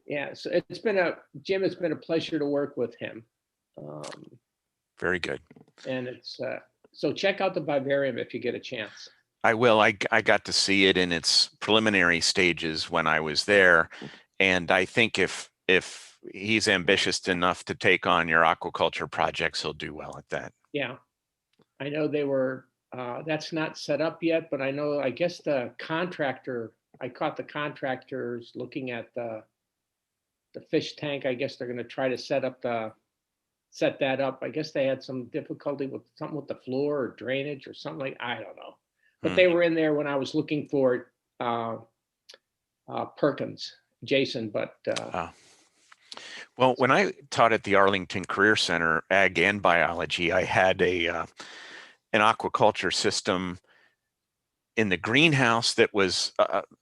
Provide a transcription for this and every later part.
Yeah, so Jim, it's been a pleasure to work with him. Very good. And so check out the vivarium if you get a chance. I will. I got to see it in its preliminary stages when I was there, and I think if he's ambitious enough to take on your aquaculture projects, he'll do well at that. Yeah, I know that's not set up yet, but I guess I caught the contractors looking at the fish tank. I guess they're going to try to set that up. I guess they had some difficulty with something with the floor or drainage or something I don't know. But they were in there when I was looking for Perkins, Jason, but well, when I taught at the Arlington Career Center, Ag and Biology, I had an aquaculture system in the greenhouse that was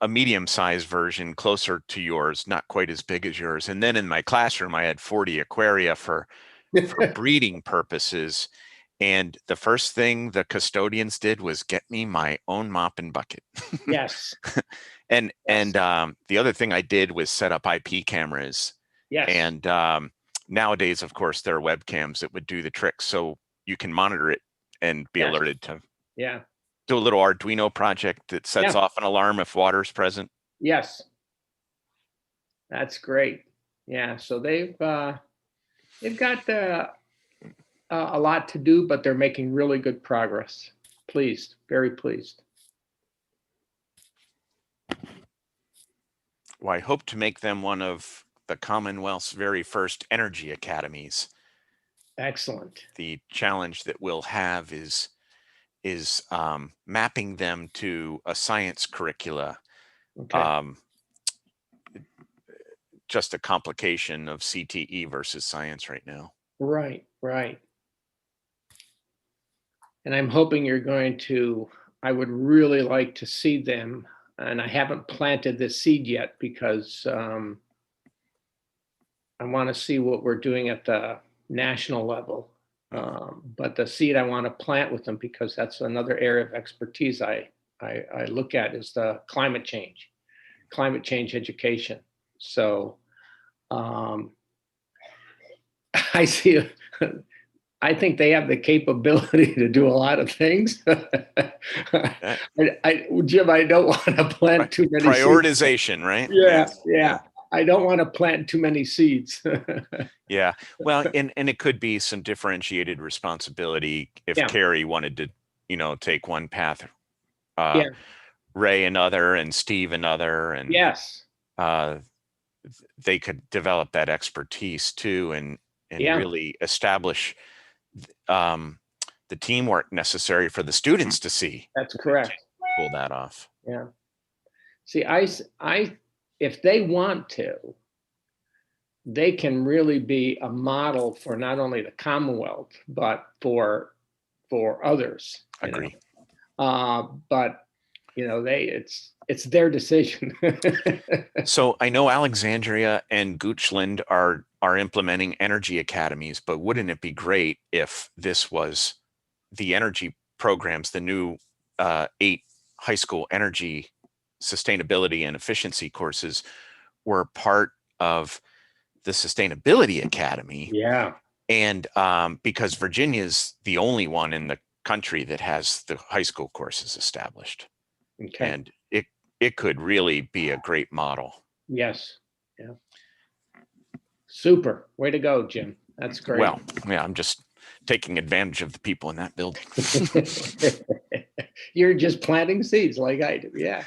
a medium-sized version, closer to yours, not quite as big as yours. And then in my classroom, I had 40 aquaria for breeding purposes. And the first thing the custodians did was get me my own mop and bucket. Yes. And the other thing I did was set up IP cameras. Yes. And nowadays, of course, there are webcams that would do the trick, so you can monitor it and be alerted to. Yeah. Do a little Arduino project that sets off an alarm if water's present. Yes. That's great. Yeah. So they've got a lot to do, but they're making really good progress. Pleased, very pleased. Well, I hope to make them one of the Commonwealth's very first energy academies. Excellent. The challenge that we'll have is mapping them to a science curricula. Okay. Just a complication of CTE versus science right now. Right. And I'm hoping I would really like to see them, and I haven't planted this seed yet because I want to see what we're doing at the national level. But the seed I want to plant with them, because that's another area of expertise I look at, is the climate change education. So I think they have the capability to do a lot of things. Jim, I don't want to plant too many prioritization, seeds. Right? Yeah. I don't want to plant too many seeds. Yeah. Well, and it could be some differentiated responsibility if Carrie wanted to, take one path, Ray another, and Steve another, and yes, they could develop that expertise too, and really establish the teamwork necessary for the students to see. That's correct. Pull that off. Yeah. See, if they want to, they can really be a model for not only the Commonwealth, but for others. Agree. But it's their decision. So I know Alexandria and Goochland are implementing energy academies, but wouldn't it be great if this was the energy programs, the new 8 high school energy sustainability and efficiency courses were part of the Sustainability Academy? Yeah. And because Virginia's the only one in the country that has the high school courses established. Okay. And it could really be a great model. Yes. Yeah. Super. Way to go, Jim. That's great. Well, yeah, I'm just taking advantage of the people in that building. You're just planting seeds like I do. Yeah.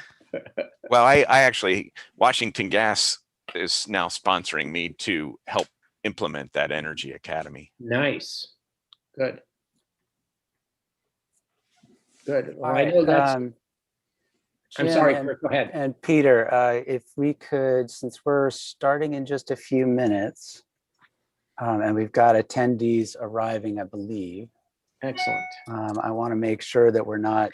Well, I actually, Washington Gas is now sponsoring me to help implement that energy academy. Nice. Good. Well, I know that's. I'm sorry, Kurt, go ahead. And Peter, if we could, since we're starting in just a few minutes, and we've got attendees arriving, I believe. Excellent. I want to make sure that we're not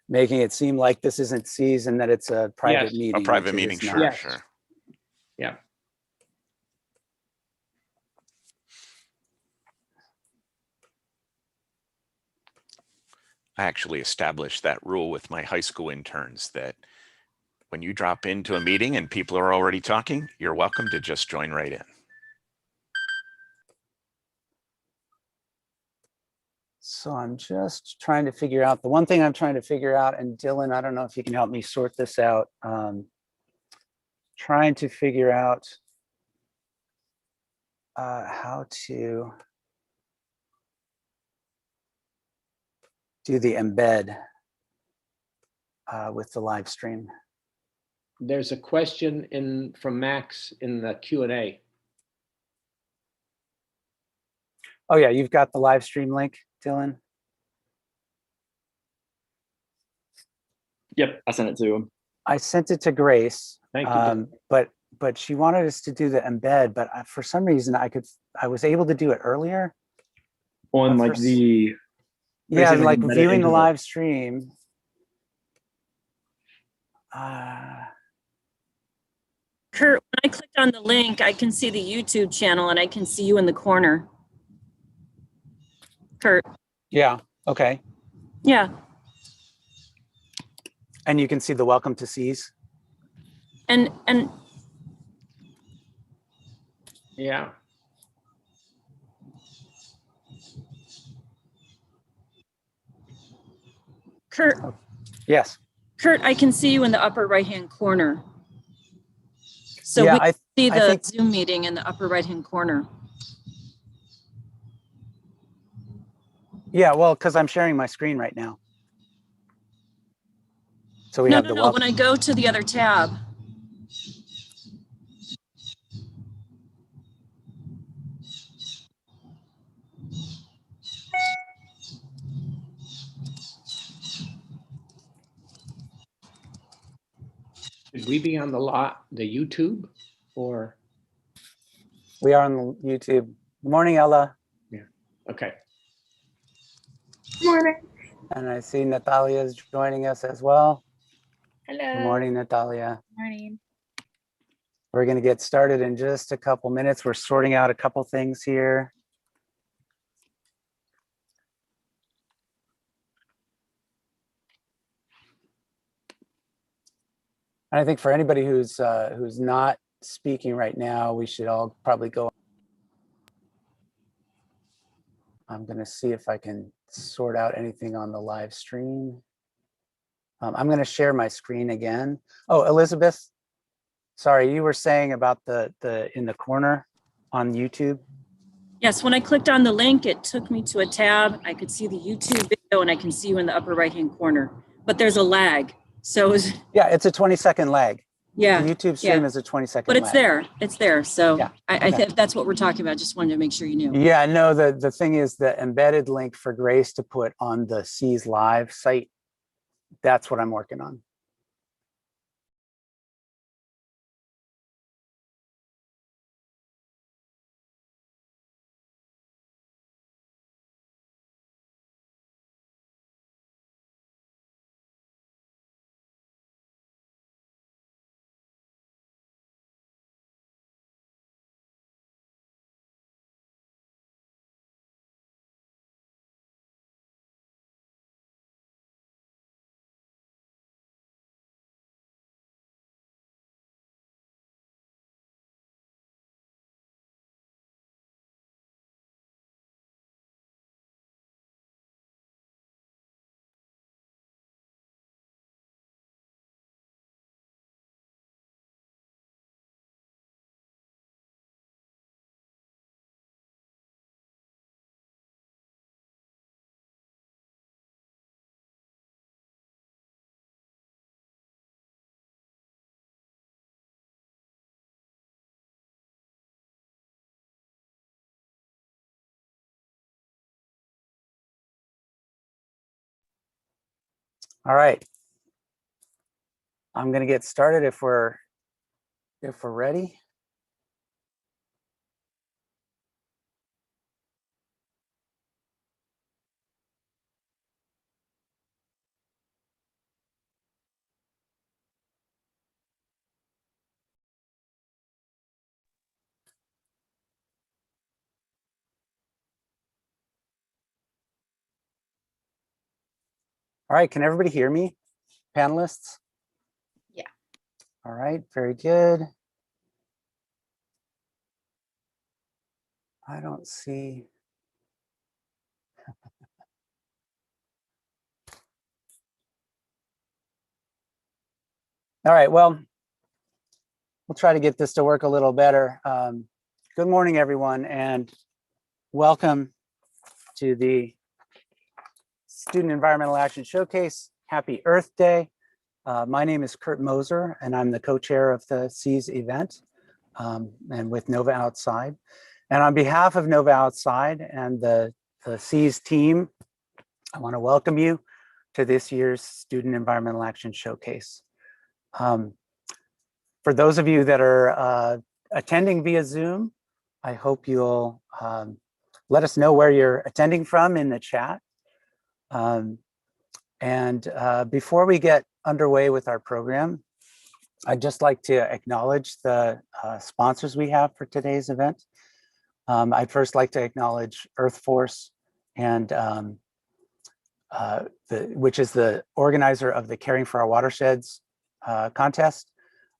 making it seem like this isn't season, that it's a private meeting. A private meeting, sure. Yeah. I actually established that rule with my high school interns that when you drop into a meeting and people are already talking, you're welcome to just join right in. So I'm just trying to figure out, the one thing I'm trying to figure out, and Dylan, I don't know if you can help me sort this out. Trying to figure out how to do the embed with the live stream. There's a question from Max in the Q&A. Oh yeah, you've got the live stream link, Dylan? Yep, I sent it to him. I sent it to Grace. Thank you, Dylan. But she wanted us to do the embed, but for some reason I was able to do it earlier. On But like the yeah, basically like embedded viewing into the live stream. Kurt, when I clicked on the link, I can see the YouTube channel and I can see you in the corner. Kurt, Yeah, okay. yeah. And you can see the welcome to C's. And Yeah. Kurt, Yes. Kurt, I can see you in the upper right-hand corner. So Yeah, we I see the think- Zoom meeting in the upper right-hand corner. Yeah, well, because I'm sharing my screen right now. So we No, have no, the no, welcome. when I go to the other tab. Should we be on the YouTube or? We are on the YouTube. Good morning, Ella. Okay. Morning. And I see Natalia is joining us as well. Hello. Good morning, Natalia. Morning. We're going to get started in just a couple minutes. We're sorting out a couple things here. And I think for anybody who's not speaking right now, we should all probably go. I'm going to see if I can sort out anything on the live stream. I'm going to share my screen again. Oh, Elizabeth, sorry, you were saying about the in the corner on YouTube. Yes, when I clicked on the link, it took me to a tab. I could see the YouTube video and I can see you in the upper right-hand corner, but there's a lag. So Yeah, it's a 20-second lag. yeah. The YouTube stream yeah. is a 20-second But lag. it's there. It's there. So Yeah, I okay. think that's what we're talking about. Just wanted to make sure you knew. Yeah, no, the thing is the embedded link for Grace to put on the C's Live site. That's what I'm working on. All right. I'm going to get started if we're ready. All right, can everybody hear me, panelists? Yeah. All right, very good. I don't see. All right, well, we'll try to get this to work a little better. Good morning, everyone, and welcome to the Student Environmental Action Showcase. Happy Earth Day. My name is Kurt Moser, and I'm the co-chair of the SEAS event and with NoVA Outside. And on behalf of NoVA Outside and the SEAS team, I want to welcome you to this year's Student Environmental Action Showcase. For those of you that are attending via Zoom, I hope you'll let us know where you're attending from in the chat. Before we get underway with our program, I'd just like to acknowledge the sponsors we have for today's event. I'd first like to acknowledge Earth Force, and which is the organizer of the Caring for Our Watersheds contest.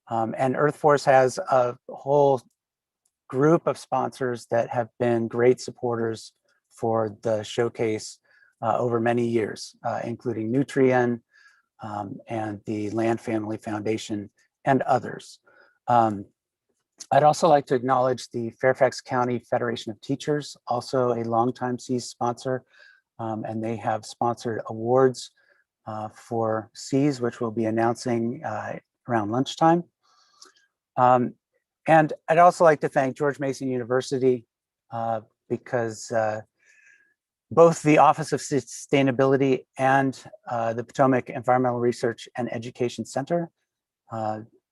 And Earth Force has a whole group of sponsors that have been great supporters for the showcase over many years, including Nutrien and the Land Family Foundation and others. I'd also like to acknowledge the Fairfax County Federation of Teachers, also a longtime SEAS sponsor, and they have sponsored awards for SEAS, which we'll be announcing around lunchtime. And I'd also like to thank George Mason University because both the Office of Sustainability and the Potomac Environmental Research and Education Center,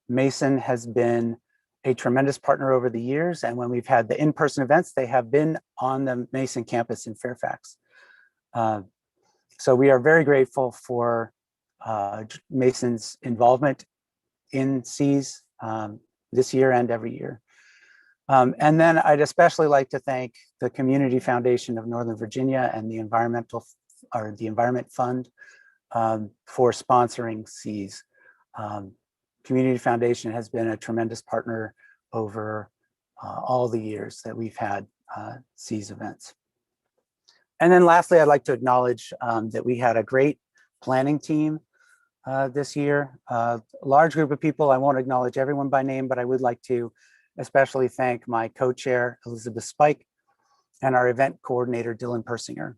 Mason has been a tremendous partner over the years. And when we've had the in-person events, they have been on the Mason campus in Fairfax. So we are very grateful for Mason's involvement in SEAS this year and every year. And then I'd especially like to thank the Community Foundation of Northern Virginia and the Environment Fund for sponsoring SEAS. Community Foundation has been a tremendous partner over all the years that we've had SEAS events. And then lastly, I'd like to acknowledge that we had a great planning team this year. A large group of people. I won't acknowledge everyone by name, but I would like to especially thank my co-chair, Elizabeth Spike, and our event coordinator, Dylan Persinger.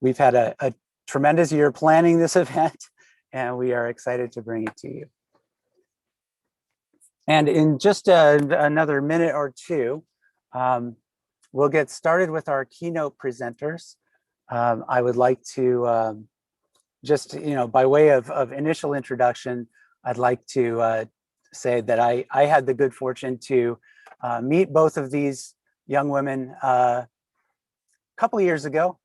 We've had a tremendous year planning this event, and we are excited to bring it to you. And in just another minute or two, we'll get started with our keynote presenters. I would like to just, by way of initial introduction, I'd like to say that I had the good fortune to meet both of these young women a couple of years ago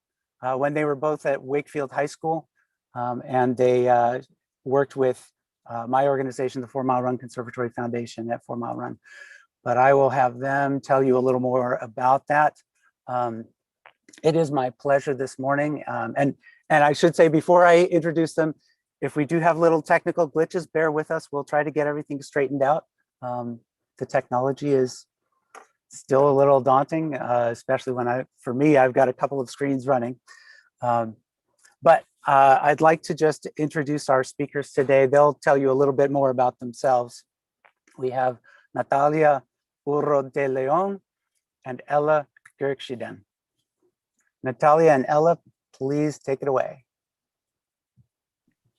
when they were both at Wakefield High School, and they worked with my organization, the 4 Mile Run Conservatory Foundation at 4 Mile Run. But I will have them tell you a little more about that. It is my pleasure this morning. And I should say, before I introduce them, if we do have little technical glitches, bear with us. We'll try to get everything straightened out. The technology is still a little daunting, especially when for me, I've got a couple of screens running. But I'd like to just introduce our speakers today. They'll tell you a little bit more about themselves. We have Natalia Urro de Leon and Ella Gerkshiden. Natalia and Ella, please take it away.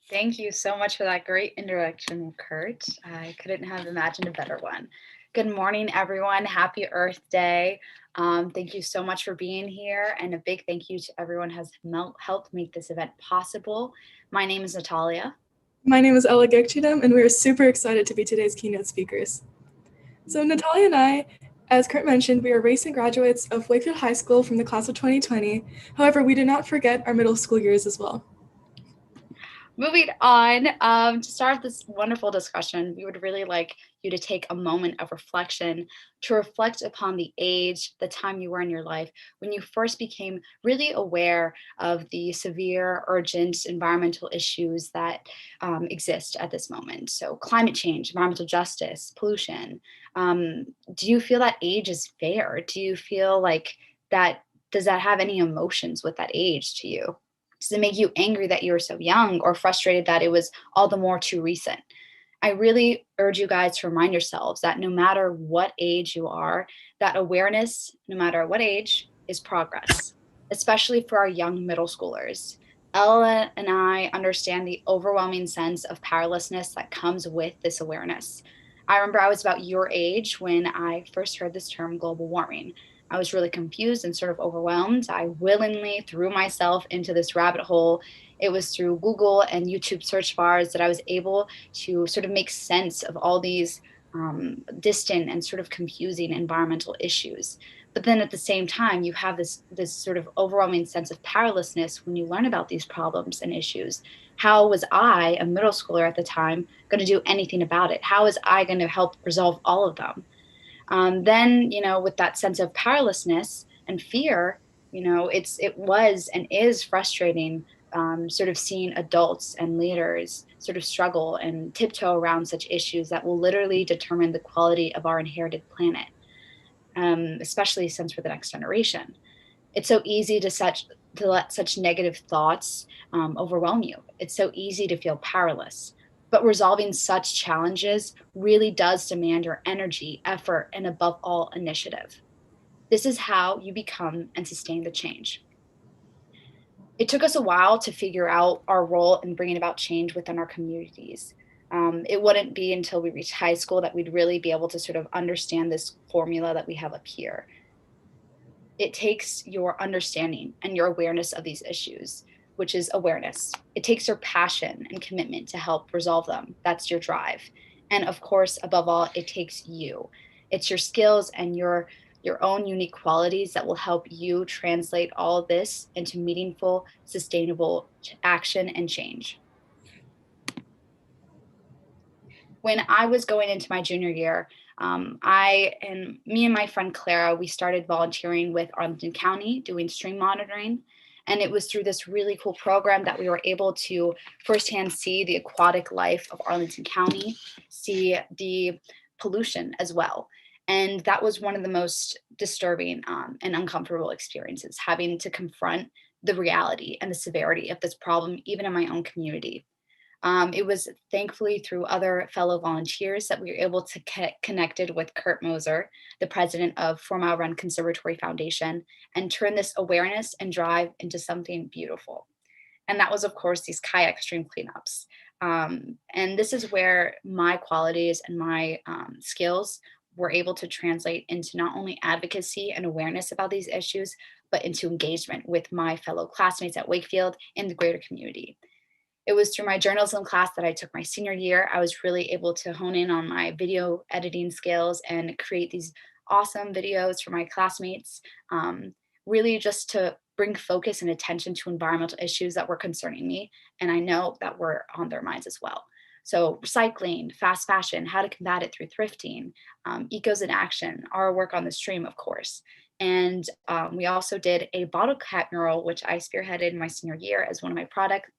Thank you so much for that great introduction, Kurt. I couldn't have imagined a better one. Good morning, everyone. Happy Earth Day. Thank you so much for being here. And a big thank you to everyone who has helped make this event possible. My name is Natalia. My name is Ella Gekchidem, and we are super excited to be today's keynote speakers. So Natalia and I, as Kurt mentioned, we are recent graduates of Wakefield High School from the class of 2020. However, we did not forget our middle school years as well. Moving on, to start this wonderful discussion, we would really like you to take a moment of reflection to reflect upon the age, the time you were in your life when you first became really aware of the severe, urgent environmental issues that exist at this moment. So, climate change, environmental justice, pollution. Do you feel that age is fair? Do you feel like that? Does that have any emotions with that age to you? Does it make you angry that you were so young or frustrated that it was all the more too recent? I really urge you guys to remind yourselves that no matter what age you are, that awareness, no matter what age, is progress, especially for our young middle schoolers. Ella and I understand the overwhelming sense of powerlessness that comes with this awareness. I remember I was about your age when I first heard this term global warming. I was really confused and sort of overwhelmed. I willingly threw myself into this rabbit hole. It was through Google and YouTube search bars that I was able to sort of make sense of all these distant and sort of confusing environmental issues. But then at the same time, you have this sort of overwhelming sense of powerlessness when you learn about these problems and issues. How was I, a middle schooler at the time, going to do anything about it? How was I going to help resolve all of them? Then, with that sense of powerlessness and fear, it was and is frustrating, sort of seeing adults and leaders sort of struggle and tiptoe around such issues that will literally determine the quality of our inherited planet, especially since we're the next generation. It's so easy to let such negative thoughts overwhelm you. It's so easy to feel powerless. But resolving such challenges really does demand your energy, effort, and above all, initiative. This is how you become and sustain the change. It took us a while to figure out our role in bringing about change within our communities. It wouldn't be until we reached high school that we'd really be able to sort of understand this formula that we have up here. It takes your understanding and your awareness of these issues, which is awareness. It takes your passion and commitment to help resolve them. That's your drive. And of course, above all, it takes you. It's your skills and your own unique qualities that will help you translate all of this into meaningful, sustainable action and change. When I was going into my junior year, me and my friend Clara, we started volunteering with Arlington County doing stream monitoring. And it was through this really cool program that we were able to firsthand see the aquatic life of Arlington County, see the pollution as well. And that was one of the most disturbing and uncomfortable experiences, having to confront the reality and the severity of this problem, even in my own community. It was thankfully through other fellow volunteers that we were able to get connected with Kurt Moser, the president of 4 Mile Run Conservatory Foundation, and turn this awareness and drive into something beautiful. And that was, of course, these kayak stream cleanups. And this is where my qualities and my skills were able to translate into not only advocacy and awareness about these issues, but into engagement with my fellow classmates at Wakefield and the greater community. It was through my journalism class that I took my senior year. I was really able to hone in on my video editing skills and create these awesome videos for my classmates, really just to bring focus and attention to environmental issues that were concerning me. And I know that were on their minds as well. So recycling, fast fashion, how to combat it through thrifting, Ecos in Action, our work on the stream, of course. And we also did a bottle cap mural, which I spearheaded my senior year as one of my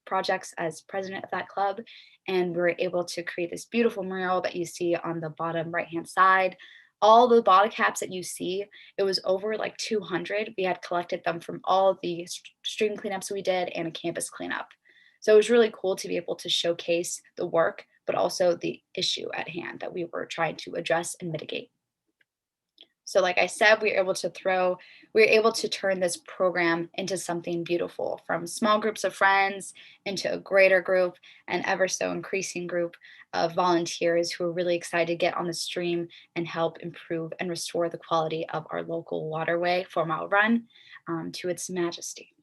projects as president of that club. And we were able to create this beautiful mural that you see on the bottom right-hand side. All the bottle caps that you see, it was over like 200. We had collected them from all the stream cleanups we did and a campus cleanup. So it was really cool to be able to showcase the work, but also the issue at hand that we were trying to address and mitigate. So like I said, we were able to turn this program into something beautiful, from small groups of friends into a greater group, and ever so increasing group of volunteers who are really excited to get on the stream and help improve and restore the quality of our local waterway, 4 Mile Run, to its majesty.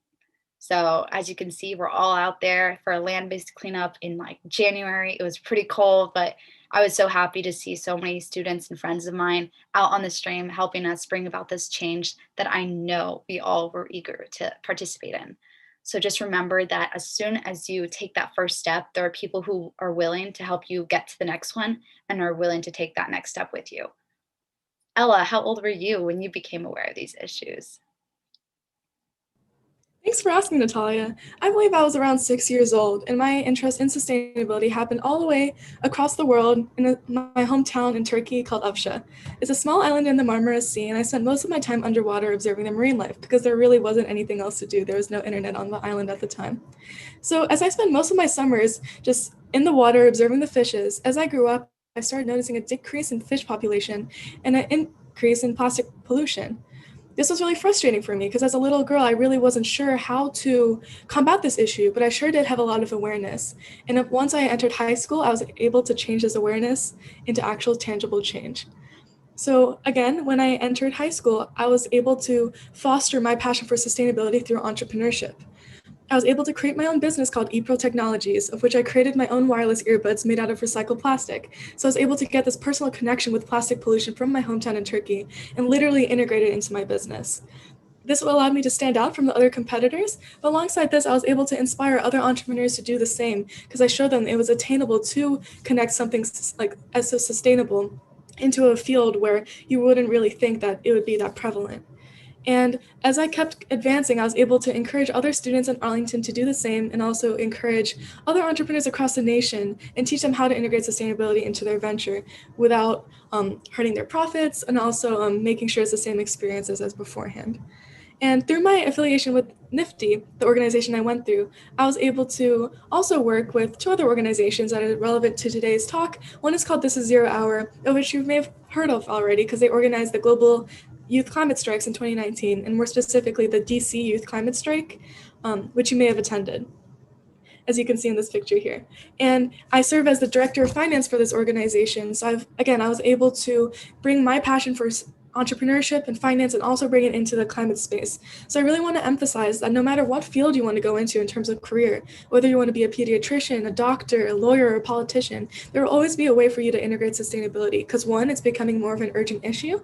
So as you can see, we're all out there for a land-based cleanup in like January. It was pretty cold, but I was so happy to see so many students and friends of mine out on the stream helping us bring about this change that I know we all were eager to participate in. So just remember that as soon as you take that first step, there are people who are willing to help you get to the next one and are willing to take that next step with you. Ella, how old were you when you became aware of these issues? Thanks for asking, Natalia. I believe I was around 6 years old, and my interest in sustainability happened all the way across the world in my hometown in Turkey called Afşa. It's a small island in the Marmara Sea, and I spent most of my time underwater observing the marine life because there really wasn't anything else to do. There was no internet on the island at the time. So as I spent most of my summers just in the water observing the fishes, as I grew up, I started noticing a decrease in fish population and an increase in plastic pollution. This was really frustrating for me because as a little girl, I really wasn't sure how to combat this issue, but I sure did have a lot of awareness. And once I entered high school, I was able to change this awareness into actual tangible change. So again, when I entered high school, I was able to foster my passion for sustainability through entrepreneurship. I was able to create my own business called ePro Technologies, of which I created my own wireless earbuds made out of recycled plastic. So I was able to get this personal connection with plastic pollution from my hometown in Turkey and literally integrate it into my business. This allowed me to stand out from the other competitors, but alongside this, I was able to inspire other entrepreneurs to do the same because I showed them it was attainable to connect something like as so sustainable into a field where you wouldn't really think that it would be that prevalent. And as I kept advancing, I was able to encourage other students in Arlington to do the same and also encourage other entrepreneurs across the nation and teach them how to integrate sustainability into their venture without hurting their profits and also making sure it's the same experiences as beforehand. And through my affiliation with NIFTY, the organization I went through, I was able to also work with two other organizations that are relevant to today's talk. One is called This Is Zero Hour, of which you may have heard of already because they organized the global youth climate strikes in 2019, and more specifically the DC Youth Climate Strike, which you may have attended, as you can see in this picture here. And I serve as the director of finance for this organization. So I was able to bring my passion for entrepreneurship and finance and also bring it into the climate space. So I really want to emphasize that no matter what field you want to go into in terms of career, whether you want to be a pediatrician, a doctor, a lawyer, or a politician, there will always be a way for you to integrate sustainability because one, it's becoming more of an urgent issue.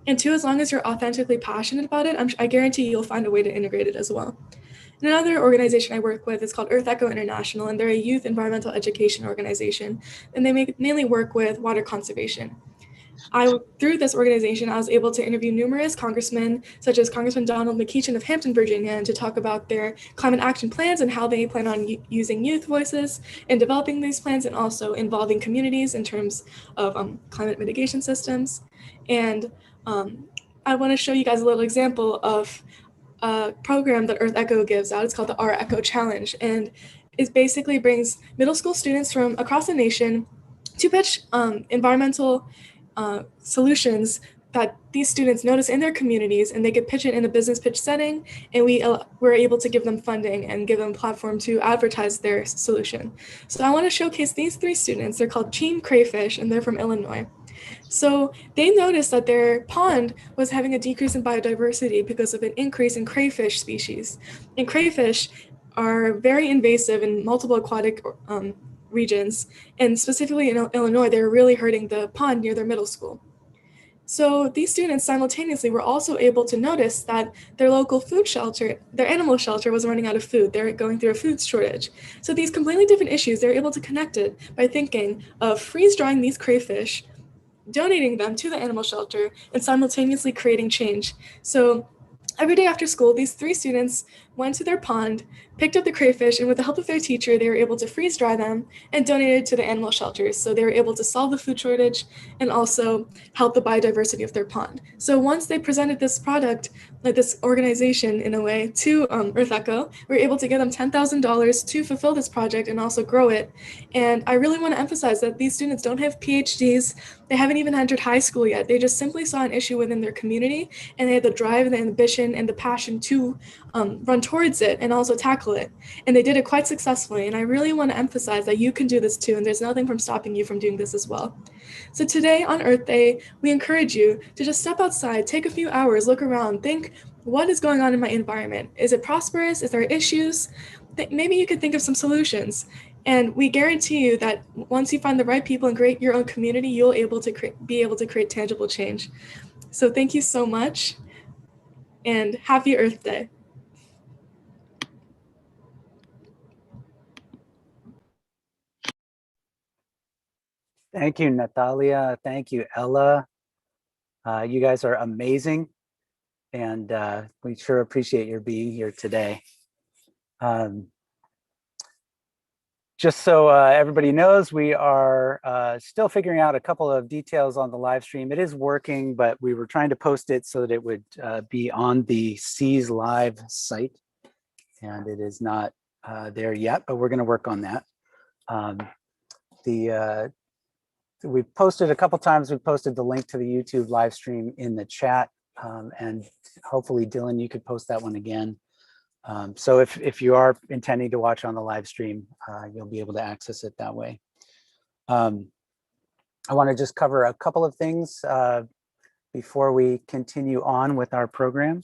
And two, as long as you're authentically passionate about it, I guarantee you'll find a way to integrate it as well. And another organization I work with is called Earth Echo International, and they're a youth environmental education organization, and they mainly work with water conservation. Through this organization, I was able to interview numerous congressmen, such as Congressman Donald McEachin of Hampton, Virginia, and to talk about their climate action plans and how they plan on using youth voices in developing these plans and also involving communities in terms of climate mitigation systems. And I want to show you guys a little example of a program that Earth Echo gives out. It's called the Our Echo Challenge, and it basically brings middle school students from across the nation to pitch environmental solutions that these students notice in their communities, and they could pitch it in a business pitch setting, and we're able to give them funding and give them a platform to advertise their solution. So I want to showcase these three students. They're called Team Crayfish, and they're from Illinois. So they noticed that their pond was having a decrease in biodiversity because of an increase in crayfish species. And crayfish are very invasive in multiple aquatic regions, and specifically in Illinois, they were really hurting the pond near their middle school. So these students simultaneously were also able to notice that their local food shelter, their animal shelter, was running out of food. They're going through a food shortage. So these completely different issues, they're able to connect it by thinking of freeze drying these crayfish, donating them to the animal shelter, and simultaneously creating change. So every day after school, these three students went to their pond, picked up the crayfish, and with the help of their teacher, they were able to freeze dry them and donate it to the animal shelters. So they were able to solve the food shortage and also help the biodiversity of their pond. So once they presented this product, like this organization in a way, to Earth Echo, we were able to give them $10,000 to fulfill this project and also grow it. And I really want to emphasize that these students don't have PhDs. They haven't even entered high school yet. They just simply saw an issue within their community, and they had the drive and the ambition and the passion to run towards it and also tackle it. And they did it quite successfully. And I really want to emphasize that you can do this too, and there's nothing from stopping you from doing this as well. So today on Earth Day, we encourage you to just step outside, take a few hours, look around, think, what is going on in my environment? Is it prosperous? Is there issues? Maybe you could think of some solutions. And we guarantee you that once you find the right people and create your own community, you'll be able to create tangible change. So thank you so much, and happy Earth Day. Thank you, Natalia. Thank you, Ella. You guys are amazing, and we sure appreciate your being here today. Just so everybody knows, we are still figuring out a couple of details on the live stream. It is working, but we were trying to post it so that it would be on the C's Live site, and it is not there yet, but we're going to work on that. We've posted a couple times, we've posted the link to the YouTube live stream in the chat, and hopefully, Dylan, you could post that one again. So if you are intending to watch on the live stream, you'll be able to access it that way. I want to just cover a couple of things before we continue on with our program.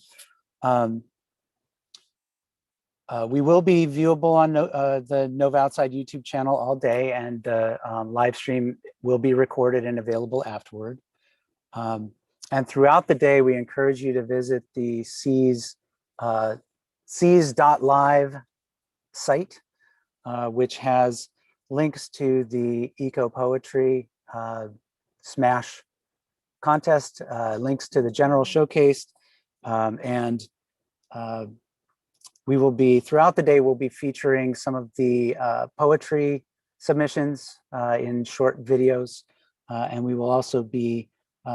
We will be viewable on the NoVA Outside YouTube channel all day, and the live stream will be recorded and available afterward. And throughout the day, we encourage you to visit the C's.live site, which has links to the Eco Poetry Smash contest, links to the general showcase, and we will be, throughout the day, we'll be featuring some of the poetry submissions in short videos, and we will also be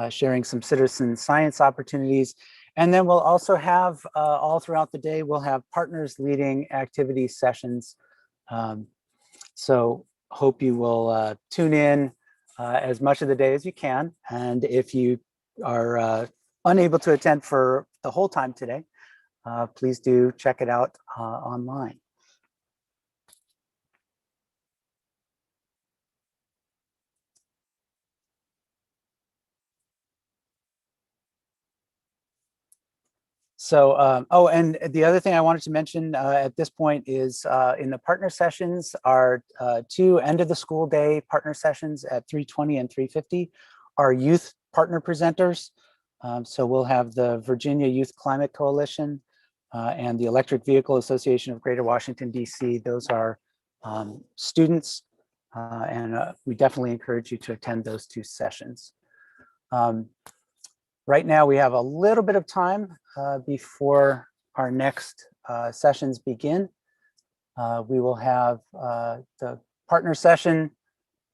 sharing some citizen science opportunities. And then we'll also have, all throughout the day, we'll have partners leading activity sessions. So hope you will tune in as much of the day as you can. And if you are unable to attend for the whole time today, please do check it out online. So, oh, and the other thing I wanted to mention at this point is in the partner sessions, our 2 end of the school day partner sessions at 3:20 and 3:50 are youth partner presenters. So we'll have the Virginia Youth Climate Coalition and the Electric Vehicle Association of Greater Washington, D.C. Those are students, and we definitely encourage you to attend those 2 sessions. Right now, we have a little bit of time before our next sessions begin. We will have the partner session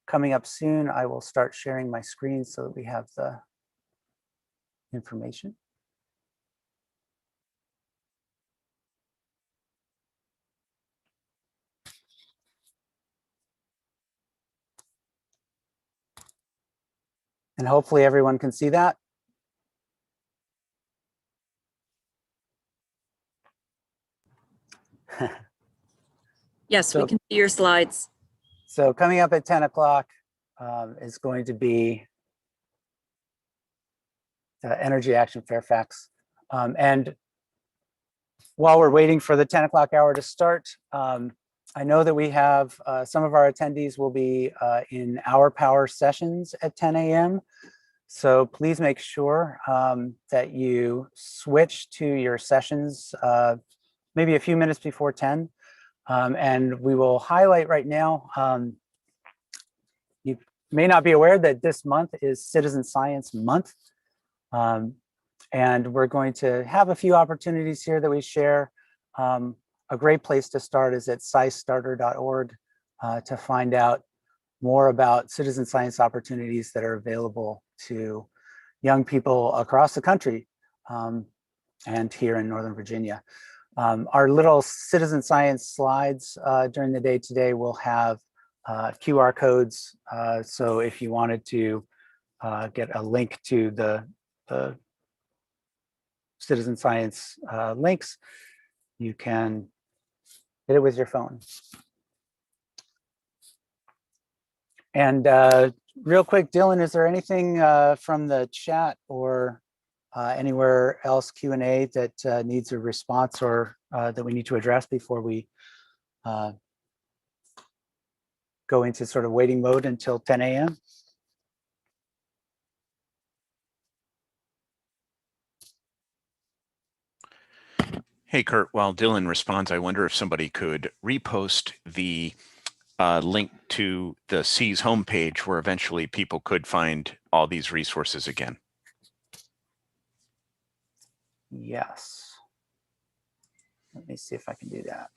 coming up soon. I will start sharing my screen so that we have the information. And hopefully everyone can see that. Yes, So- we can see your slides. So coming up at 10 o'clock is going to be Energy Action Fairfax. And while we're waiting for the 10 o'clock hour to start, I know that we have some of our attendees will be in Our Power sessions at 10 a.m. So please make sure that you switch to your sessions maybe a few minutes before 10. And we will highlight right now, you may not be aware that this month is Citizen Science Month. And we're going to have a few opportunities here that we share. A great place to start is at scicestarter.org to find out more about citizen science opportunities that are available to young people across the country and here in Northern Virginia. Our little citizen science slides during the day today will have QR codes. So if you wanted to get a link to the citizen science links, you can hit it with your phone. And real quick, Dylan, is there anything from the chat or anywhere else Q&A that needs a response or that we need to address before we go into sort of waiting mode until 10 a.m.? Hey, Kurt, while Dylan responds, I wonder if somebody could repost the link to the C's homepage where eventually people could find all these resources again. Yes. Let me see if I can do that.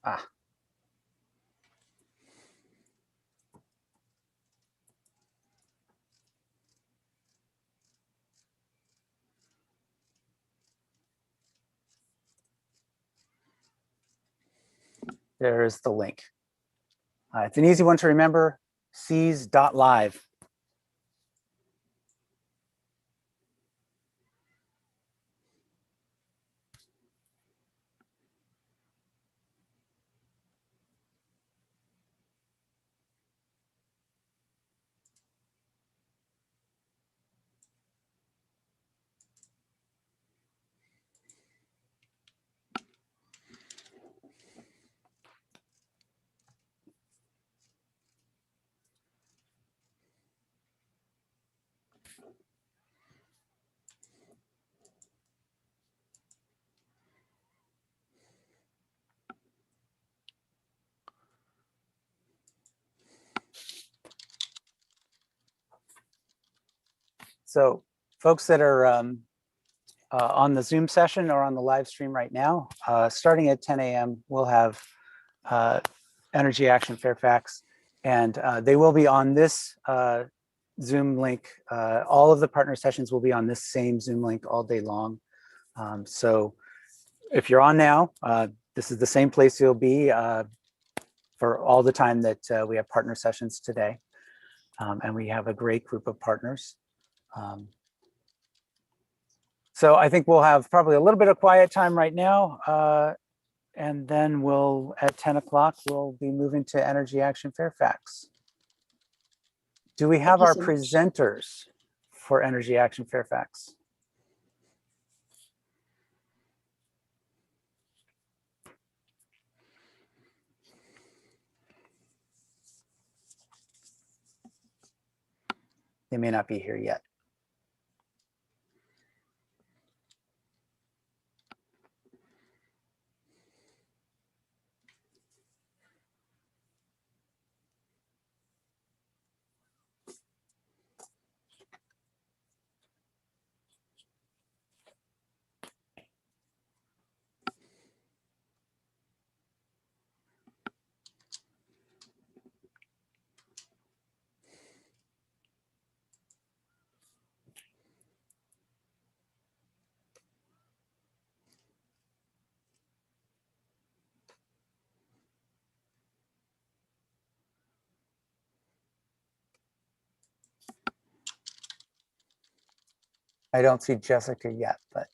Ah. There's the link. It's an easy one to remember, C's.live. So folks that are on the Zoom session or on the live stream right now, starting at 10 a.m., we'll have Energy Action Fairfax, and they will be on this Zoom link. All of the partner sessions will be on this same Zoom link all day long. So if you're on now, this is the same place you'll be for all the time that we have partner sessions today. And we have a great group of partners. So I think we'll have probably a little bit of quiet time right now. And then we'll, at 10 o'clock, we'll be moving to Energy Action Fairfax. Do we have you our so much. presenters for Energy Action Fairfax? They may not be here yet. I don't see Jessica yet, but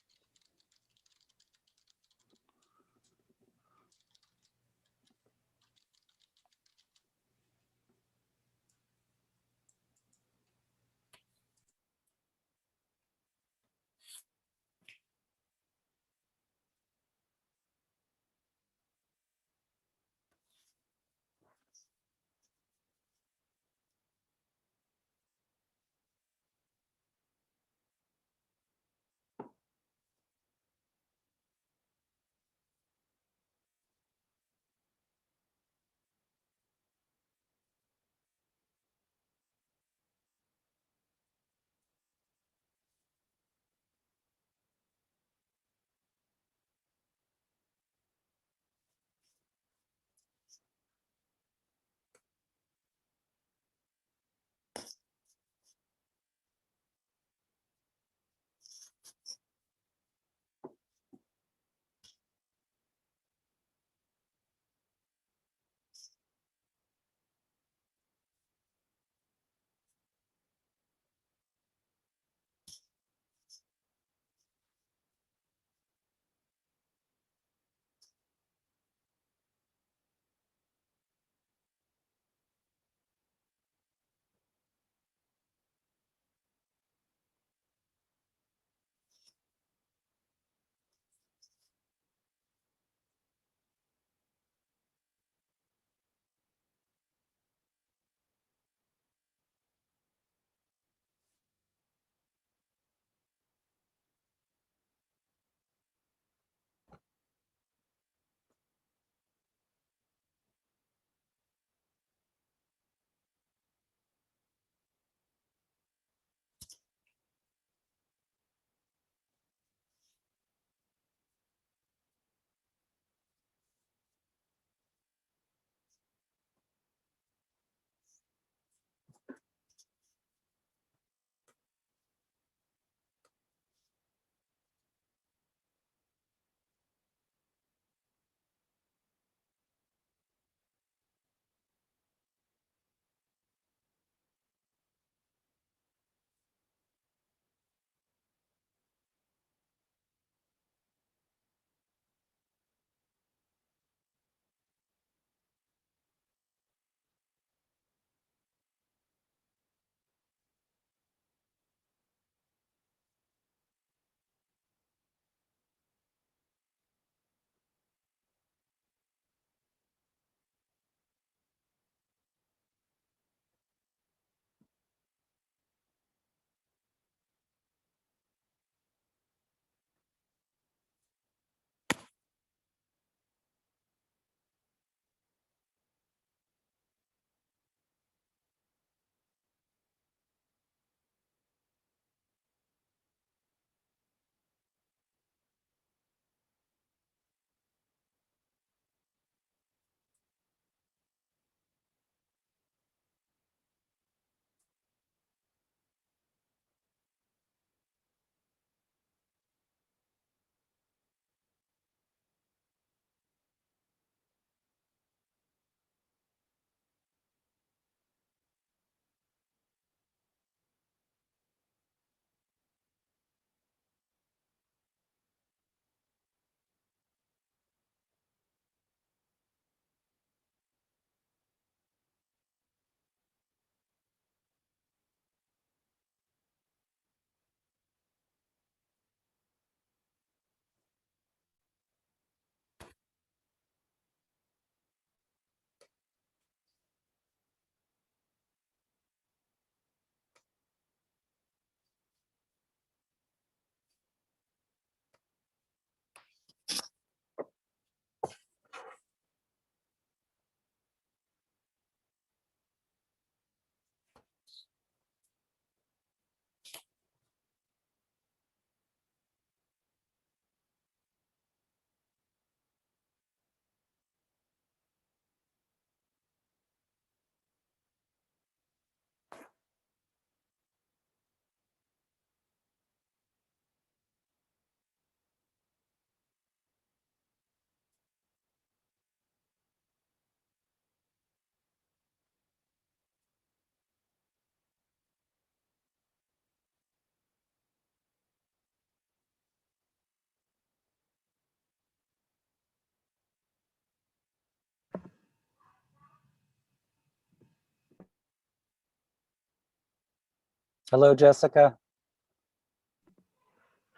Hello, Jessica.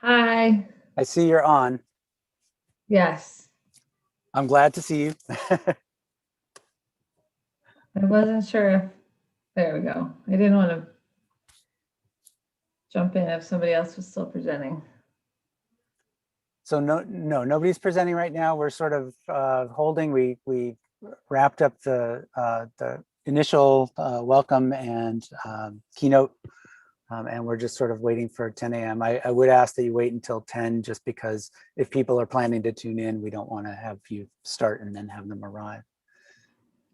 Hi. I see you're on. Yes. I'm glad to see you. I wasn't sure if, there we go. I didn't want to jump in if somebody else was still presenting. So nobody's presenting right now. We're sort of holding. We wrapped up the initial welcome and keynote, and we're just sort of waiting for 10 a.m. I would ask that you wait until 10, just because if people are planning to tune in, we don't want to have you start and then have them arrive.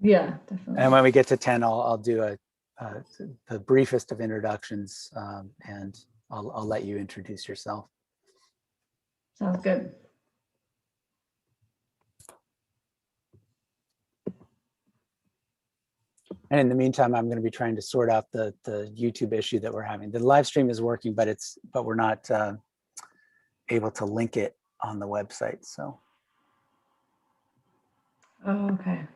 Yeah, definitely. And when we get to 10, I'll do the briefest of introductions, and I'll let you introduce yourself. Sounds good. And in the meantime, I'm going to be trying to sort out the YouTube issue that we're having. The live stream is working, but we're not able to link it on the website. So Oh, okay.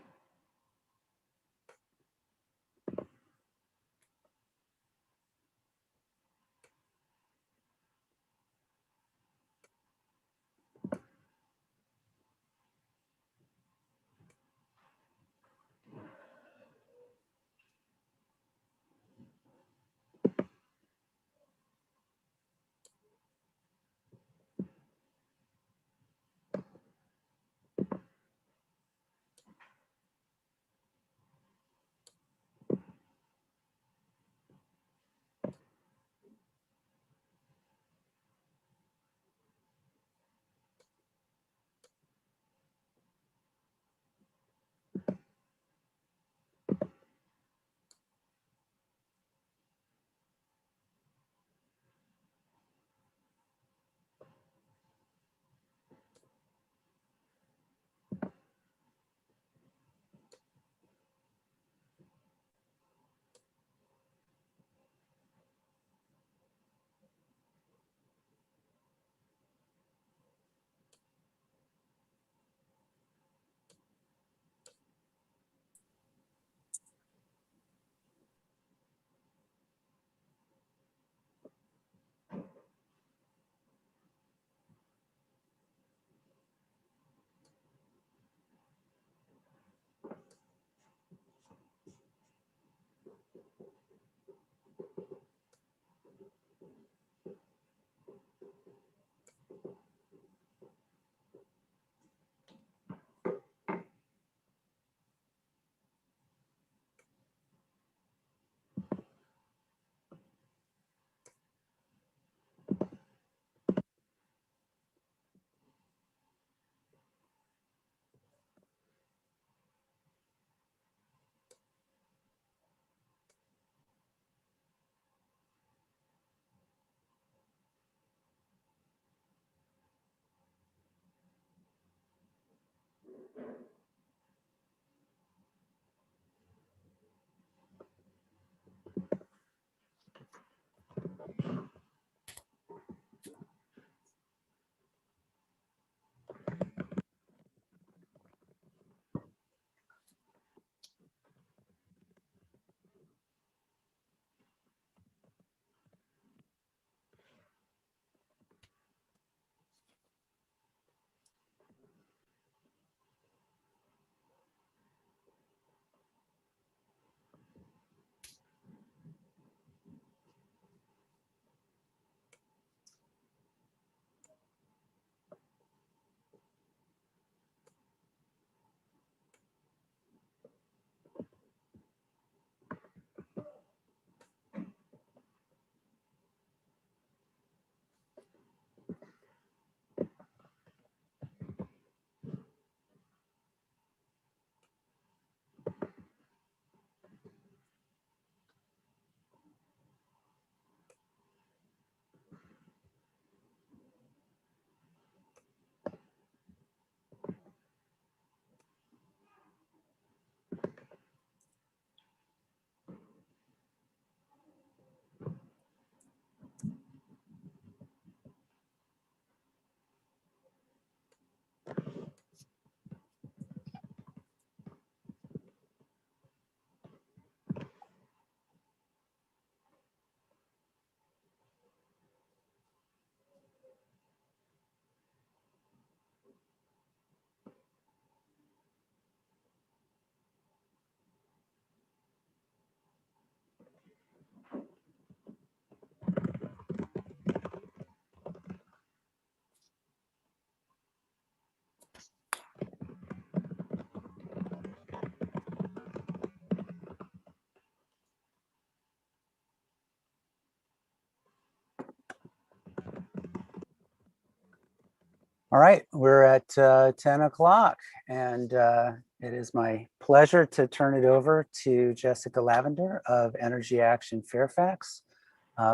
All right, we're at 10 o'clock, and it is my pleasure to turn it over to Jessica Lavender of Energy Action Fairfax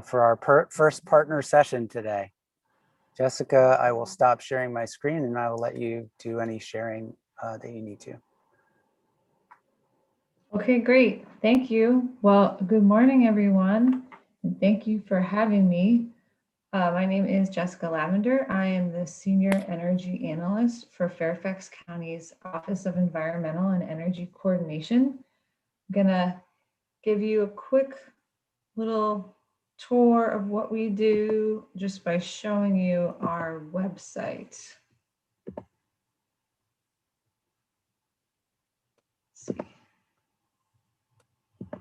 for our first partner session today. Jessica, I will stop sharing my screen and I will let you do any sharing that you need to. Okay, great. Thank you. Well, good morning, everyone, and thank you for having me. My name is Jessica Lavender. I am the Senior Energy Analyst for Fairfax County's Office of Environmental and Energy Coordination. I'm gonna give you a quick little tour of what we do just by showing you our website. Let's see.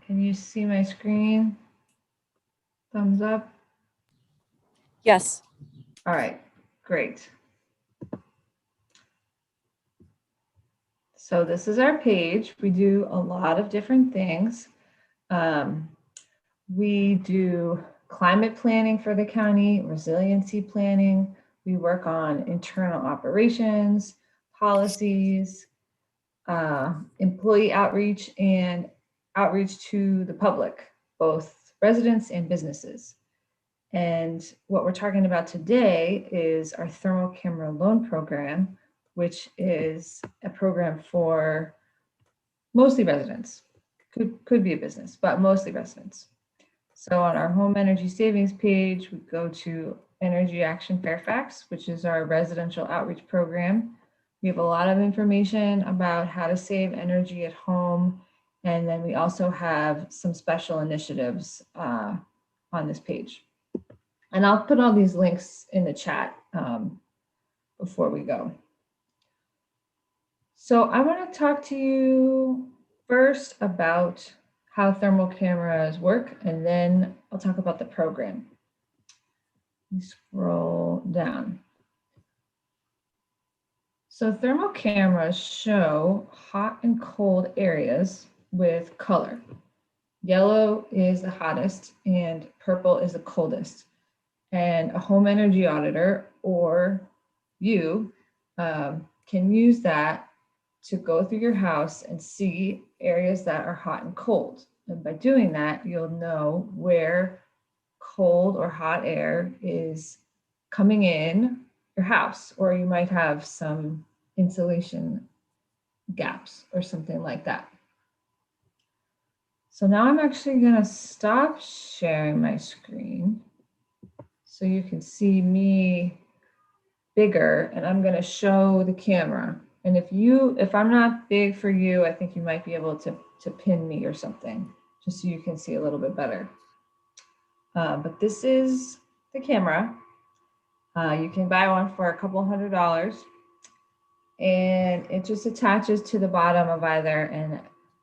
Can you see my screen? Thumbs up. Yes. All right, great. So this is our page. We do a lot of different things. We do climate planning for the county, resiliency planning. We work on internal operations, policies, employee outreach, and outreach to the public, both residents and businesses. And what we're talking about today is our thermal camera loan program, which is a program for mostly residents. Could be a business, but mostly residents. So on our home energy savings page, we go to Energy Action Fairfax, which is our residential outreach program. We have a lot of information about how to save energy at home. And then we also have some special initiatives on this page. And I'll put all these links in the chat before we go. So I want to talk to you first about how thermal cameras work, and then I'll talk about the program. Let me scroll down. So thermal cameras show hot and cold areas with color. Yellow is the hottest and purple is the coldest. And a home energy auditor, or you, can use that to go through your house and see areas that are hot and cold. And by doing that, you'll know where cold or hot air is coming in your house, or you might have some insulation gaps or something like that. So now I'm actually going to stop sharing my screen so you can see me bigger, and I'm going to show the camera. And if I'm not big for you, I think you might be able to pin me or something, just so you can see a little bit better. But this is the camera. You can buy one for a couple $100, and it just attaches to the bottom of either an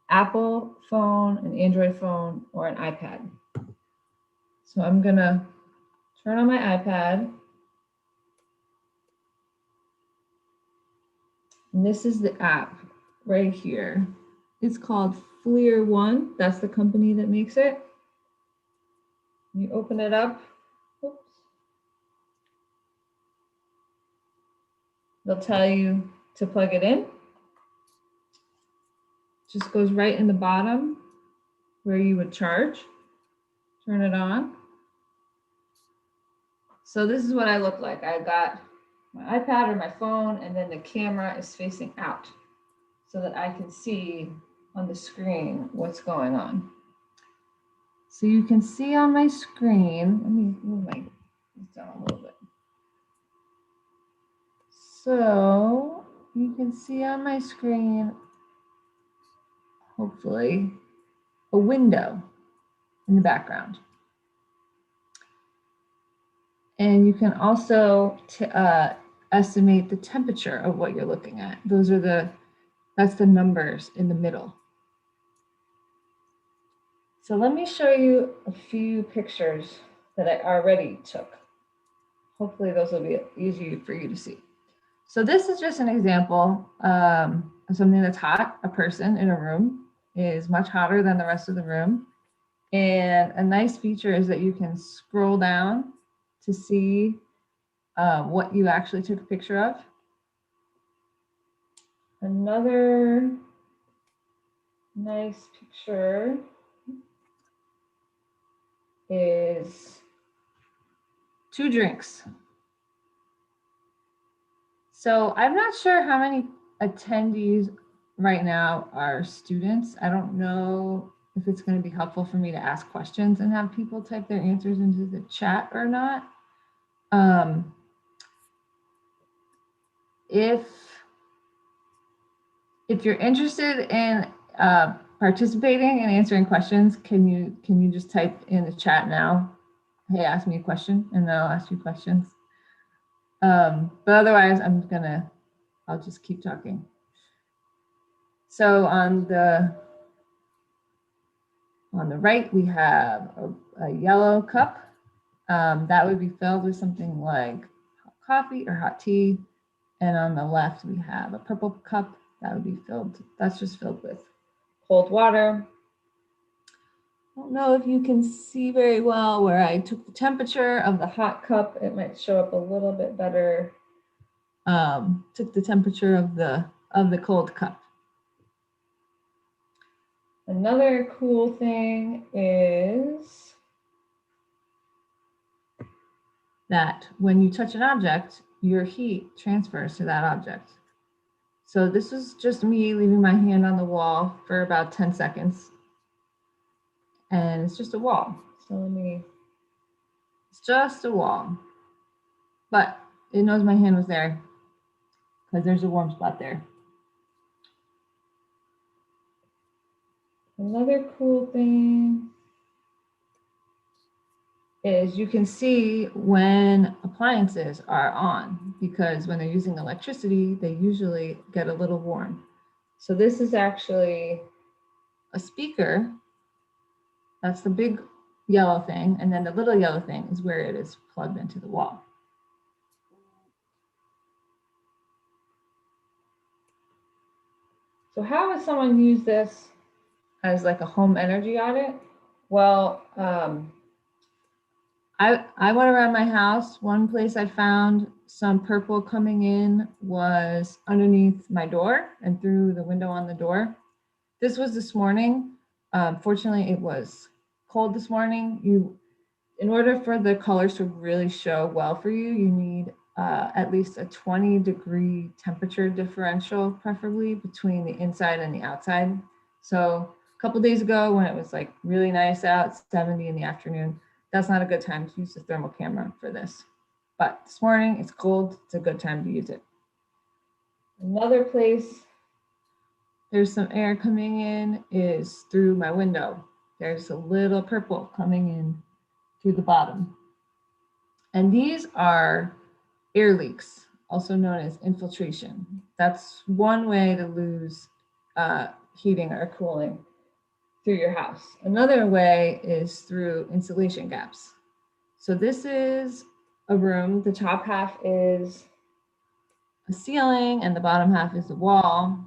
Apple phone, an Android phone, or an iPad. So I'm gonna turn on my iPad. And this is the app right here. It's called FLIR One. That's the company that makes it. You open it up. Oops. They'll tell you to plug it in. Just goes right in the bottom where you would charge. Turn it on. So this is what I look like. I got my iPad or my phone, and then the camera is facing out so that I can see on the screen what's going on. So you can see on my screen, let me move my down a little bit. So you can see on my screen, hopefully, a window in the background. And you can also estimate the temperature of what you're looking at. That's the numbers in the middle. So let me show you a few pictures that I already took. Hopefully those will be easy for you to see. So this is just an example of something that's hot. A person in a room is much hotter than the rest of the room. And a nice feature is that you can scroll down to see what you actually took a picture of. Another nice picture is 2 drinks. So I'm not sure how many attendees right now are students. I don't know if it's going to be helpful for me to ask questions and have people type their answers into the chat or not. If you're interested in participating and answering questions, can you just type in the chat now, hey, ask me a question, and then I'll ask you questions. But otherwise, I'll just keep talking. So on the right, we have a yellow cup that would be filled with something like hot coffee or hot tea. And on the left, we have a purple cup that would be filled, that's just filled with cold water. I don't know if you can see very well where I took the temperature of the hot cup. It might show up a little bit better. Took the temperature of the cold cup. Another cool thing is that when you touch an object, your heat transfers to that object. So this is just me leaving my hand on the wall for about 10 seconds. And it's just a wall. So it's just a wall. But it knows my hand was there because there's a warm spot there. Another cool thing is you can see when appliances are on, because when they're using electricity, they usually get a little warm. So this is actually a speaker. That's the big yellow thing. And then the little yellow thing is where it is plugged into the wall. So how would someone use this as like a home energy audit? Well, I went around my house. One place I found some purple coming in was underneath my door and through the window on the door. This was this morning. Fortunately, it was cold this morning. In order for the colors to really show well for you, you need at least a 20-degree temperature differential, preferably between the inside and the outside. So a couple days ago when it was like really nice out, 70 in the afternoon, that's not a good time to use the thermal camera for this. But this morning, it's cold, it's a good time to use it. Another place there's some air coming in is through my window. There's a little purple coming in through the bottom. And these are air leaks, also known as infiltration. That's one way to lose heating or cooling through your house. Another way is through insulation gaps. So this is a room. The top half is a ceiling and the bottom half is the wall.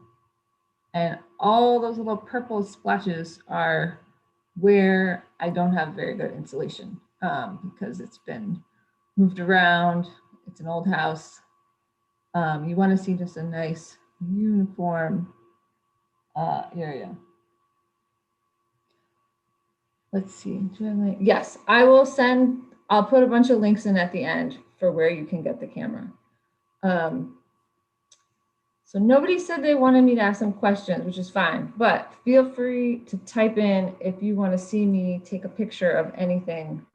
And all those little purple splashes are where I don't have very good insulation because it's been moved around. It's an old house. You want to see just a nice uniform area. Let's see. Yes, I'll put a bunch of links in at the end for where you can get the camera. So nobody said they wanted me to ask some questions, which is fine, but feel free to type in if you want to see me take a picture of anything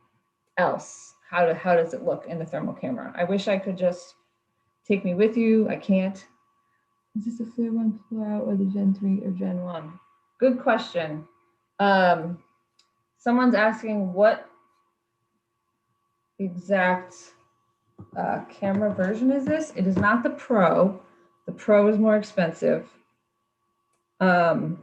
else. How does it look in the thermal camera? I wish I could just take me with you. I can't. Is this a Flare 1 Flare Out or the Gen 3 or Gen 1? Good question. Someone's asking what exact camera version is this? It is not the Pro. The Pro is more expensive. I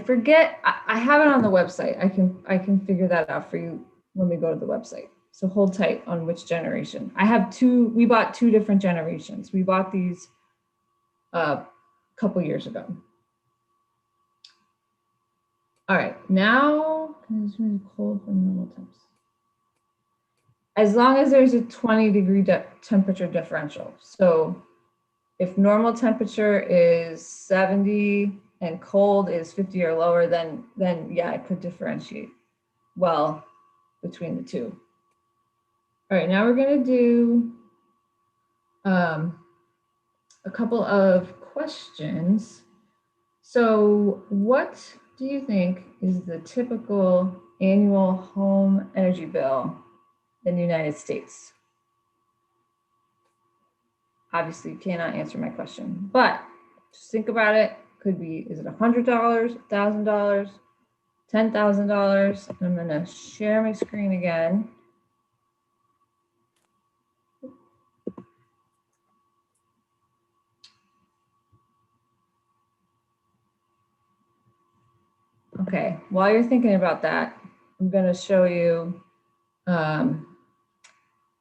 forget. I have it on the website. I can figure that out for you when we go to the website. So hold tight on which generation. I have two. We bought 2 different generations. We bought these a couple years ago. All right, now it's really cold from normal temps. as long as there's a 20-degree temperature differential. So if normal temperature is 70 and cold is 50 or lower, then yeah, it could differentiate well between the two. All right, now we're gonna do a couple of questions. So what do you think is the typical annual home energy bill in the United States? Obviously, you cannot answer my question, but just think about it. Could be, is it $100, $1,000, $10,000? I'm gonna share my screen again. Okay, while you're thinking about that, I'm gonna show you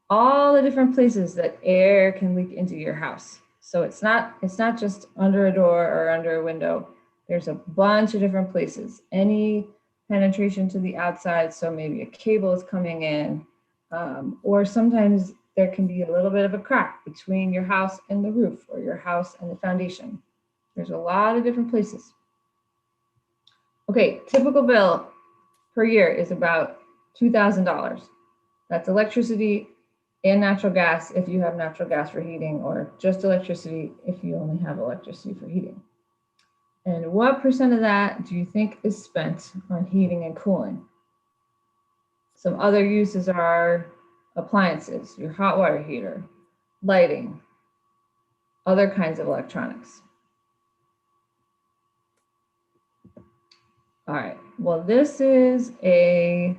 all the different places that air can leak into your house. So it's not just under a door or under a window. There's a bunch of different places. Any penetration to the outside, so maybe a cable is coming in, or sometimes there can be a little bit of a crack between your house and the roof or your house and the foundation. There's a lot of different places. Okay, typical bill per year is about $2,000. That's electricity and natural gas if you have natural gas for heating, or just electricity if you only have electricity for heating. And what percent of that do you think is spent on heating and cooling? Some other uses are appliances, your hot water heater, lighting, other kinds of electronics. All right, well, this is a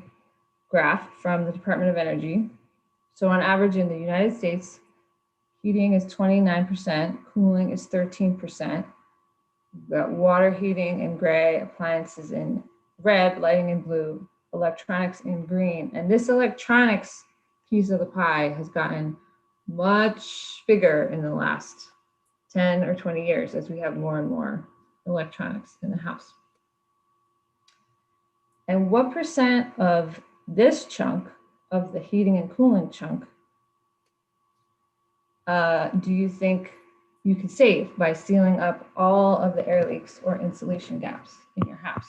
graph from the Department of Energy. So on average in the United States, heating is 29%, cooling is 13%. We've got water heating in gray, appliances in red, lighting in blue, electronics in green. And this electronics piece of the pie has gotten much bigger in the last 10 or 20 years as we have more and more electronics in the house. And what percent of this chunk, of the heating and cooling chunk, do you think you could save by sealing up all of the air leaks or insulation gaps in your house?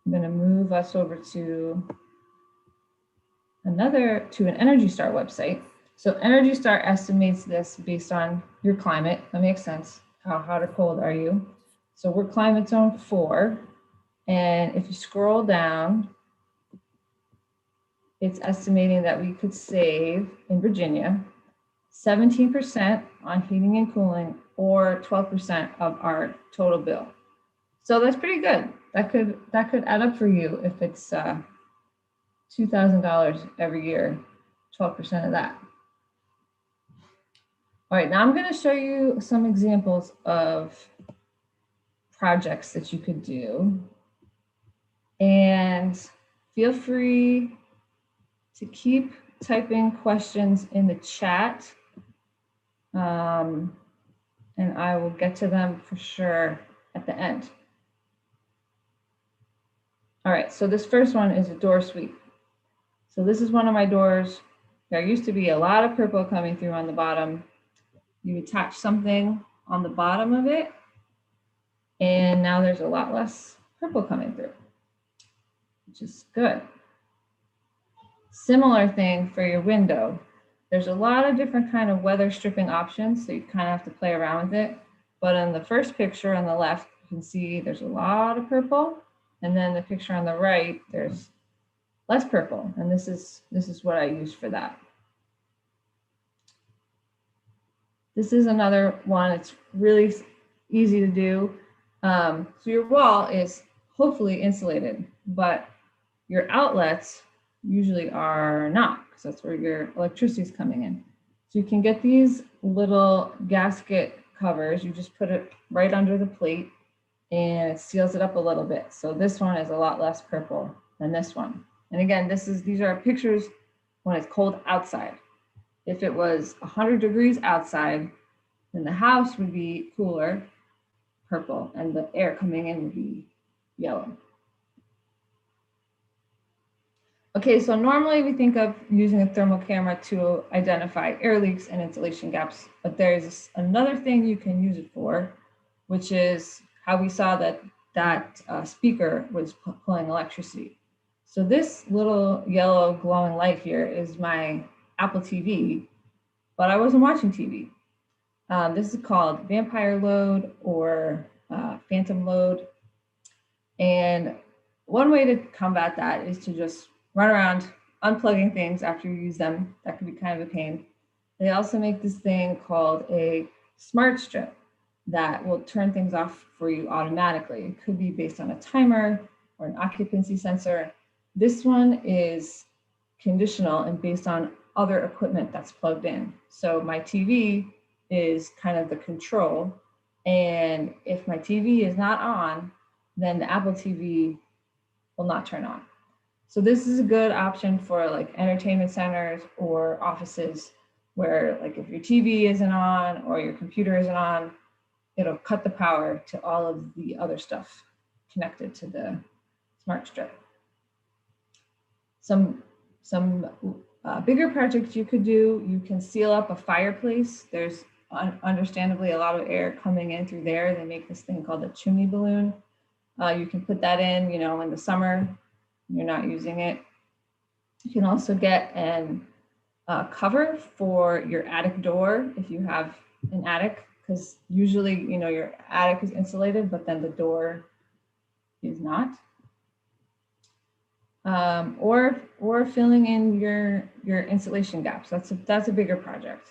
I'm going to move us over to an Energy Star website. So Energy Star estimates this based on your climate. That makes sense. How hot or cold are you? So we're climate zone 4. And if you scroll down, it's estimating that we could save in Virginia 17% on heating and cooling, or 12% of our total bill. So that's pretty good. That could add up for you if it's $2,000 every year, 12% of that. All right, now I'm going to show you some examples of projects that you could do. And feel free to keep typing questions in the chat. And I will get to them for sure at the end. All right, so this first one is a door sweep. So this is one of my doors. There used to be a lot of purple coming through on the bottom. You attach something on the bottom of it, and now there's a lot less purple coming through, which is good. Similar thing for your window. There's a lot of different kind of weather stripping options, so you kind of have to play around with it. But in the first picture on the left, you can see there's a lot of purple, and then the picture on the right, there's less purple, and this is what I use for that. This is another one. It's really easy to do. So your wall is hopefully insulated, but your outlets usually are not, because that's where your electricity is coming in. So you can get these little gasket covers. You just put it right under the plate and it seals it up a little bit. So this one is a lot less purple than this one. And again, these are pictures when it's cold outside. If it was 100 degrees outside, then the house would be cooler, purple, and the air coming in would be yellow. Okay, so normally we think of using a thermal camera to identify air leaks and insulation gaps, but there's another thing you can use it for, which is how we saw that speaker was pulling electricity. So this little yellow glowing light here is my Apple TV, but I wasn't watching TV. This is called vampire load or phantom load. And one way to combat that is to just run around unplugging things after you use them. That could be kind of a pain. They also make this thing called a smart strip that will turn things off for you automatically. It could be based on a timer or an occupancy sensor. This one is conditional and based on other equipment that's plugged in. So my TV is kind of the control. And if my TV is not on, then the Apple TV will not turn on. So this is a good option for like entertainment centers or offices where like if your TV isn't on or your computer isn't on, it'll cut the power to all of the other stuff connected to the smart strip. Some bigger projects you could do, you can seal up a fireplace. There's understandably a lot of air coming in through there. They make this thing called a chimney balloon. You can put that in, you know, in the summer, you're not using it. You can also get an cover for your attic door if you have an attic, because usually, you know, your attic is insulated, but then the door is not. Or filling in your insulation gaps. That's a bigger project.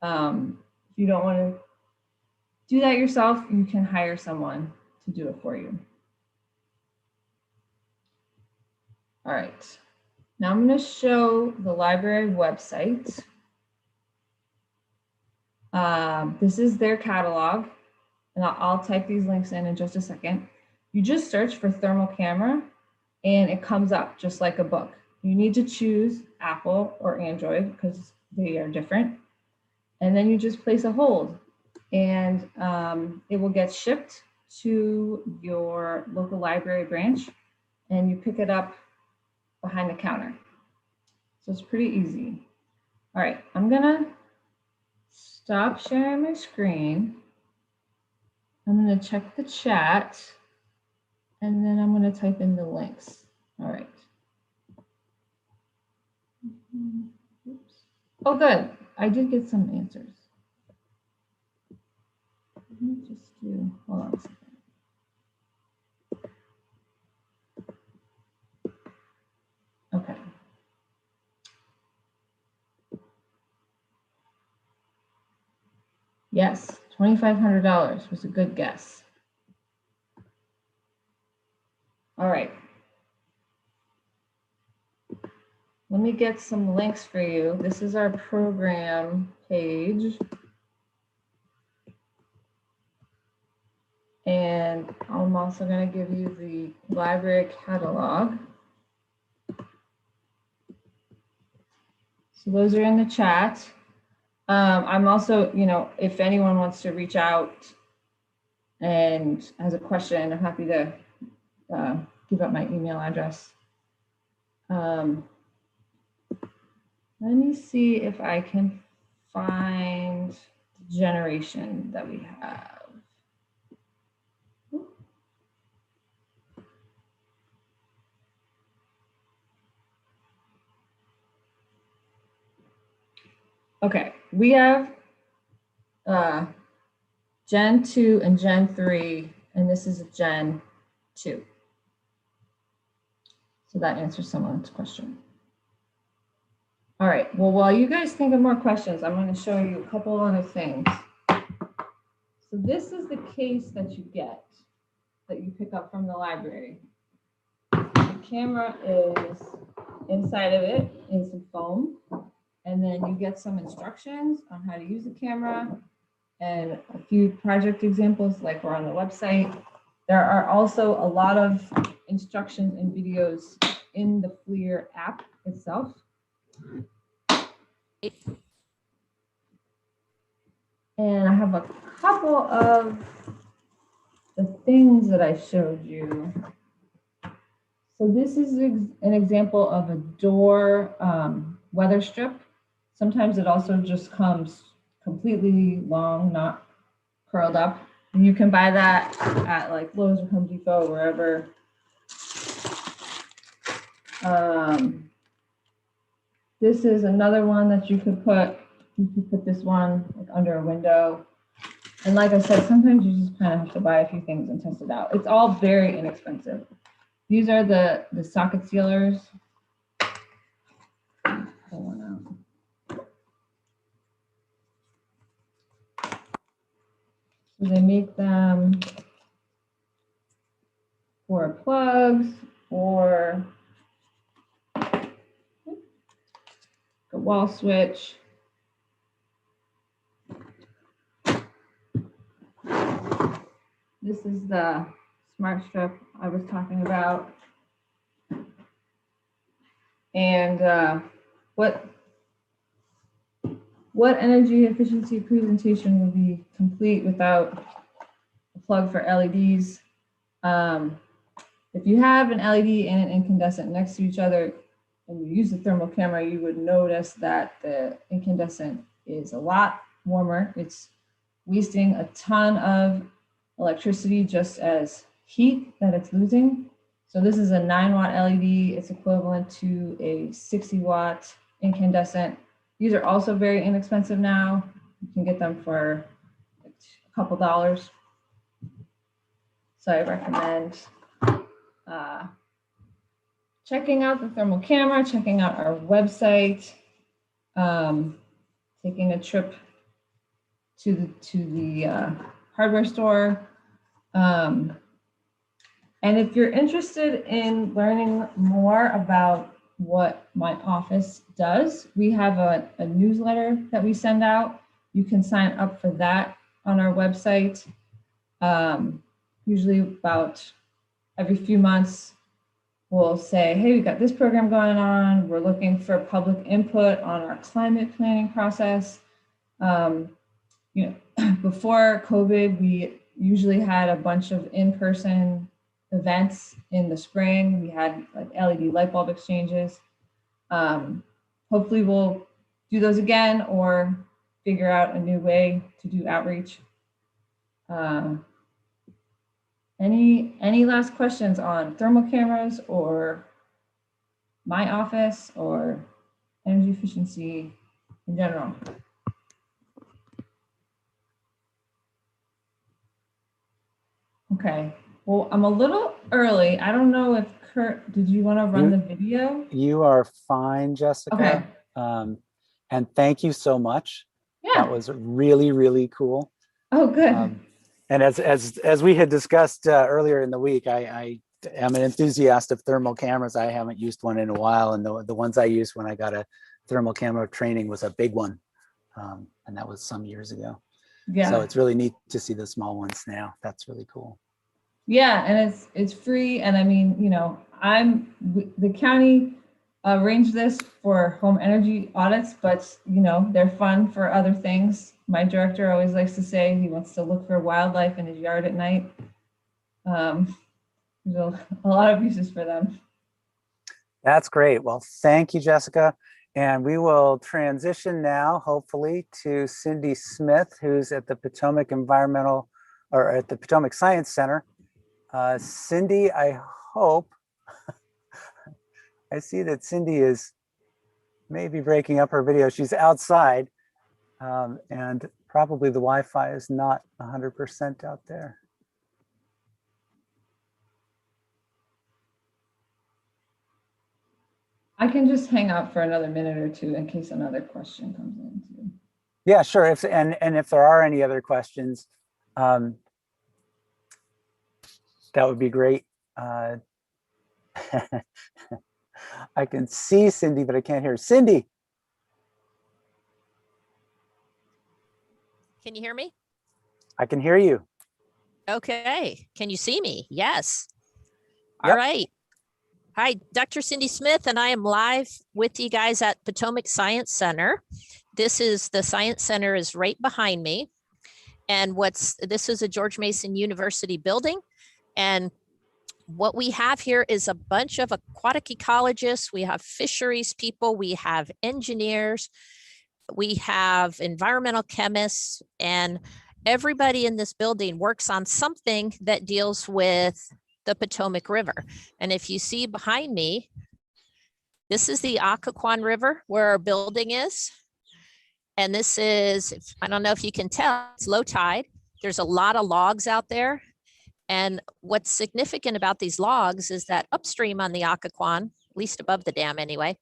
If you don't want to do that yourself, you can hire someone to do it for you. All right, now I'm going to show the library website. This is their catalog, and I'll type these links in just a second. You just search for thermal camera, and it comes up just like a book. You need to choose Apple or Android because they are different. And then you just place a hold, and it will get shipped to your local library branch, and you pick it up behind the counter. So it's pretty easy. All right, I'm gonna stop sharing my screen. I'm gonna check the chat, and then I'm gonna type in the links. All right. Oops. Oh, good. I did get some answers. Let me just do, hold on a second. Okay. Yes, $2,500 was a good guess. All right. Let me get some links for you. This is our program page. And I'm also going to give you the library catalog. So those are in the chat. I'm also, you know, if anyone wants to reach out and has a question, I'm happy to give up my email address. Let me see if I can find the generation that we have. Okay, we have Gen 2 and Gen 3, and this is a Gen 2. So that answers someone's question. All right, well, while you guys think of more questions, I'm going to show you a couple other things. So this is the case that you get, that you pick up from the library. The camera is inside of it in some foam, and then you get some instructions on how to use the camera and a few project examples like we're on the website. There are also a lot of instructions and videos in the FLIR app itself. And I have a couple of the things that I showed you. So this is an example of a door weather strip. Sometimes it also just comes completely long, not curled up. And you can buy that at like Lowe's or Home Depot, wherever. This is another one that you could put this one like under a window. And like I said, sometimes you just kind of have to buy a few things and test it out. It's all very inexpensive. These are the socket sealers. Pull one out. So they make them for plugs or a wall switch. This is the smart strip I was talking about. And what energy efficiency presentation would be complete without a plug for LEDs? If you have an LED and an incandescent next to each other and you use the thermal camera, you would notice that the incandescent is a lot warmer. It's wasting a ton of electricity just as heat that it's losing. So this is a 9-watt LED. It's equivalent to a 60-watt incandescent. These are also very inexpensive now. You can get them for a couple dollars. So I recommend checking out the thermal camera, checking out our website, taking a trip to the hardware store. And if you're interested in learning more about what my office does, we have a newsletter that we send out. You can sign up for that on our website. Usually about every few months, we'll say, hey, we've got this program going on. We're looking for public input on our climate planning process. Before COVID, we usually had a bunch of in-person events in the spring. We had like LED light bulb exchanges. Hopefully we'll do those again or figure out a new way to do outreach. Any last questions on thermal cameras or my office or energy efficiency in general? Okay, well, I'm a little early. I don't know if Kurt, did you want to run the video? You are fine, Jessica. Okay. And thank you so much. Yeah. That was really, really cool. Oh, good. And as we had discussed earlier in the week, I am an enthusiast of thermal cameras. I haven't used one in a while, and the ones I used when I got a thermal camera training was a big one, and that was some years ago. Yeah. So it's really neat to see the small ones now. That's really cool. Yeah, and it's free, and I mean, the county arranged this for home energy audits, but they're fun for other things. My director always likes to say he wants to look for wildlife in his yard at night. There's a lot of uses for them. That's great. Well, thank you, Jessica. And we will transition now, hopefully, to Cindy Smith, who's at the Potomac at the Potomac Science Center. Cindy, I hope, I see that Cindy is maybe breaking up her video. She's outside, and probably the Wi-Fi is not 100% out there. I can just hang out for another minute or two in case another question comes in too. Yeah, sure. If there are any other questions, that would be great. I can see Cindy, but I can't hear Cindy. Can you hear me? I can hear you. Okay. Can you see me? Yes. Yep. All right. Hi, Dr. Cindy Smith, and I am live with you guys at Potomac Science Center. The Science Center is right behind me. And this is a George Mason University building. And what we have here is a bunch of aquatic ecologists. We have fisheries people, we have engineers, we have environmental chemists, and everybody in this building works on something that deals with the Potomac River. And if you see behind me, this is the Occoquan River where our building is. And this is, I don't know if you can tell, it's low tide. There's a lot of logs out there. And what's significant about these logs is that upstream on the Occoquan, at least above the dam anyway,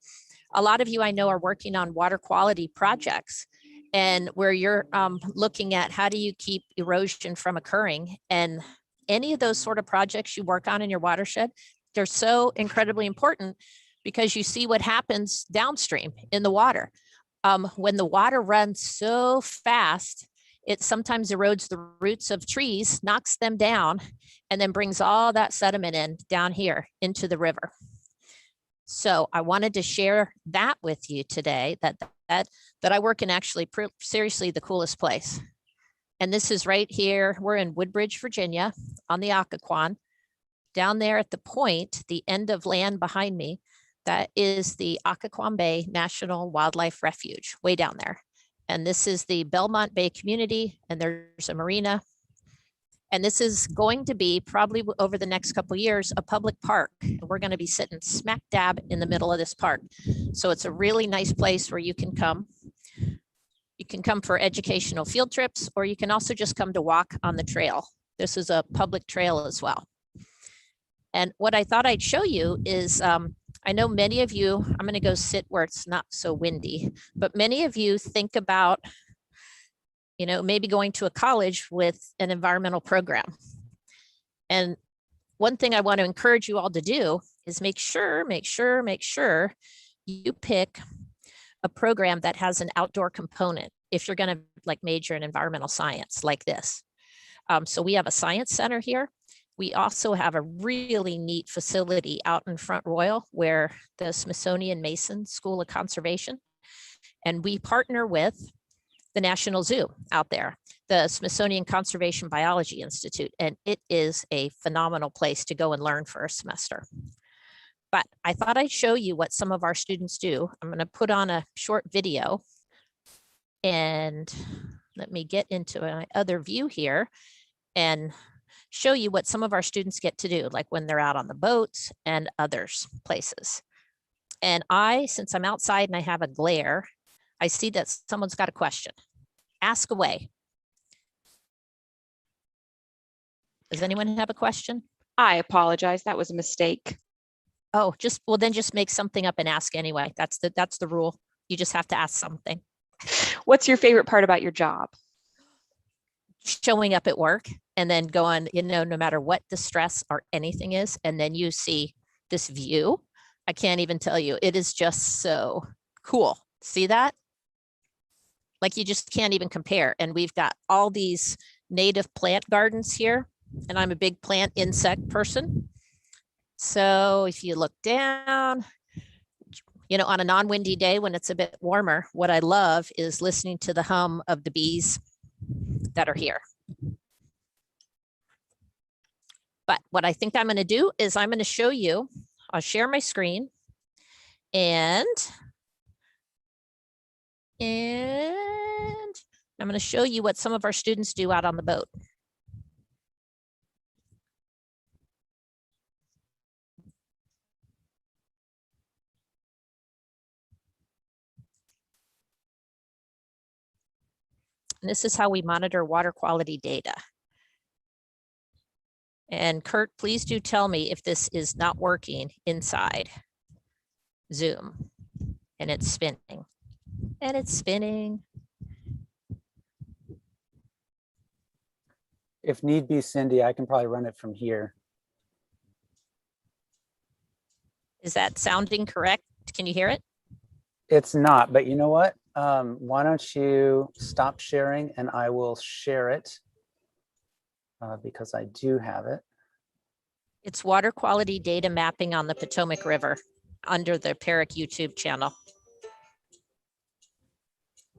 a lot of you I know are working on water quality projects, and where you're looking at how do you keep erosion from occurring. And any of those sort of projects you work on in your watershed, they're so incredibly important because you see what happens downstream in the water. When the water runs so fast, it sometimes erodes the roots of trees, knocks them down, and then brings all that sediment in down here into the river. So I wanted to share that with you today, that I work in actually seriously the coolest place. And this is right here. We're in Woodbridge, Virginia on the Occoquan. Down there at the point, the end of land behind me, that is the Occoquan Bay National Wildlife Refuge, way down there. And this is the Belmont Bay community, and there's a marina. And this is going to be probably over the next couple of years, a public park. And we're going to be sitting smack dab in the middle of this park. So it's a really nice place where you can come. You can come for educational field trips, or you can also just come to walk on the trail. This is a public trail as well. And what I thought I'd show you is, I know many of you, I'm going to go sit where it's not so windy, but many of you think about, you know, maybe going to a college with an environmental program. And one thing I want to encourage you all to do is make sure you pick a program that has an outdoor component if you're going to like major in environmental science like this. So we have a science center here. We also have a really neat facility out in Front Royal where the Smithsonian Mason School of Conservation, and we partner with the National Zoo out there, the Smithsonian Conservation Biology Institute, and it is a phenomenal place to go and learn for a semester. But I thought I'd show you what some of our students do. I'm going to put on a short video, and let me get into my other view here and show you what some of our students get to do, like when they're out on the boats and others places. And since I'm outside and I have a glare, I see that someone's got a question. Ask away. Does anyone have a question? I apologize. That was a mistake. Oh, well, then just make something up and ask anyway. That's the rule. You just have to ask something. What's your favorite part about your job? Showing up at work and then going, you know, no matter what the stress or anything is, and then you see this view. I can't even tell you. It is just so cool. See that? Like you just can't even compare. And we've got all these native plant gardens here, and I'm a big plant insect person. So if you look down, you know, on a non-windy day when it's a bit warmer, what I love is listening to the hum of the bees that are here. But what I think I'm going to do is I'm going to show you, I'll share my screen, and I'm going to show you what some of our students do out on the boat. And this is how we monitor water quality data. And Kurt, please do tell me if this is not working inside Zoom. And it's spinning. And it's spinning. If need be, Cindy, I can probably run it from here. Is that sounding correct? Can you hear it? It's not, but you know what? Why don't you stop sharing and I will share it because I do have it. It's water quality data mapping on the Potomac River under the PERIC YouTube channel.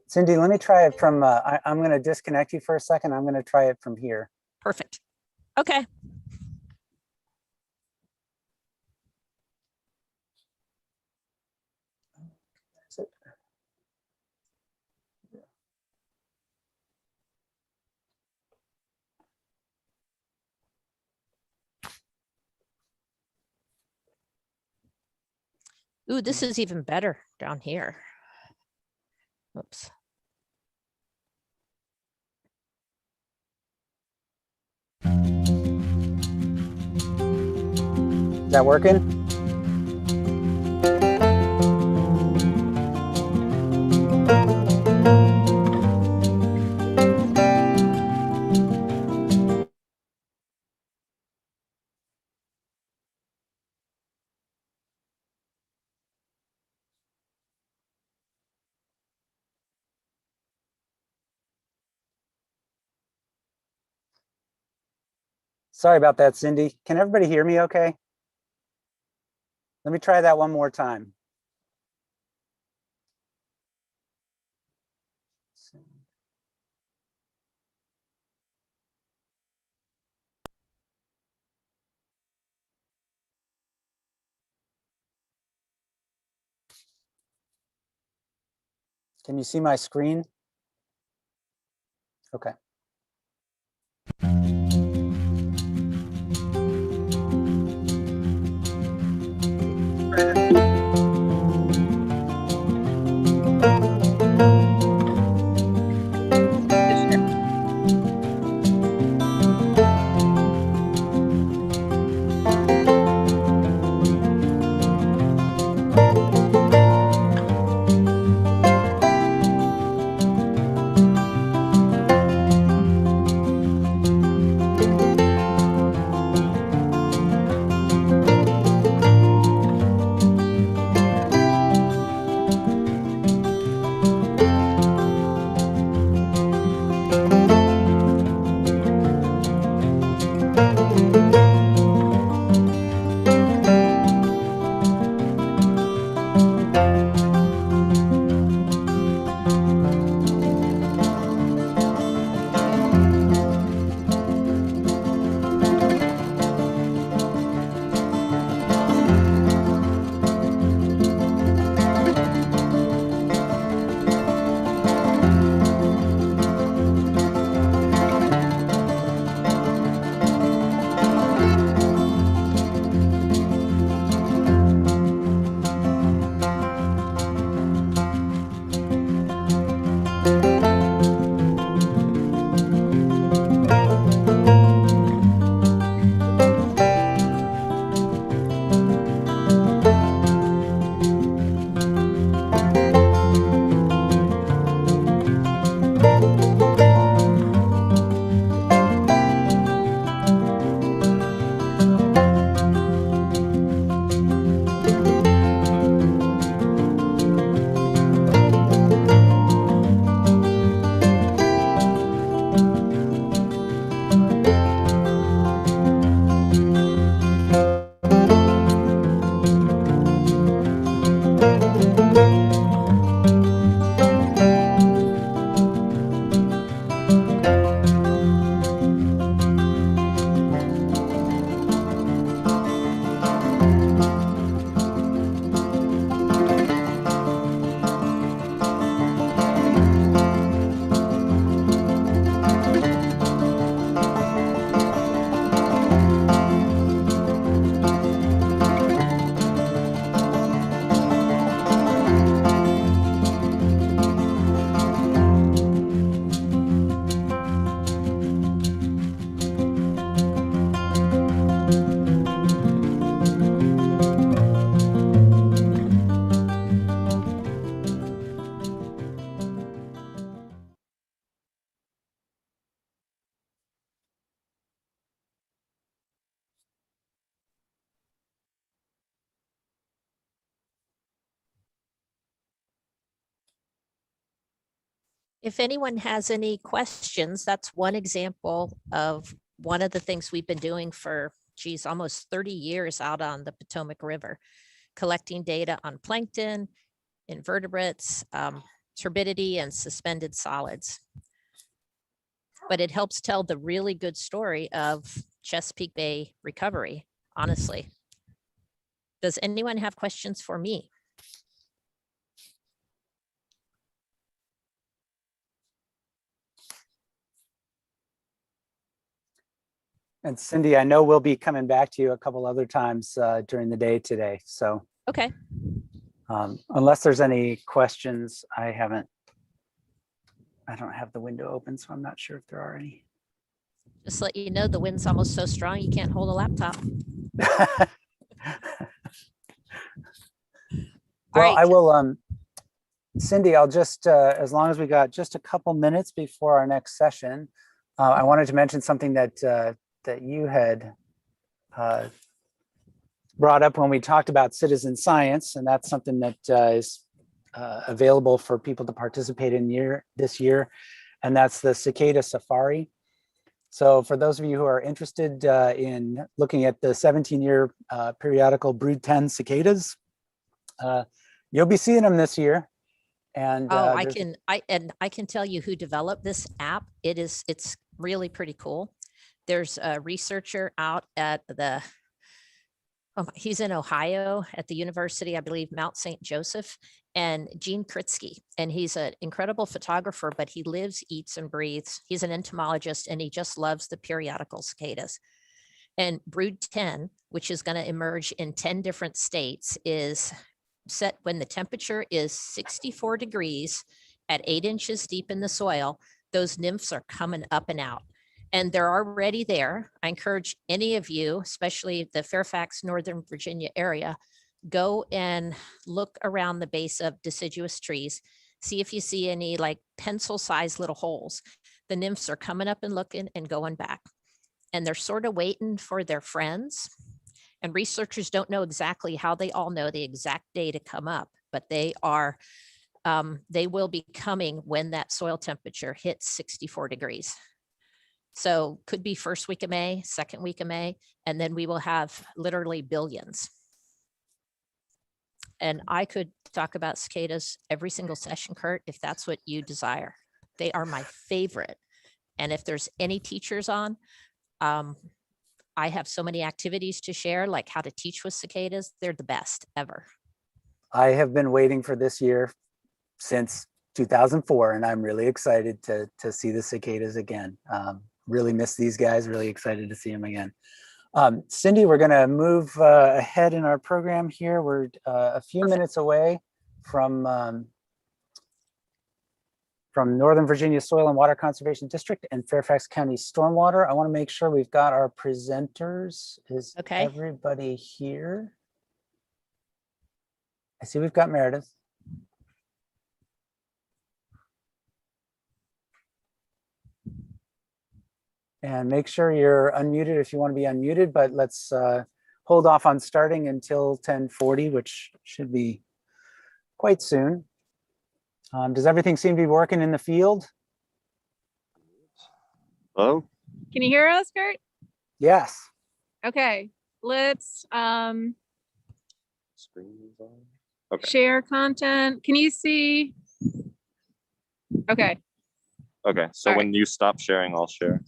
Cindy, let me try it from, I'm going to disconnect you for a second. I'm going to try it from here. Perfect. Okay. Ooh, this is even better down here. Whoops. Is that working? Sorry about that, Cindy. Can everybody hear me okay? Let me try that one more time. Can you see my screen? Okay. If anyone has any questions, that's one example of one of the things we've been doing for, geez, almost 30 years out on the Potomac River, collecting data on plankton, invertebrates, turbidity, and suspended solids. But it helps tell the really good story of Chesapeake Bay recovery, honestly. Does anyone have questions for me? And Cindy, I know we'll be coming back to you a couple other times during the day today. So Okay. Unless there's any questions, I don't have the window open, so I'm not sure if there are any. Just let you know, the wind's almost so strong you can't hold a laptop. Well, right. I will, Cindy, I'll just, as long as we got just a couple minutes before our next session, I wanted to mention something that that you had brought up when we talked about citizen science, and that's something that is available for people to participate in this year, and that's the cicada safari. So for those of you who are interested in looking at the 17-year periodical brood 10 cicadas, you'll be seeing them this year. And I can tell you who developed this app. It's really pretty cool. There's a researcher out at he's in Ohio at the university, I believe, Mount St. Joseph, and Gene Kritsky. And he's an incredible photographer, but he lives, eats, and breathes. He's an entomologist, and he just loves the periodical cicadas. And brood 10, which is going to emerge in 10 different states, is set when the temperature is 64 degrees at 8 inches deep in the soil. Those nymphs are coming up and out. And they're already there. I encourage any of you, especially the Fairfax, Northern Virginia area, go and look around the base of deciduous trees. See if you see any like pencil-sized little holes. The nymphs are coming up and looking and going back. And they're sort of waiting for their friends. And researchers don't know exactly how they all know the exact day to come up, but they will be coming when that soil temperature hits 64 degrees. So could be first week of May, second week of May, and then we will have literally billions. And I could talk about cicadas every single session, Kurt, if that's what you desire. They are my favorite. And if there's any teachers on, I have so many activities to share, like how to teach with cicadas. They're the best ever. I have been waiting for this year since 2004, and I'm really excited to see the cicadas again. Really miss these guys, really excited to see them again. Cindy, we're gonna move ahead in our program here. We're a few minutes away from Northern Virginia Soil and Water Conservation District and Fairfax County Stormwater. I wanna make sure we've got our presenters. Is everybody here? I see we've got Meredith. And make sure you're unmuted if you want to be unmuted, but let's hold off on starting until 10:40, which should be quite soon. Does everything seem to be working in the field? Hello? Can you hear us, Kurt? Yes. Okay, let's Screen is on. Okay. share content. Can you see? Okay. Okay, so when you stop sharing, I'll share.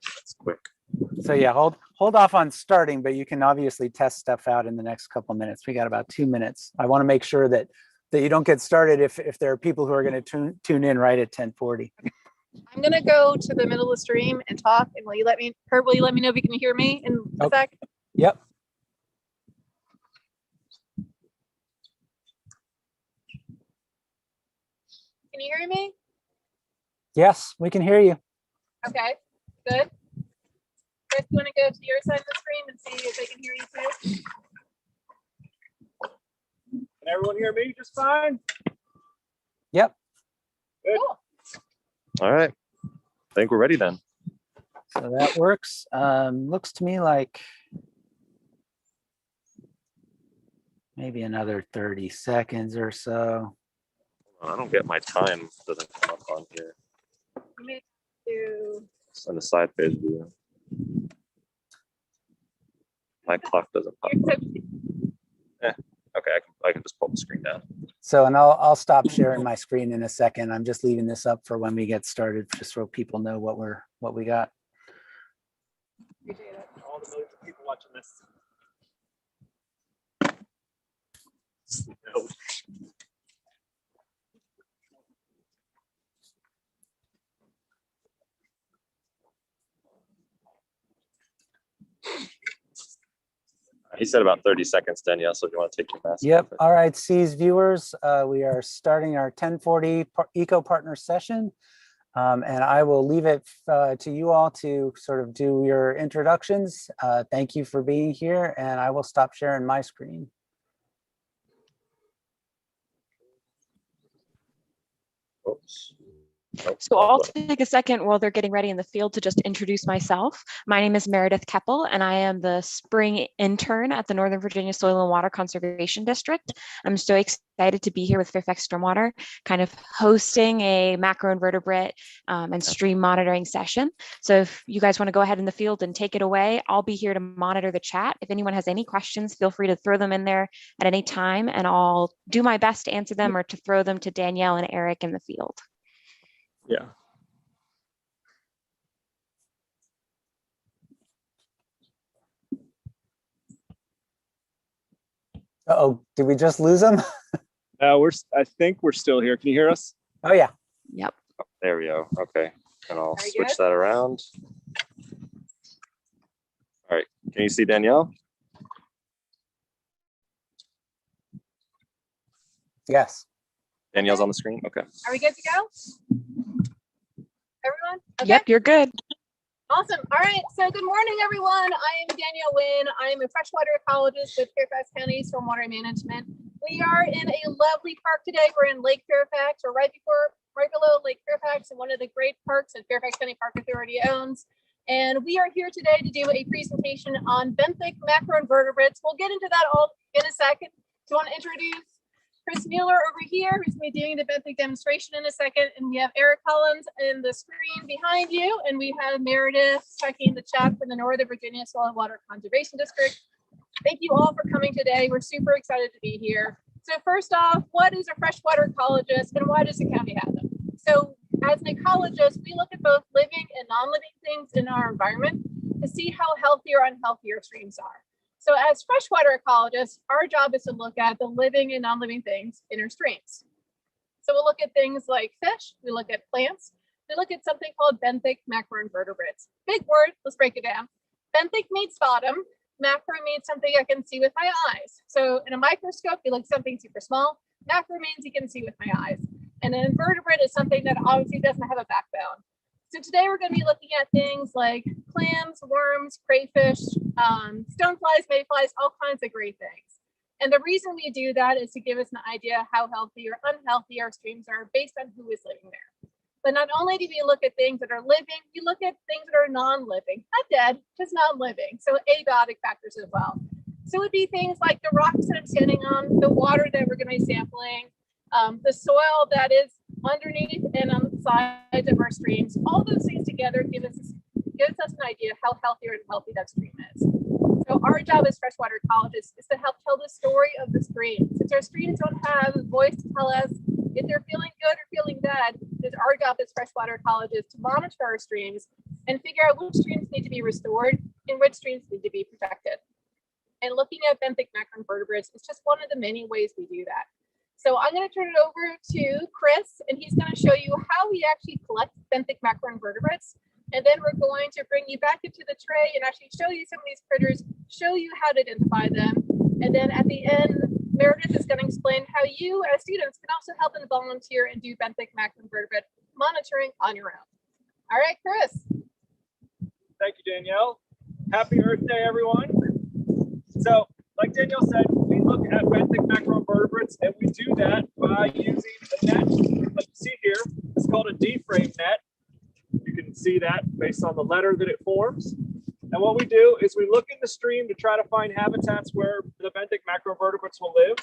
That's quick. So yeah, hold off on starting, but you can obviously test stuff out in the next couple of minutes. We got about 2 minutes. I want to make sure that you don't get started if there are people who are going to tune in right at 10:40. I'm gonna go to the middle of the stream and talk. And will you let me know if you can hear me in a sec? Yep. Can you hear me? Yes, we can hear you. Okay, good. Chris, you want to go to your side of the screen and see if they can hear you too? Can everyone hear me just fine? Yep. Good. Cool. All right. I think we're ready then. So that works. Looks to me like maybe another 30 seconds or so. I don't get my time. Doesn't come up on here. You may do. It's on the side page view. My clock doesn't pop up. Okay, I can just pull the screen down. So, and I'll stop sharing my screen in a second. I'm just leaving this up for when we get started, just so people know what we got. Appreciate it. All the millions of people watching this. No. He said about 30 seconds, Danielle, so if you want to take your mask Yep. off. All right, C's viewers, we are starting our 1040 Eco Partner session. And I will leave it to you all to sort of do your introductions. Thank you for being here, and I will stop sharing my screen. Oops. So I'll take a second while they're getting ready in the field to just introduce myself. My name is Meredith Keppel, and I am the spring intern at the Northern Virginia Soil and Water Conservation District. I'm so excited to be here with Fairfax Stormwater, kind of hosting a macroinvertebrate and stream monitoring session. So if you guys want to go ahead in the field and take it away, I'll be here to monitor the chat. If anyone has any questions, feel free to throw them in there at any time, and I'll do my best to answer them or to throw them to Danielle and Eric in the field. Yeah. Uh-oh, did we just lose them? I think we're still here. Can you hear us? Oh, yeah. Yep. There we go. Okay. And I'll Very switch good. that around. All right. Can you see Danielle? Yes. Danielle's on the screen? Okay. Are we good to go? Everyone? Okay. Yep, you're good. Awesome. All right. So good morning, everyone. I am Danielle Wynn. I am a freshwater ecologist with Fairfax County Stormwater Management. We are in a lovely park today. We're in Lake Fairfax. We're right below Lake Fairfax, and one of the great parks that Fairfax County Park Authority owns. And we are here today to do a presentation on benthic macroinvertebrates. We'll get into that all in a second. So I want to introduce Chris Mueller over here, who's going to be doing the benthic demonstration in a second. And we have Eric Collins in the screen behind you. And we have Meredith checking the chat from the Northern Virginia Soil and Water Conservation District. Thank you all for coming today. We're super excited to be here. So first off, what is a freshwater ecologist and why does the county have them? So as an ecologist, we look at both living and non-living things in our environment to see how healthy or unhealthy our streams are. So as freshwater ecologists, our job is to look at the living and non-living things in our streams. So we'll look at things like fish, we look at plants, we look at something called benthic macroinvertebrates. Big word, let's break it down. Benthic means bottom, macro means something I can see with my eyes. So in a microscope, you look at something super small. Macro means you can see with my eyes. And an invertebrate is something that obviously doesn't have a backbone. So today we're going to be looking at things like clams, worms, crayfish, stoneflies, mayflies, all kinds of great things. And the reason we do that is to give us an idea how healthy or unhealthy our streams are based on who is living there. But not only do we look at things that are living, we look at things that are non-living, not dead, just non-living. So abiotic factors as well. So it would be things like the rocks that I'm standing on, the water that we're going to be sampling, the soil that is underneath and on the sides of our streams. All those things together gives us an idea how healthy or unhealthy that stream is. So our job as freshwater ecologists is to help tell the story of the stream. Since our streams don't have a voice to tell us if they're feeling good or feeling bad, it's our job as freshwater ecologists to monitor our streams and figure out which streams need to be restored and which streams need to be protected. And looking at benthic macroinvertebrates is just one of the many ways we do that. So I'm going to turn it over to Chris, and he's going to show you how we actually collect benthic macroinvertebrates. And then we're going to bring you back into the tray and actually show you some of these critters, show you how to identify them. And then at the end, Meredith is going to explain how you as students can also help and volunteer and do benthic macroinvertebrate monitoring on your own. All right, Chris. Thank you, Danielle. Happy Earth Day, everyone. So, like Danielle said, we look at benthic macroinvertebrates, and we do that by using a net, like you see here. It's called a D-frame net. You can see that based on the letter that it forms. And what we do is we look in the stream to try to find habitats where the benthic macroinvertebrates will live.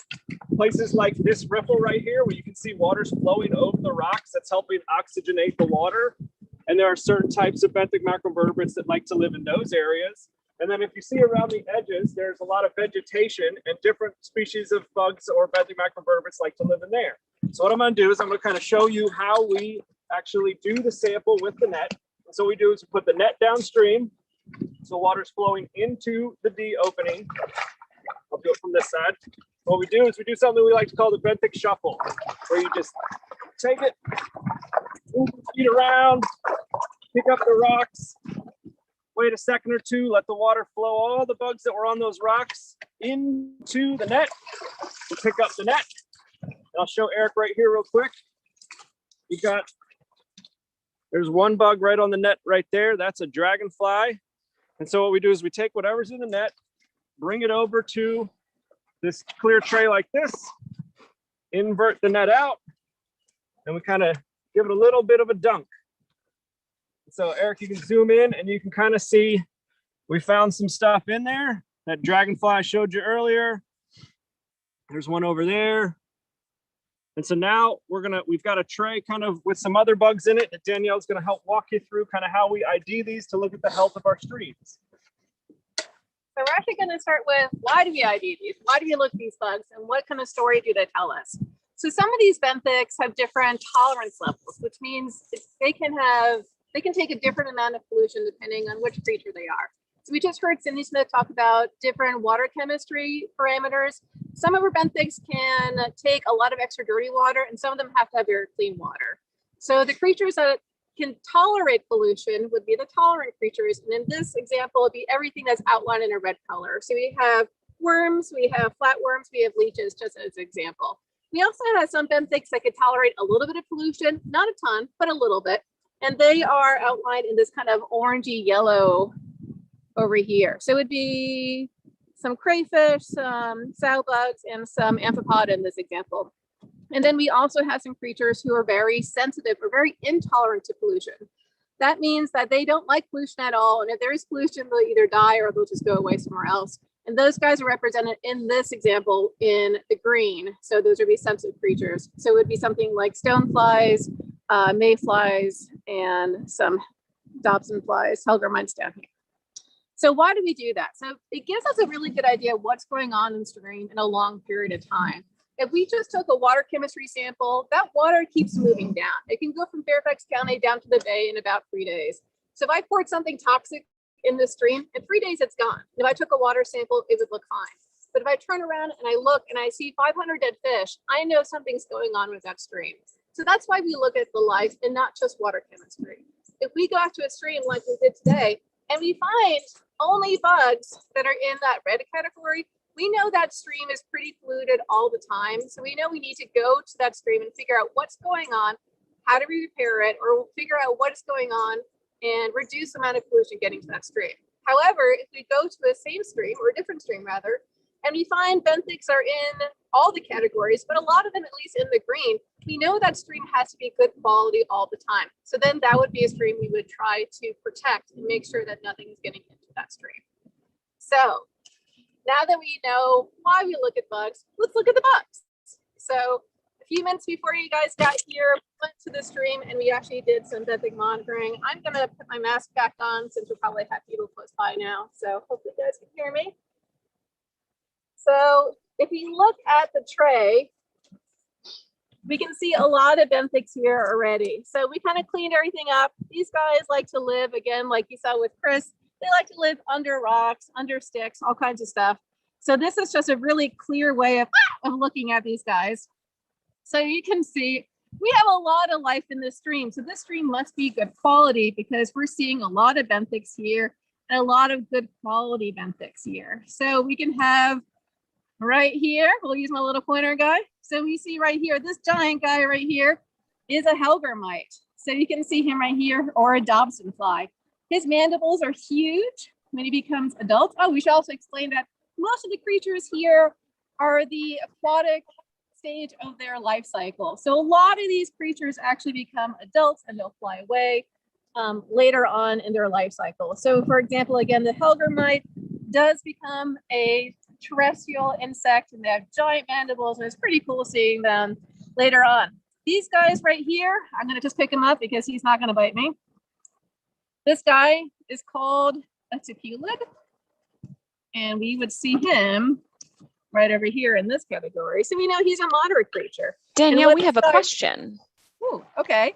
Places like this riffle right here, where you can see water's flowing over the rocks, that's helping oxygenate the water. And there are certain types of benthic macroinvertebrates that like to live in those areas. And then if you see around the edges, there's a lot of vegetation and different species of bugs or benthic macroinvertebrates like to live in there. So what I'm going to do is I'm going to kind of show you how we actually do the sample with the net. And so what we do is we put the net downstream. So water's flowing into the D opening. I'll do it from this side. What we do is we do something we like to call the benthic shuffle, where you just take it, move your feet around, pick up the rocks. wait a second or two, let the water flow all the bugs that were on those rocks into the net. We'll pick up the net. And I'll show Eric right here real quick. There's one bug right on the net right there. That's a dragonfly. And so what we do is we take whatever's in the net, bring it over to this clear tray like this, invert the net out, and we kind of give it a little bit of a dunk. So Eric, you can zoom in and you can kind of see we found some stuff in there. That dragonfly I showed you earlier. There's one over there. And so now we've got a tray kind of with some other bugs in it that Danielle's going to help walk you through kind of how we ID these to look at the health of our streams. So we're actually going to start with, why do we ID these? Why do we look at these bugs, and what kind of story do they tell us? So some of these benthics have different tolerance levels, which means they can take a different amount of pollution depending on which creature they are. So we just heard Cindy Smith talk about different water chemistry parameters. Some of our benthics can take a lot of extra dirty water, and some of them have to have very clean water. So the creatures that can tolerate pollution would be the tolerant creatures. And in this example, it'd be everything that's outlined in a red color. So we have worms, we have flatworms, we have leeches, just as an example. We also have some benthics that could tolerate a little bit of pollution, not a ton, but a little bit. And they are outlined in this kind of orangey yellow over here. So it would be some crayfish, some sow bugs, and some amphipoda in this example. And then we also have some creatures who are very sensitive or very intolerant to pollution. That means that they don't like pollution at all. And if there is pollution, they'll either die or they'll just go away somewhere else. And those guys are represented in this example in the green. So those would be sensitive creatures. So it would be something like stoneflies, mayflies, and some Dobson flies, Helgermites down here. So why do we do that? So it gives us a really good idea of what's going on in the stream in a long period of time. If we just took a water chemistry sample, that water keeps moving down. It can go from Fairfax County down to the bay in about 3 days. So if I poured something toxic in the stream, in 3 days it's gone. If I took a water sample, it would look fine. But if I turn around and I look and I see 500 dead fish, I know something's going on with that stream. So that's why we look at the life and not just water chemistry. If we go out to a stream like we did today, and we find only bugs that are in that red category, we know that stream is pretty polluted all the time. So we know we need to go to that stream and figure out what's going on, how do we repair it, or figure out what is going on and reduce the amount of pollution getting to that stream. However, if we go to the same stream, or a different stream rather, and we find benthics are in all the categories, but a lot of them, at least in the green, we know that stream has to be good quality all the time. So then that would be a stream we would try to protect and make sure that nothing is getting into that stream. So now that we know why we look at bugs, let's look at the bugs. So a few minutes before you guys got here, we went to the stream and we actually did some benthic monitoring. I'm gonna put my mask back on since we probably have people close by now. So hopefully you guys can hear me. So if you look at the tray, we can see a lot of benthics here already. So we kind of cleaned everything up. These guys like to live, again, like you saw with Chris, they like to live under rocks, under sticks, all kinds of stuff. So this is just a really clear way of looking at these guys. So you can see we have a lot of life in this stream. So this stream must be good quality because we're seeing a lot of benthics here and a lot of good quality benthics here. So we can have right here, we'll use my little pointer guy. So we see right here, this giant guy right here is a Helgermite. So you can see him right here, or a Dobson fly. His mandibles are huge when he becomes adult. Oh, we should also explain that most of the creatures here are the aquatic stage of their life cycle. So a lot of these creatures actually become adults and they'll fly away later on in their life cycle. So for example, again, the Helgermite does become a terrestrial insect and they have giant mandibles, and it's pretty cool seeing them later on. These guys right here, I'm going to just pick him up because he's not going to bite me. This guy is called a teculid, and we would see him right over here in this category. So we know he's a moderate creature. Danielle, we have a question. Oh, okay.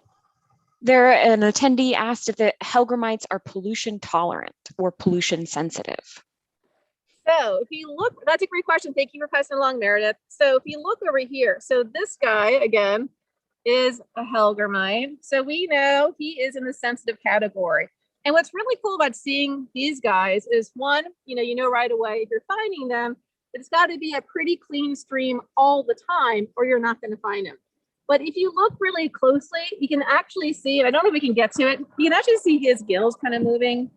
An attendee asked if the Helgermites are pollution tolerant or pollution sensitive. So if you look, that's a great question. Thank you for passing along, Meredith. So if you look over here, so this guy, again, is a Helgermite. So we know he is in the sensitive category. And what's really cool about seeing these guys is one, you know right away if you're finding them, it's got to be a pretty clean stream all the time or you're not going to find them. But if you look really closely, you can actually see, and I don't know if we can get to it, you can actually see his gills kind of moving.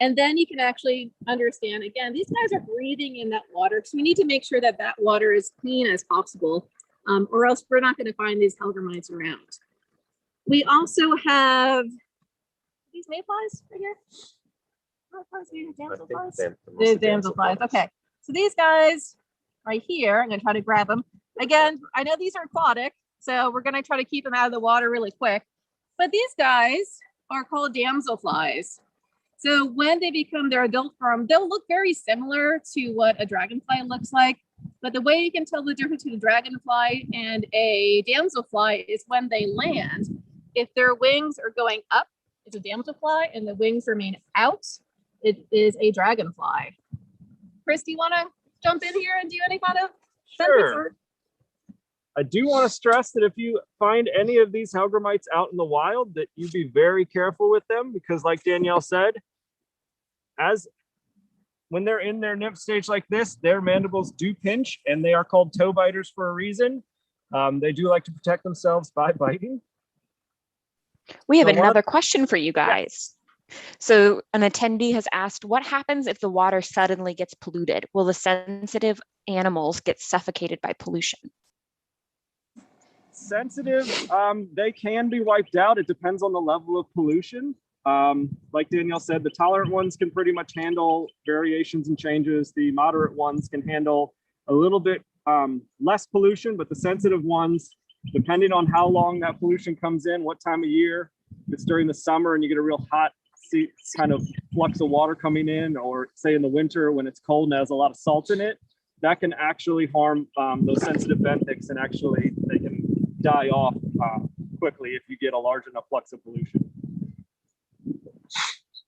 And then you can actually understand, again, these guys are breathing in that water. So we need to make sure that that water is clean as possible, or else we're not going to find these hellgrammites around. We also have these mayflies right here. Damselflies? The damselflies, okay. So these guys right here, I'm going to try to grab them. Again, I know these are aquatic, so we're going to try to keep them out of the water really quick. But these guys are called damselflies. So when they become their adult form, they'll look very similar to what a dragonfly looks like. But the way you can tell the difference between a dragonfly and a damselfly is when they land. If their wings are going up, it's a damselfly, and the wings remain out, it is a dragonfly. Chris, do you want to jump in here and do any kind of Sure. I do want to stress that if you find any of these hellgrammites out in the wild, that you be very careful with them, because like Danielle said, when they're in their nymph stage like this, their mandibles do pinch, and they are called toe biters for a reason. They do like to protect themselves by biting. We have So another question for you guys. So an attendee has asked, what happens if the water suddenly gets polluted? Will the sensitive animals get suffocated by pollution? Sensitive, they can be wiped out. It depends on the level of pollution. Like Danielle said, the tolerant ones can pretty much handle variations and changes. The moderate ones can handle a little bit less pollution, but the sensitive ones, depending on how long that pollution comes in, what time of year, if it's during the summer and you get a real hot kind of flux of water coming in, or say in the winter when it's cold and has a lot of salt in it, that can actually harm those sensitive benthics, and actually they can die off quickly if you get a large enough flux of pollution.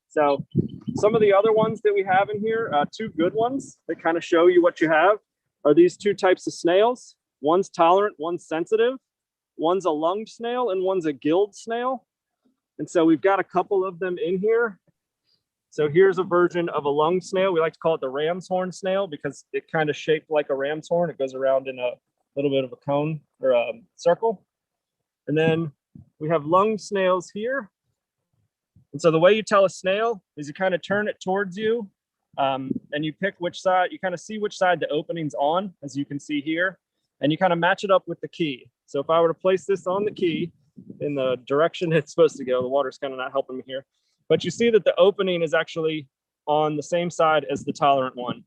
So some of the other ones that we have in here, two good ones that kind of show you what you have, are these two types of snails. One's tolerant, one's sensitive. One's a lunged snail and one's a gilled snail. And so we've got a couple of them in here. So here's a version of a lunged snail. We like to call it the ram's horn snail because it kind of shaped like a ram's horn. It goes around in a little bit of a cone or a circle. And then we have lunged snails here. And so the way you tell a snail is you kind of turn it towards you, and you pick which side, you kind of see which side the opening's on, as you can see here, and you kind of match it up with the key. So if I were to place this on the key in the direction it's supposed to go, the water's kind of not helping me here, but you see that the opening is actually on the same side as the tolerant one.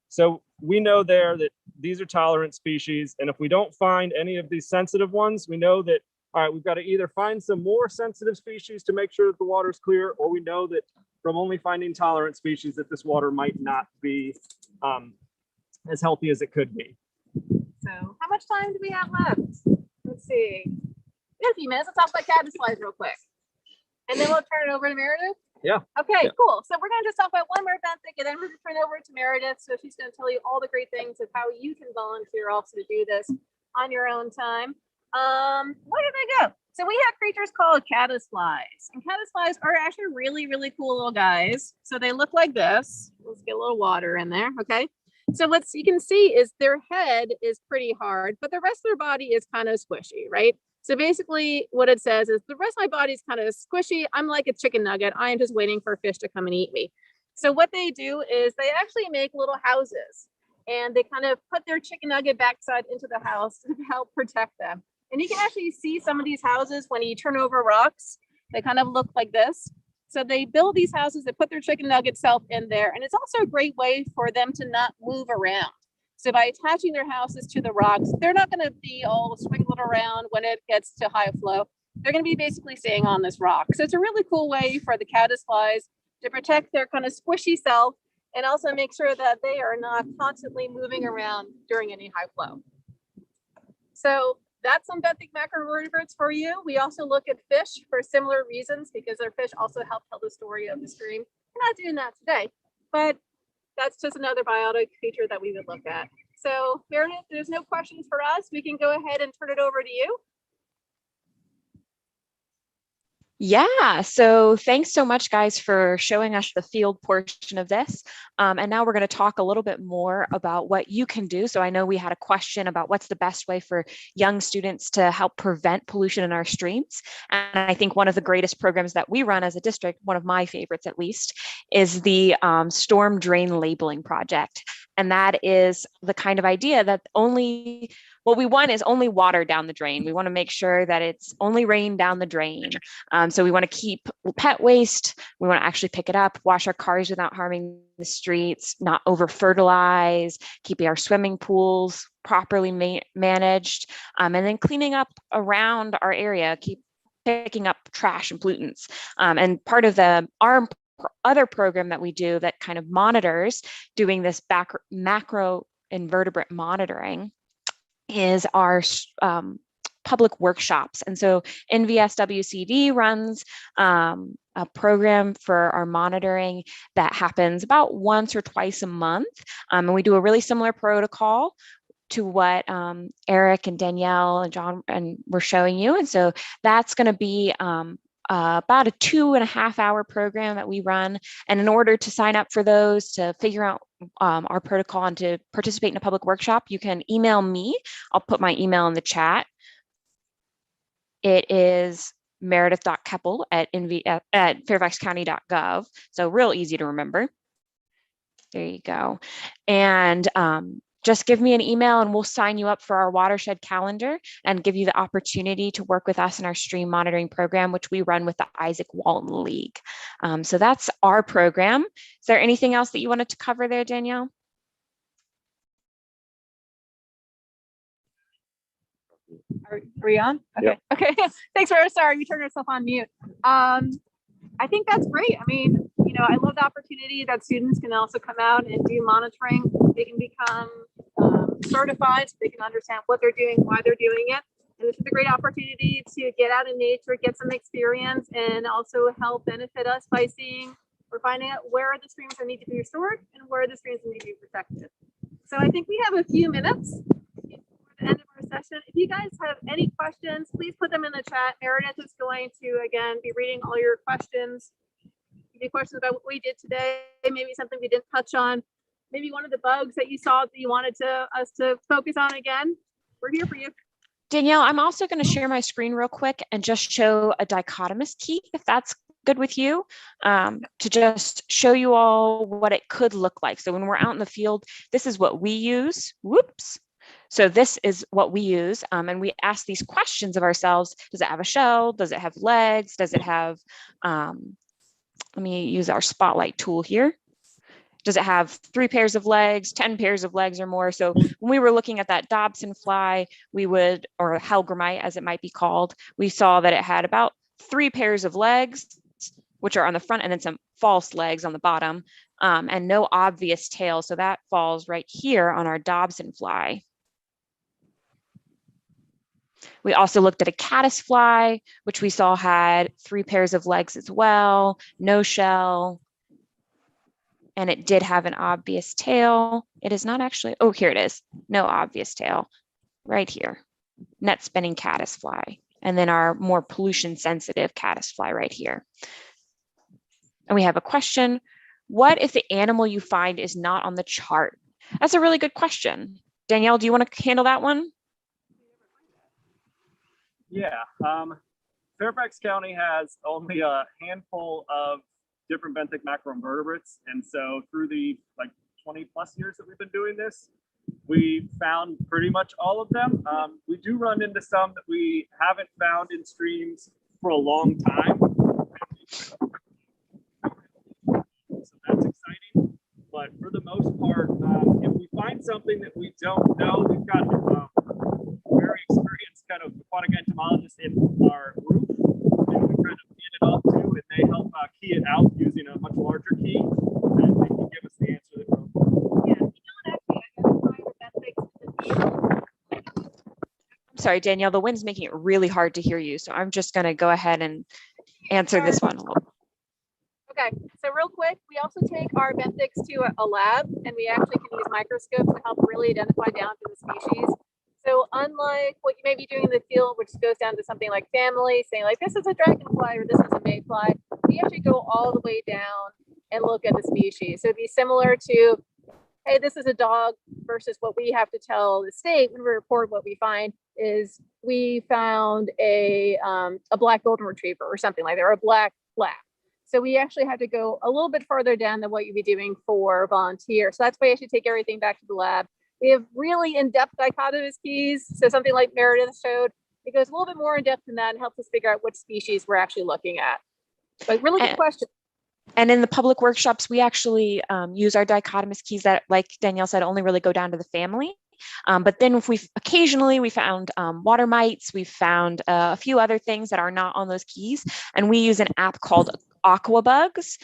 So we know there that these are tolerant species. And if we don't find any of these sensitive ones, we know that, all right, we've got to either find some more sensitive species to make sure that the water is clear, or we know that from only finding tolerant species that this water might not be as healthy as it could be. So how much time do we have left? Let's see. We have a few minutes. Let's talk about caddisflies real quick. And then we'll turn it over to Meredith. Yeah. Okay, yeah. Cool. So we're going to just talk about one more benthic, and then we're going to turn over to Meredith. So she's going to tell you all the great things of how you can volunteer also to do this on your own time. Where did they go? So we have creatures called caddisflies, and caddisflies are actually really, really cool little guys. So they look like this. Let's get a little water in there. Okay. So what you can see is their head is pretty hard, but the rest of their body is kind of squishy, right? So basically what it says is the rest of my body is kind of squishy. I'm like a chicken nugget. I am just waiting for a fish to come and eat me. So what they do is they actually make little houses, and they kind of put their chicken nugget backside into the house to help protect them. And you can actually see some of these houses when you turn over rocks, they kind of look like this. So they build these houses, they put their chicken nugget self in there. And it's also a great way for them to not move around. So by attaching their houses to the rocks, they're not going to be all swinging around when it gets to high flow. They're going to be basically staying on this rock. So it's a really cool way for the caddisflies to protect their kind of squishy self, and also make sure that they are not constantly moving around during any high flow. So that's some benthic macrovertebrates for you. We also look at fish for similar reasons, because our fish also help tell the story of the stream. We're not doing that today, but that's just another biotic feature that we would look at. So Meredith, there's no questions for us. We can go ahead and turn it over to you. Yeah, so thanks so much, guys, for showing us the field portion of this. And now we're going to talk a little bit more about what you can do. So I know we had a question about what's the best way for young students to help prevent pollution in our streams. And I think one of the greatest programs that we run as a district, one of my favorites at least, is the Storm Drain Labeling Project. And that is the kind of idea that only what we want is only water down the drain. We want to make sure that it's only rain down the drain. So we want to keep pet waste. We want to actually pick it up, wash our cars without harming the streets, not over fertilize, keeping our swimming pools properly managed, and then cleaning up around our area, keep picking up trash and pollutants. And part of our other program that we do that kind of monitors doing this macro invertebrate monitoring is our public workshops. And so NVSWCD runs a program for our monitoring that happens about once or twice a month. And we do a really similar protocol to what Eric and Danielle and John were showing you. And so that's going to be about a 2.5 hour program that we run. And in order to sign up for those, to figure out our protocol and to participate in a public workshop, you can email me. I'll put my email in the chat. It is meredith.keppel at fairfaxcounty.gov. So real easy to remember. There you go. And just give me an email and we'll sign you up for our watershed calendar and give you the opportunity to work with us in our stream monitoring program, which we run with the Isaac Walton League. So that's our program. Is there anything else that you wanted to cover there, Danielle? Are we on? Okay. Yep. Okay. Thanks, Rose. Sorry, you turned yourself on mute. I think that's great. I mean, you know, I love the opportunity that students can also come out and do monitoring. They can become certified, so they can understand what they're doing, why they're doing it. And this is a great opportunity to get out in nature, get some experience, and also help benefit us by seeing or finding out where the streams need to be restored and where the streams need to be protected. So I think we have a few minutes before the end of our session. If you guys have any questions, please put them in the chat. Meredith is going to, again, be reading all your questions. Maybe questions about what we did today, maybe something we didn't touch on, maybe one of the bugs that you saw that you wanted us to focus on again. We're here for you. Danielle, I'm also going to share my screen real quick and just show a dichotomous key, if that's good with you, to just show you all what it could look like. So when we're out in the field, this is what we use. Whoops. So this is what we use, and we ask these questions of ourselves. Does it have a shell? Does it have legs? Does it have, let me use our spotlight tool here. Does it have 3 pairs of legs, 10 pairs of legs or more? So when we were looking at that Dobson fly, we would, or Helgramite as it might be called, we saw that it had about 3 pairs of legs, which are on the front, and then some false legs on the bottom, and no obvious tail. So that falls right here on our Dobson fly. We also looked at a caddisfly, which we saw had 3 pairs of legs as well, no shell, and it did have an obvious tail. It is not actually, oh, here it is. No obvious tail right here. Net spinning caddisfly. And then our more pollution sensitive caddisfly right here. And we have a question. What if the animal you find is not on the chart? That's a really good question. Danielle, do you want to handle that one? Yeah, Fairfax County has only a handful of different benthic macroinvertebrates, and so through the 20+ years that we've been doing this, we found pretty much all of them. We do run into some that we haven't found in streams for a long time, so that's exciting. But for the most part, if we find something that we don't know, we've got very experienced kind of aquatic entomologists in our group that we kind of hand it off to, and they help key it out using a much larger key, and they can give us the answer that we're looking for. I'm sorry, Danielle, the wind's making it really hard to hear you, so I'm just going to go ahead and answer this one. Okay, so real quick, we also take our benthics to a lab, and we actually can use microscopes to help really identify down to the species. So So unlike what you may be doing in the field, which goes down to something like family, saying like, this is a dragonfly or this is a mayfly, we actually go all the way down and look at the species. So it'd be similar to, hey, this is a dog, versus what we have to tell the state when we report what we find is we found a black golden retriever or something like that, or a black lab. So we actually have to go a little bit farther down than what you'd be doing for volunteer. So that's why you should take everything back to the lab. We have really in-depth dichotomous keys. So something like Meredith showed, it goes a little bit more in depth than that and helps us figure out what species we're actually looking at. But really good question. And in the public workshops, we actually use our dichotomous keys that, like Danielle said, only really go down to the family. But then if occasionally we found water mites, we found a few other things that are not on those keys. And we use an app called Aquabugs,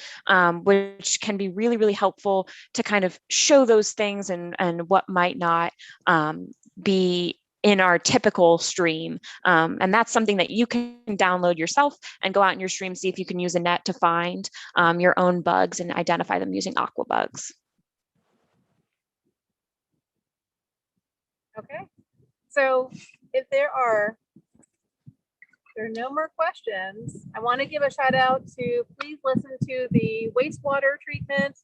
which can be really, really helpful to kind of show those things and what might not be in our typical stream. And that's something that you can download yourself and go out in your stream, see if you can use a net to find your own bugs and identify them using Aquabugs. Okay, so if there are no more questions, I want to give a shout out to please listen to the wastewater treatment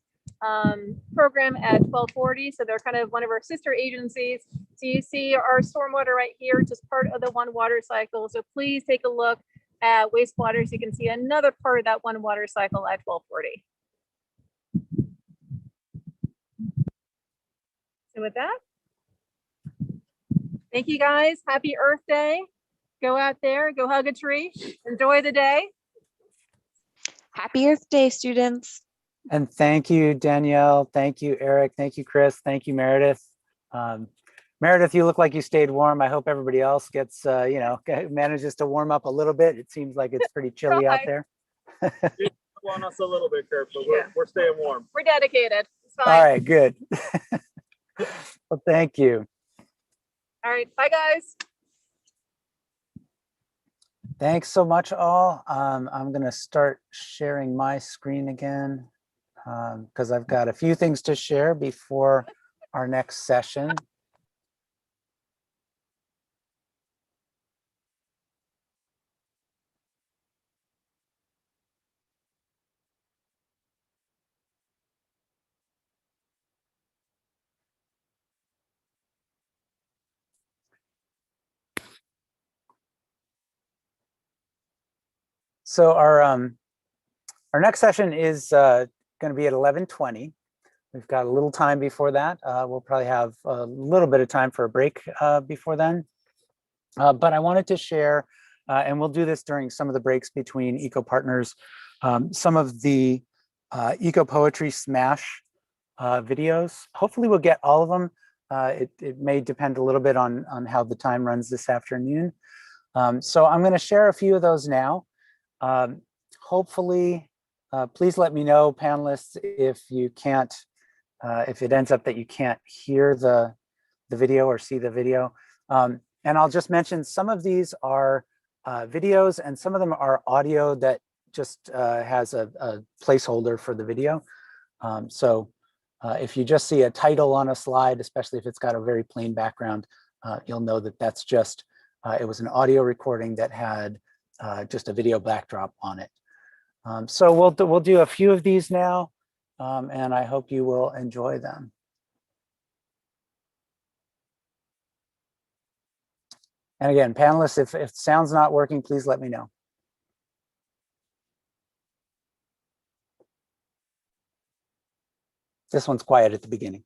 program at 1240. So they're kind of one of our sister agencies. So you see our stormwater right here, it's just part of the one water cycle. So please take a look at wastewater so you can see another part of that one water cycle at 1240. So with that, thank you guys. Happy Earth Day. Go out there, go hug a tree, enjoy the day. Happy Earth Day, students. And thank you, Danielle. Thank you, Eric. Thank you, Chris. Thank you, Meredith. Meredith, you look like you stayed warm. I hope everybody else gets, manages to warm up a little bit. It seems like it's pretty chilly out there. On us a little bit, Kurt, but we're staying warm. We're dedicated. It's fine. All right, good. Well, thank you. All right, bye guys. Thanks so much, all. I'm going to start sharing my screen again because I've got a few things to share before our next session. So our next session is going to be at 11:20. We've got a little time before that. We'll probably have a little bit of time for a break before then. But I wanted to share, and we'll do this during some of the breaks between Eco Partners, some of the Eco Poetry Smash videos. Hopefully we'll get all of them. It may depend a little bit on how the time runs this afternoon. So I'm going to share a few of those now. Hopefully, please let me know, panelists, if you can't, if it ends up that you can't hear the video or see the video. And I'll just mention some of these are videos and some of them are audio that just has a placeholder for the video. So if you just see a title on a slide, especially if it's got a very plain background, you'll know that that's just, it was an audio recording that had just a video backdrop on it. So we'll do a few of these now, and I hope you will enjoy them. And again, panelists, if sound's not working, please let me know. This one's quiet at the beginning.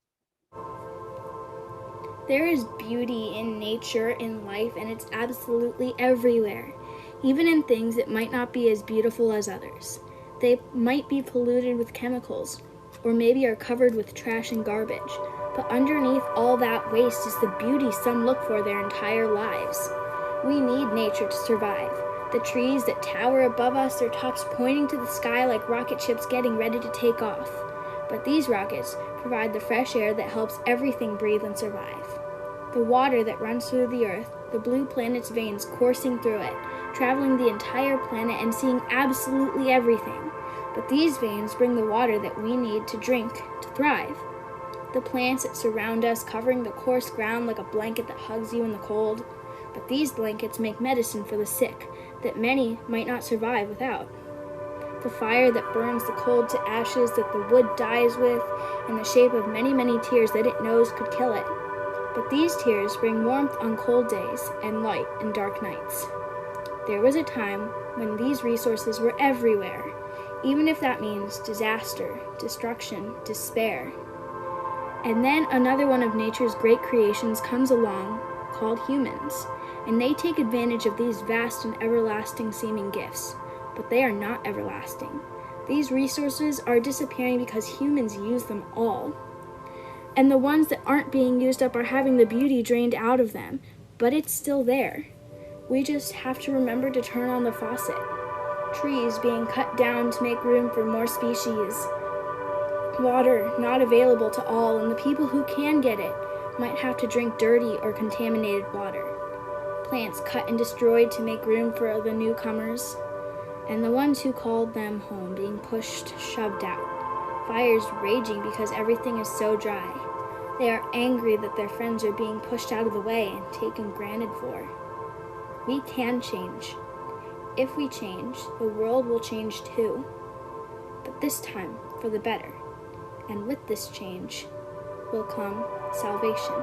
There is beauty in nature, in life, and it's absolutely everywhere. Even in things that might not be as beautiful as others. They might be polluted with chemicals, or maybe are covered with trash and garbage. But underneath all that waste is the beauty some look for their entire lives. We need nature to survive. The trees that tower above us, their tops pointing to the sky like rocket ships getting ready to take off. But these rockets provide the fresh air that helps everything breathe and survive. The water that runs through the earth, the blue planet's veins coursing through it, traveling the entire planet and seeing absolutely everything. But these veins bring the water that we need to drink to thrive. the plants that surround us, covering the coarse ground like a blanket that hugs you in the cold. But these blankets make medicine for the sick that many might not survive without. The fire that burns the cold to ashes that the wood dies with, in the shape of many, many tears that it knows could kill it. But these tears bring warmth on cold days and light in dark nights. There was a time when these resources were everywhere, even if that means disaster, destruction, despair. And then another one of nature's great creations comes along, called humans, and they take advantage of these vast and everlasting seeming gifts. But they are not everlasting. These resources are disappearing because humans use them all. And the ones that aren't being used up are having the beauty drained out of them, but it's still there. We just have to remember to turn on the faucet. Trees being cut down to make room for more species. Water not available to all, and the people who can get it might have to drink dirty or contaminated water. Plants cut and destroyed to make room for the newcomers, and the ones who called them home being pushed, shoved out. Fires raging because everything is so dry. They are angry that their friends are being pushed out of the way and taken granted for. We can change. If we change, the world will change too. But this time for the better. And with this change will come salvation.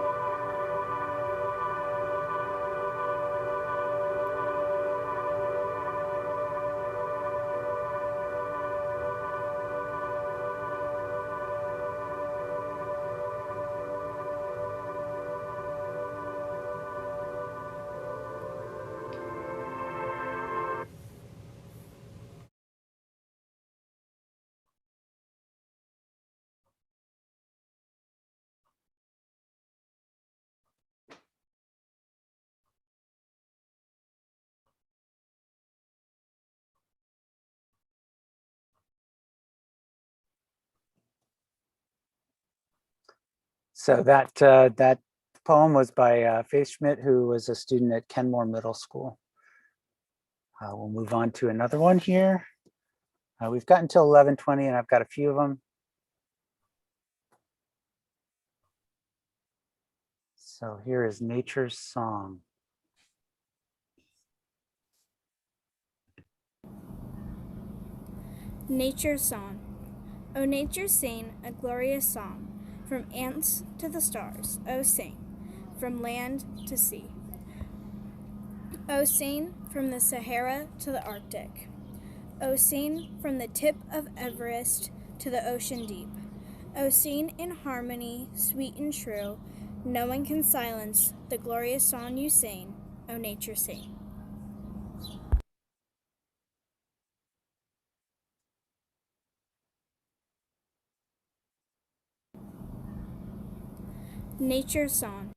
So that poem was by Faith Schmidt, who was a student at Kenmore Middle School. We'll move on to another one here. We've got until 11:20, and I've got a few of them. So here is Nature's Song. Nature's Song. O nature, sing a glorious song, from ants to the stars. O sing, from land to sea. O sing, from the Sahara to the Arctic. O sing, from the tip of Everest to the ocean deep. O sing in harmony, sweet and true. No one can silence the glorious song you sing. O nature, sing. Nature's Song.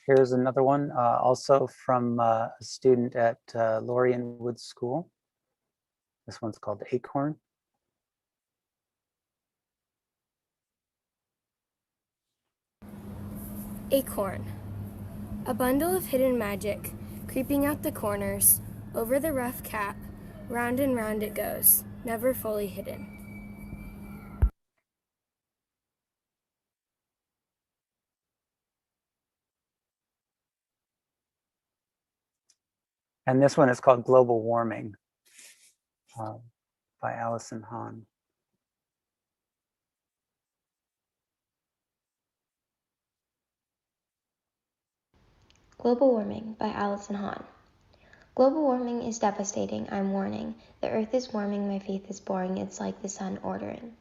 Here's another one, also from a student at Lorien Woods School. This one's called Acorn. Acorn. A bundle of hidden magic, creeping out the corners, over the rough cap, round and round it goes, never fully hidden. And this one is called Global Warming by Allison Hahn. Global Warming by Allison Hahn. Global warming is devastating, I'm warning. The earth is warming, my faith is boring, it's like the sun ordering.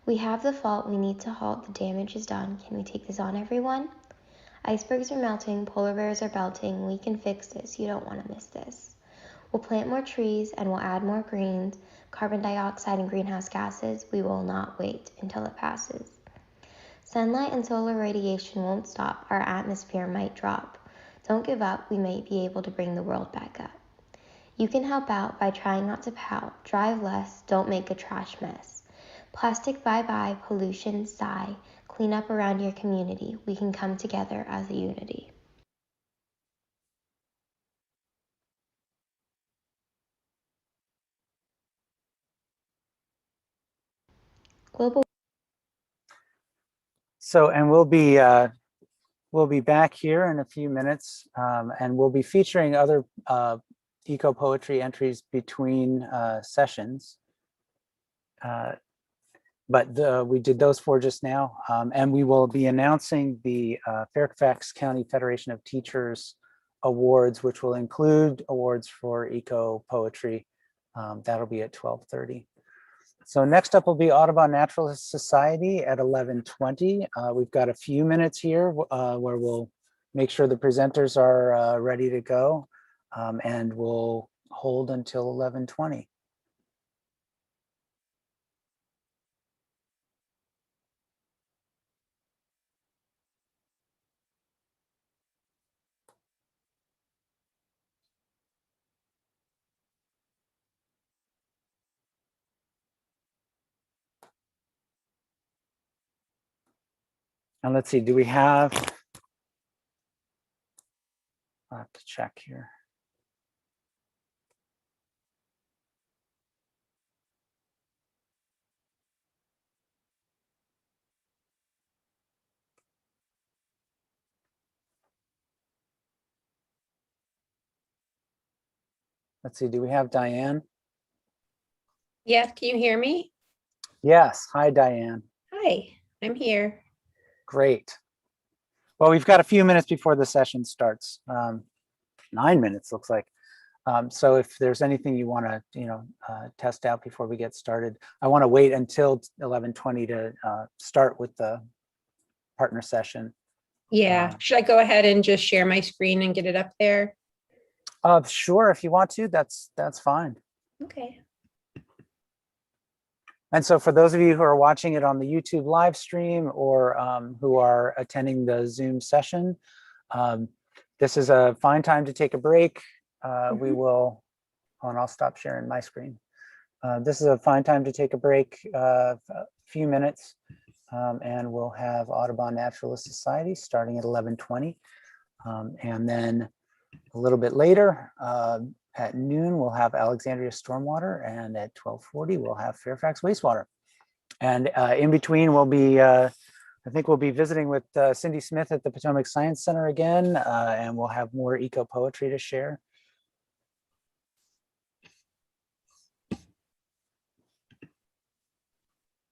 We have the fault, we need to halt, the damage is done. Can we take this on, everyone? Icebergs are melting, polar bears are belting, we can fix this, you don't want to miss this. We'll plant more trees and we'll add more greens, carbon dioxide and greenhouse gases, we will not wait until it passes. Sunlight and solar radiation won't stop, our atmosphere might drop. Don't give up, we might be able to bring the world back up. You can help out by trying not to pout, drive less, don't make a trash mess. Plastic bye-bye, pollution sigh, clean up around your community, we can come together as a unity. Global. So, and we'll be back here in a few minutes, and we'll be featuring other eco poetry entries between sessions. But we did those 4 just now, and we will be announcing the Fairfax County Federation of Teachers Awards, which will include awards for eco poetry. That'll be at 12:30. So next up will be Audubon Naturalist Society at 11:20. We've got a few minutes here where we'll make sure the presenters are ready to go, and we'll hold until 11:20. And let's see, do we have, I'll have to check here. Let's see, do we have Diane? Yeah, can you hear me? Yes, hi Diane. Hi, I'm here. Great. Well, we've got a few minutes before the session starts. 9 minutes looks like. So if there's anything you want to, test out before we get started, I want to wait until 11:20 to start with the partner session. Yeah, should I go ahead and just share my screen and get it up there? Sure, if you want to, that's fine. Okay. And so for those of you who are watching it on the YouTube live stream or who are attending the Zoom session, this is a fine time to take a break. We will, and I'll stop sharing my screen. This is a fine time to take a break, a few minutes, and we'll have Audubon Naturalist Society starting at 11:20. And then a little bit later, at noon, we'll have Alexandria Stormwater, and at 12:40, we'll have Fairfax Wastewater. And in between, we'll be, I think we'll be visiting with Cindy Smith at the Potomac Science Center again, and we'll have more eco poetry to share.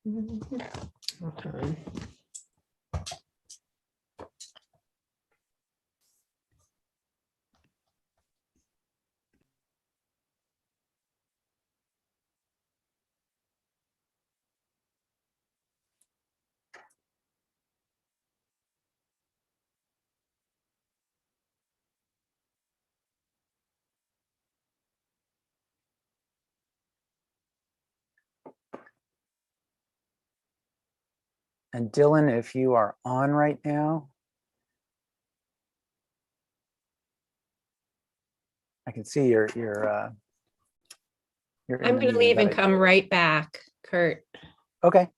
Okay. And Dylan, if you are on right now, I can see you're I'm going to leave and come right back, Kurt. Okay.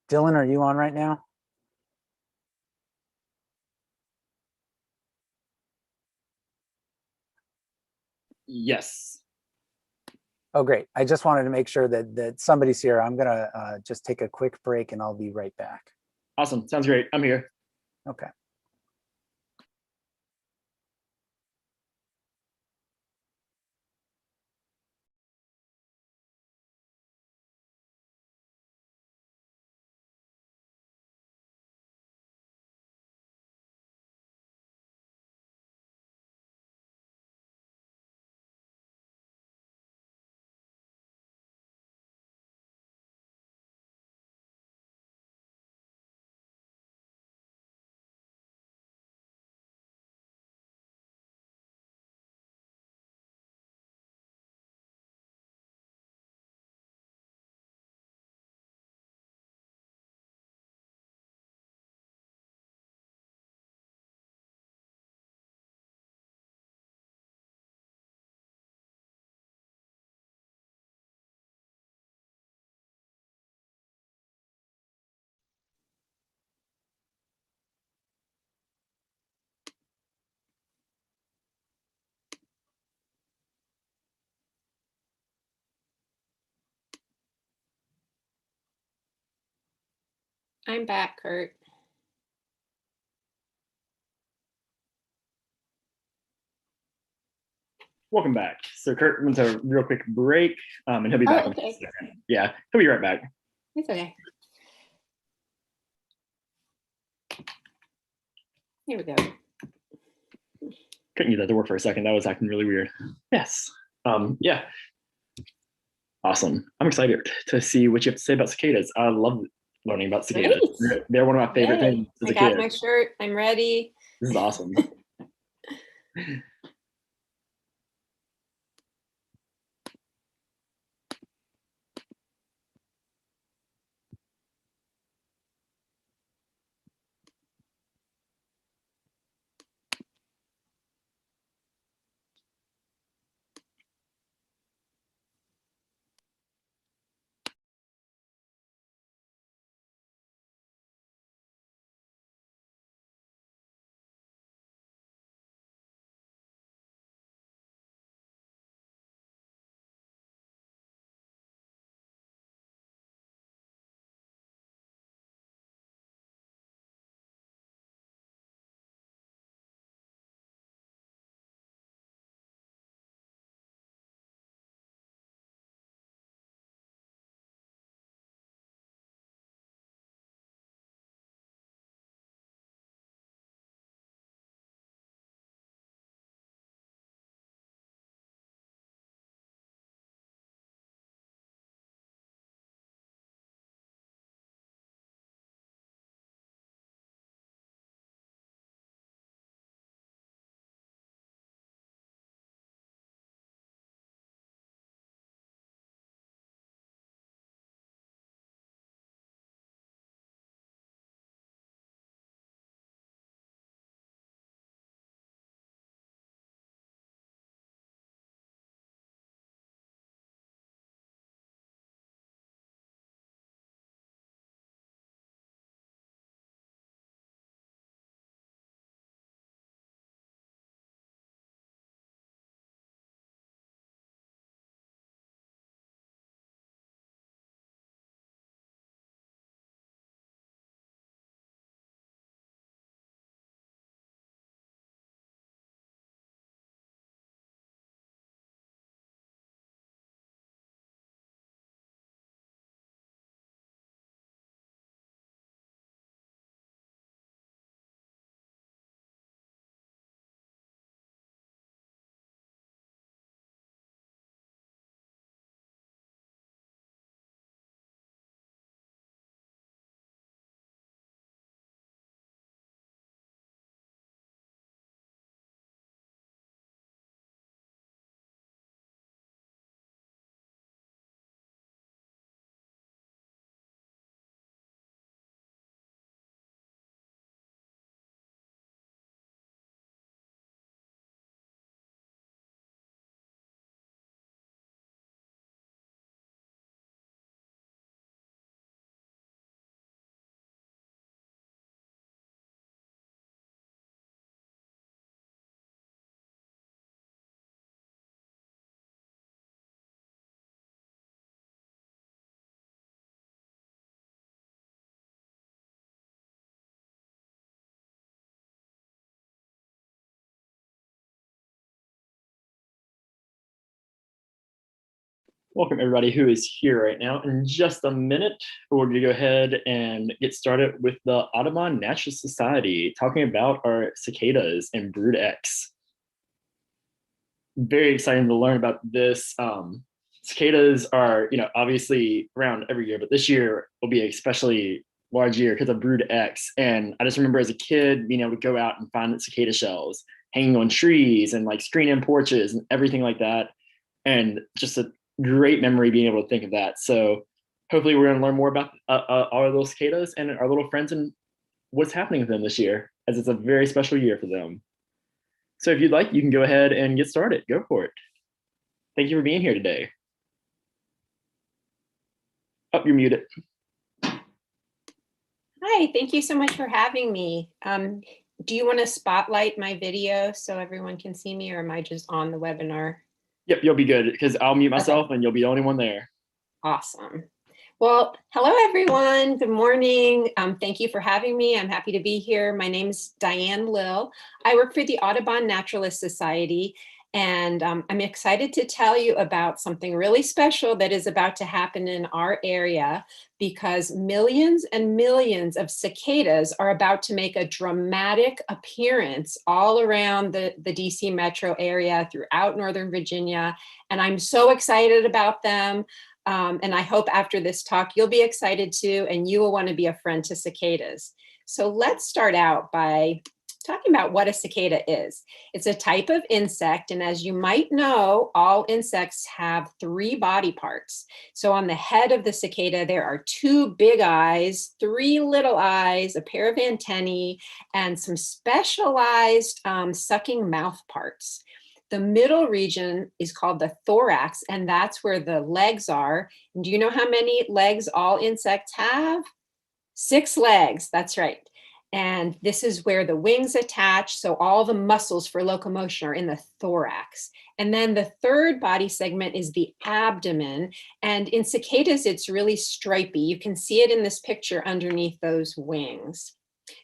Dylan, are you on right now? Yes. Oh, great. I just wanted to make sure that somebody's here. I'm gonna just take a quick break and I'll be right back. Awesome. Sounds great. I'm here. Okay. I'm back, Kurt. Welcome back. So Kurt went to a real quick break, and he'll be back in a Okay. second. Yeah, he'll be right back. It's okay. Here we go. Couldn't get that to work for a second. That was acting really weird. Yes. Yeah. Awesome. I'm excited to see what you have to say about cicadas. I love learning about cicadas. Nice. They're one of my favorite Yay. things as I a got kid. my shirt. I'm ready. This is awesome. Welcome everybody who is here right now. In just a minute, we're going to go ahead and get started with the Audubon Natural Society, talking about our cicadas and brood X. Very exciting to learn about this. Cicadas are, obviously around every year, but this year will be an especially large year because of brood X. And I just remember as a kid being able to go out and find the cicada shells hanging on trees and like screening porches and everything like that. And just a great memory being able to think of that. So hopefully we're going to learn more about our little cicadas and our little friends and what's happening with them this year, as it's a very special year for them. So if you'd like, you can go ahead and get started. Go for it. Thank you for being here today. Oh, you're muted. Hi, thank you so much for having me. Do you want to spotlight my video so everyone can see me, or am I just on the webinar? Yep, you'll be good because I'll mute myself and you'll be the only one there. Awesome. Well, hello everyone. Good morning. Thank you for having me. I'm happy to be here. My name is Diane Lill. I work for the Audubon Naturalist Society, and I'm excited to tell you about something really special that is about to happen in our area, because millions and millions of cicadas are about to make a dramatic appearance all around the DC metro area, throughout Northern Virginia, and I'm so excited about them. And I hope after this talk, you'll be excited too, and you will want to be a friend to cicadas. So let's start out by talking about what a cicada is. It's a type of insect, and as you might know, all insects have 3 body parts. So on the head of the cicada, there are 2 big eyes, 3 little eyes, a pair of antennae, and some specialized sucking mouth parts. The middle region is called the thorax, and that's where the legs are. And do you know how many legs all insects have? 6 legs, that's right. And this is where the wings attach, so all the muscles for locomotion are in the thorax. And then the third body segment is the abdomen. And in cicadas, it's really stripy. You can see it in this picture underneath those wings.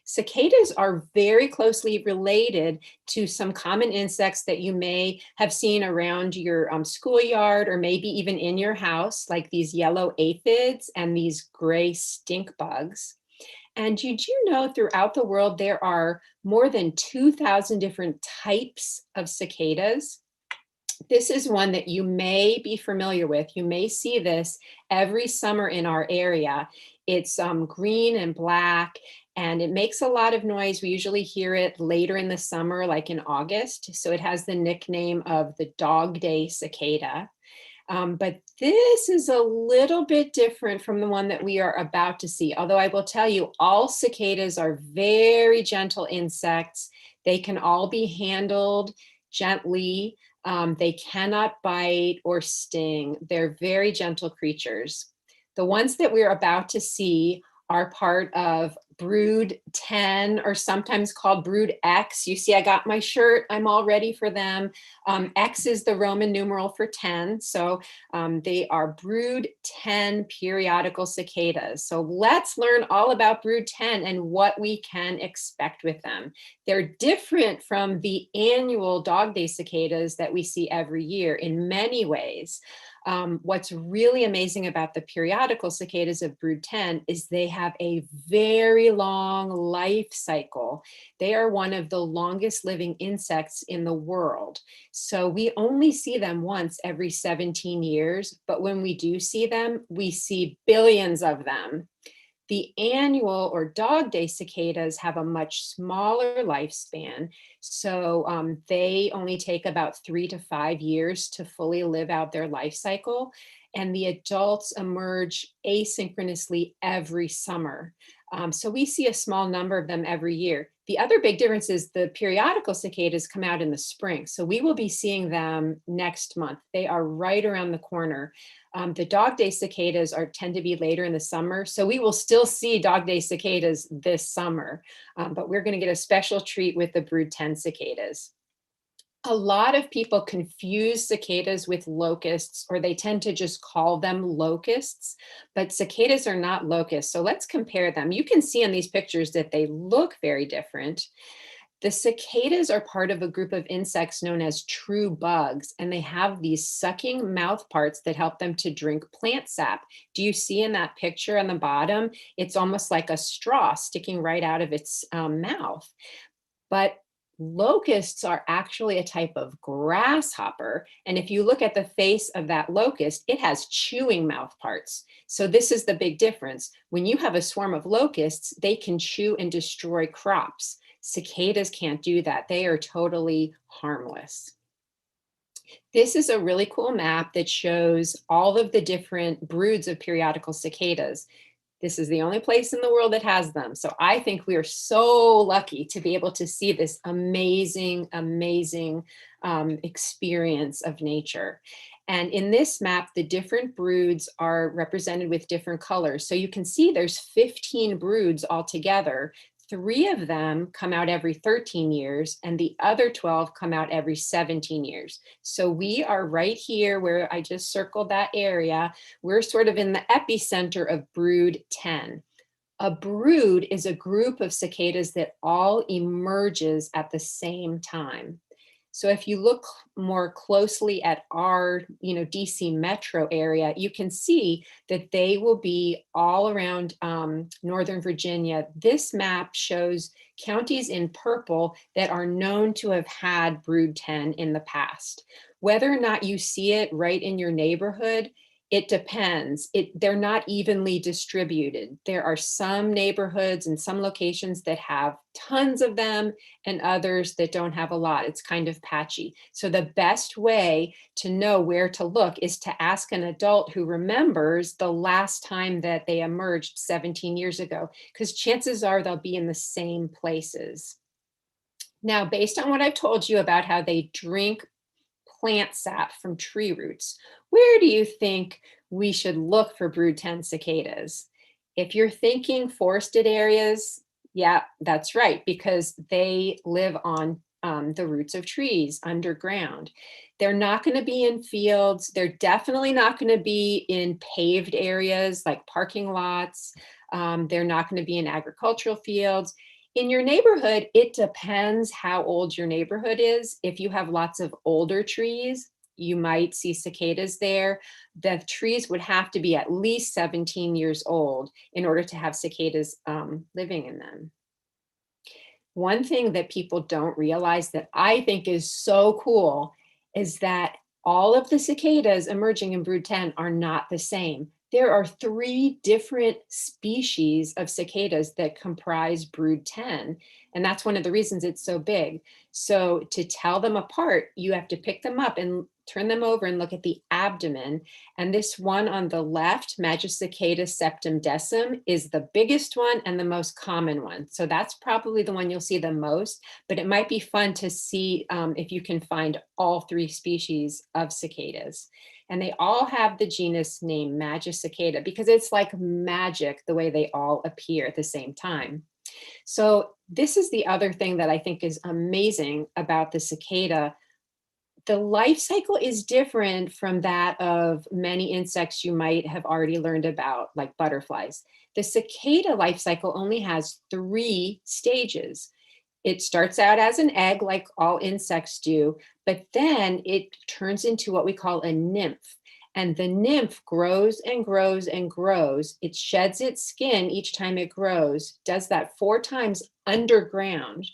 Cicadas are very closely related to some common insects that you may have seen around your schoolyard, or maybe even in your house, like these yellow aphids and these gray stink bugs. And did you know throughout the world there are more than 2,000 different types of cicadas? This is one that you may be familiar with. You may see this every summer in our area. It's green and black, and it makes a lot of noise. We usually hear it later in the summer, like in August. So it has the nickname of the Dog Day cicada. But this is a little bit different from the one that we are about to see. Although I will tell you, all cicadas are very gentle insects. They can all be handled gently. They cannot bite or sting. They're very gentle creatures. The ones that we're about to see are part of brood 10, or sometimes called brood X. You see, I got my shirt. I'm all ready for them. X is the Roman numeral for 10. So they are brood 10 periodical cicadas. So let's learn all about brood 10 and what we can expect with them. They're different from the annual Dog Day cicadas that we see every year in many ways. What's really amazing about the periodical cicadas of brood 10 is they have a very long life cycle. They are one of the longest living insects in the world. So we only see them once every 17 years, but when we do see them, we see billions of them. The annual or Dog Day cicadas have a much smaller lifespan. So they only take about 3 to 5 years to fully live out their life cycle. And the adults emerge asynchronously every summer. So we see a small number of them every year. The other big difference is the periodical cicadas come out in the spring. So we will be seeing them next month. They are right around the corner. The Dog Day cicadas tend to be later in the summer. So we will still see Dog Day cicadas this summer, but we're going to get a special treat with the brood 10 cicadas. A lot of people confuse cicadas with locusts, or they tend to just call them locusts, but cicadas are not locusts. So let's compare them. You can see in these pictures that they look very different. The cicadas are part of a group of insects known as true bugs, and they have these sucking mouth parts that help them to drink plant sap. Do you see in that picture on the bottom? It's almost like a straw sticking right out of its mouth. But locusts are actually a type of grasshopper. And if you look at the face of that locust, it has chewing mouth parts. So this is the big difference. When you have a swarm of locusts, they can chew and destroy crops. Cicadas can't do that. They are totally harmless. This is a really cool map that shows all of the different broods of periodical cicadas. This is the only place in the world that has them. So I think we are so lucky to be able to see this amazing, amazing experience of nature. And in this map, the different broods are represented with different colors. So you can see there's 15 broods altogether, 3 of them come out every 13 years, and the other 12 come out every 17 years. So we are right here where I just circled that area. We're sort of in the epicenter of brood 10. A brood is a group of cicadas that all emerges at the same time. So if you look more closely at our, DC metro area, you can see that they will be all around Northern Virginia. This map shows counties in purple that are known to have had brood 10 in the past. Whether or not you see it right in your neighborhood, it depends. They're not evenly distributed. There are some neighborhoods and some locations that have tons of them and others that don't have a lot. It's kind of patchy. So the best way to know where to look is to ask an adult who remembers the last time that they emerged 17 years ago, because chances are they'll be in the same places. Now, based on what I've told you about how they drink plant sap from tree roots, where do you think we should look for brood 10 cicadas? If you're thinking forested areas, yeah, that's right, because they live on the roots of trees underground. They're not going to be in fields. They're definitely not going to be in paved areas like parking lots. They're not going to be in agricultural fields. In your neighborhood, it depends how old your neighborhood is. If you have lots of older trees, you might see cicadas there. The trees would have to be at least 17 years old in order to have cicadas living in them. One thing that people don't realize that I think is so cool is that all of the cicadas emerging in brood 10 are not the same. There are 3 different species of cicadas that comprise brood 10, and that's one of the reasons it's so big. So to tell them apart, you have to pick them up and turn them over and look at the abdomen. And this one on the left, Magicicada septemdecim, is the biggest one and the most common one. So that's probably the one you'll see the most, but it might be fun to see if you can find all 3 species of cicadas. And they all have the genus name Magicicada because it's like magic the way they all appear at the same time. So this is the other thing that I think is amazing about the cicada. The life cycle is different from that of many insects you might have already learned about, like butterflies. The cicada life cycle only has 3 stages. It starts out as an egg, like all insects do, but then it turns into what we call a nymph. And the nymph grows and grows and grows. It sheds its skin each time it grows, does that 4 times underground.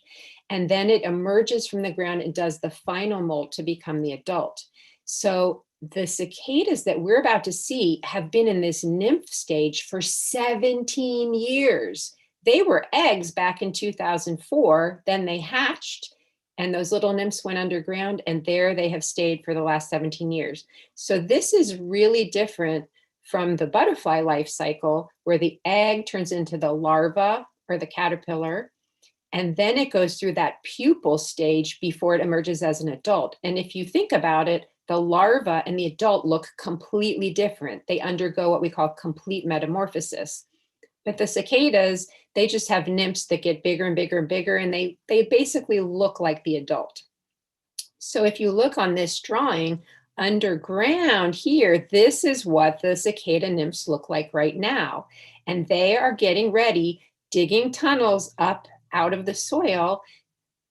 And then it emerges from the ground and does the final molt to become the adult. So the cicadas that we're about to see have been in this nymph stage for 17 years. They were eggs back in 2004, then they hatched, and those little nymphs went underground, and there they have stayed for the last 17 years. So this is really different from the butterfly life cycle, where the egg turns into the larva or the caterpillar, and then it goes through that pupal stage before it emerges as an adult. And if you think about it, the larva and the adult look completely different. They undergo what we call complete metamorphosis. But the cicadas, they just have nymphs that get bigger and bigger and bigger, and they basically look like the adult. So if you look on this drawing, underground here, this is what the cicada nymphs look like right now. And they are getting ready, digging tunnels up out of the soil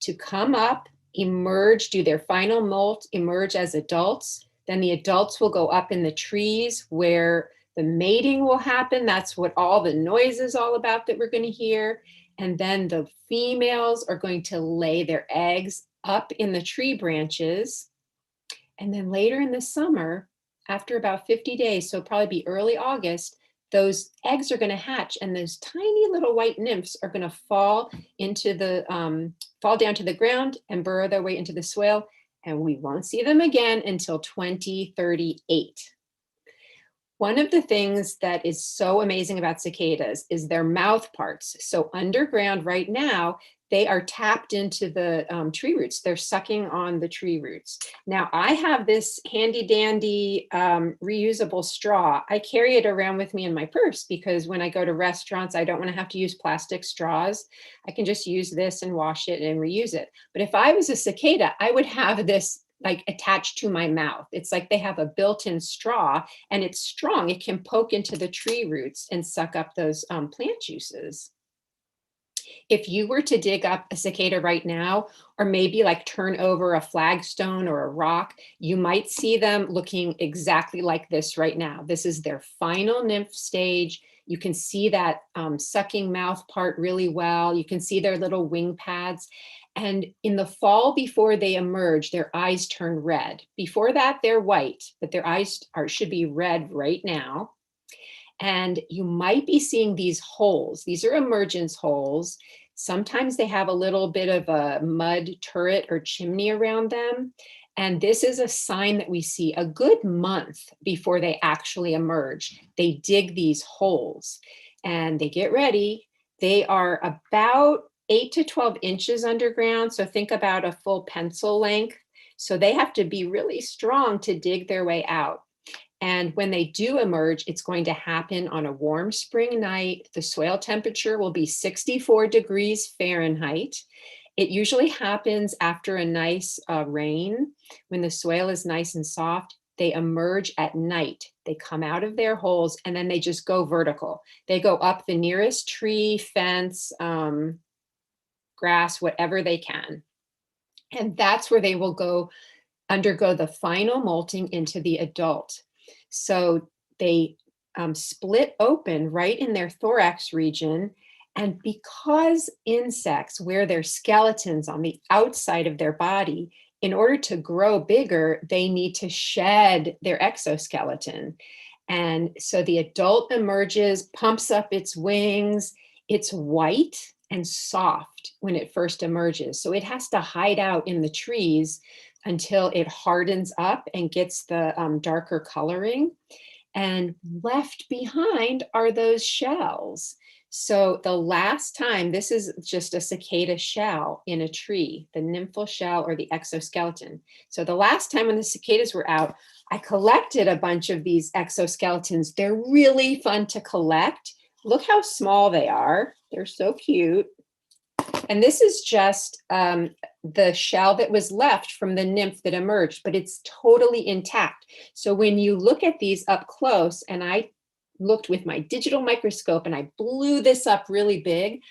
to come up, emerge, do their final molt, emerge as adults. Then the adults will go up in the trees where the mating will happen. That's what all the noise is all about that we're going to hear. And then the females are going to lay their eggs up in the tree branches. And then later in the summer, after about 50 days, so probably be early August, those eggs are going to hatch, and those tiny little white nymphs are going to fall into the fall down to the ground and burrow their way into the soil, and we won't see them again until 2038. One of the things that is so amazing about cicadas is their mouth parts. So underground right now, they are tapped into the tree roots. They're sucking on the tree roots. Now I have this handy dandy reusable straw. I carry it around with me in my purse because when I go to restaurants, I don't want to have to use plastic straws. I can just use this and wash it and reuse it. But if I was a cicada, I would have this like attached to my mouth. It's like they have a built-in straw and it's strong. It can poke into the tree roots and suck up those plant juices. If you were to dig up a cicada right now, or maybe like turn over a flagstone or a rock, you might see them looking exactly like this right now. This is their final nymph stage. You can see that sucking mouth part really well. You can see their little wing pads. And in the fall before they emerge, their eyes turn red. Before that, they're white, but their eyes should be red right now. And you might be seeing these holes. These are emergence holes. Sometimes they have a little bit of a mud turret or chimney around them. And this is a sign that we see a good month before they actually emerge. They dig these holes and they get ready. They are about 8 to 12 inches underground. So think about a full pencil length. So they have to be really strong to dig their way out. And when they do emerge, it's going to happen on a warm spring night. The soil temperature will be 64 degrees Fahrenheit. It usually happens after a nice rain. When the soil is nice and soft, they emerge at night. They come out of their holes and then they just go vertical. They go up the nearest tree, fence, grass, whatever they can. And that's where they will go undergo the final molting into the adult. So they split open right in their thorax region. And because insects wear their skeletons on the outside of their body, in order to grow bigger, they need to shed their exoskeleton. And so the adult emerges, pumps up its wings. It's white and soft when it first emerges. So it has to hide out in the trees until it hardens up and gets the darker coloring. And left behind are those shells. So the last time, this is just a cicada shell in a tree, the nymphal shell or the exoskeleton. So the last time when the cicadas were out, I collected a bunch of these exoskeletons. They're really fun to collect. Look how small they are. They're so cute. And this is just the shell that was left from the nymph that emerged, but it's totally intact. So when you look at these up close, and I looked with my digital microscope and I blew this up really big,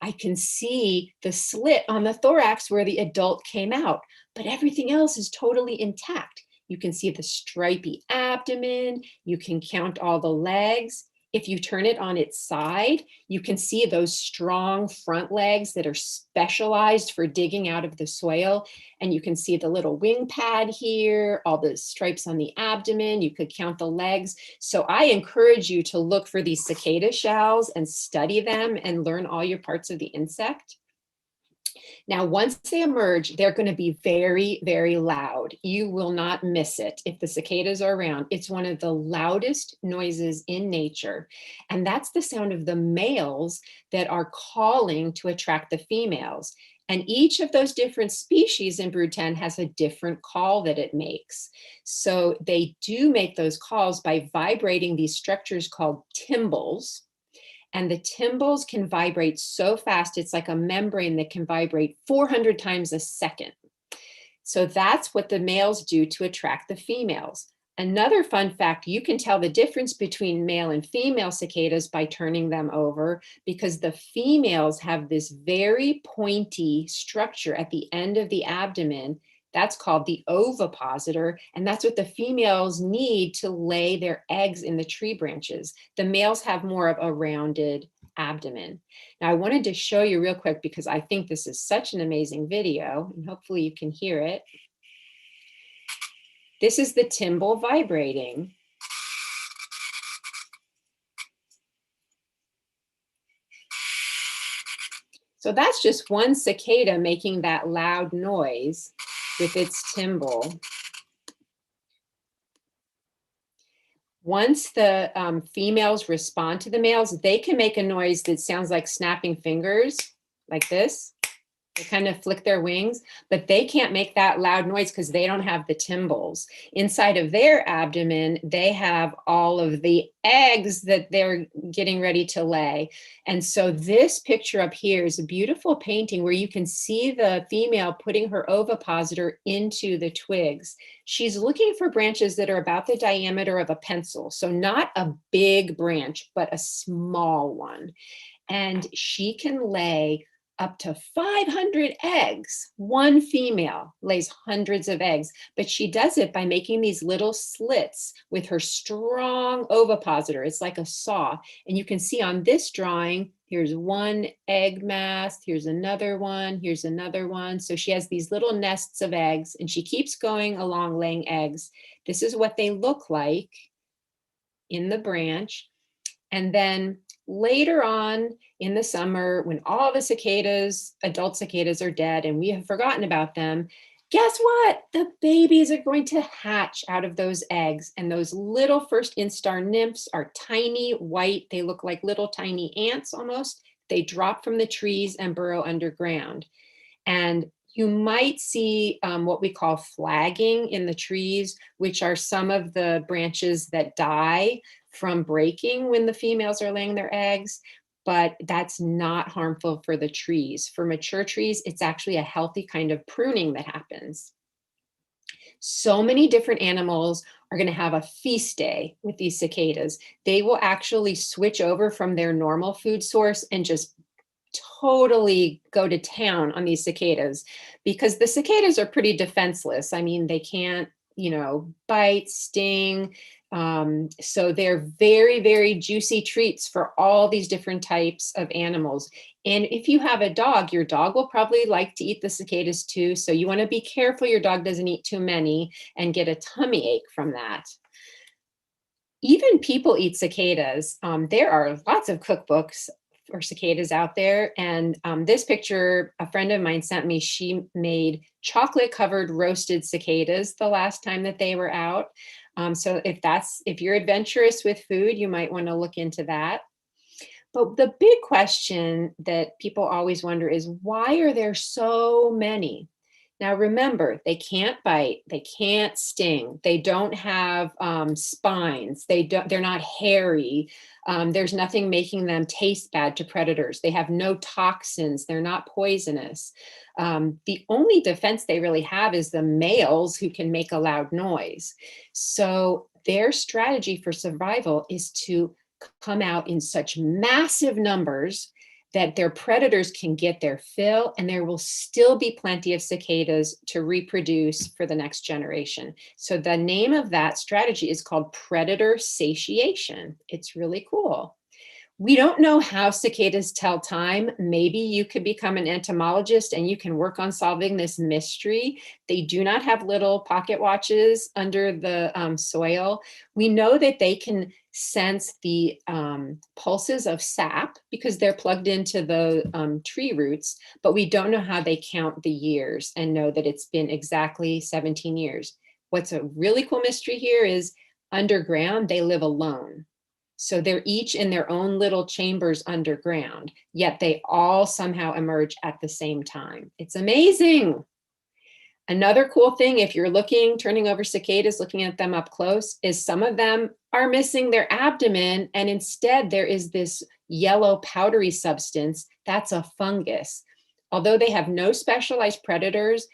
I can see the slit on the thorax where the adult came out, but everything else is totally intact. You can see the stripy abdomen, you can count all the legs. If you turn it on its side, you can see those strong front legs that are specialized for digging out of the soil. And you can see the little wing pad here, all the stripes on the abdomen. You could count the legs. So I encourage you to look for these cicada shells and study them and learn all your parts of the insect. Now, once they emerge, they're going to be very, very loud. You will not miss it if the cicadas are around. It's one of the loudest noises in nature. And that's the sound of the males that are calling to attract the females. And each of those different species in brood 10 has a different call that it makes. So they do make those calls by vibrating these structures called tymbals. And the tymbals can vibrate so fast, it's like a membrane that can vibrate 400 times a second. So that's what the males do to attract the females. Another fun fact, you can tell the difference between male and female cicadas by turning them over, because the females have this very pointy structure at the end of the abdomen. That's called the ovipositor, and that's what the females need to lay their eggs in the tree branches. The males have more of a rounded abdomen. Now, I wanted to show you real quick because I think this is such an amazing video, and hopefully you can hear it. This is the tymbal vibrating. So that's just one cicada making that loud noise with its tymbal. Once the females respond to the males, they can make a noise that sounds like snapping fingers, like this. They kind of flick their wings, but they can't make that loud noise because they don't have the tymbals. Inside of their abdomen, they have all of the eggs that they're getting ready to lay. And so this picture up here is a beautiful painting where you can see the female putting her ovipositor into the twigs. She's looking for branches that are about the diameter of a pencil. So not a big branch, but a small one. And she can lay up to 500 eggs. One female lays hundreds of eggs, but she does it by making these little slits with her strong ovipositor. It's like a saw. And you can see on this drawing, here's one egg mass, here's another one, here's another one. So she has these little nests of eggs and she keeps going along laying eggs. This is what they look like in the branch. And then later on in the summer, when all the cicadas, adult cicadas are dead and we have forgotten about them, guess what? The babies are going to hatch out of those eggs. And those little first instar nymphs are tiny, white. They look like little tiny ants almost. They drop from the trees and burrow underground. And you might see what we call flagging in the trees, which are some of the branches that die from breaking when the females are laying their eggs, but that's not harmful for the trees. For mature trees, it's actually a healthy kind of pruning that happens. So many different animals are going to have a feast day with these cicadas. They will actually switch over from their normal food source and just totally go to town on these cicadas because the cicadas are pretty defenseless. I mean, they can't, bite, sting. So they're very, very juicy treats for all these different types of animals. And if you have a dog, your dog will probably like to eat the cicadas too. So you want to be careful your dog doesn't eat too many and get a tummy ache from that. Even people eat cicadas. There are lots of cookbooks for cicadas out there. And this picture, a friend of mine sent me, she made chocolate covered roasted cicadas the last time that they were out. So if you're adventurous with food, you might want to look into that. But the big question that people always wonder is, why are there so many? Now, remember, they can't bite, they can't sting, they don't have spines, they're not hairy, there's nothing making them taste bad to predators, they have no toxins, they're not poisonous. The only defense they really have is the males who can make a loud noise. So their strategy for survival is to come out in such massive numbers that their predators can get their fill and there will still be plenty of cicadas to reproduce for the next generation. So the name of that strategy is called predator satiation. It's really cool. We don't know how cicadas tell time. Maybe you could become an entomologist and you can work on solving this mystery. They do not have little pocket watches under the soil. We know that they can sense the pulses of sap because they're plugged into the tree roots, but we don't know how they count the years and know that it's been exactly 17 years. What's a really cool mystery here is underground, they live alone. So they're each in their own little chambers underground, yet they all somehow emerge at the same time. It's amazing. Another cool thing, if you're turning over cicadas, looking at them up close, is some of them are missing their abdomen, and instead there is this yellow powdery substance. That's a fungus. Although they have no specialized predators,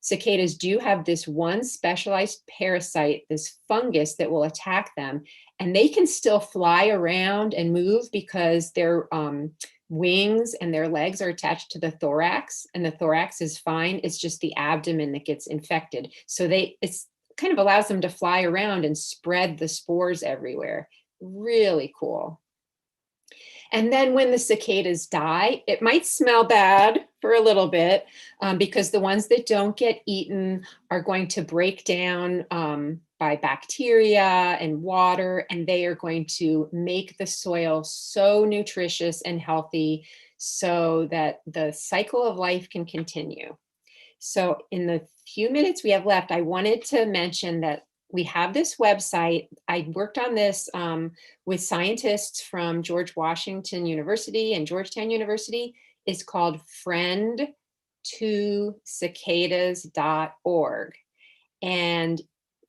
cicadas do have this one specialized parasite, this fungus that will attack them, and they can still fly around and move because their wings and their legs are attached to the thorax, and the thorax is fine. It's just the abdomen that gets infected. So it's kind of allows them to fly around and spread the spores everywhere. Really cool. And then when the cicadas die, it might smell bad for a little bit because the ones that don't get eaten are going to break down by bacteria and water, and they are going to make the soil so nutritious and healthy so that the cycle of life can continue. So in the few minutes we have left, I wanted to mention that we have this website. I worked on this with scientists from George Washington University and Georgetown University. It's called friend 2cicadas.org. And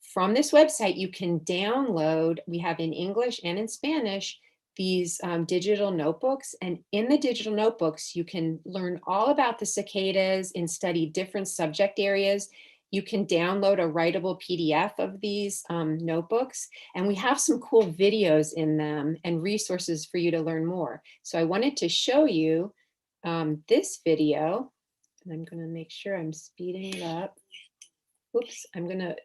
from this website, you can download, we have in English and in Spanish, these digital notebooks. And in the digital notebooks, you can learn all about the cicadas and study different subject areas. You can download a writable PDF of these notebooks. And we have some cool videos in them and resources for you to learn more. So I wanted to show you this video. And I'm going to make sure I'm speeding it up. Oops, I'm going to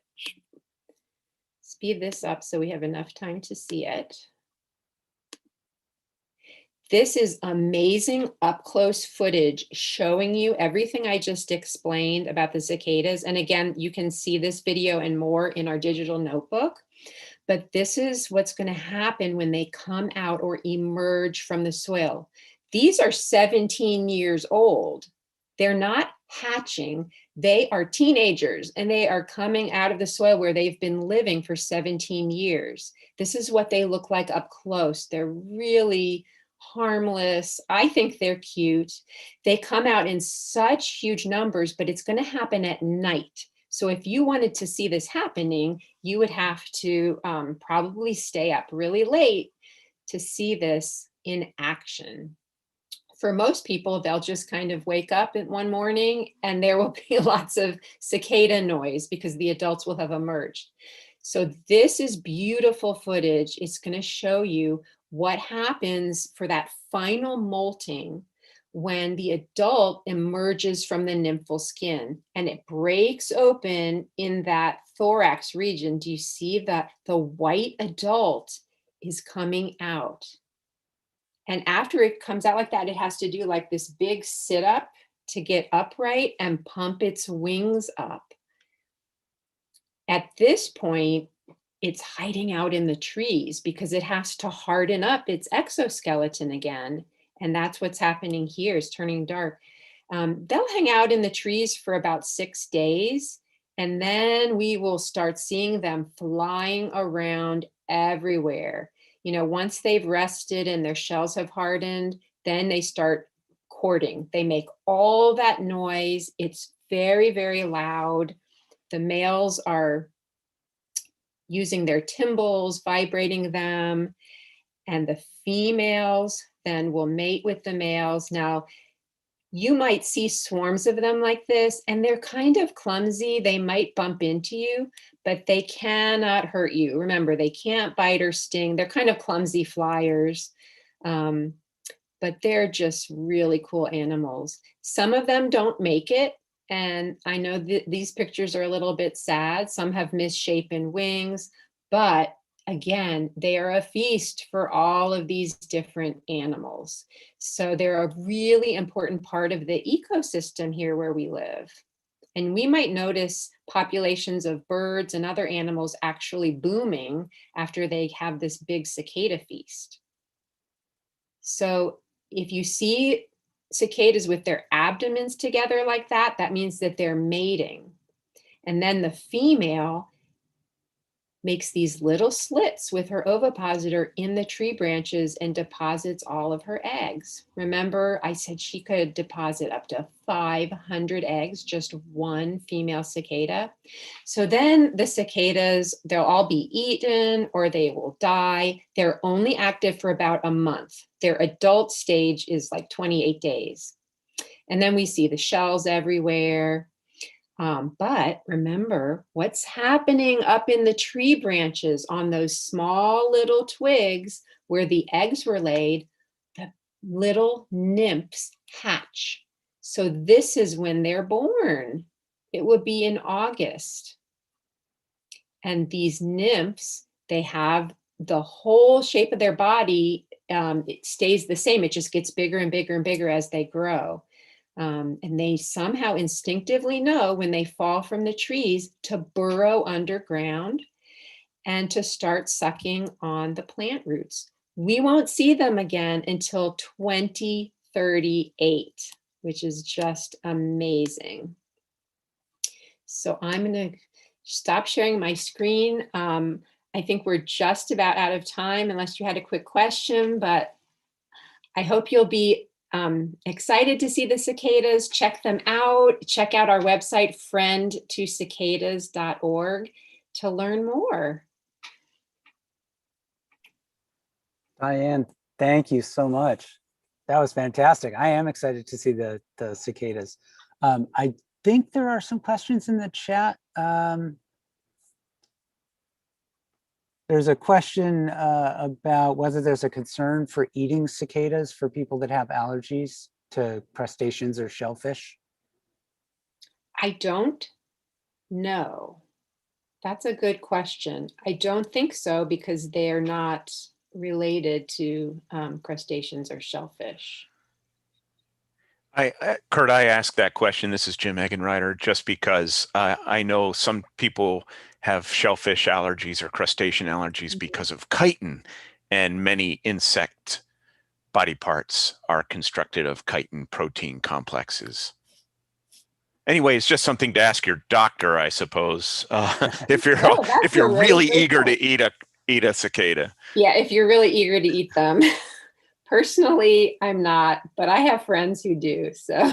speed this up so we have enough time to see it. This is amazing up close footage showing you everything I just explained about the cicadas. And again, you can see this video and more in our digital notebook. But this is what's going to happen when they come out or emerge from the soil. These are 17 years old. They're not hatching. They are teenagers and they are coming out of the soil where they've been living for 17 years. This is what they look like up close. They're really harmless. I think they're cute. They come out in such huge numbers, but it's going to happen at night. So if you wanted to see this happening, you would have to probably stay up really late to see this in action. For most people, they'll just kind of wake up at one morning and there will be lots of cicada noise because the adults will have emerged. So this is beautiful footage. It's going to show you what happens for that final molting when the adult emerges from the nymphal skin and it breaks open in that thorax region. Do you see that the white adult is coming out? And after it comes out like that, it has to do like this big sit up to get upright and pump its wings up. At this point, it's hiding out in the trees because it has to harden up its exoskeleton again. And that's what's happening here, is turning dark. They'll hang out in the trees for about 6 days, and then we will start seeing them flying around everywhere. You know, once they've rested and their shells have hardened, then they start courting. They make all that noise. It's very, very loud. The males are using their tymbals, vibrating them, and the females then will mate with the males. Now, you might see swarms of them like this, and they're kind of clumsy. They might bump into you, but they cannot hurt you. Remember, they can't bite or sting. They're kind of clumsy flyers, but they're just really cool animals. Some of them don't make it, and I know that these pictures are a little bit sad. Some have misshapen wings, but again, they are a feast for all of these different animals. So they're a really important part of the ecosystem here where we live. And we might notice populations of birds and other animals actually booming after they have this big cicada feast. So if you see cicadas with their abdomens together like that, that means that they're mating. And then the female makes these little slits with her ovipositor in the tree branches and deposits all of her eggs. Remember, I said she could deposit up to 500 eggs, just one female cicada. So then the cicadas, they'll all be eaten or they will die. They're only active for about a month. Their adult stage is like 28 days. And then we see the shells everywhere. But remember what's happening up in the tree branches on those small little twigs where the eggs were laid, the little nymphs hatch. So this is when they're born. It would be in August. And these nymphs, they have the whole shape of their body, it stays the same. It just gets bigger and bigger and bigger as they grow. And they somehow instinctively know when they fall from the trees to burrow underground and to start sucking on the plant roots. We won't see them again until 2038, which is just amazing. So I'm going to stop sharing my screen. I think we're just about out of time unless you had a quick question, but I hope you'll be excited to see the cicadas. Check them out. Check out our website, friendtocicadas.org, to learn more. Diane, thank you so much. That was fantastic. I am excited to see the cicadas. I think there are some questions in the chat. There's a question about whether there's a concern for eating cicadas for people that have allergies to crustaceans or shellfish. I don't know. That's a good question. I don't think so, because they're not related to crustaceans or shellfish. Kurt, I asked that question. This is Jim Eggenreiter, just because I know some people have shellfish allergies or crustacean allergies because of chitin, and many insect body parts are constructed of chitin protein complexes. Anyway, it's just something to ask your doctor, I suppose, if you're if you're really eager to eat a cicada. Yeah, if you're really eager to eat them. Personally, I'm not, but I have friends who do, so.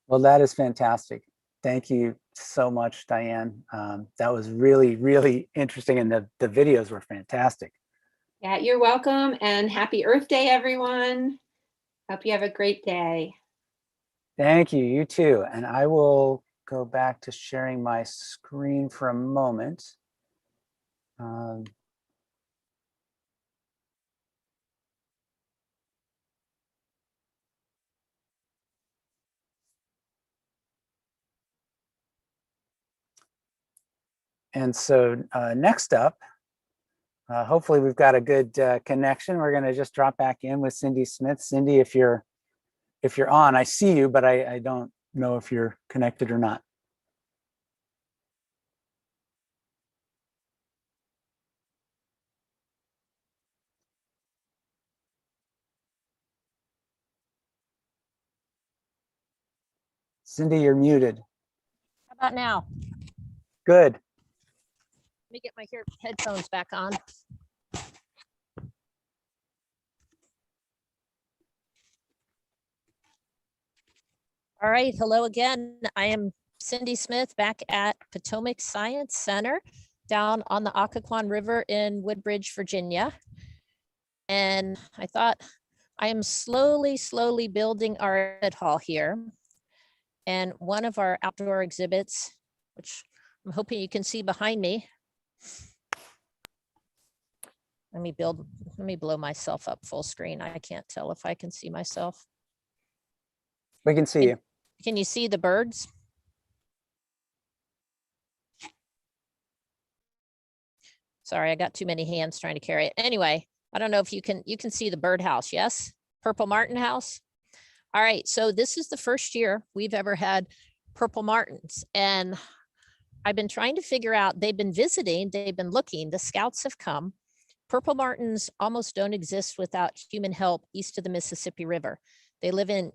Well, that is fantastic. Thank you so much, Diane. That was really, really interesting, and the videos were fantastic. Yeah, you're welcome, and happy Earth Day, everyone. Hope you have a great day. Thank you, you too. And I will go back to sharing my screen for a moment. And so next up, hopefully we've got a good connection. We're going to just drop back in with Cindy Smith. Cindy, if you're on, I see you, but I don't know if you're connected or not. Cindy, you're muted. How about now? Good. Let me get my headphones back on. All right, hello again. I am Cindy Smith back at Potomac Science Center down on the Occoquan River in Woodbridge, Virginia. And I thought I am slowly building our exhibit hall here. And one of our outdoor exhibits, which I'm hoping you can see behind me. Let me blow myself up full screen. I can't tell if I can see myself. We can see you. Can you see the birds? Sorry, I got too many hands trying to carry it. Anyway, I don't know if you can see the birdhouse, yes? Purple martin house. All right, so this is the first year we've ever had purple martins, and I've been trying to figure out, they've been visiting, they've been looking, the scouts have come. Purple martins almost don't exist without human help east of the Mississippi River. They live in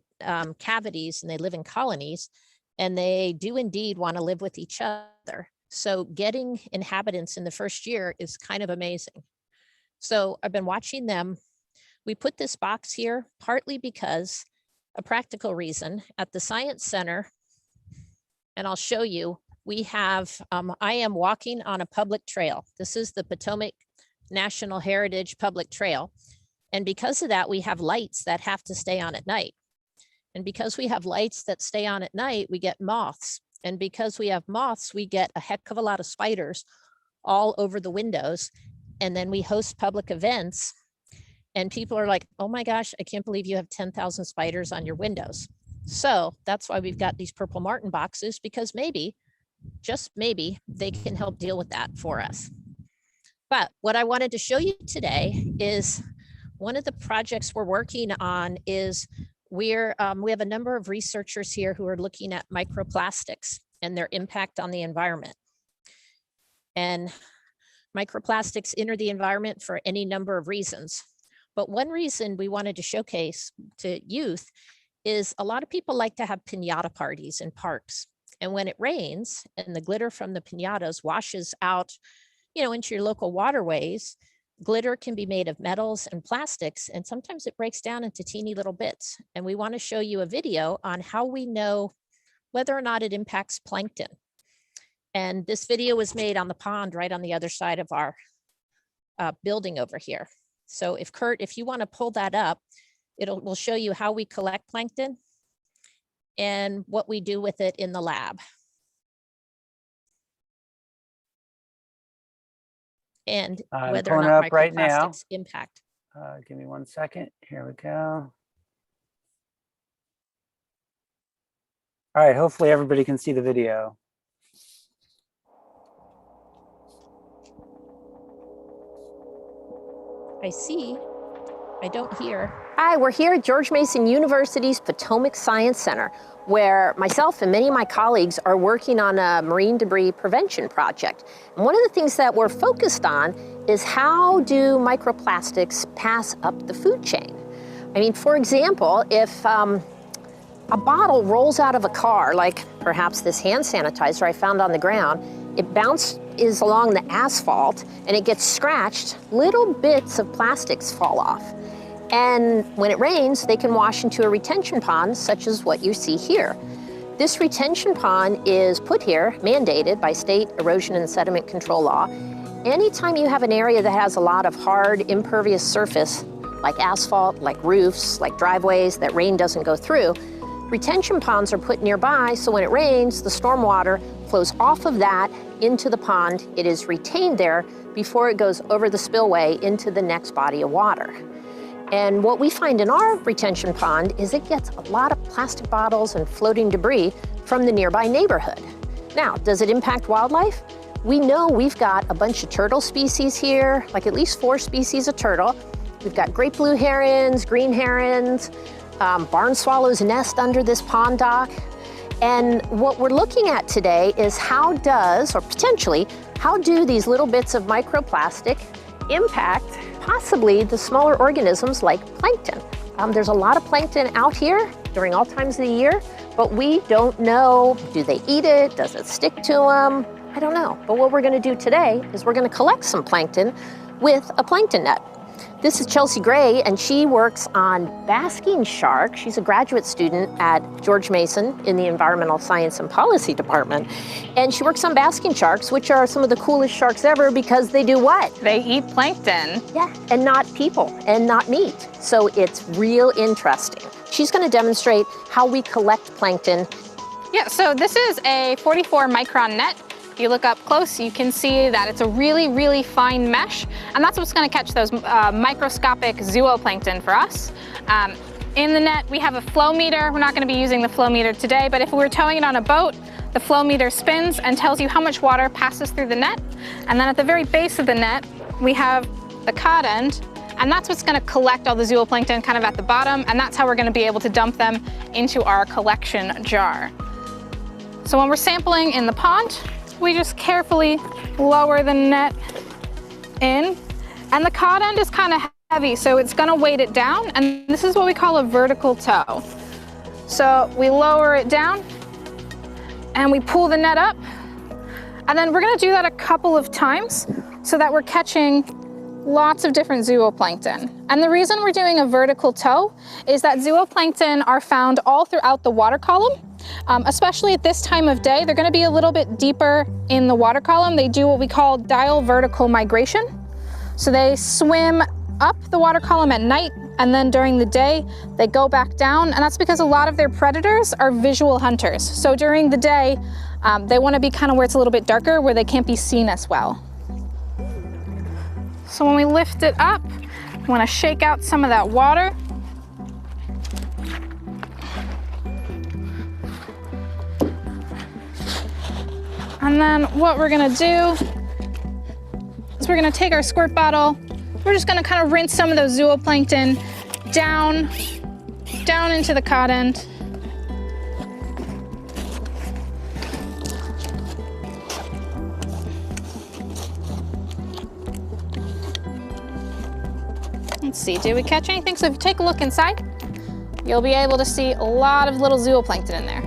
cavities and they live in colonies, and they do indeed want to live with each other. So getting inhabitants in the first year is kind of amazing. So I've been watching them. We put this box here partly because a practical reason at the Science Center, and I'll show you, we have, I am walking on a public trail. This is the Potomac National Heritage Public Trail. And because of that, we have lights that have to stay on at night. And because we have lights that stay on at night, we get moths. And because we have moths, we get a heck of a lot of spiders all over the windows. And then we host public events, and people are like, oh my gosh, I can't believe you have 10,000 spiders on your windows. So that's why we've got these purple martin boxes, because maybe, just maybe, they can help deal with that for us. But what I wanted to show you today is one of the projects we're working on is we have a number of researchers here who are looking at microplastics and their impact on the environment. And microplastics enter the environment for any number of reasons. But one reason we wanted to showcase to youth is a lot of people like to have piñata parties in parks. And when it rains and the glitter from the piñatas washes out, into your local waterways, Glitter can be made of metals and plastics, and sometimes it breaks down into teeny little bits. And we want to show you a video on how we know whether or not it impacts plankton. And this video was made on the pond right on the other side of our building over here. So if Kurt, if you want to pull that up, we'll show you how we collect plankton and what we do with it in the lab. And whether or not microplastics impact. Give me 1 second. Here we go. All right, hopefully everybody can see the video. I see, I don't hear. Hi, we're here at George Mason University's Potomac Science Center, where myself and many of my colleagues are working on a marine debris prevention project. And one of the things that we're focused on is how do microplastics pass up the food chain? I mean, for example, if a bottle rolls out of a car, like perhaps this hand sanitizer I found on the ground, it bounces along the asphalt and it gets scratched, little bits of plastics fall off. And when it rains, they can wash into a retention pond, such as what you see here. This retention pond is put here, mandated by state erosion and sediment control law. Anytime you have an area that has a lot of hard, impervious surface, like asphalt, like roofs, like driveways that rain doesn't go through, retention ponds are put nearby, so when it rains, the stormwater flows off of that into the pond. It is retained there before it goes over the spillway into the next body of water. And what we find in our retention pond is it gets a lot of plastic bottles and floating debris from the nearby neighborhood. Now, does it impact wildlife? We know we've got a bunch of turtle species here, like at least 4 species of turtle. We've got great blue herons, green herons, barn swallows nest under this pond dock. And what we're looking at today is how do these little bits of microplastic impact possibly the smaller organisms like plankton. There's a lot of plankton out here during all times of the year, but we don't know, do they eat it? Does it stick to them? I don't know. But what we're gonna do today is we're gonna collect some plankton with a plankton net. This is Chelsea Gray, and she works on basking shark. She's a graduate student at George Mason in the Environmental Science and Policy Department. And she works on basking sharks, which are some of the coolest sharks ever because they do what? They eat plankton. Yeah, and not people, and not meat. So it's real interesting. She's gonna demonstrate how we collect plankton. Yeah, so this is a 44 micron net. If you look up close, you can see that it's a really, really fine mesh, and that's what's going to catch those microscopic zooplankton for us. In the net, we have a flow meter. We're not going to be using the flow meter today, but if we were towing it on a boat, the flow meter spins and tells you how much water passes through the net. And then at the very base of the net, we have the cod end, and that's what's going to collect all the zooplankton kind of at the bottom, and that's how we're going to be able to dump them into our collection jar. So when we're sampling in the pond, we just carefully lower the net in, and the cod end is kind of heavy, so it's gonna weight it down, and this is what we call a vertical tow. So we lower it down, and we pull the net up, and then we're gonna do that a couple of times so that we're catching lots of different zooplankton. And the reason we're doing a vertical tow is that zooplankton are found all throughout the water column. Especially at this time of day, they're going to be a little bit deeper in the water column. They do what we call diel vertical migration. So they swim up the water column at night, and then during the day, they go back down. And that's because a lot of their predators are visual hunters. So during the day, they want to be kind of where it's a little bit darker, where they can't be seen as well. So when we lift it up, we want to shake out some of that water. And then what we're gonna do is we're gonna take our squirt bottle. We're just gonna kind of rinse some of those zooplankton down into the cod end. Let's see, did we catch anything? So if you take a look inside, you'll be able to see a lot of little zooplankton in there.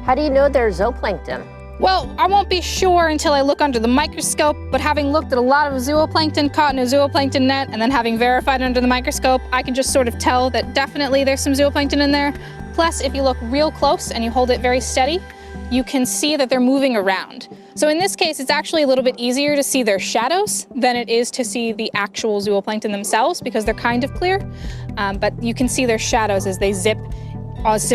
How do you know they're zooplankton? Well, I won't be sure until I look under the microscope, but having looked at a lot of zooplankton caught in a zooplankton net and then having verified under the microscope, I can just sort of tell that definitely there's some zooplankton in there. Plus, if you look real close and you hold it very steady, you can see that they're moving around. So in this case, it's actually a little bit easier to see their shadows than it is to see the actual zooplankton themselves because they're kind of clear, but you can see their shadows as they zip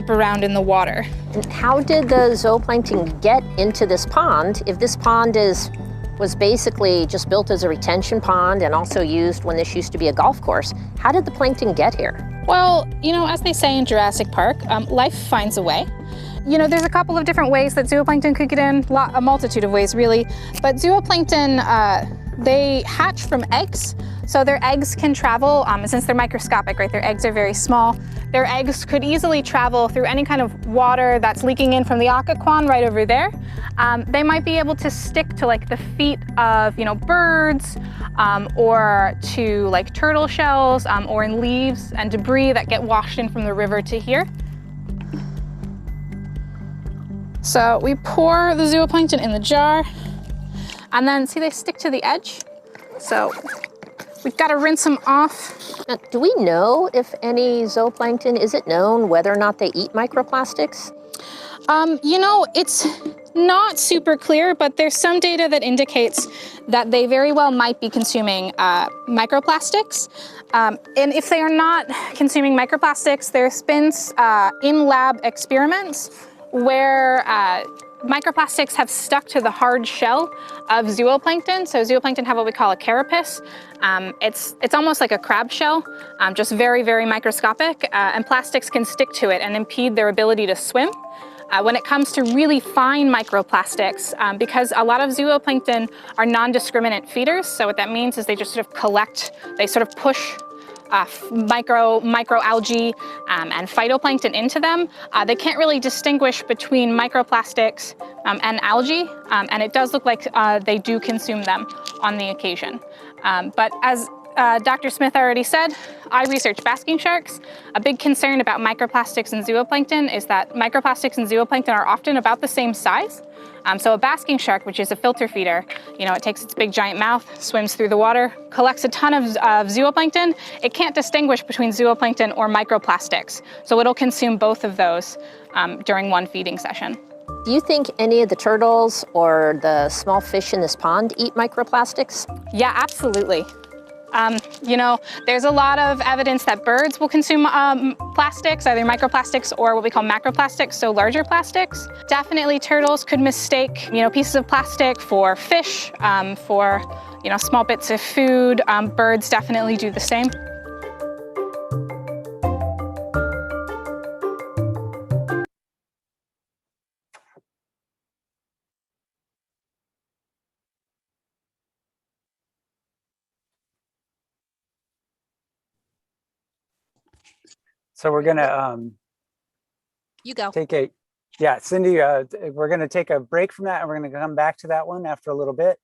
around in the water. And how did the zooplankton get into this pond if this pond was basically just built as a retention pond and also used when this used to be a golf course? How did the plankton get here? Well, you know, as they say in Jurassic Park, life finds a way. You know, there's a couple of different ways that zooplankton could get in, a multitude of ways really, but zooplankton, they hatch from eggs. So their eggs can travel, since they're microscopic, right? Their eggs are very small. Their eggs could easily travel through any kind of water that's leaking in from the occoquan right over there. They might be able to stick to like the feet of, you know, birds, or to like turtle shells, or in leaves and debris that get washed in from the river to here. So we pour the zooplankton in the jar, and then see they stick to the edge. So we've got to rinse them off. Now, do we know if any zooplankton, is it known whether or not they eat microplastics? You know, it's not super clear, but there's some data that indicates that they very well might be consuming microplastics. And if they are not consuming microplastics, there's been in-lab experiments where microplastics have stuck to the hard shell of zooplankton. So zooplankton have what we call a carapace. It's almost like a crab shell, just very, very microscopic, and plastics can stick to it and impede their ability to swim. When it comes to really fine microplastics, because a lot of zooplankton are non-discriminant feeders, so what that means is they just sort of collect, they sort of push microalgae and phytoplankton into them. They can't really distinguish between microplastics and algae, and it does look like they do consume them on the occasion. But as Dr. Smith already said, I research basking sharks. A big concern about microplastics and zooplankton is that microplastics and zooplankton are often about the same size. So a basking shark, which is a filter feeder, you know, it takes its big giant mouth, swims through the water, collects a ton of zooplankton. It can't distinguish between zooplankton or microplastics. So it'll consume both of those during one feeding session. Do you think any of the turtles or the small fish in this pond eat microplastics? Yeah, absolutely. You know, there's a lot of evidence that birds will consume plastics, either microplastics or what we call macroplastics, so larger plastics. Definitely turtles could mistake, you know, pieces of plastic for fish, for, you know, small bits of food. Birds definitely do the same. So we're gonna you go. Cindy, we're gonna take a break from that and we're gonna come back to that one after a little bit.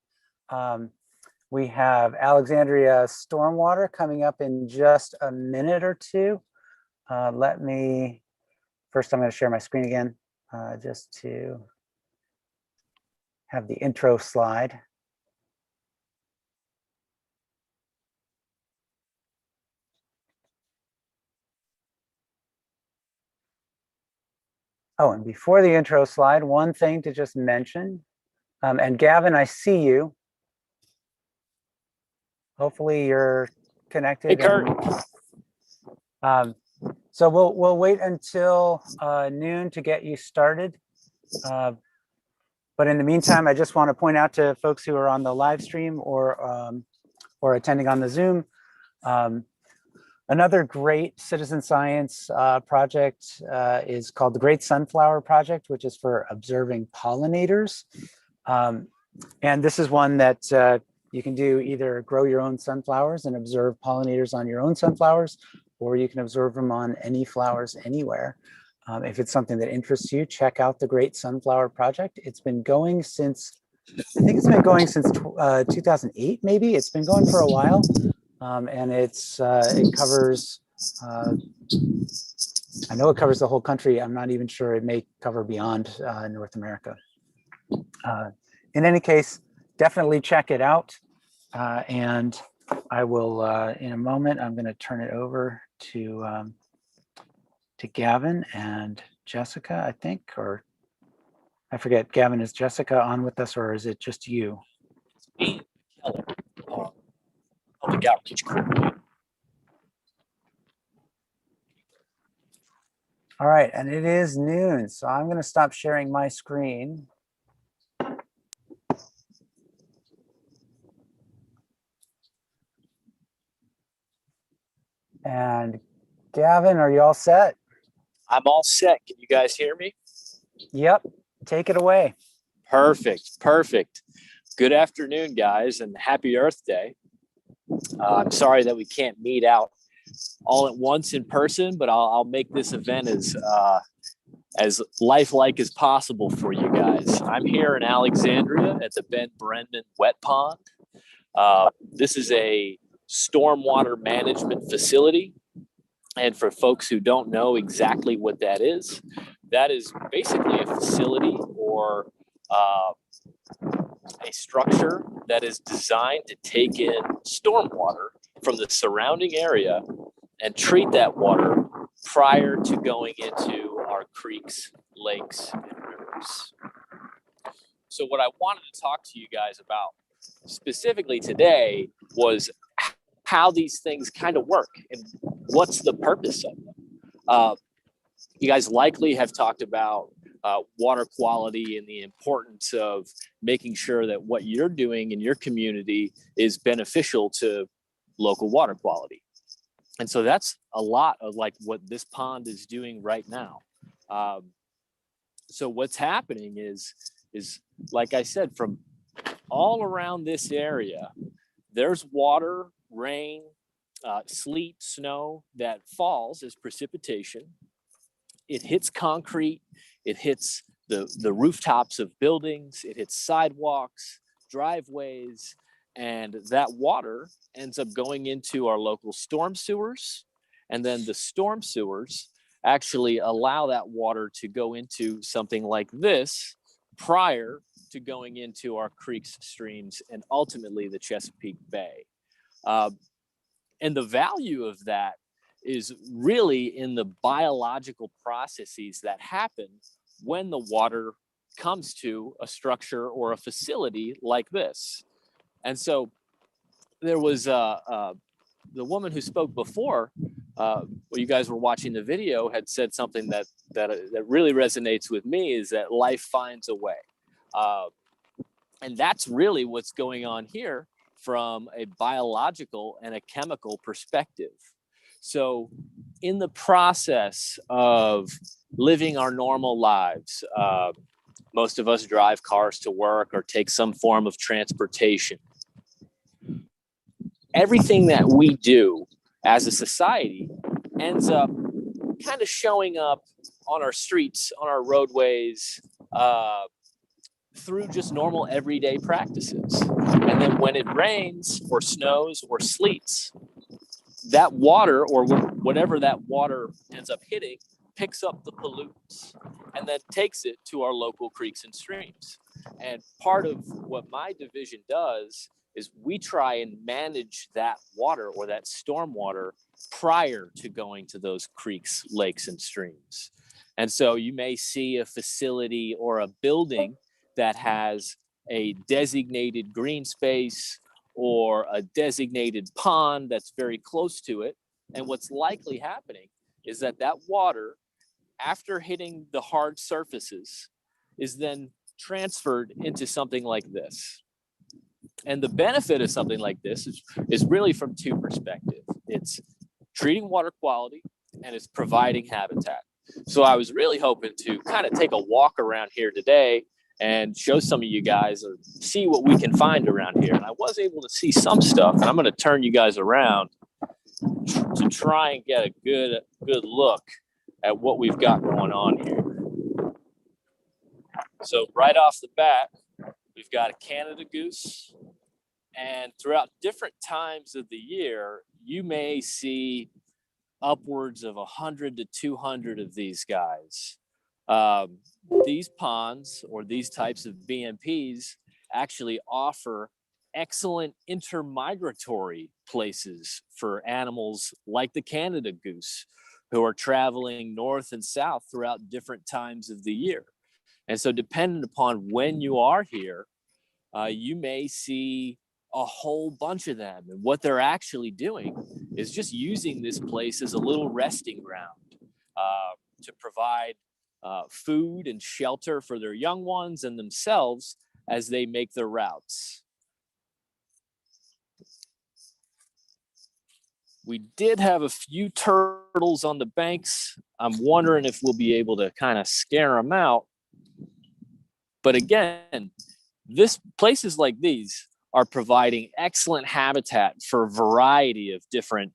We have Alexandria Stormwater coming up in just a minute or two. First I'm gonna share my screen again, just to have the intro slide. Oh, and before the intro slide, one thing to just mention, and Gavin, I see you. Hopefully you're connected. Hey, Kurt. So we'll wait until noon to get you started. But in the meantime, I just want to point out to folks who are on the live stream or attending on the Zoom, another great citizen science project is called the Great Sunflower Project, which is for observing pollinators. And this is one that you can do, either grow your own sunflowers and observe pollinators on your own sunflowers, or you can observe them on any flowers anywhere. If it's something that interests you, check out the Great Sunflower Project. It's been going since, I think it's been going since 2008, maybe. It's been going for a while. And it covers, I know it covers the whole country. I'm not even sure it may cover beyond North America. In any case, definitely check it out. And I will, in a moment, I'm going to turn it over to Gavin and Jessica, I think, or I forget. Gavin, is Jessica on with us, or is it just you? Me, Keller, public outreach coordinator. All right, and it is noon, so I'm going to stop sharing my screen. And Gavin, are you all set? I'm all set. Can you guys hear me? Yep, take it away. Perfect, perfect. Good afternoon, guys, and happy Earth Day. I'm sorry that we can't meet out all at once in person, but I'll make this event as lifelike as possible for you guys. I'm here in Alexandria at the Ben Brendan Wet Pond. This is a stormwater management facility. And for folks who don't know exactly what that is basically a facility or a structure that is designed to take in stormwater from the surrounding area and treat that water prior to going into our creeks, lakes, and rivers. So what I wanted to talk to you guys about specifically today was how these things kind of work and what's the purpose of them. You guys likely have talked about water quality and the importance of making sure that what you're doing in your community is beneficial to local water quality. And so that's a lot of like what this pond is doing right now. So what's happening is like I said, from all around this area, there's water, rain, sleet, snow that falls as precipitation. It hits concrete, it hits the rooftops of buildings, it hits sidewalks, driveways, and that water ends up going into our local storm sewers. And then the storm sewers actually allow that water to go into something like this prior to going into our creeks, streams, and ultimately the Chesapeake Bay. And the value of that is really in the biological processes that happen when the water comes to a structure or a facility like this. And so there was the woman who spoke before, when you guys were watching the video, had said something that really resonates with me, is that life finds a way. And that's really what's going on here from a biological and a chemical perspective. So in the process of living our normal lives, most of us drive cars to work or take some form of transportation. Everything that we do as a society ends up kind of showing up on our streets, on our roadways, through just normal everyday practices. And then when it rains or snows or sleets, that water or whatever that water ends up hitting picks up the pollutants and then takes it to our local creeks and streams. And part of what my division does is we try and manage that water or that storm water prior to going to those creeks, lakes, and streams. And so you may see a facility or a building that has a designated green space or a designated pond that's very close to it. And what's likely happening is that water, after hitting the hard surfaces, is then transferred into something like this. And the benefit of something like this is really from two perspectives. It's treating water quality and it's providing habitat. So I was really hoping to kind of take a walk around here today and show some of you guys or see what we can find around here. And I was able to see some stuff, and I'm going to turn you guys around to try and get a good look at what we've got going on here. So right off the bat, we've got a Canada goose, and throughout different times of the year, you may see upwards of 100 to 200 of these guys. These ponds or these types of BMPs actually offer excellent intermigratory places for animals like the Canada goose, who are traveling north and south throughout different times of the year. And so depending upon when you are here, you may see a whole bunch of them. And what they're actually doing is just using this place as a little resting ground to provide food and shelter for their young ones and themselves as they make their routes. We did have a few turtles on the banks. I'm wondering if we'll be able to kind of scare them out. But again, places like these are providing excellent habitat for a variety of different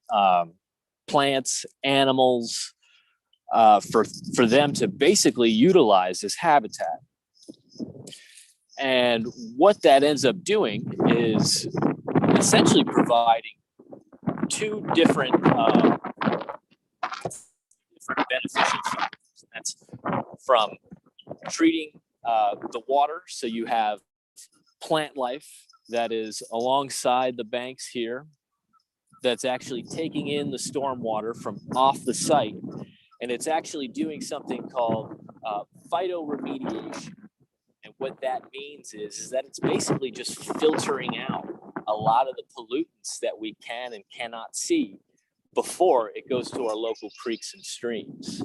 plants, animals, for them to basically utilize as habitat. And what that ends up doing is essentially providing two different beneficial factors. That's from treating the water, so you have plant life that is alongside the banks here that's actually taking in the stormwater from off the site, and it's actually doing something called phytoremediation. And what that means is that it's basically just filtering out a lot of the pollutants that we can and cannot see before it goes to our local creeks and streams.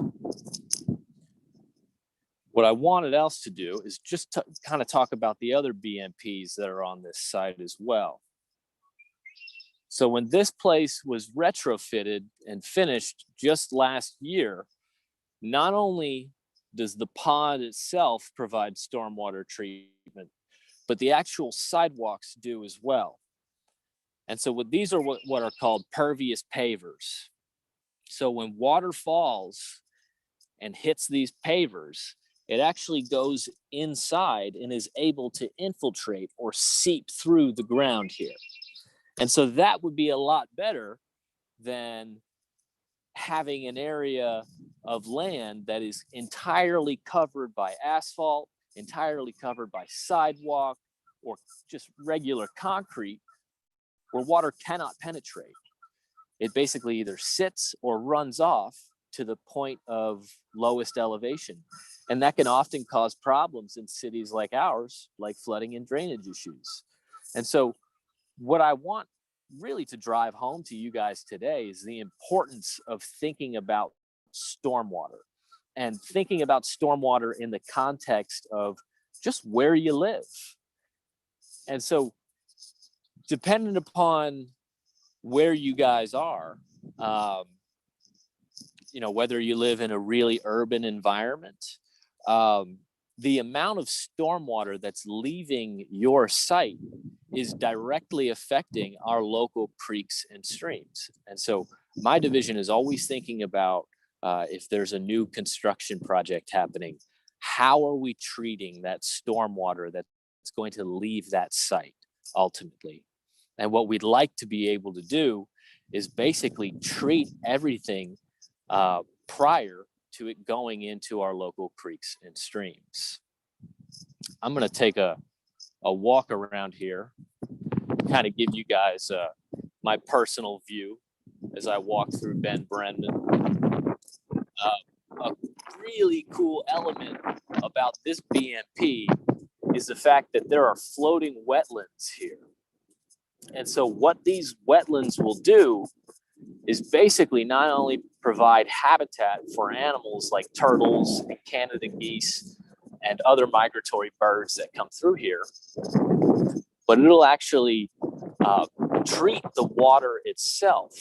What I wanted else to do is just kind of talk about the other BMPs that are on this site as well. So when this place was retrofitted and finished just last year, not only does the pond itself provide stormwater treatment, but the actual sidewalks do as well. And so these are what are called pervious pavers. So when water falls and hits these pavers, it actually goes inside and is able to infiltrate or seep through the ground here. And so that would be a lot better than having an area of land that is entirely covered by asphalt, entirely covered by sidewalk, or just regular concrete, where water cannot penetrate. It basically either sits or runs off to the point of lowest elevation. And that can often cause problems in cities like ours, like flooding and drainage issues. And so what I want really to drive home to you guys today is the importance of thinking about stormwater, and thinking about stormwater in the context of just where you live. And so depending upon where you guys are, whether you live in a really urban environment, the amount of stormwater that's leaving your site is directly affecting our local creeks and streams. And so my division is always thinking about if there's a new construction project happening, how are we treating that stormwater that's going to leave that site ultimately? And what we'd like to be able to do is basically treat everything prior to it going into our local creeks and streams. I'm going to take a walk around here, kind of give you guys my personal view as I walk through Ben Brendan. A really cool element about this BMP is the fact that there are floating wetlands here. And so what these wetlands will do is basically not only provide habitat for animals like turtles and Canada geese and other migratory birds that come through here, but it'll actually treat the water itself.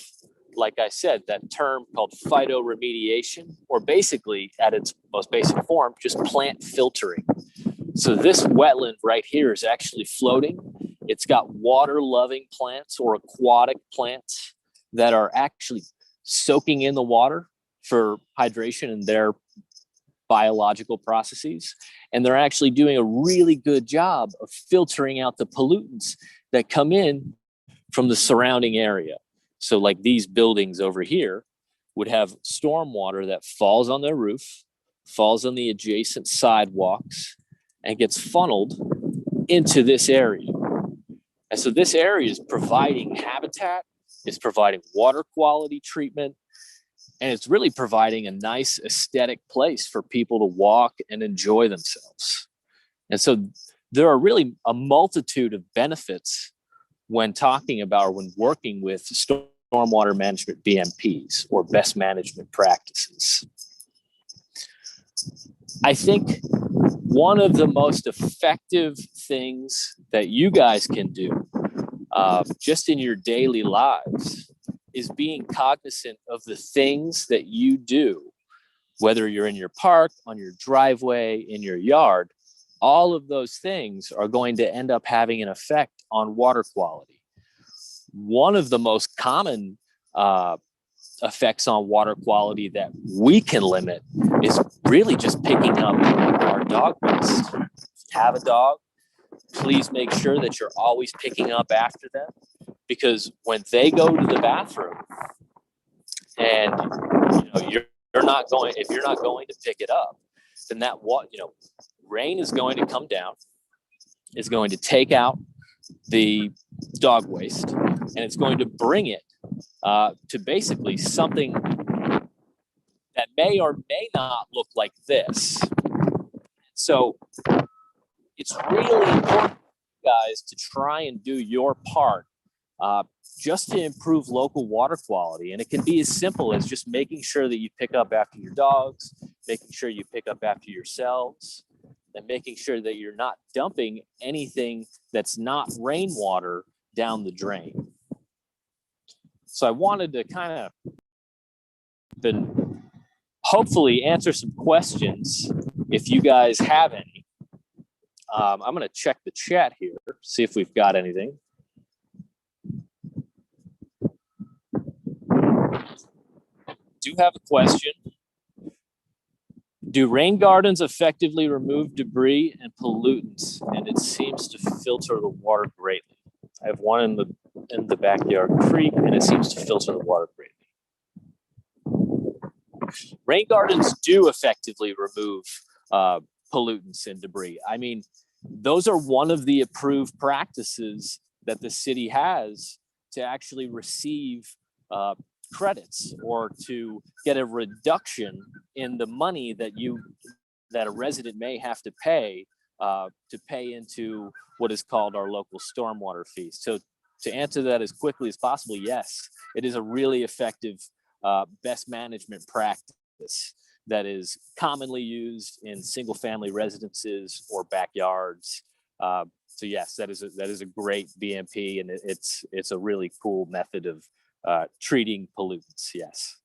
Like I said, that term called phytoremediation, or basically at its most basic form, just plant filtering. So this wetland right here is actually floating. It's got water-loving plants or aquatic plants that are actually soaking in the water for hydration and their biological processes. And they're actually doing a really good job of filtering out the pollutants that come in from the surrounding area. So like these buildings over here would have storm water that falls on their roof, falls on the adjacent sidewalks, and gets funneled into this area. And so this area is providing habitat, it's providing water quality treatment, and it's really providing a nice aesthetic place for people to walk and enjoy themselves. And so there are really a multitude of benefits when talking about or when working with stormwater management BMPs or best management practices. I think one of the most effective things that you guys can do just in your daily lives is being cognizant of the things that you do, whether you're in your park, on your driveway, in your yard. All of those things are going to end up having an effect on water quality. One of the most common effects on water quality that we can limit is really just picking up our dog waste. If you have a dog, please make sure that you're always picking up after them, because when they go to the bathroom and you're not going, if you're not going to pick it up, then that rain is going to come down, is going to take out the dog waste, and it's going to bring it to basically something that may or may not look like this. So it's really important, guys, to try and do your part just to improve local water quality. And it can be as simple as just making sure that you pick up after your dogs, making sure you pick up after yourselves, and making sure that you're not dumping anything that's not rainwater down the drain. So I wanted to kind of hopefully answer some questions if you guys have any. I'm going to check the chat here, see if we've got anything. Do have a question. Do rain gardens effectively remove debris and pollutants, and it seems to filter the water greatly? I have one in the backyard creek, and it seems to filter the water greatly. Rain gardens do effectively remove pollutants and debris. I mean, those are one of the approved practices that the city has to actually receive credits or to get a reduction in the money that a resident may have to pay into what is called our local stormwater fees. So to answer that as quickly as possible, yes, it is a really effective best management practice that is commonly used in single family residences or backyards. So yes, that is a great BMP, and it's a really cool method of treating pollutants. Yes.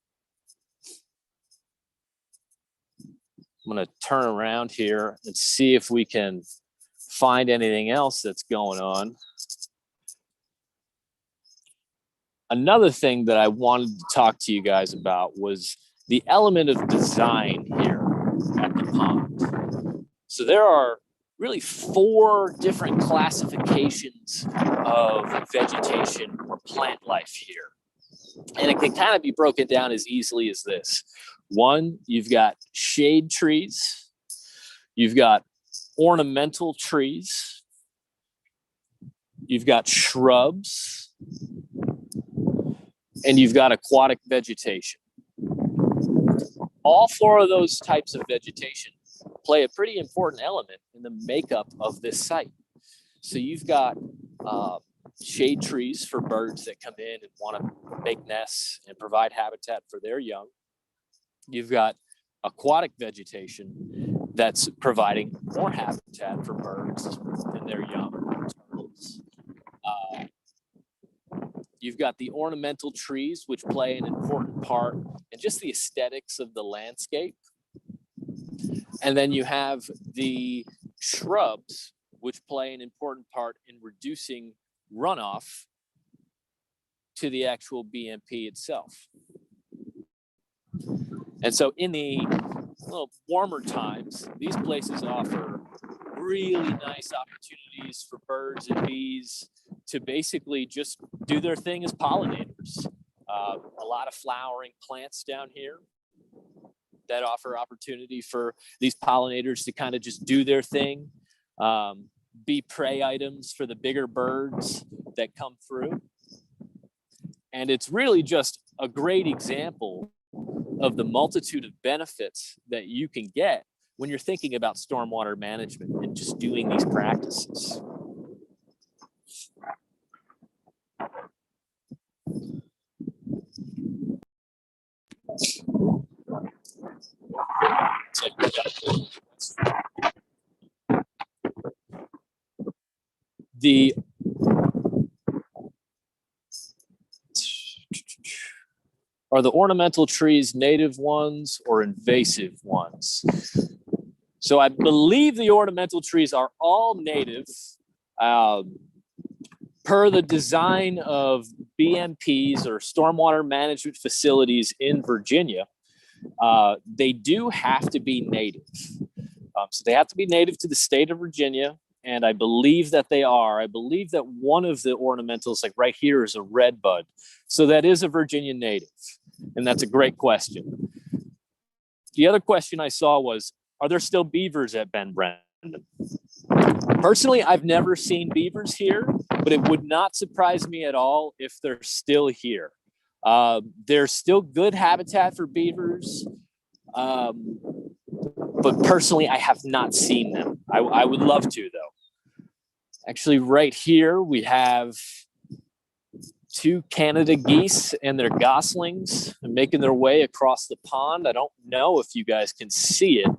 I'm going to turn around here and see if we can find anything else that's going on. Another thing that I wanted to talk to you guys about was the element of design here at the pond. So there are really 4 different classifications of vegetation or plant life here. And it can kind of be broken down as easily as this. 1, you've got shade trees, you've got ornamental trees, you've got shrubs, and you've got aquatic vegetation. All 4 of those types of vegetation play a pretty important element in the makeup of this site. So you've got shade trees for birds that come in and want to make nests and provide habitat for their young. You've got aquatic vegetation that's providing more habitat for birds and their young, turtles. You've got the ornamental trees, which play an important part in just the aesthetics of the landscape. And then you have the shrubs, which play an important part in reducing runoff to the actual BMP itself. And so in the little warmer times, these places offer really nice opportunities for birds and bees to basically just do their thing as pollinators. A lot of flowering plants down here that offer opportunity for these pollinators to kind of just do their thing, be prey items for the bigger birds that come through. And it's really just a great example of the multitude of benefits that you can get when you're thinking about stormwater management and just doing these practices. Are the ornamental trees native ones or invasive ones? So I believe the ornamental trees are all native. Per the design of BMPs or stormwater management facilities in Virginia, they do have to be native. So they have to be native to the state of Virginia, and I believe that they are. I believe that one of the ornamentals, like right here, is a redbud. So that is a Virginia native, and that's a great question. The other question I saw was, are there still beavers at Ben Brendan? Personally, I've never seen beavers here, but it would not surprise me at all if they're still here. There's still good habitat for beavers, but personally, I have not seen them. I would love to, though. Actually, right here, we have 2 Canada geese and their goslings making their way across the pond. I don't know if you guys can see it.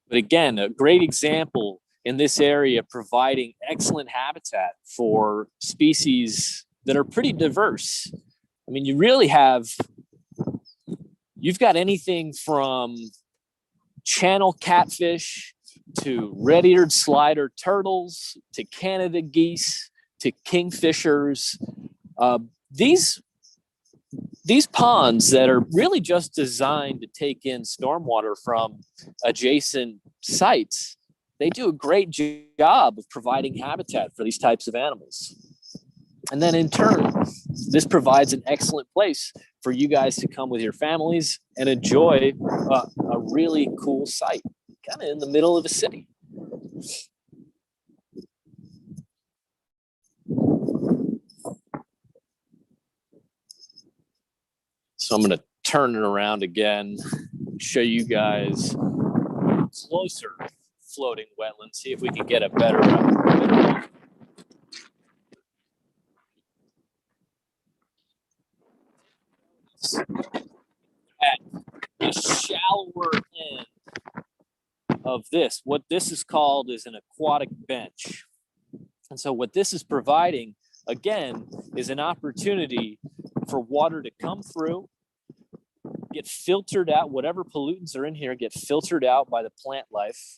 But again, a great example in this area providing excellent habitat for species that are pretty diverse. I mean, you really have, you've got anything from channel catfish to red-eared slider turtles to Canada geese to kingfishers. These ponds that are really just designed to take in stormwater from adjacent sites, they do a great job of providing habitat for these types of animals. And then in turn, this provides an excellent place for you guys to come with your families and enjoy a really cool site, kind of in the middle of a city. So I'm going to turn it around again, show you guys closer floating wetlands, see if we can get a better at the shallower end of this. What this is called is an aquatic bench. And so what this is providing, again, is an opportunity for water to come through, get filtered out, whatever pollutants are in here get filtered out by the plant life.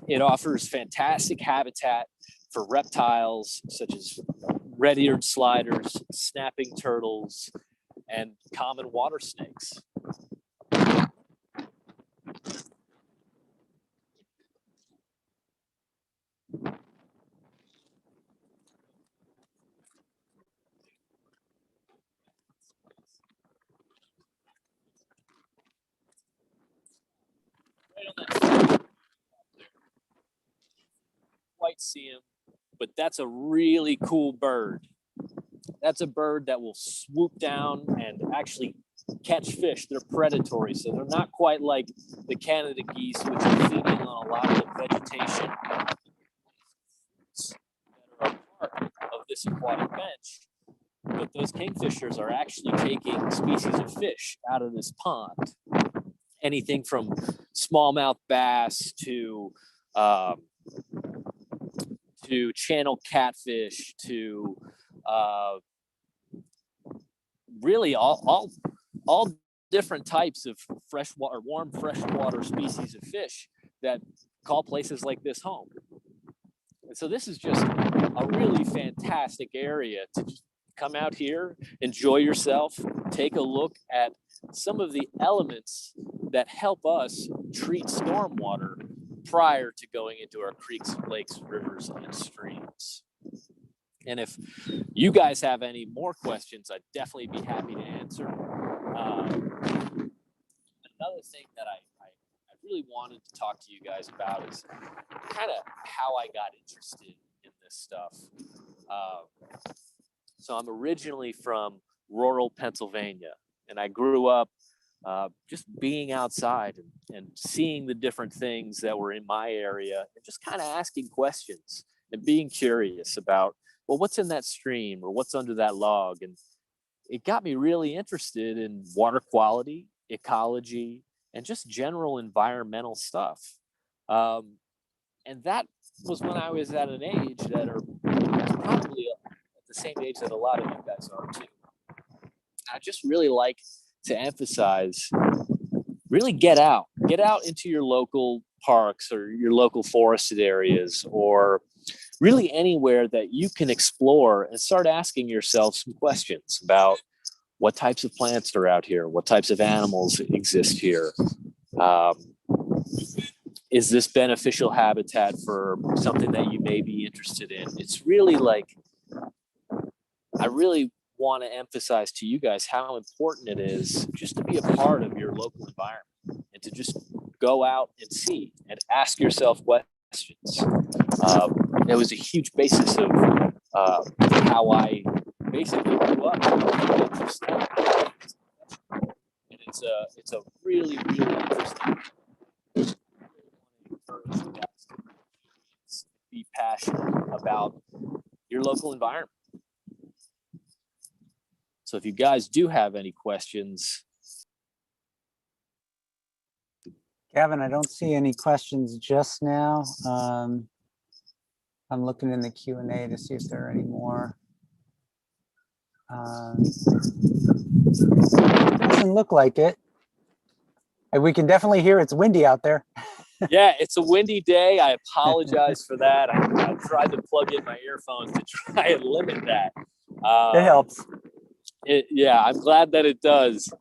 It offers fantastic habitat for reptiles such as red-eared sliders, snapping turtles, and common water snakes. Quite see him, but that's a really cool bird. That's a bird that will swoop down and actually catch fish. They're predatory, so they're not quite like the Canada geese, which are feeding on a lot of the vegetation that are a part of this aquatic bench. But those kingfishers are actually taking species of fish out of this pond. Anything from smallmouth bass to channel catfish to really all different types of freshwater, warm freshwater species of fish that call places like this home. And so this is just a really fantastic area to just come out here, enjoy yourself, take a look at some of the elements that help us treat stormwater prior to going into our creeks, lakes, rivers, and streams. And if you guys have any more questions, I'd definitely be happy to answer. Another thing that I really wanted to talk to you guys about is kind of how I got interested in this stuff. So I'm originally from rural Pennsylvania, and I grew up just being outside and seeing the different things that were in my area and just kind of asking questions and being curious about, well, what's in that stream or what's under that log? And it got me really interested in water quality, ecology, and just general environmental stuff. And that was when I was at an age that are probably at the same age that a lot of you guys are too. I just really like to emphasize, really get out into your local parks or your local forested areas, or really anywhere that you can explore and start asking yourself some questions about what types of plants are out here, what types of animals exist here. Is this beneficial habitat for something that you may be interested in? It's really like, I really want to emphasize to you guys how important it is just to be a part of your local environment and to just go out and see and ask yourself questions. It was a huge basis of how I basically grew up. And it's a really, really interesting. Be passionate about your local environment. So if you guys do have any questions. Gavin, I don't see any questions just now. I'm looking in the Q&A to see if there are any more. Doesn't look like it. And we can definitely hear it's windy out there. Yeah, it's a windy day. I apologize for that. I tried to plug in my earphones to try and limit that. It helps. Yeah, I'm glad that it does.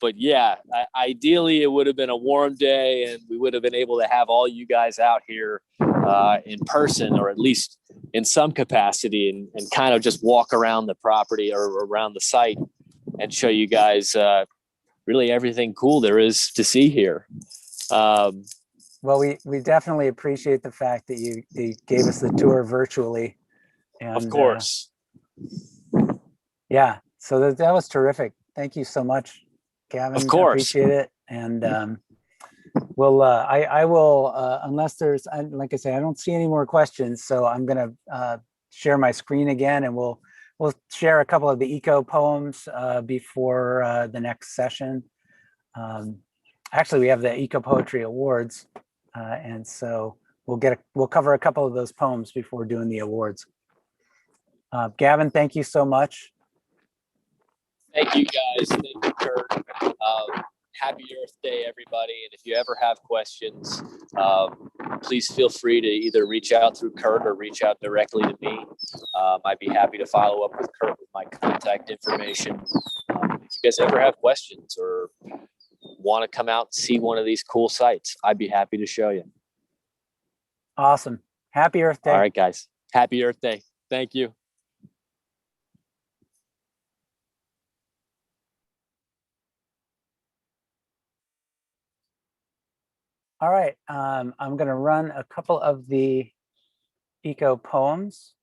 But yeah, ideally it would have been a warm day and we would have been able to have all you guys out here in person, or at least in some capacity, and kind of just walk around the property or around the site and show you guys really everything cool there is to see here. Well, we definitely appreciate the fact that you gave us the tour virtually. And, of course. Yeah, so that was terrific. Thank you so much, Gavin. Of course. I appreciate it. And well, I will, unless there's, like I say, I don't see any more questions. So I'm going to share my screen again, and we'll share a couple of the eco poems before the next session. Actually, we have the Eco Poetry Awards, and so we'll cover a couple of those poems before doing the awards. Gavin, thank you so much. Thank you, guys. Thank you, Kurt. Happy Earth Day, everybody. And if you ever have questions, please feel free to either reach out through Kurt or reach out directly to me. I'd be happy to follow up with Kurt with my contact information. If you guys ever have questions or want to come out and see one of these cool sites, I'd be happy to show you. Awesome. Happy Earth Day. All right, guys. Happy Earth Day. Thank you. All right, I'm going to run a couple of the eco poems,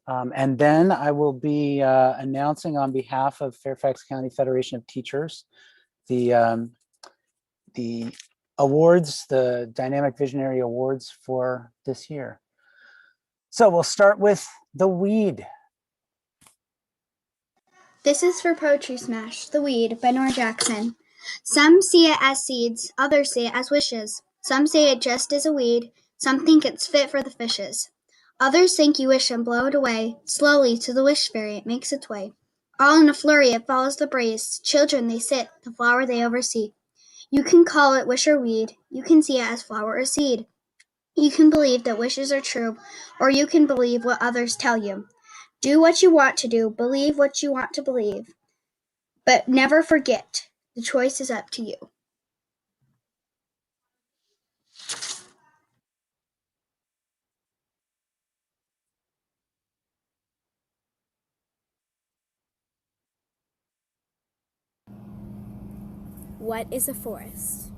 and then I will be announcing on behalf of Fairfax County Federation of Teachers the awards, the Dynamic Visionary Awards for this year. So we'll start with The Weed. This is for Poetry Smash, The Weed by Nora Jackson. Some see it as seeds, others see it as wishes. Some say it just is a weed, some think it's fit for the fishes. Others think you wish and blow it away, slowly to the wish fairy it makes its way. All in a flurry it follows the breeze, children they sit, the flower they oversee. You can call it wish or weed, you can see it as flower or seed. You can believe that wishes are true, or you can believe what others tell you. Do what you want to do, believe what you want to believe. But never forget, the choice is up to you. What is a forest?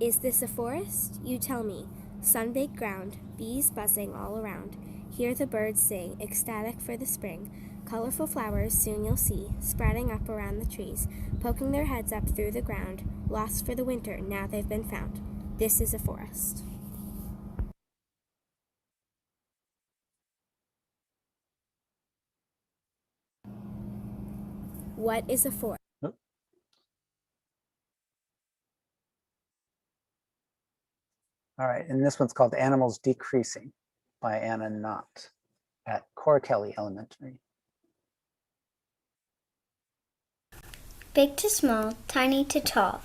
Is this a forest? You tell me. Sun-baked ground, bees buzzing all around. Hear the birds sing, ecstatic for the spring. Colorful flowers soon you'll see, sprouting up around the trees, poking their heads up through the ground. Lost for the winter, now they've been found. This is a forest. What is a forest? All right, and this one's called Animals Decreasing by Anna Knott at Cora Kelly Elementary. Big to small, tiny to tall.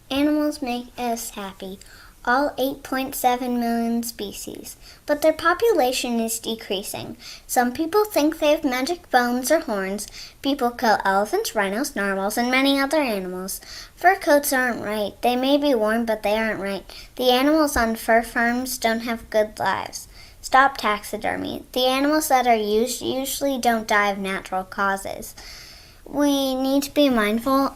Animals make us happy, all 8.7 million species, but their population is decreasing. Some people think they have magic bones or horns. People kill elephants, rhinos, narwhals, and many other animals. Fur coats aren't right. They may be worn, but they aren't right. The animals on fur farms don't have good lives. Stop taxidermy. The animals that are used usually don't die of natural causes. We need to be mindful.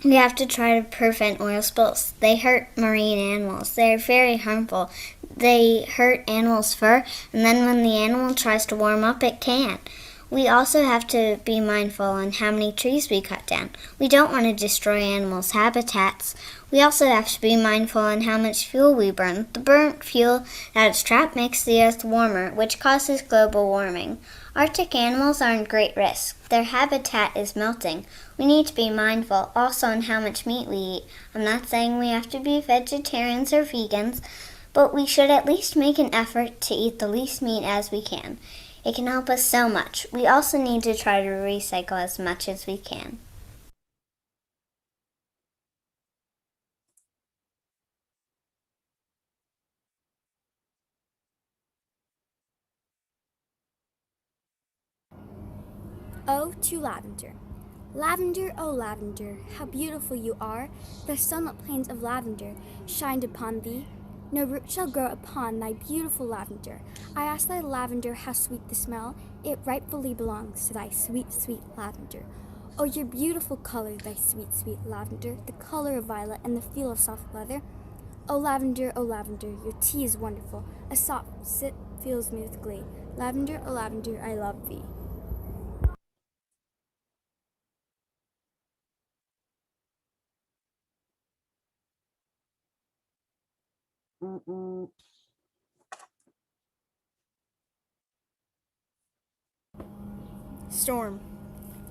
We have to try to prevent oil spills. They hurt marine animals. They are very harmful. They hurt animals' fur, and then when the animal tries to warm up, it can't. We also have to be mindful on how many trees we cut down. We don't want to destroy animals' habitats. We also have to be mindful on how much fuel we burn. The burnt fuel that is trapped makes the earth warmer, which causes global warming. Arctic animals are in great risk. Their habitat is melting. We need to be mindful also on how much meat we eat. I'm not saying we have to be vegetarians or vegans, but we should at least make an effort to eat the least meat as we can. It can help us so much. We also need to try to recycle as much as we can. Oh, to lavender. Lavender, oh lavender, how beautiful you are. The sunlit plains of lavender shined upon thee. No root shall grow upon thy beautiful lavender. I ask thy lavender how sweet the smell. It rightfully belongs to thy sweet, sweet lavender. Oh, your beautiful color, thy sweet, sweet lavender, the color of violet and the feel of soft leather. Oh lavender, your tea is wonderful. A soft sip fills me with glee. Lavender, oh lavender, I love thee. Storm.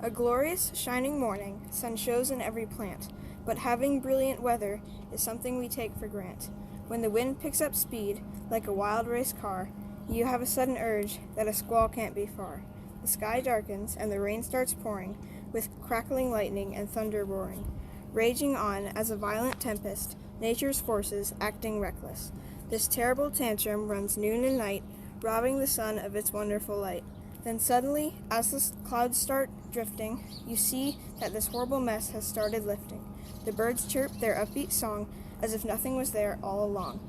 A glorious, shining morning, sun shows in every plant, but having brilliant weather is something we take for granted. When the wind picks up speed, like a wild race car, you have a sudden urge that a squall can't be far. The sky darkens, and the rain starts pouring, with crackling lightning and thunder roaring. Raging on as a violent tempest, nature's forces acting reckless. This terrible tantrum runs noon and night, robbing the sun of its wonderful light. Then suddenly, as the clouds start drifting, you see that this horrible mess has started lifting. The birds chirp their upbeat song as if nothing was there all along.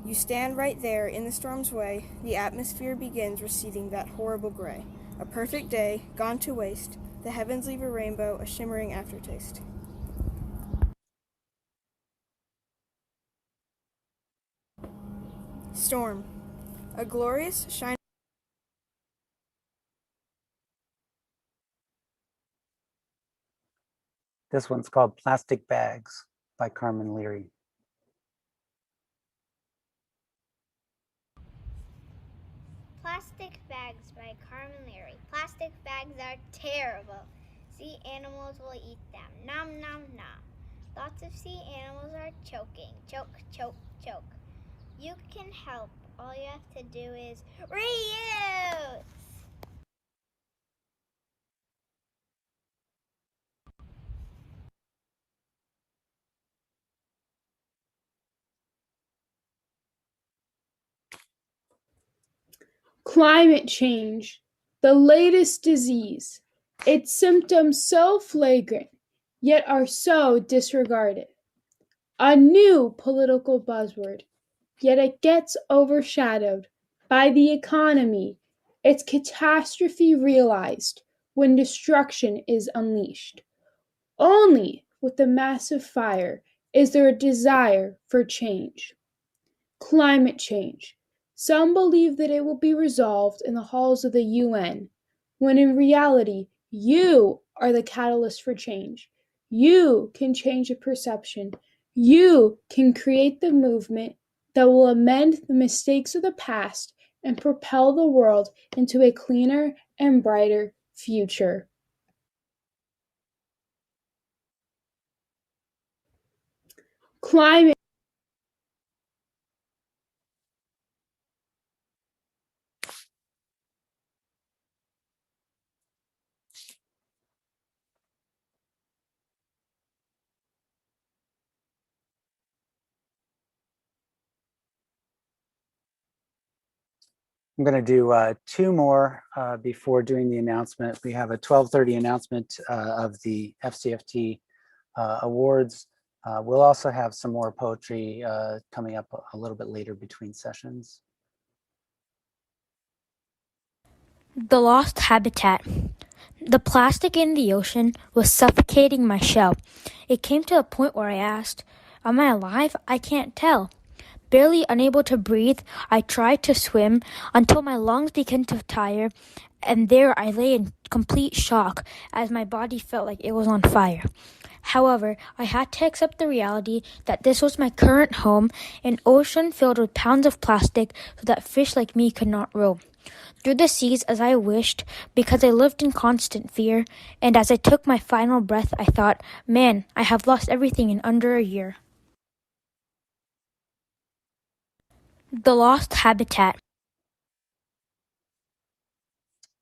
You stand right there in the storm's way. The atmosphere begins receiving that horrible gray. A perfect day, gone to waste. The heavens leave a rainbow, a shimmering aftertaste. Storm. A glorious, shining... This one's called Plastic Bags by Carmen Leary. Plastic Bags by Carmen Leary. Plastic bags are terrible. Sea animals will eat them. Nom nom nom. Lots of sea animals are choking. Choke, choke, choke. You can help. All you have to do is reuse. Climate change, the latest disease. Its symptoms so flagrant, yet are so disregarded. A new political buzzword, yet it gets overshadowed by the economy, its catastrophe realized when destruction is unleashed. Only with the massive fire is there a desire for change. Climate change. Some believe that it will be resolved in the halls of the UN, when in reality, you are the catalyst for change. You can change the perception. You can create the movement that will amend the mistakes of the past and propel the world into a cleaner and brighter future. Climate I'm going to do two more before doing the announcement. We have a 12:30 announcement of the FCFT awards. We'll also have some more poetry coming up a little bit later between sessions. The lost habitat. The plastic in the ocean was suffocating my shell. It came to a point where I asked, am I alive? I can't tell. Barely unable to breathe, I tried to swim until my lungs began to tire, and there I lay in complete shock as my body felt like it was on fire. However, I had to accept the reality that this was my current home, an ocean filled with pounds of plastic so that fish like me could not roam through the seas as I wished, because I lived in constant fear, and as I took my final breath, I thought, man, I have lost everything in under a year. The lost habitat.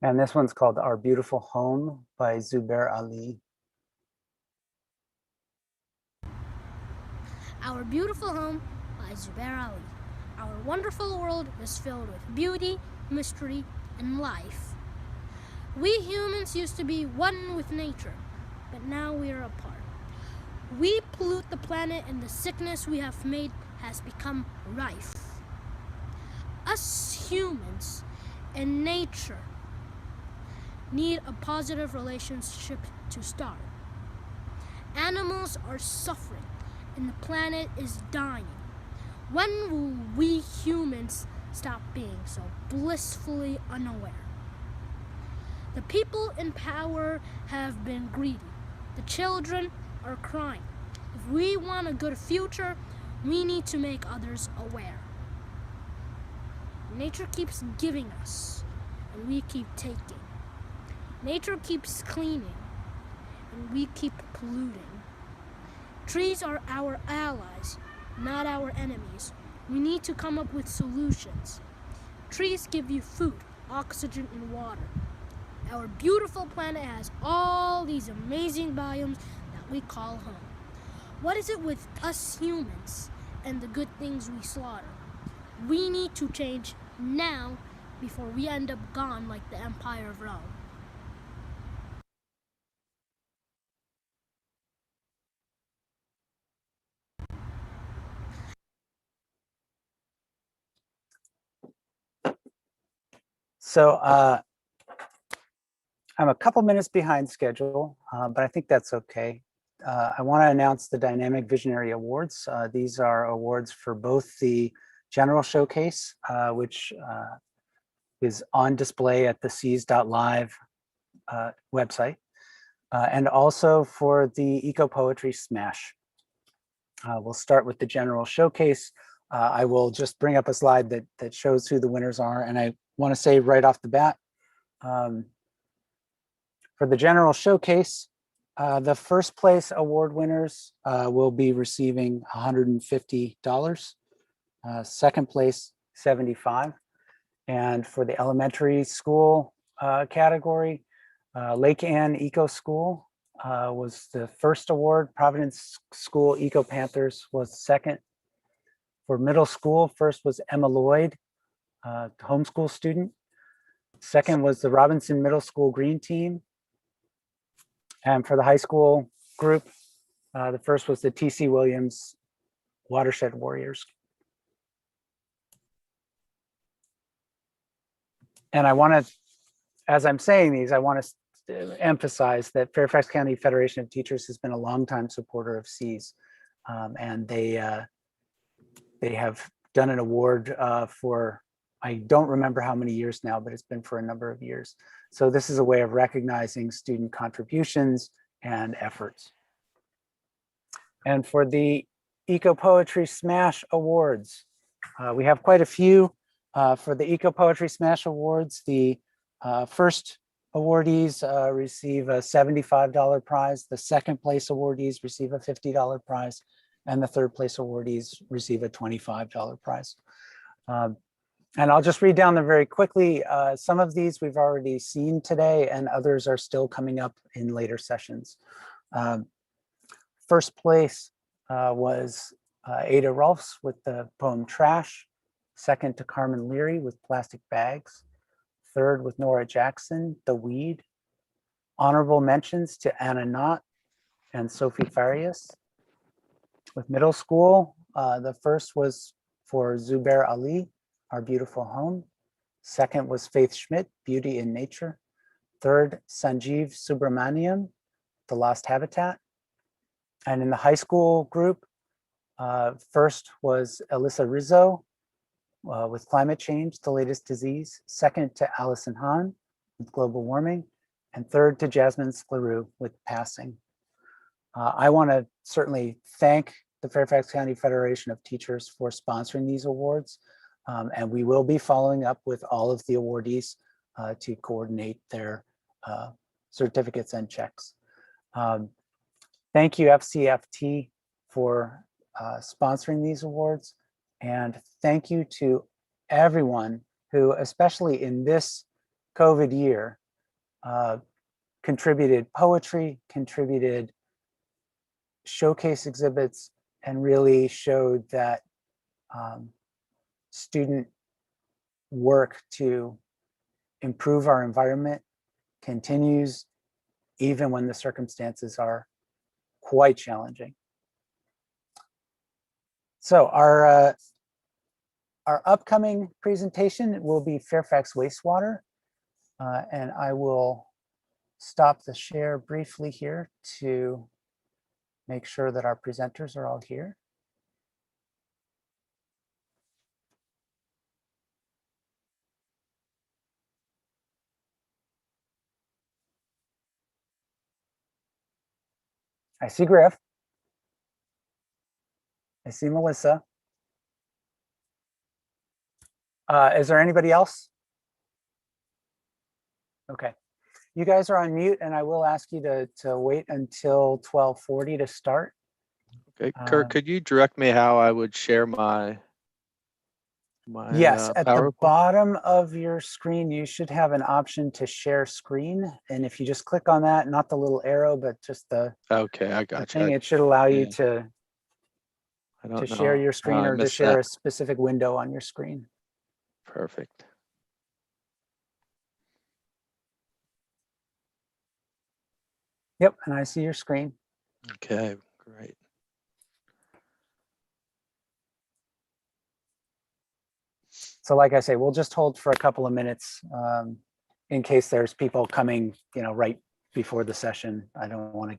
And this one's called Our Beautiful Home by Zubair Ali. Our Beautiful Home by Zubair Ali. Our wonderful world is filled with beauty, mystery, and life. We humans used to be one with nature, but now we are apart. We pollute the planet, and the sickness we have made has become rife. Us humans and nature need a positive relationship to start. Animals are suffering, and the planet is dying. When will we humans stop being so blissfully unaware? The people in power have been greedy. The children are crying. If we want a good future, we need to make others aware. Nature keeps giving us, and we keep taking. Nature keeps cleaning, and we keep polluting. Trees are our allies, not our enemies. We need to come up with solutions. Trees give you food, oxygen, and water. Our beautiful planet has all these amazing biomes that we call home. What is it with us humans and the good things we slaughter? We need to change now before we end up gone like the Empire of Rome. So I'm a couple minutes behind schedule, but I think that's okay. I want to announce the Dynamic Visionary Awards. These are awards for both the General Showcase, which is on display at the seas.live website, and also for the Eco Poetry Smash. We'll start with the General Showcase. I will just bring up a slide that shows who the winners are, and I want to say right off the bat, for the General Showcase, the first place award winners will be receiving $150, second place $75, and for the elementary school category, Lake Ann Eco School was the first award. Providence School Eco Panthers was second. For middle school, first was Emma Lloyd, homeschool student. Second was the Robinson Middle School Green Team. And for the high school group, the first was the T.C. Williams Watershed Warriors. And I want to, as I'm saying these, I want to emphasize that Fairfax County Federation of Teachers has been a longtime supporter of SEAS, and they have done an award for, I don't remember how many years now, but it's been for a number of years. So this is a way of recognizing student contributions and efforts. And for the Eco Poetry Smash Awards, we have quite a few. For the Eco Poetry Smash Awards, the first awardees receive a $75 prize. The second place awardees receive a $50 prize. And the third place awardees receive a $25 prize. And I'll just read down them very quickly. Some of these we've already seen today, and others are still coming up in later sessions. First place was Ada Rolfs with the poem Trash. Second to Carmen Leary with Plastic Bags. Third with Nora Jackson, The Weed. Honorable mentions to Anna Knott and Sophie Farias. With middle school, the first was for Zubair Ali, Our Beautiful Home. Second was Faith Schmidt, Beauty in Nature. Third, Sanjeev Subramaniam, The Lost Habitat. And in the high school group, first was Alyssa Rizzo with Climate Change, The Latest Disease. Second to Allison Hahn with Global Warming. And third to Jasmine Skleroux with Passing. I want to certainly thank the Fairfax County Federation of Teachers for sponsoring these awards. And we will be following up with all of the awardees to coordinate their certificates and checks. Thank you, FCFT, for sponsoring these awards. And thank you to everyone who, especially in this COVID year, contributed poetry, contributed showcase exhibits, and really showed that student work to improve our environment continues even when the circumstances are quite challenging. So our upcoming presentation will be Fairfax Wastewater, and I will stop the share briefly here to make sure that our presenters are all here. I see Griff. I see Melissa. Is there anybody else? Okay. You guys are on mute, and I will ask you to wait until 12:40 to start. Okay, Kurt, could you direct me how I would share my Yes, at the PowerPoint? bottom of your screen, you should have an option to share screen. And if you just click on that, not the little arrow, but just the Okay, I got thing, you. it should allow you Yeah. to share your screen I or to missed share that. a specific window on your screen. Perfect. Yep, and I see your screen. Okay, great. So like I say, we'll just hold for a couple of minutes in case there's people coming, right before the session. I don't want to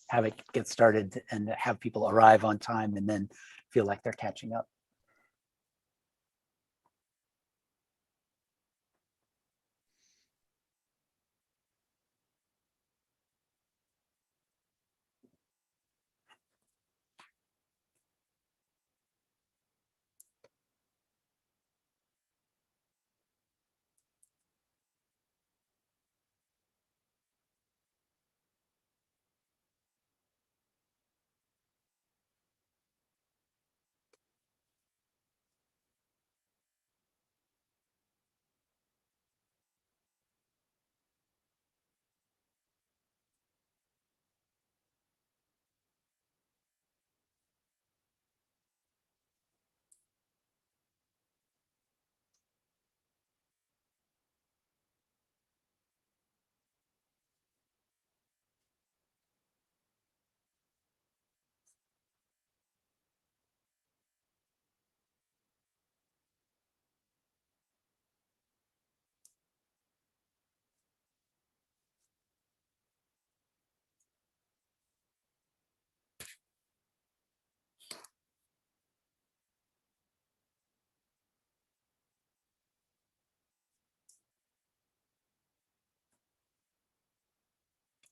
have it get started and have people arrive on time and then feel like they're catching up.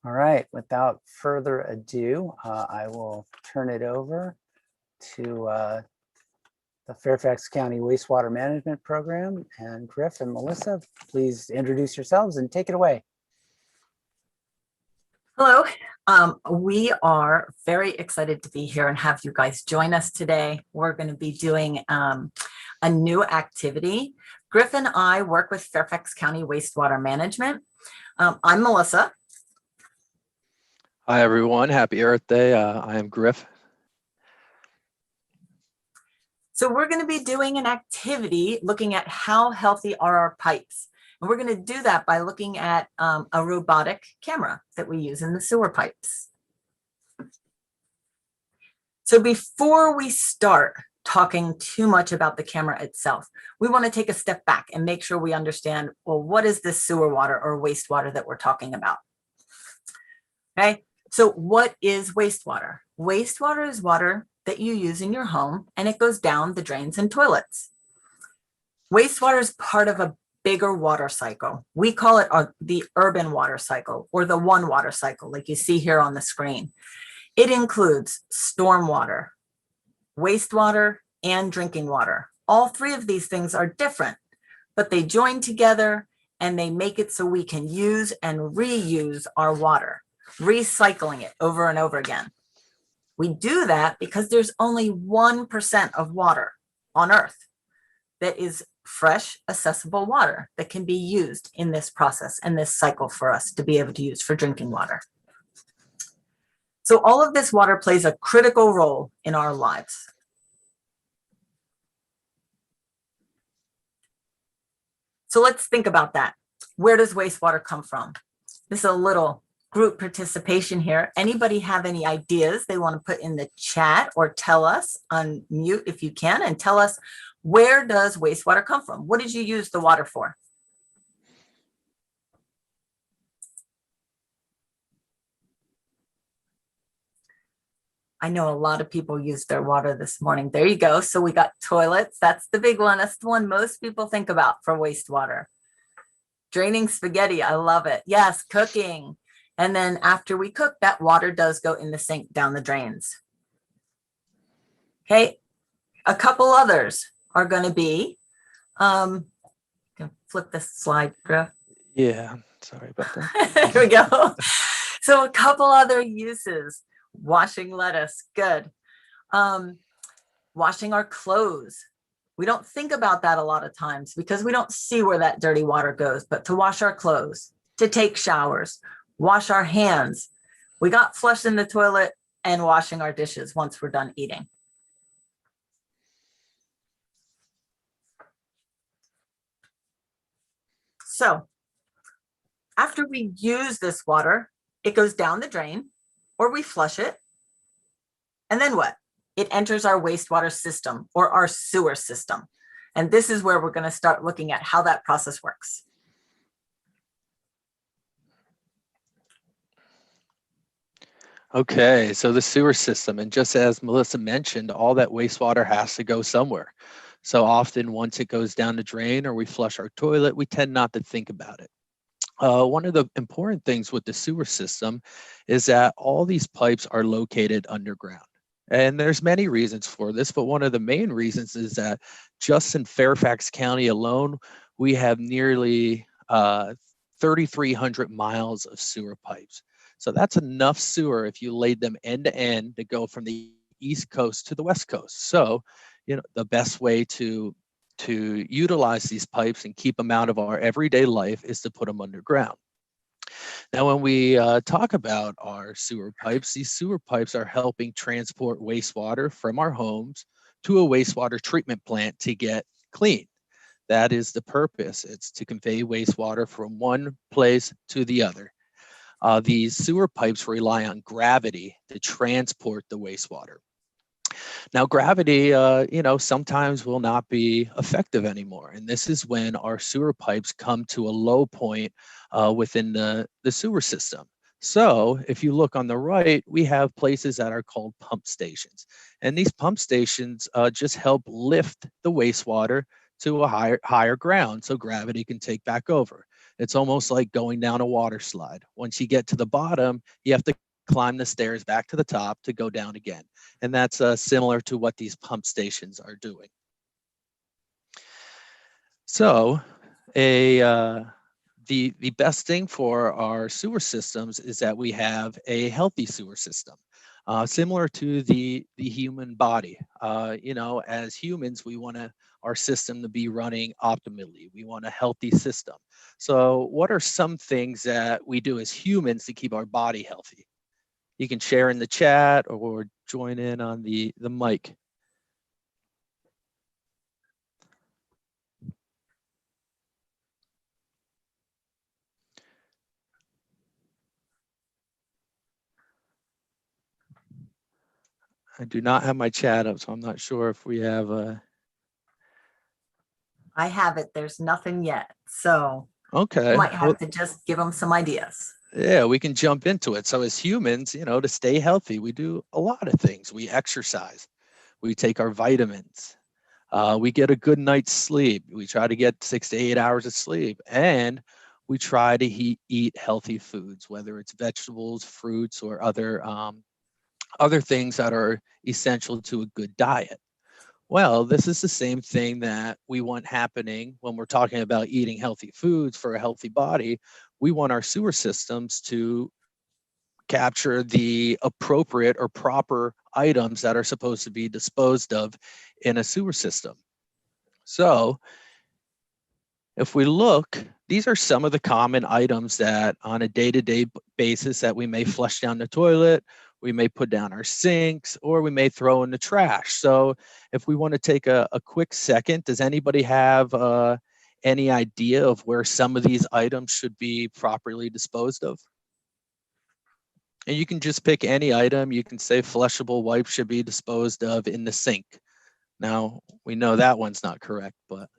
All right, without further ado, I will turn it over to the Fairfax County Wastewater Management Program. And Griff and Melissa, please introduce yourselves and take it away. Hello, we are very excited to be here and have you guys join us today. We're going to be doing a new activity. Griff and I work with Fairfax County Wastewater Management. I'm Melissa. Hi, everyone. Happy Earth Day. I am Griff. So we're going to be doing an activity looking at how healthy are our pipes. And we're going to do that by looking at a robotic camera that we use in the sewer pipes. So before we start talking too much about the camera itself, we want to take a step back and make sure we understand, well, what is this sewer water or wastewater that we're talking about? Okay, so what is wastewater? Wastewater is water that you use in your home and it goes down the drains and toilets. Wastewater is part of a bigger water cycle. We call it the urban water cycle or the one water cycle, like you see here on the screen. It includes stormwater, wastewater, and drinking water. All three of these things are different, but they join together and they make it so we can use and reuse our water, recycling it over and over again. We do that because there's only 1% of water on Earth that is fresh, accessible water that can be used in this process and this cycle for us to be able to use for drinking water. So all of this water plays a critical role in our lives. So let's think about that. Where does wastewater come from? This is a little group participation here. Anybody have any ideas they want to put in the chat or tell us, unmute if you can, and tell us, where does wastewater come from? What did you use the water for? I know a lot of people used their water this morning. There you go. So we got toilets. That's the big one. That's the one most people think about for wastewater. Draining spaghetti. I love it. Yes, cooking. And then after we cook, that water does go in the sink down the drains. Okay. A couple others are going to be, flip this slide, Griff. Yeah, sorry about that. There we go. So a couple other uses. Washing lettuce, good. Washing our clothes. We don't think about that a lot of times because we don't see where that dirty water goes, but to wash our clothes, to take showers, wash our hands. We got flushed in the toilet and washing our dishes once we're done eating. So after we use this water, it goes down the drain or we flush it. And then what? It enters our wastewater system or our sewer system. And this is where we're going to start looking at how that process works. Okay, so the sewer system, and just as Melissa mentioned, all that wastewater has to go somewhere. So often once it goes down the drain or we flush our toilet, we tend not to think about it. One of the important things with the sewer system is that all these pipes are located underground. And there's many reasons for this, but one of the main reasons is that just in Fairfax County alone, we have nearly 3,300 miles of sewer pipes. So that's enough sewer if you laid them end to end to go from the East Coast to the West Coast. So, the best way to utilize these pipes and keep them out of our everyday life is to put them underground. Now, when we talk about our sewer pipes, these sewer pipes are helping transport wastewater from our homes to a wastewater treatment plant to get clean. That is the purpose. It's to convey wastewater from one place to the other. These sewer pipes rely on gravity to transport the wastewater. Now, gravity, sometimes will not be effective anymore. And this is when our sewer pipes come to a low point within the sewer system. So if you look on the right, we have places that are called pump stations. And these pump stations just help lift the wastewater to a higher ground so gravity can take back over. It's almost like going down a water slide. Once you get to the bottom, you have to climb the stairs back to the top to go down again. And that's similar to what these pump stations are doing. So the best thing for our sewer systems is that we have a healthy sewer system, similar to the human body. You know, as humans, we want our system to be running optimally. We want a healthy system. So what are some things that we do as humans to keep our body healthy? You can share in the chat or join in on the mic. I do not have my chat up, so I'm not sure if we have a. I have it. There's nothing yet. So Okay. you might have to just give them some ideas. Yeah, we can jump into it. So as humans, you know, to stay healthy, we do a lot of things. We exercise, we take our vitamins, we get a good night's sleep. We try to get 6 to 8 hours of sleep, and we try to eat healthy foods, whether it's vegetables, fruits, or other things that are essential to a good diet. Well, this is the same thing that we want happening when we're talking about eating healthy foods for a healthy body. We want our sewer systems to capture the appropriate or proper items that are supposed to be disposed of in a sewer system. So if we look, these are some of the common items that on a day-to-day basis that we may flush down the toilet, we may put down our sinks, or we may throw in the trash. So if we want to take a quick second, does anybody have any idea of where some of these items should be properly disposed of? And you can just pick any item. You can say flushable wipes should be disposed of in the sink. Now, we know that one's not correct, but.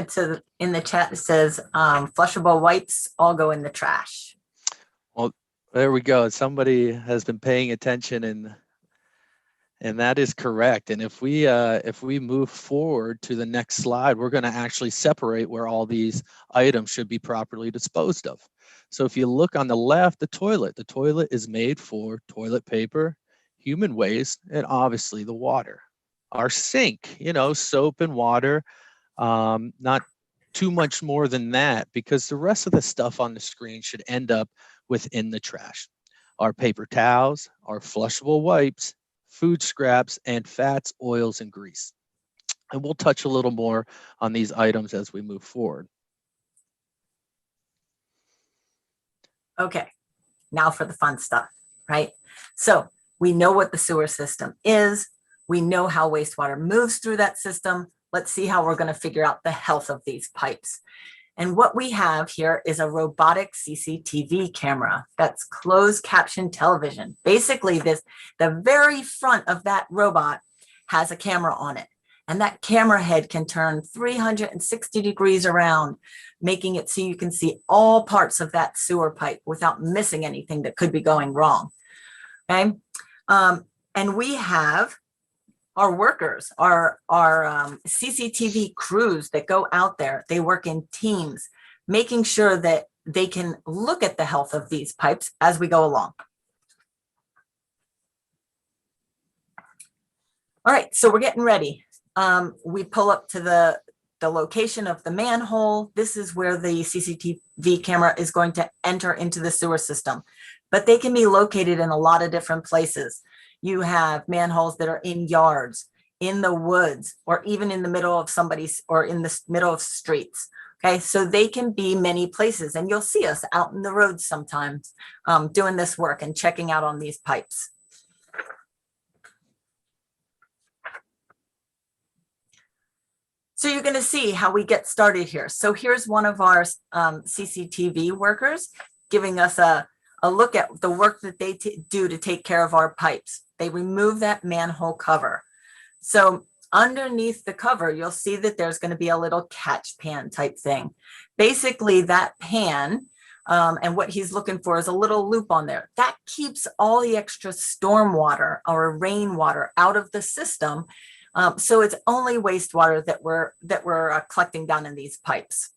So in the chat, it says flushable wipes all go in the trash. Well, there we go. Somebody has been paying attention, and that is correct. And if we move forward to the next slide, we're going to actually separate where all these items should be properly disposed of. So if you look on the left, the toilet is made for toilet paper, human waste, and obviously the water. Our sink, you know, soap and water. Not too much more than that, because the rest of the stuff on the screen should end up within the trash. Our paper towels, our flushable wipes, food scraps, and fats, oils, and grease. And we'll touch a little more on these items as we move forward. Okay, now for the fun stuff, right? So we know what the sewer system is. We know how wastewater moves through that system. Let's see how we're going to figure out the health of these pipes. And what we have here is a robotic CCTV camera. That's closed caption television. Basically, the very front of that robot has a camera on it. And that camera head can turn 360 degrees around, making it so you can see all parts of that sewer pipe without missing anything that could be going wrong. Okay. And we have our workers, our CCTV crews that go out there. They work in teams, making sure that they can look at the health of these pipes as we go along. All right, so we're getting ready. We pull up to the location of the manhole. This is where the CCTV camera is going to enter into the sewer system, but they can be located in a lot of different places. You have manholes that are in yards, in the woods, or even in the middle of or in the middle of streets. Okay, so they can be many places, and you'll see us out in the roads sometimes doing this work and checking out on these pipes. So you're going to see how we get started here. So here's one of our CCTV workers giving us a look at the work that they do to take care of our pipes. They remove that manhole cover. So underneath the cover, you'll see that there's going to be a little catch pan type thing. Basically, that pan And what he's looking for is a little loop on there. That keeps all the extra storm water or rainwater out of the system. So it's only wastewater that we're collecting down in these pipes.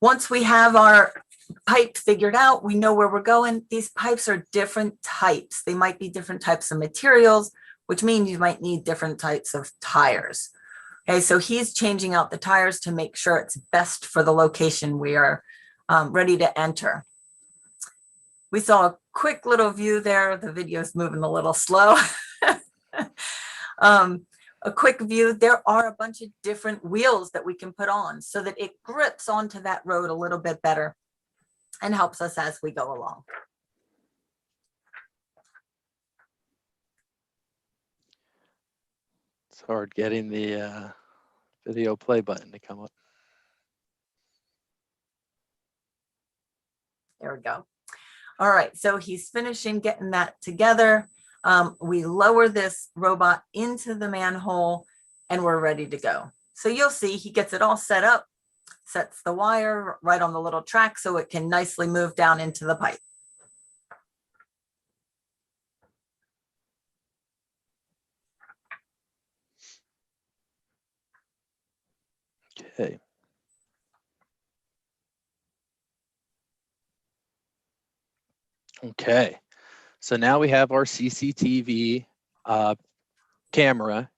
Once we have our pipe figured out, we know where we're going. These pipes are different types. They might be different types of materials, which means you might need different types of tires. Okay, so he's changing out the tires to make sure it's best for the location we are ready to enter. We saw a quick little view there. The video is moving a little slow. A quick view, there are a bunch of different wheels that we can put on so that it grips onto that road a little bit better and helps us as we go along. It's hard getting the video play button to come up. There we go. All right, so he's finishing getting that together. We lower this robot into the manhole and we're ready to go. So you'll see he gets it all set up, sets the wire right on the little track so it can nicely move down into the pipe. Okay. Okay, so now we have our CCTV camera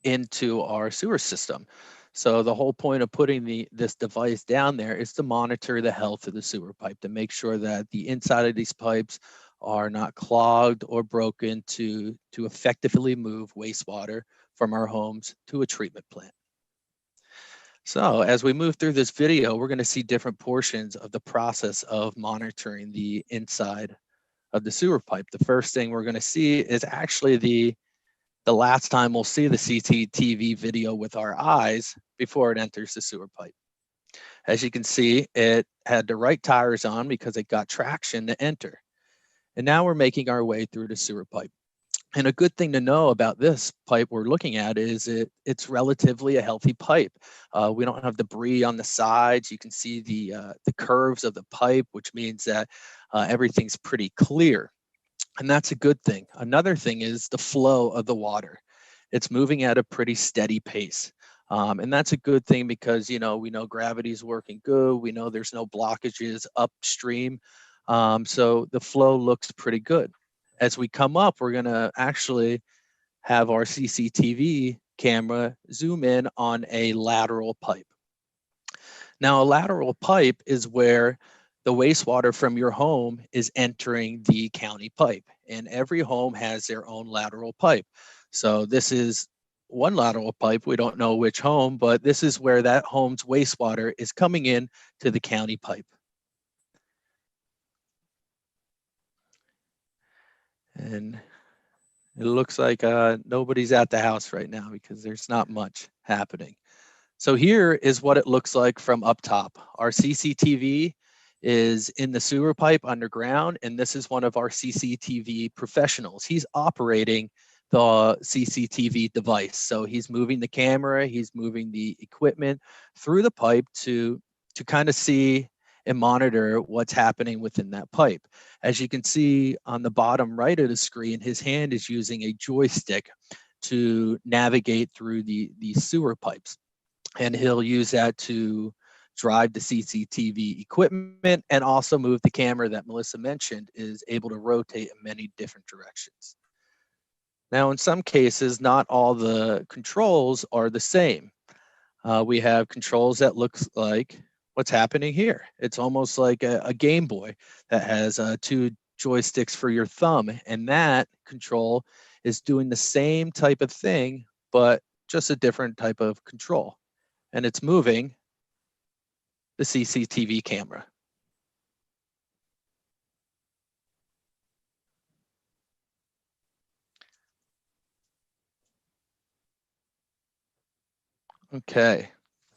into our sewer system. So the whole point of putting this device down there is to monitor the health of the sewer pipe, to make sure that the inside of these pipes are not clogged or broken, to effectively move wastewater from our homes to a treatment plant. So as we move through this video, we're going to see different portions of the process of monitoring the inside of the sewer pipe. The first thing we're going to see is actually the last time we'll see the CCTV video with our eyes before it enters the sewer pipe. As you can see, it had the right tires on because it got traction to enter. And now we're making our way through the sewer pipe. And a good thing to know about this pipe we're looking at is it's relatively a healthy pipe. We don't have debris on the sides. You can see the curves of the pipe, which means that everything's pretty clear. And that's a good thing. Another thing is the flow of the water. It's moving at a pretty steady pace. And that's a good thing because, we know gravity is working good. We know there's no blockages upstream. So the flow looks pretty good. As we come up, we're going to actually have our CCTV camera zoom in on a lateral pipe. Now, a lateral pipe is where the wastewater from your home is entering the county pipe, and every home has their own lateral pipe. So this is one lateral pipe. We don't know which home, but this is where that home's wastewater is coming in to the county pipe. And it looks like nobody's at the house right now because there's not much happening. So here is what it looks like from up top. Our CCTV is in the sewer pipe underground, and this is one of our CCTV professionals. He's operating the CCTV device. So he's moving the camera, he's moving the equipment through the pipe to kind of see and monitor what's happening within that pipe. As you can see on the bottom right of the screen, his hand is using a joystick to navigate through the sewer pipes. And he'll use that to drive the CCTV equipment and also move the camera that Melissa mentioned is able to rotate in many different directions. Now, in some cases, not all the controls are the same. We have controls that looks like what's happening here. It's almost like a Game Boy that has 2 joysticks for your thumb, and that control is doing the same type of thing, but just a different type of control. And it's moving the CCTV camera. Okay.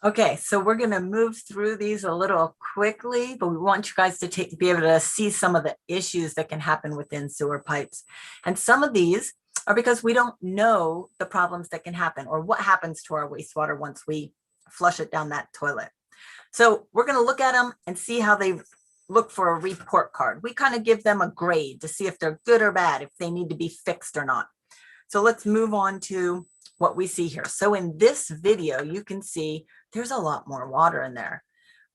Okay, so we're going to move through these a little quickly, but we want you guys to be able to see some of the issues that can happen within sewer pipes. And some of these or because we don't know the problems that can happen or what happens to our wastewater once we flush it down that toilet. So we're going to look at them and see how they look for a report card. We kind of give them a grade to see if they're good or bad, if they need to be fixed or not. So let's move on to what we see here. So in this video, you can see there's a lot more water in there,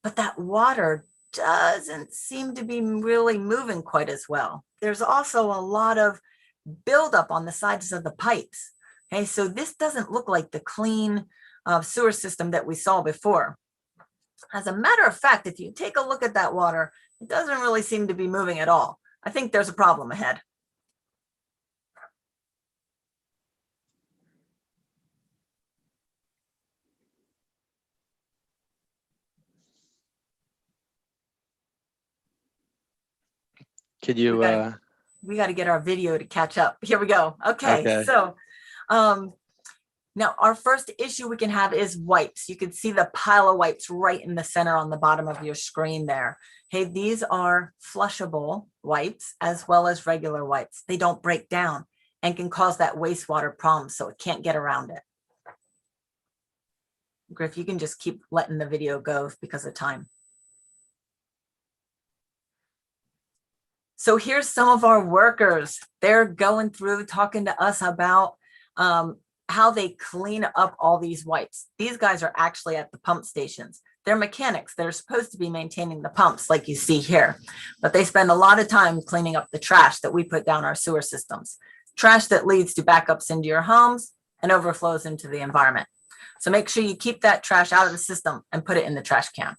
but that water doesn't seem to be really moving quite as well. There's also a lot of buildup on the sides of the pipes. Okay, so this doesn't look like the clean sewer system that we saw before. As a matter of fact, if you take a look at that water, it doesn't really seem to be moving at all. I think there's a problem ahead. Can you, we got to get our video to catch up. Here we go. Okay. So now our first issue we can have is wipes. You can see the pile of wipes right in the center on the bottom of your screen there. Hey, these are flushable wipes as well as regular wipes. They don't break down and can cause that wastewater problem, so it can't get around it. Griff, you can just keep letting the video go because of time. So here's some of our workers. They're going through talking to us about how they clean up all these wipes. These guys are actually at the pump stations. They're mechanics. They're supposed to be maintaining the pumps like you see here, but they spend a lot of time cleaning up the trash that we put down our sewer systems. Trash that leads to backups into your homes and overflows into the environment. So make sure you keep that trash out of the system and put it in the trash can.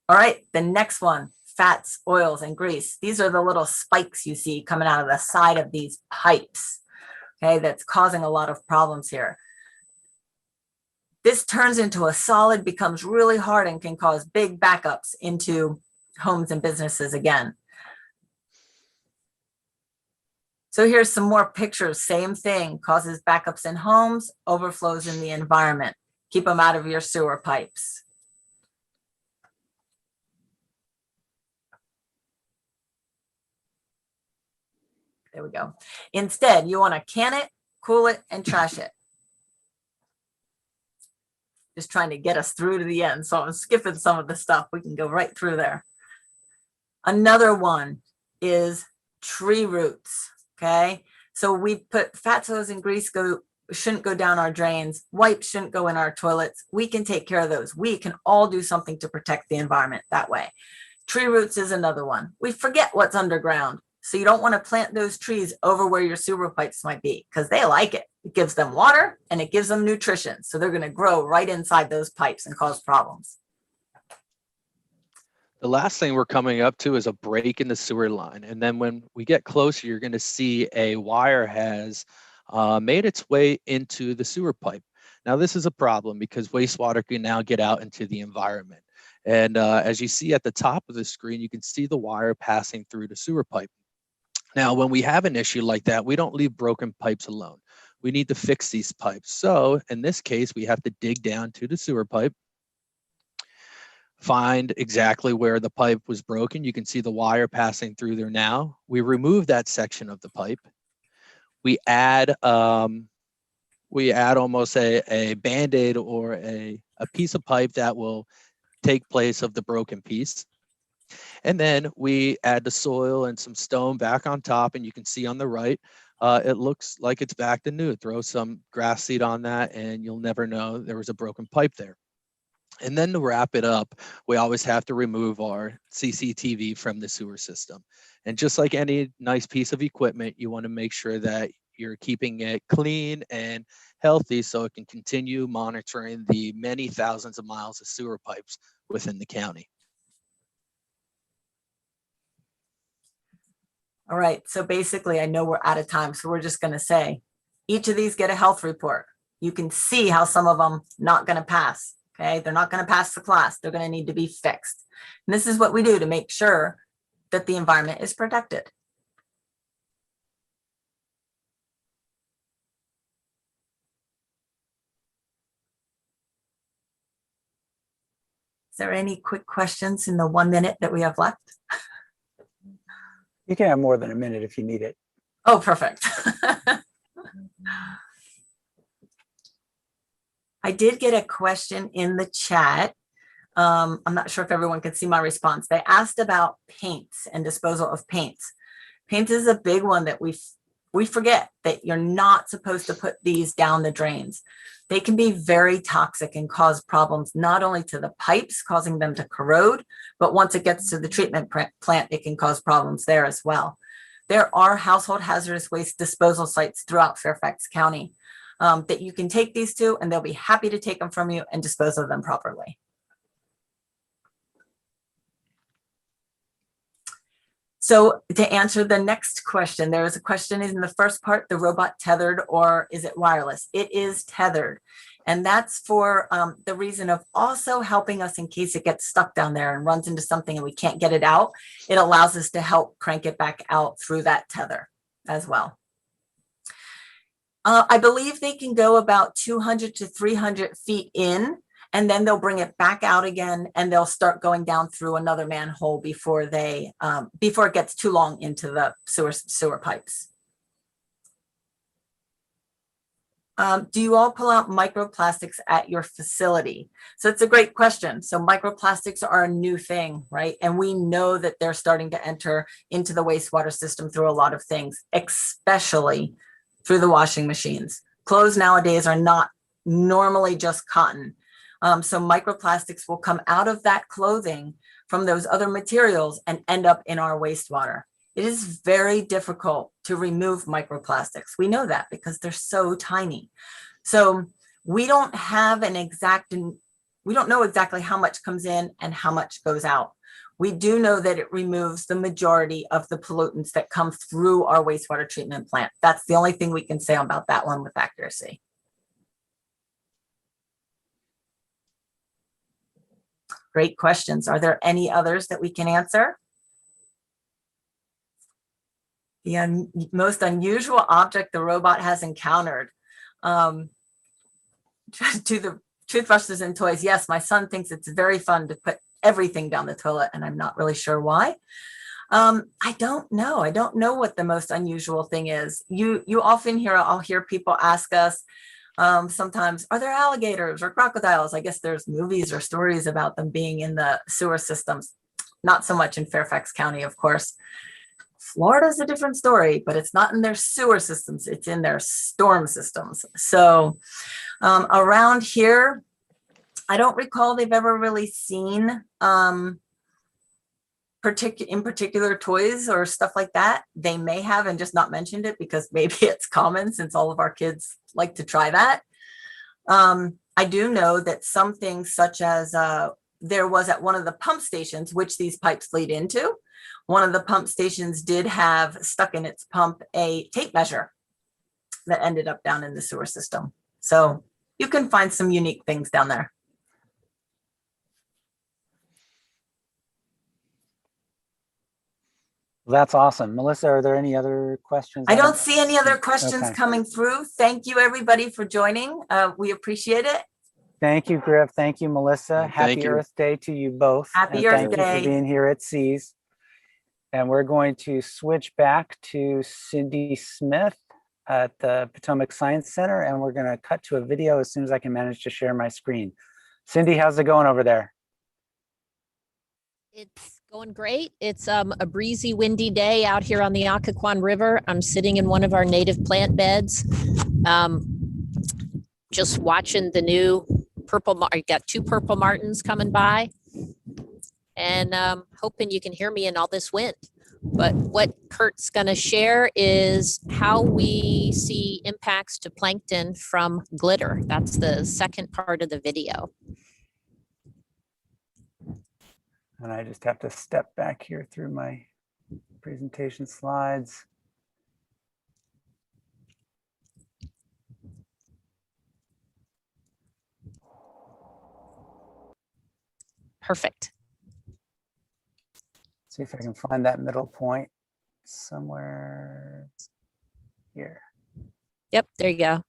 All right, the next one. Fats, oils, and grease. These are the little spikes you see coming out of the side of these pipes. Okay, that's causing a lot of problems here. This turns into a solid, becomes really hard, and can cause big backups into homes and businesses again. So here's some more pictures. Same thing, causes backups in homes, overflows in the environment. Keep them out of your sewer pipes. There we go. Instead, you want to can it, cool it, and trash it. Just trying to get us through to the end. So I'm skipping some of the stuff. We can go right through there. Another one is tree roots. Okay. So we put fats, oils, and grease shouldn't go down our drains. Wipes shouldn't go in our toilets. We can take care of those. We can all do something to protect the environment that way. Tree roots is another one. We forget what's underground. So you don't want to plant those trees over where your sewer pipes might be because they like it. It gives them water and it gives them nutrition. So they're going to grow right inside those pipes and cause problems. The last thing we're coming up to is a break in the sewer line. And then when we get closer, you're going to see a wire has made its way into the sewer pipe. Now, this is a problem because wastewater can now get out into the environment. And as you see at the top of the screen, you can see the wire passing through the sewer pipe. Now, when we have an issue like that, we don't leave broken pipes alone. We need to fix these pipes. So in this case, we have to dig down to the sewer pipe, find exactly where the pipe was broken. You can see the wire passing through there now. We remove that section of the pipe. We add almost a Band-Aid or a piece of pipe that will take place of the broken piece. And then we add the soil and some stone back on top, and you can see on the right, it looks like it's back to new. Throw some grass seed on that and you'll never know there was a broken pipe there. And then to wrap it up, we always have to remove our CCTV from the sewer system. And just like any nice piece of equipment, you want to make sure that you're keeping it clean and healthy so it can continue monitoring the many thousands of miles of sewer pipes within the county. All right, so basically I know we're out of time, so we're just gonna say, each of these get a health report. You can see how some of them not gonna pass, okay? They're not gonna pass the class. They're gonna need to be fixed. And this is what we do to make sure that the environment is protected. Is there any quick questions in the 1 minute that we have left? You can have more than a minute if you need it. Oh, perfect. I did get a question in the chat. I'm not sure if everyone can see my response. They asked about paints and disposal of paints. Paint is a big one that we forget, that you're not supposed to put these down the drains. They can be very toxic and cause problems, not only to the pipes, causing them to corrode, but once it gets to the treatment plant, it can cause problems there as well. There are household hazardous waste disposal sites throughout Fairfax County that you can take these to, and they'll be happy to take them from you and dispose of them properly. So to answer the next question, there is a question in the first part, the robot tethered or is it wireless? It is tethered. And that's for the reason of also helping us in case it gets stuck down there and runs into something and we can't get it out. It allows us to help crank it back out through that tether as well. I believe they can go about 200 to 300 feet in, and then they'll bring it back out again, and they'll start going down through another manhole before they before it gets too long into the sewer pipes. Do you all pull out microplastics at your facility? So it's a great question. So microplastics are a new thing, right? And we know that they're starting to enter into the wastewater system through a lot of things, especially through the washing machines. Clothes nowadays are not normally just cotton. So microplastics will come out of that clothing from those other materials and end up in our wastewater. It is very difficult to remove microplastics. We know that because they're so tiny. So we don't have an exact, we don't know exactly how much comes in and how much goes out. We do know that it removes the majority of the pollutants that come through our wastewater treatment plant. That's the only thing we can say about that one with accuracy. Great questions. Are there any others that we can answer? The most unusual object the robot has encountered. To the toothbrushes and toys. Yes, my son thinks it's very fun to put everything down the toilet, and I'm not really sure why. I don't know. I don't know what the most unusual thing is. You often hear, I'll hear people ask us, sometimes, are there alligators or crocodiles? I guess there's movies or stories about them being in the sewer systems. Not so much in Fairfax County, of course. Florida's a different story, but it's not in their sewer systems. It's in their storm systems. So around here, I don't recall they've ever really seen in particular toys or stuff like that. They may have and just not mentioned it because maybe it's common since all of our kids like to try that. I do know that some things such as there was at one of the pump stations, which these pipes lead into, one of the pump stations did have stuck in its pump a tape measure that ended up down in the sewer system. So you can find some unique things down there. That's awesome. Melissa, are there any other questions? I don't see any other questions Okay. coming through. Thank you, everybody, for joining. We appreciate it. Thank you, Griff. Thank you, Melissa. Thank Happy you. Earth Day to you both. Happy And Earth thank you Day. for being here at SEAS. And we're going to switch back to Cindy Smith at the Potomac Science Center, and we're going to cut to a video as soon as I can manage to share my screen. Cindy, how's it going over there? It's going great. It's a breezy, windy day out here on the Occoquan River. I'm sitting in one of our native plant beds, just watching the new I got 2 purple martins coming by, and hoping you can hear me in all this wind. But what Kurt's going to share is how we see impacts to plankton from glitter. That's the second part of the video. And I just have to step back here through my presentation slides. Perfect. See if I can find that middle point somewhere here. Yep, there you go.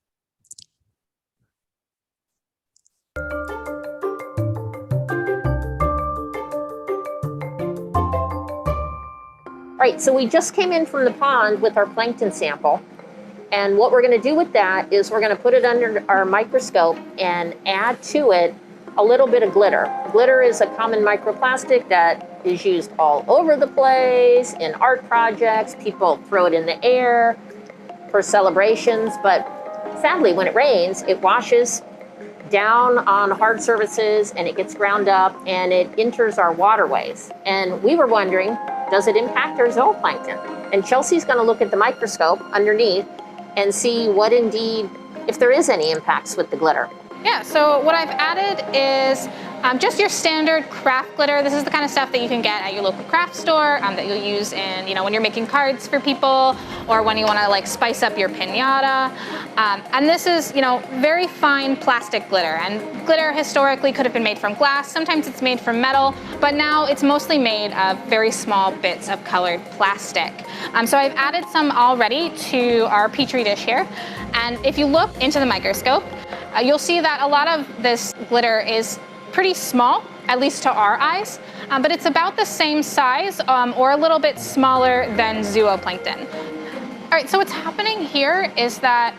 Right, so we just came in from the pond with our plankton sample. And what we're going to do with that is we're going to put it under our microscope and add to it a little bit of glitter. Glitter is a common microplastic that is used all over the place in art projects. People throw it in the air for celebrations, but sadly, when it rains, it washes down on hard surfaces and it gets ground up and it enters our waterways. And we were wondering, does it impact our zooplankton? And Chelsea's going to look at the microscope underneath and see what indeed, if there is any impacts with the glitter. Yeah, so what I've added is just your standard craft glitter. This is the kind of stuff that you can get at your local craft store that you'll use in, when you're making cards for people or when you want to like spice up your piñata. And this is, very fine plastic glitter. And glitter historically could have been made from glass. Sometimes it's made from metal, but now it's mostly made of very small bits of colored plastic. So I've added some already to our Petri dish here. And if you look into the microscope, you'll see that a lot of this glitter is pretty small, at least to our eyes, but it's about the same size or a little bit smaller than zooplankton. All right, so what's happening here is that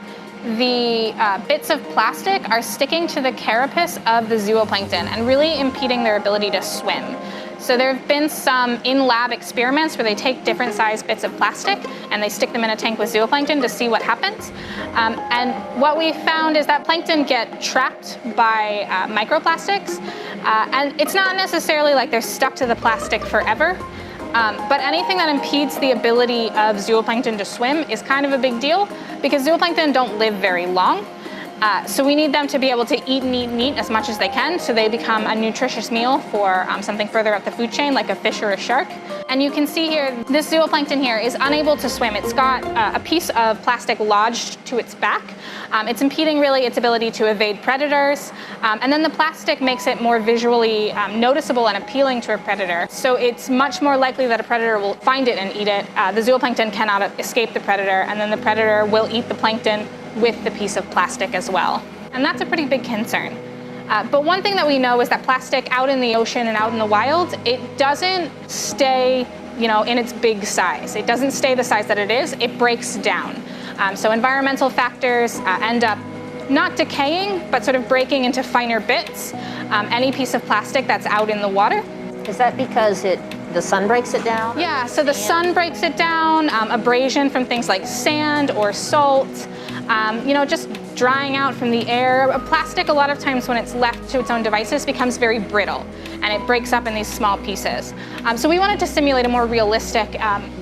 the bits of plastic are sticking to the carapace of the zooplankton and really impeding their ability to swim. So there have been some in-lab experiments where they take different size bits of plastic and they stick them in a tank with zooplankton to see what happens. And what we found is that plankton get trapped by microplastics. And it's not necessarily like they're stuck to the plastic forever, but anything that impedes the ability of zooplankton to swim is kind of a big deal because zooplankton don't live very long. So we need them to be able to eat and eat and eat as much as they can so they become a nutritious meal for something further up the food chain like a fish or a shark. And you can see here, this zooplankton here is unable to swim. It's got a piece of plastic lodged to its back. It's impeding really its ability to evade predators. And then the plastic makes it more visually noticeable and appealing to a predator. So it's much more likely that a predator will find it and eat it. The zooplankton cannot escape the predator, and then the predator will eat the plankton with the piece of plastic as well. And that's a pretty big concern. But one thing that we know is that plastic out in the ocean and out in the wild, it doesn't stay, in its big size. It doesn't stay the size that it is, it breaks down. So environmental factors end up not decaying, but sort of breaking into finer bits. Any piece of plastic that's out in the water. Is that because the sun breaks it down? Yeah, so the sun breaks it down, abrasion from things like sand or salt, just drying out from the air. Plastic, a lot of times when it's left to its own devices, becomes very brittle and it breaks up in these small pieces. So we wanted to simulate a more realistic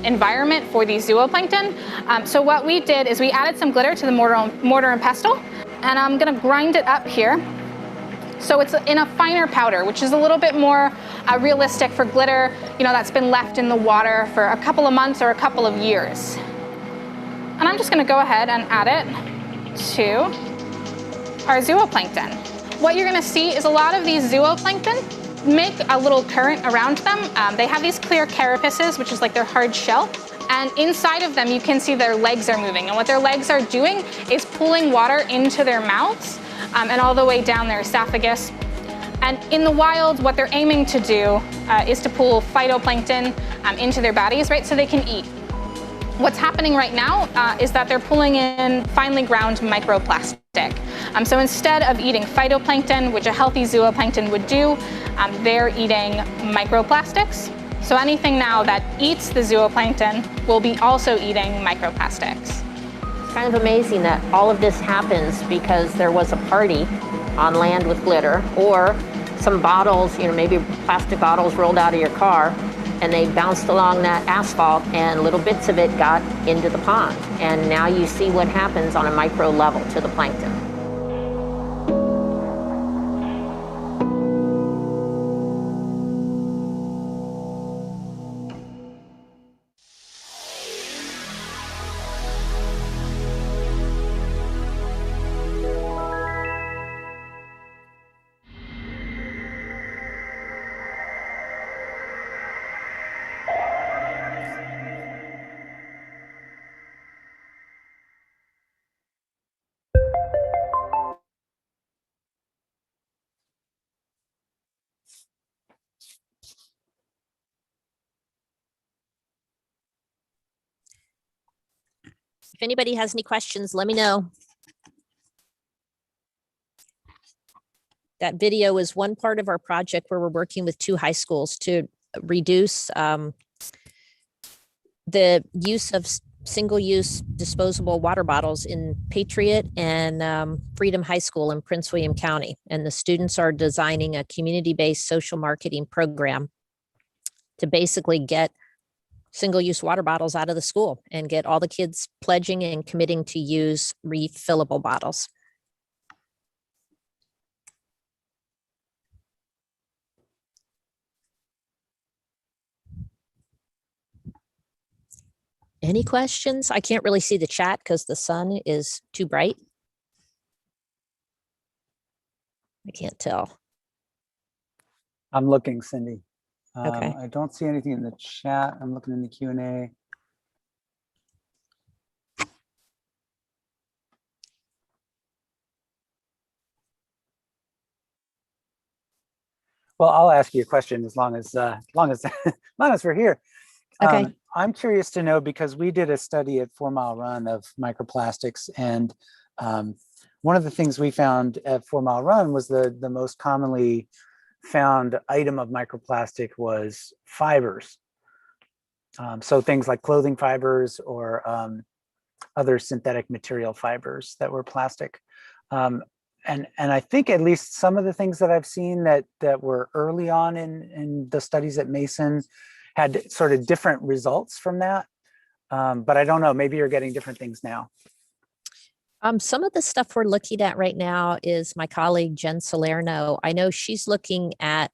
environment for these zooplankton. So what we did is we added some glitter to the mortar and pestle, and I'm gonna grind it up here. So it's in a finer powder, which is a little bit more realistic for glitter, that's been left in the water for a couple of months or a couple of years. And I'm just gonna go ahead and add it to our zooplankton. What you're gonna see is a lot of these zooplankton make a little current around them. They have these clear carapaces, which is like their hard shell. And inside of them, you can see their legs are moving. And what their legs are doing is pulling water into their mouths and all the way down their esophagus. And in the wild, what they're aiming to do is to pull phytoplankton into their bodies, right, so they can eat. What's happening right now is that they're pulling in finely ground microplastic. So instead of eating phytoplankton, which a healthy zooplankton would do, they're eating microplastics. So anything now that eats the zooplankton will be also eating microplastics. It's kind of amazing that all of this happens because there was a party on land with glitter, or some bottles, maybe plastic bottles rolled out of your car and they bounced along that asphalt and little bits of it got into the pond. And now you see what happens on a micro level to the plankton. If anybody has any questions, let me know. That video is one part of our project where we're working with 2 high schools to reduce the use of single-use disposable water bottles in Patriot and Freedom High School in Prince William County. And the students are designing a community-based social marketing program to basically get single-use water bottles out of the school and get all the kids pledging and committing to use refillable bottles. Any questions? I can't really see the chat because the sun is too bright. I can't tell. I'm looking, Cindy. Okay. I don't see anything in the chat. I'm looking in the Q&A. Well, I'll ask you a question as long as long as we're here. Okay. I'm curious to know, because we did a study at 4 Mile Run of microplastics, and one of the things we found at 4 Mile Run was the most commonly found item of microplastic was fibers. So things like clothing fibers or other synthetic material fibers that were plastic. And I think at least some of the things that I've seen that were early on in the studies at Mason had sort of different results from that. But I don't know, maybe you're getting different things now. Some of the stuff we're looking at right now is my colleague Jen Salerno. I know she's looking at,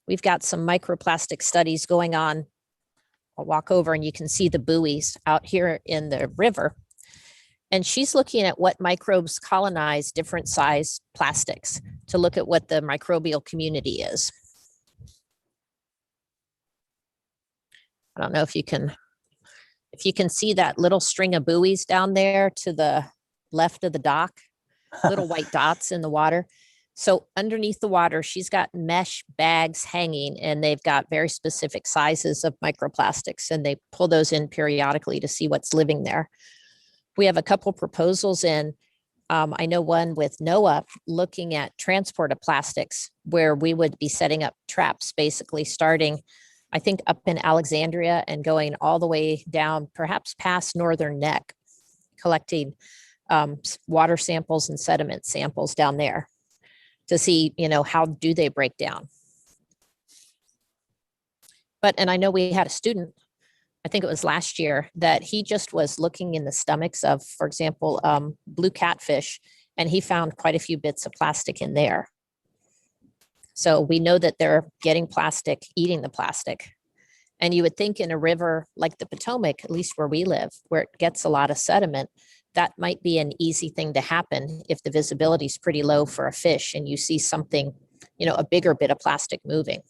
we've got some microplastic studies going on. I'll walk over and you can see the buoys out here in the river. And she's looking at what microbes colonize different size plastics to look at what the microbial community is. I don't know if you can see that little string of buoys down there to the left of the dock, little white dots in the water. So underneath the water, she's got mesh bags hanging, and they've got very specific sizes of microplastics, and they pull those in periodically to see what's living there. We have a couple proposals in. I know one with NoVA looking at transport of plastics, where we would be setting up traps, basically starting, I think, up in Alexandria and going all the way down, perhaps past Northern Neck, collecting water samples and sediment samples down there to see, how do they break down. And I know we had a student, I think it was last year, that he just was looking in the stomachs of, for example, blue catfish, and he found quite a few bits of plastic in there. So we know that they're getting plastic, eating the plastic. And you would think in a river like the Potomac, at least where we live, where it gets a lot of sediment, that might be an easy thing to happen if the visibility is pretty low for a fish and you see something, a bigger bit of plastic moving.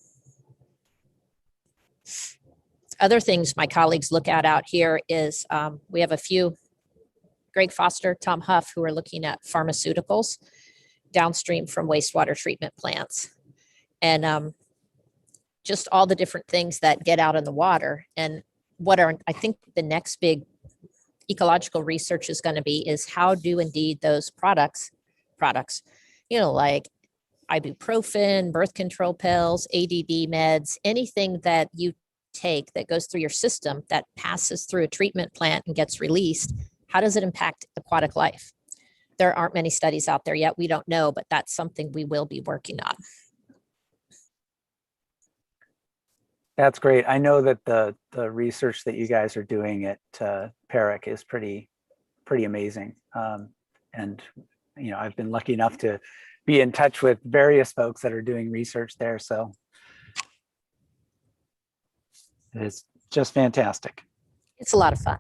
Other things my colleagues look at out here is we have a few, Greg Foster, Tom Huff, who are looking at pharmaceuticals downstream from wastewater treatment plants. And just all the different things that get out in the water. And what I think the next big ecological research is going to be is how do indeed those products, like ibuprofen, birth control pills, ADD meds, anything that you take that goes through your system that passes through a treatment plant and gets released, how does it impact aquatic life? There aren't many studies out there yet. We don't know, but that's something we will be working on. That's great. I know that the research that you guys are doing at PERIC is pretty amazing. And I've been lucky enough to be in touch with various folks that are doing research there. So it's just fantastic. It's a lot of fun.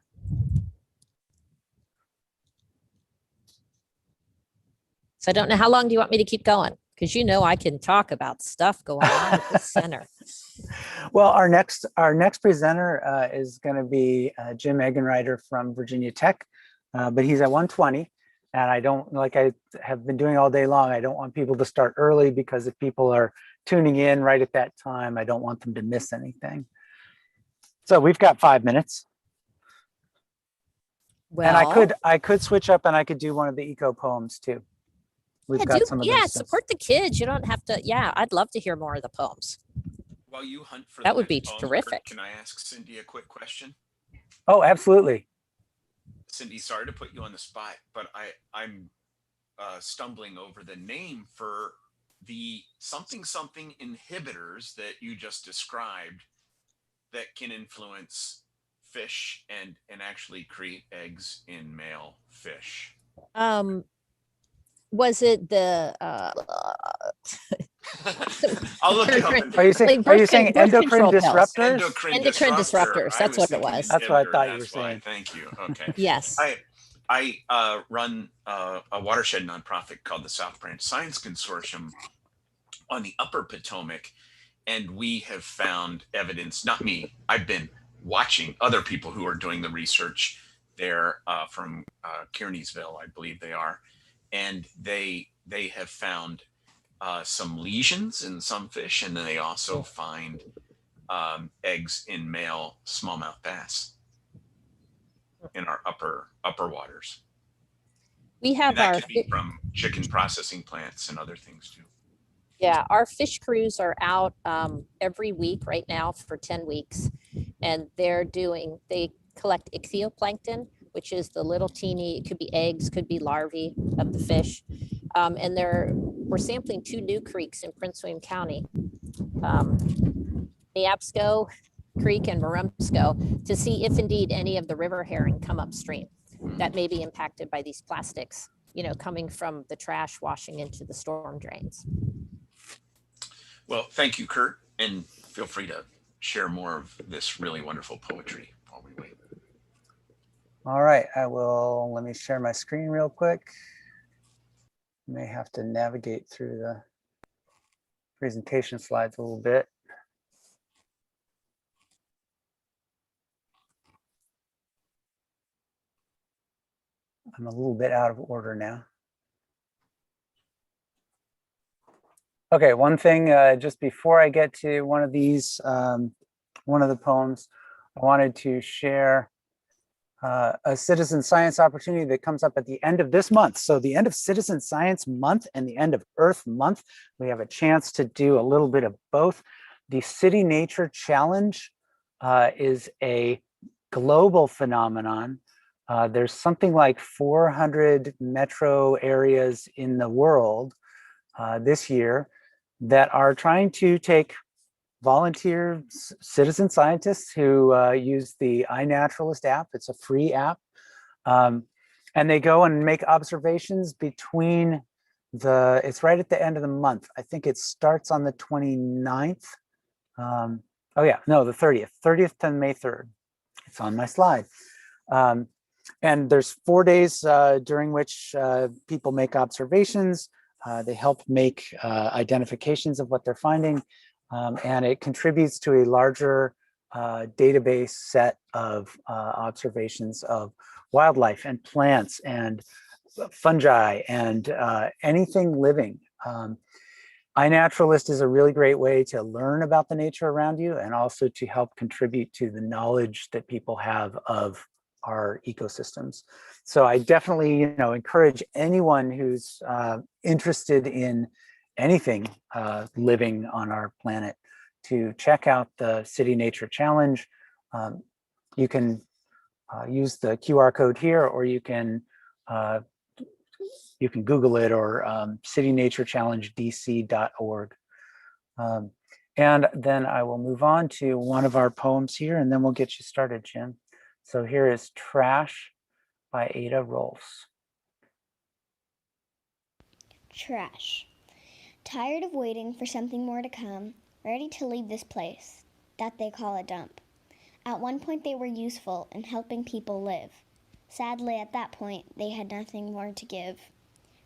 So I don't know, how long do you want me to keep going? Because I can talk about stuff going on at the center. Well, our next presenter is going to be Jim Eggenreiter from Virginia Tech, but he's at 1:20, and I don't, like I have been doing all day long, I don't want people to start early, because if people are tuning in right at that time, I don't want them to miss anything. So we've got 5 minutes. And Well, I could switch up and I could do one of the eco poems too. We've got some of yeah, those. support the kids. You don't have to. Yeah, I'd love to hear more of the poems. While you hunt for That the would be next poem, terrific. can I ask Cindy a quick question? Oh, absolutely. Cindy, sorry to put you on the spot, but I'm stumbling over the name for the something inhibitors that you just described that can influence fish and actually create eggs in male fish. Was it the I'll look it up. Are you saying endocrine disruptors? Endocrine disruptors. That's what it was. That's what I thought you were saying. Thank you. Okay. Yes. I run a watershed nonprofit called the South Branch Science Consortium on the Upper Potomac, and we have found evidence. Not me. I've been watching other people who are doing the research there from Kearneysville, I believe they are, and they have found some lesions in some fish, and then they also find eggs in male smallmouth bass in our upper waters. We have and that our could be from chicken processing plants and other things too. Yeah, our fish crews are out every week right now for 10 weeks, and they collect ichthyoplankton, which is the little teeny, it could be eggs, could be larvae of the fish. And we're sampling 2 new creeks in Prince William County, Neabsco Creek and Marumsco, to see if indeed any of the river herring come upstream that may be impacted by these plastics, coming from the trash washing into the storm drains. Well, thank you, Kurt, and feel free to share more of this really wonderful poetry while we wait. All right, let me share my screen real quick. May have to navigate through the presentation slides a little bit. I'm a little bit out of order now. Okay, one thing just before I get to one of these, one of the poems, I wanted to share a citizen science opportunity that comes up at the end of this month. So the end of Citizen Science Month and the end of Earth Month, we have a chance to do a little bit of both. The City Nature Challenge is a global phenomenon. There's something like 400 metro areas in the world this year that are trying to take volunteer citizen scientists who use the iNaturalist app. It's a free app. And they go and make observations between it's right at the end of the month. I think it starts on the 29th. The 30th to May 3rd. It's on my slide. And there's 4 days during which people make observations. They help make identifications of what they're finding, and it contributes to a larger database set of observations of wildlife and plants and fungi and anything living. iNaturalist is a really great way to learn about the nature around you and also to help contribute to the knowledge that people have of our ecosystems. So I definitely, encourage anyone who's interested in anything living on our planet to check out the City Nature Challenge. You can use the QR code here, or you can Google it, or citynaturechallengedc.org. And then I will move on to one of our poems here, and then we'll get you started, Jim. So here is Trash by Ada Rolfs. Trash. Tired of waiting for something more to come, ready to leave this place that they call a dump. At one point they were useful in helping people live. Sadly, at that point, they had nothing more to give.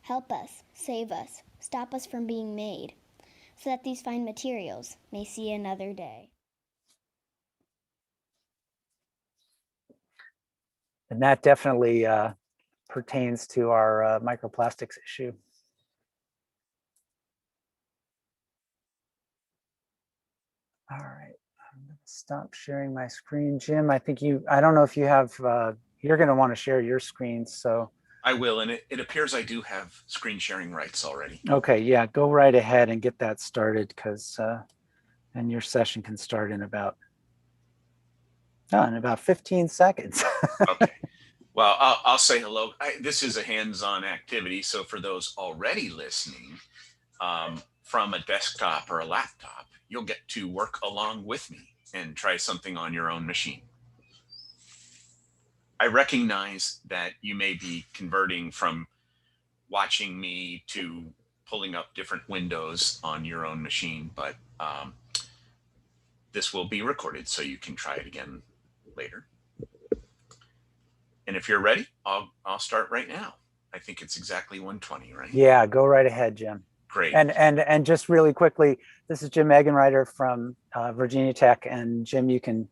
Help us, save us, stop us from being made, so that these fine materials may see another day. And that definitely pertains to our microplastics issue. All right, I'm gonna stop sharing my screen. Jim, I think I don't know if you have you're going to want to share your screen. So I will, and it appears I do have screen sharing rights already. okay, yeah, go right ahead and get that started, because and your session can start in about 15 seconds. Okay. Well, I'll say hello. This is a hands-on activity, so for those already listening from a desktop or a laptop, you'll get to work along with me and try something on your own machine. I recognize that you may be converting from watching me to pulling up different windows on your own machine, but this will be recorded so you can try it again later. And if you're ready, I'll start right now. I think it's exactly 1:20, right? Yeah, go right ahead, Jim. Great. And just really quickly, this is Jim Egenreiter from Virginia Tech, and Jim, you can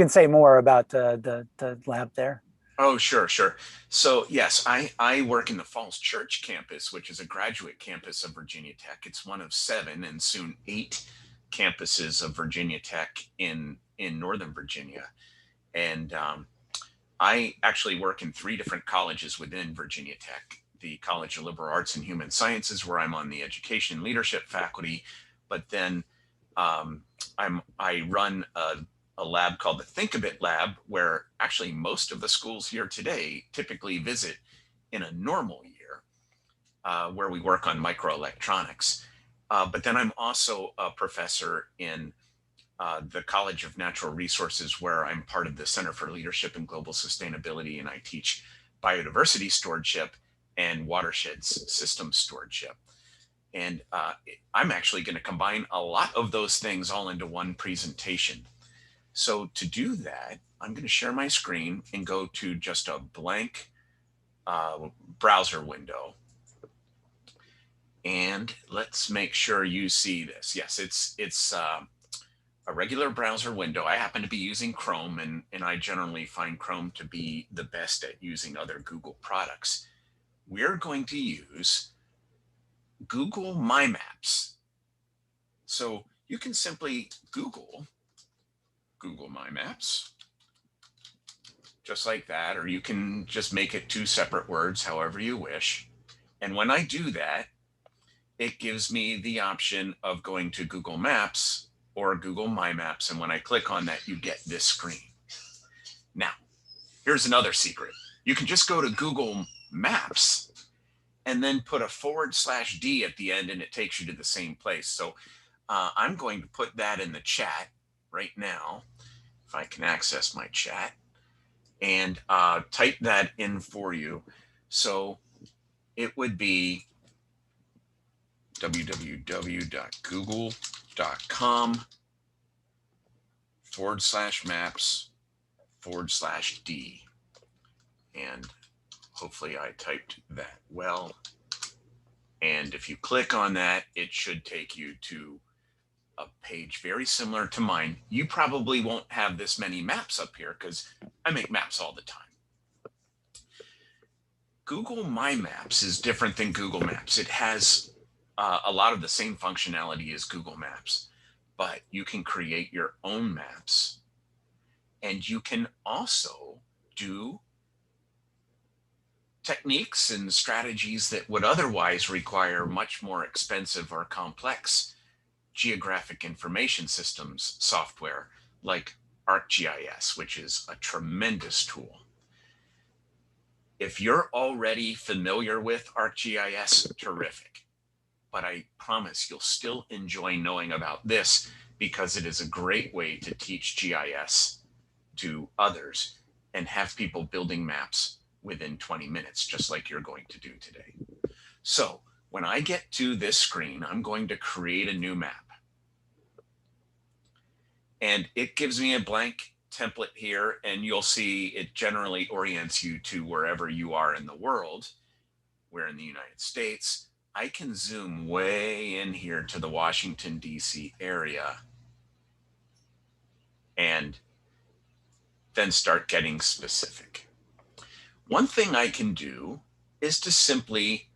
say more about the lab there. Oh, sure. So yes, I work in the Falls Church campus, which is a graduate campus of Virginia Tech. It's one of 7 and soon 8 campuses of Virginia Tech in Northern Virginia. And I actually work in 3 different colleges within Virginia Tech. The College of Liberal Arts and Human Sciences, where I'm on the education leadership faculty, but then I run a lab called the Think a Bit Lab, where actually most of the schools here today typically visit in a normal year, where we work on microelectronics. But then I'm also a professor in the College of Natural Resources, where I'm part of the Center for Leadership and Global Sustainability, and I teach biodiversity stewardship and watersheds system stewardship. And I'm actually going to combine a lot of those things all into one presentation. So to do that, I'm going to share my screen and go to just a blank browser window. And let's make sure you see this. Yes, it's a regular browser window. I happen to be using Chrome, and I generally find Chrome to be the best at using other Google products. We're going to use Google My Maps. So you can simply Google My Maps, just like that, or you can just make it 2 separate words, however you wish. And when I do that, it gives me the option of going to Google Maps or Google My Maps. And when I click on that, you get this screen. Now, here's another secret. You can just go to Google Maps and then put a /D at the end, and it takes you to the same place. So I'm going to put that in the chat right now, if I can access my chat, and type that in for you. So it would be www.google.com/maps/D. And hopefully I typed that well. And if you click on that, it should take you to a page very similar to mine. You probably won't have this many maps up here because I make maps all the time. Google My Maps is different than Google Maps. It has a lot of the same functionality as Google Maps, but you can create your own maps, and you can also do techniques and strategies that would otherwise require much more expensive or complex geographic information systems software like ArcGIS, which is a tremendous tool. If you're already familiar with ArcGIS, terrific. But I promise you'll still enjoy knowing about this, because it is a great way to teach GIS to others and have people building maps within 20 minutes, just like you're going to do today. So when I get to this screen, I'm going to create a new map. And it gives me a blank template here, and you'll see it generally orients you to wherever you are in the world. We're in the United States. I can zoom way in here to the Washington, D.C. area and then start getting specific. One thing I can do is to simply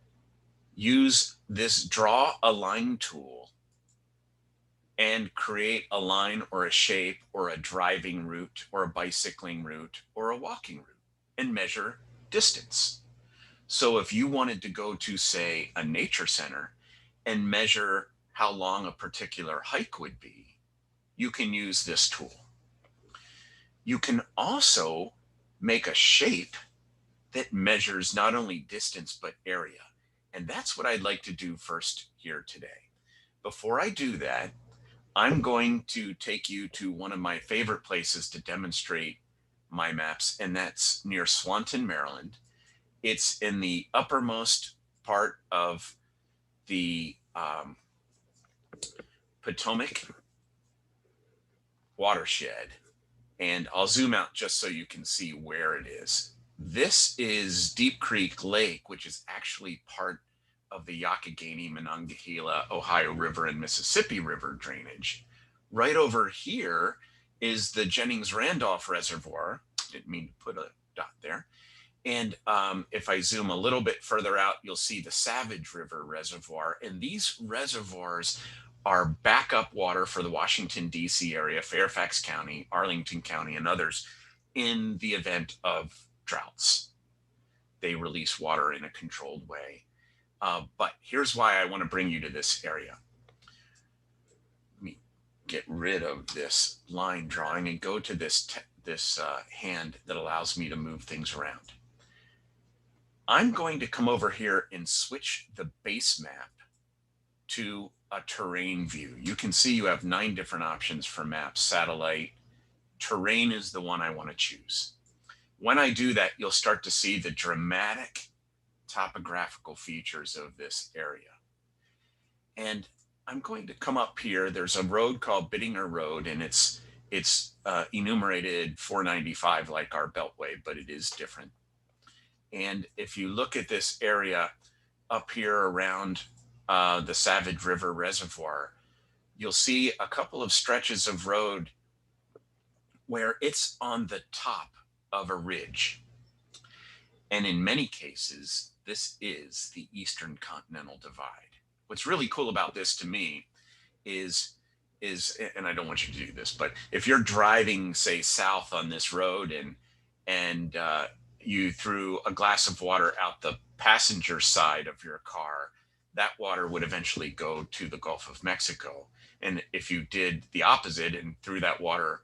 use this draw a line tool and create a line or a shape or a driving route or a bicycling route or a walking route. and measure distance. So if you wanted to go to, say, a nature center and measure how long a particular hike would be, you can use this tool. You can also make a shape that measures not only distance but area. And that's what I'd like to do first here today. Before I do that, I'm going to take you to one of my favorite places to demonstrate my maps, and that's near Swanton, Maryland. It's in the uppermost part of the Potomac watershed. And I'll zoom out just so you can see where it is. This is Deep Creek Lake, which is actually part of the Youghiogheny, Monongahela, Ohio River, and Mississippi River drainage. Right over here is the Jennings Randolph Reservoir. Didn't mean to put a dot there. And if I zoom a little bit further out, you'll see the Savage River Reservoir. And these reservoirs are backup water for the Washington, D.C. area, Fairfax County, Arlington County, and others in the event of droughts. They release water in a controlled way. But here's why I want to bring you to this area. Let me get rid of this line drawing and go to this hand that allows me to move things around. I'm going to come over here and switch the base map to a terrain view. You can see you have 9 different options for maps. Satellite, terrain is the one I want to choose. When I do that, you'll start to see the dramatic topographical features of this area. And I'm going to come up here. There's a road called Bittinger Road, and it's enumerated 495 like our Beltway, but it is different. And if you look at this area up here around the Savage River Reservoir, you'll see a couple of stretches of road where it's on the top of a ridge. And in many cases, this is the Eastern Continental Divide. What's really cool about this to me is, and I don't want you to do this, but if you're driving, say, south on this road and you threw a glass of water out the passenger side of your car, that water would eventually go to the Gulf of Mexico. And if you did the opposite and threw that water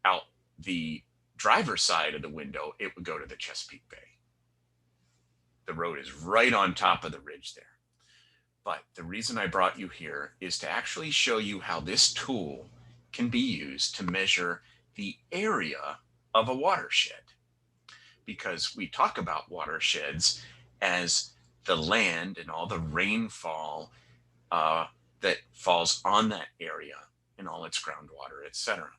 out the driver's side of the window, it would go to the Chesapeake Bay. The road is right on top of the ridge there. But the reason I brought you here is to actually show you how this tool can be used to measure the area of a watershed. Because we talk about watersheds as the land and all the rainfall that falls on that area and all its groundwater, etc.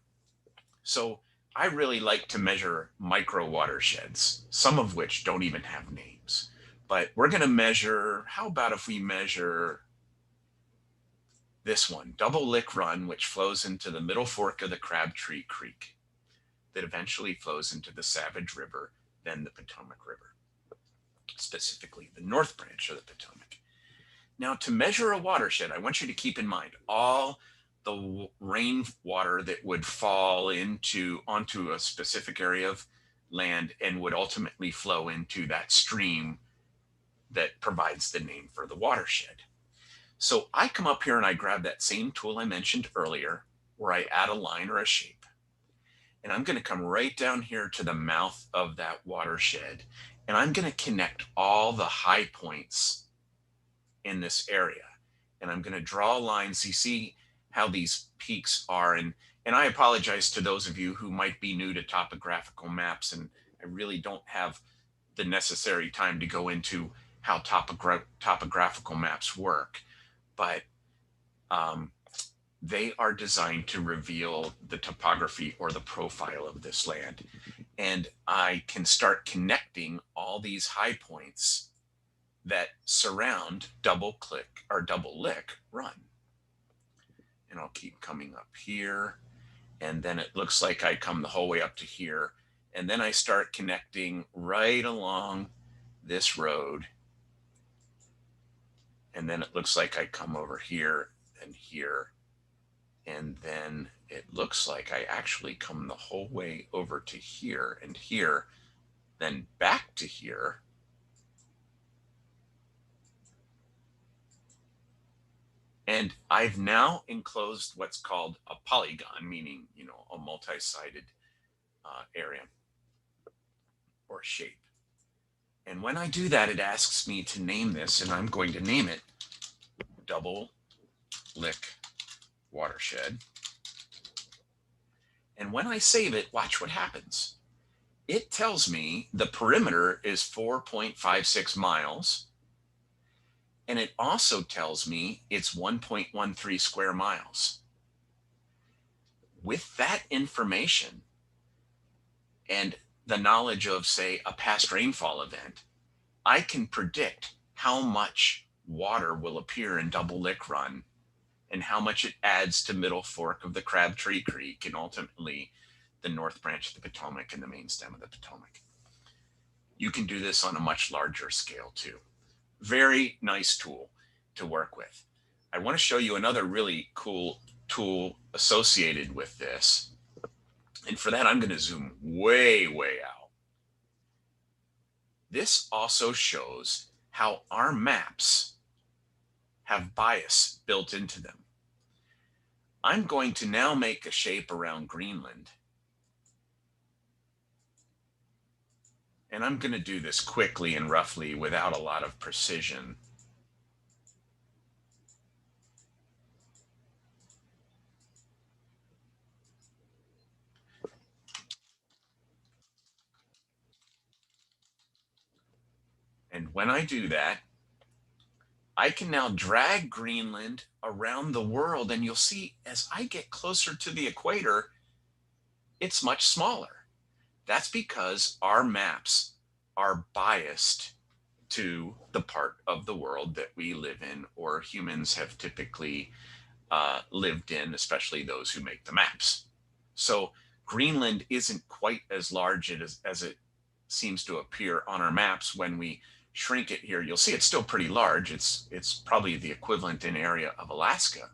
So I really like to measure micro watersheds, some of which don't even have names. But we're going to measure, how about if we measure this one, Double Lick Run, which flows into the middle fork of the Crabtree Creek that eventually flows into the Savage River, then the Potomac River, specifically the North Branch of the Potomac. Now, to measure a watershed, I want you to keep in mind all the rainwater that would fall onto a specific area of land and would ultimately flow into that stream that provides the name for the watershed. So I come up here and I grab that same tool I mentioned earlier, where I add a line or a shape. And I'm going to come right down here to the mouth of that watershed, and I'm going to connect all the high points in this area. And I'm going to draw lines. You see how these peaks are. And I apologize to those of you who might be new to topographical maps, and I really don't have the necessary time to go into how topographical maps work. But they are designed to reveal the topography or the profile of this land. And I can start connecting all these high points that surround Double Lick Run. And I'll keep coming up here. And then it looks like I come the whole way up to here. And then I start connecting right along this road. And then it looks like I come over here and here. And then it looks like I actually come the whole way over to here and here. then back to here. And I've now enclosed what's called a polygon, meaning, a multi-sided area or shape. And when I do that, it asks me to name this, and I'm going to name it Double Lick Watershed. And when I save it, watch what happens. It tells me the perimeter is 4.56 miles. And it also tells me it's 1.13 square miles. With that information and the knowledge of, say, a past rainfall event, I can predict how much water will appear in Double Lick Run and how much it adds to Middle Fork of the Crabtree Creek and ultimately the North Branch of the Potomac and the main stem of the Potomac. You can do this on a much larger scale too. Very nice tool to work with. I want to show you another really cool tool associated with this. And for that, I'm going to zoom way, way out. This also shows how our maps have bias built into them. I'm going to now make a shape around Greenland. And I'm going to do this quickly and roughly without a lot of precision. And when I do that, I can now drag Greenland around the world, and you'll see as I get closer to the equator, it's much smaller. That's because our maps are biased to the part of the world that we live in or humans have typically lived in, especially those who make the maps. So Greenland isn't quite as large as it seems to appear on our maps. When we shrink it here, you'll see it's still pretty large. It's probably the equivalent in area of Alaska,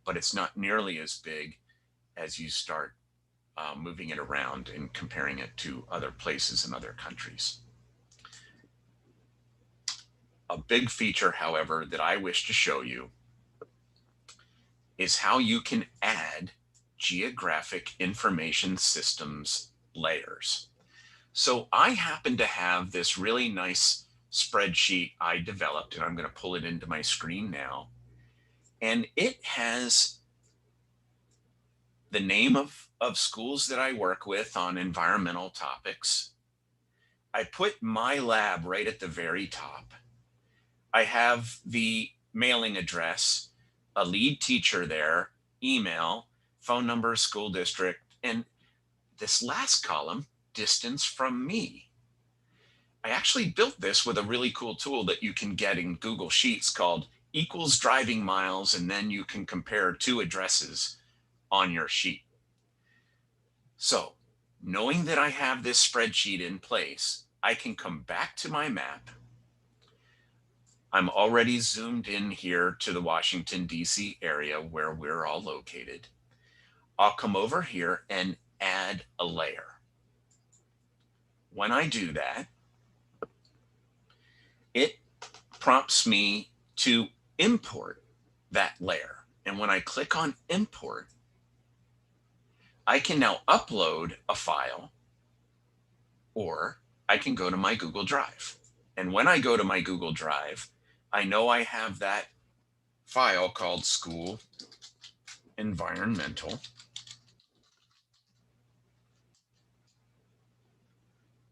but it's not nearly as big as you start moving it around and comparing it to other places in other countries. A big feature, however, that I wish to show you is how you can add geographic information systems layers. So I happen to have this really nice spreadsheet I developed, and I'm going to pull it into my screen now. And it has the name of schools that I work with on environmental topics. I put my lab right at the very top. I have the mailing address, a lead teacher there, email, phone number, school district, and this last column, distance from me. I actually built this with a really cool tool that you can get in Google Sheets called equals driving miles, and then you can compare two addresses on your sheet. So knowing that I have this spreadsheet in place, I can come back to my map. I'm already zoomed in here to the Washington, D.C. area where we're all located. I'll come over here and add a layer. When I do that, it prompts me to import that layer. And when I click on import, I can now upload a file, or I can go to my Google Drive. And when I go to my Google Drive, I know I have that file called School Environmental.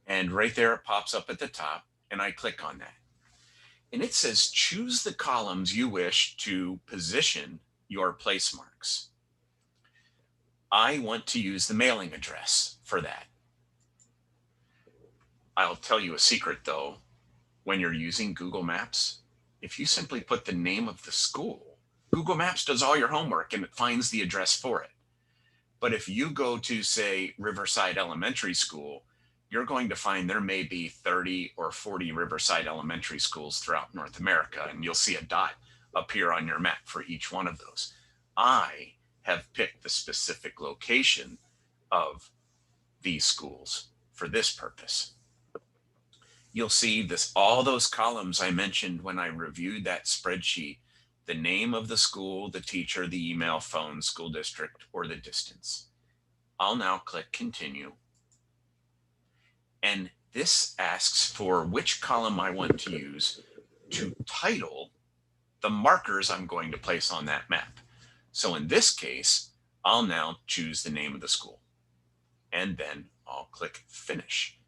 And right there, it pops up at the top, and I click on that. And it says, choose the columns you wish to position your place marks. I want to use the mailing address for that. I'll tell you a secret though, when you're using Google Maps, if you simply put the name of the school, Google Maps does all your homework and it finds the address for it. But if you go to, say, Riverside Elementary School, you're going to find there may be 30 or 40 Riverside Elementary schools throughout North America, and you'll see a dot appear on your map for each one of those. I have picked the specific location of these schools for this purpose. you'll see this, all those columns I mentioned when I reviewed that spreadsheet, the name of the school, the teacher, the email, phone, school district, or the distance. I'll now click continue. And this asks for which column I want to use to title the markers I'm going to place on that map. So in this case, I'll now choose the name of the school, and then I'll click finish.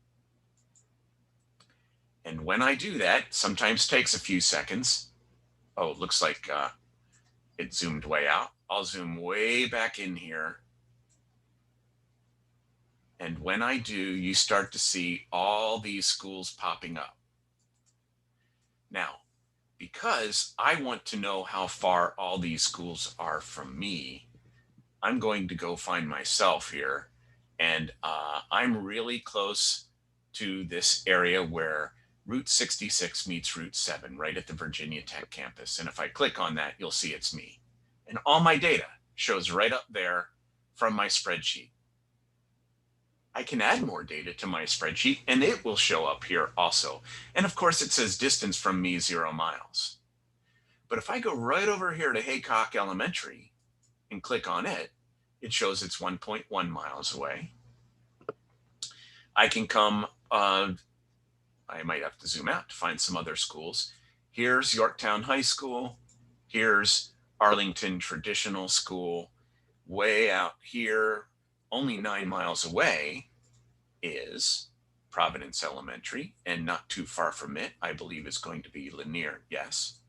And when I do that, sometimes takes a few seconds. Oh, it looks like it zoomed way out. I'll zoom way back in here. And when I do, you start to see all these schools popping up. Now, because I want to know how far all these schools are from me, I'm going to go find myself here. And I'm really close to this area where Route 66 meets Route 7, right at the Virginia Tech campus. And if I click on that, you'll see it's me. And all my data shows right up there from my spreadsheet. I can add more data to my spreadsheet and it will show up here also. And of course it says distance from me 0 miles. But if I go right over here to Haycock Elementary and click on it, it shows it's 1.1 miles away. I can come, I might have to zoom out to find some other schools. Here's Yorktown High School. Here's Arlington Traditional School. Way out here, only 9 miles away, is Providence Elementary, and not too far from it, I believe is going to be Lanier, yes.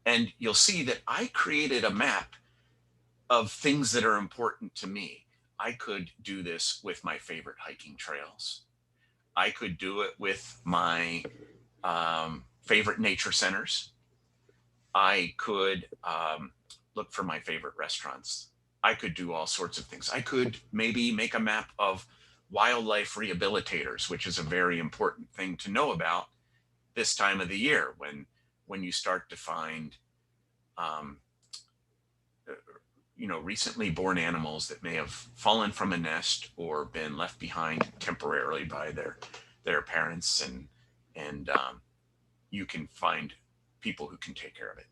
And you'll see that I created a map of things that are important to me. I could do this with my favorite hiking trails. I could do it with my favorite nature centers. I could look for my favorite restaurants. I could do all sorts of things. I could maybe make a map of wildlife rehabilitators, which is a very important thing to know about this time of the year when you start to find recently born animals that may have fallen from a nest or been left behind temporarily by their parents, and you can find people who can take care of it.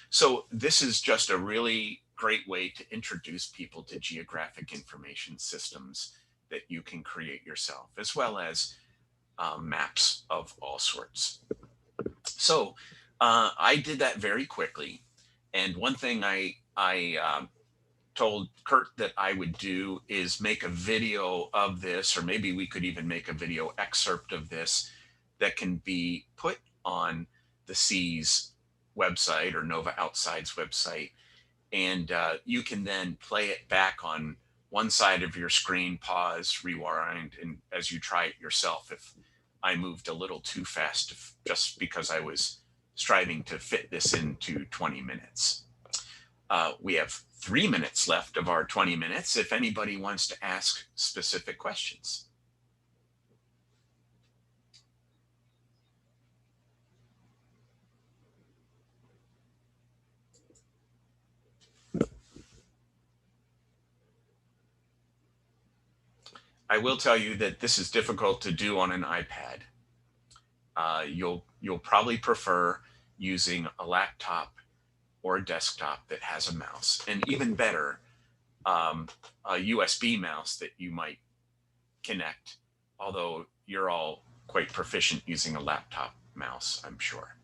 So this is just a really great way to introduce people to geographic information systems that you can create yourself, as well as maps of all sorts. So I did that very quickly. And one thing I told Kurt that I would do is make a video of this, or maybe we could even make a video excerpt of this that can be put on the Seas website or NoVA Outside's website. And you can then play it back on one side of your screen, pause, rewind, and as you try it yourself. If I moved a little too fast, just because I was striving to fit this into 20 minutes. We have 3 minutes left of our 20 minutes if anybody wants to ask specific questions. I will tell you that this is difficult to do on an iPad. You'll probably prefer using a laptop or a desktop that has a mouse, and even better, a USB mouse that you might connect, although you're all quite proficient using a laptop mouse, I'm sure.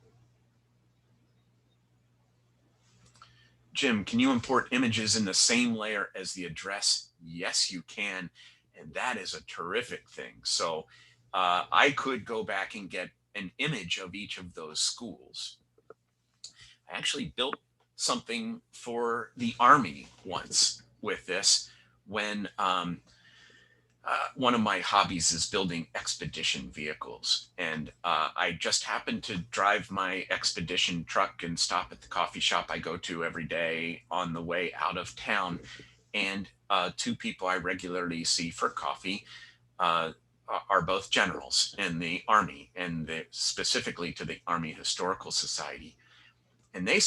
Jim, can you import images in the same layer as the address? Yes, you can. And that is a terrific thing. So I could go back and get an image of each of those schools. I actually built something for the Army once with this when one of my hobbies is building expedition vehicles. And I just happened to drive my expedition truck and stop at the coffee shop I go to every day on the way out of town. And 2 people I regularly see for coffee are both generals in the Army, and specifically to the Army Historical Society. And they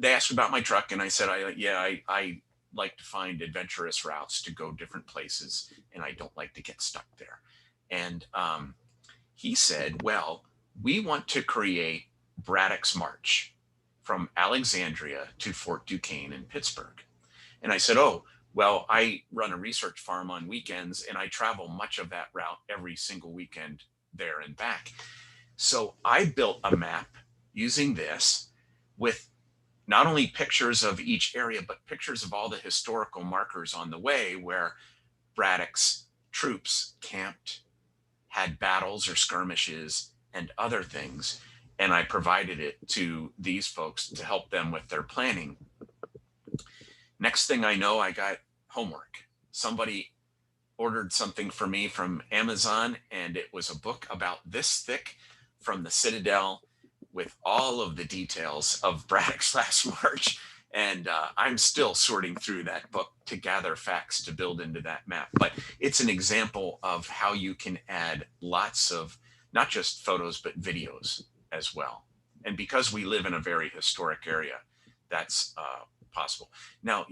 asked about my truck, and I said, I like to find adventurous routes to go different places, and I don't like to get stuck there. And he said, well, we want to create Braddock's March from Alexandria to Fort Duquesne in Pittsburgh. And I said, oh, well, I run a research farm on weekends and I travel much of that route every single weekend there and back. So I built a map using this with not only pictures of each area, but pictures of all the historical markers on the way where Braddock's troops camped, had battles or skirmishes and other things. And I provided it to these folks to help them with their planning. Next thing I know, I got homework. Somebody ordered something for me from Amazon, and it was a book about this thick from the Citadel with all of the details of Braddock's last march. And I'm still sorting through that book to gather facts to build into that map. But it's an example of how you can add lots of not just photos, but videos as well. And because we live in a very historic area, that's possible. Now,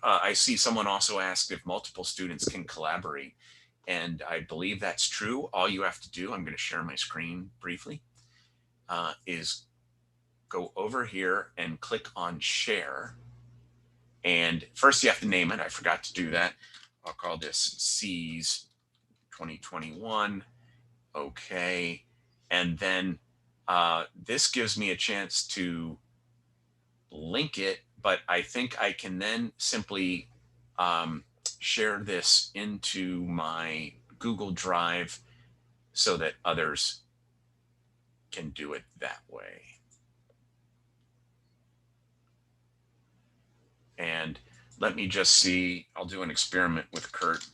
I see someone also asked if multiple students can collaborate. And I believe that's true. All you have to do, I'm going to share my screen briefly, is go over here and click on share. And first you have to name it. I forgot to do that. I'll call this C's 2021. Okay. And then this gives me a chance to link it, but I think I can then simply share this into my Google Drive so that others can do it that way. And let me just see, I'll do an experiment with Kurt.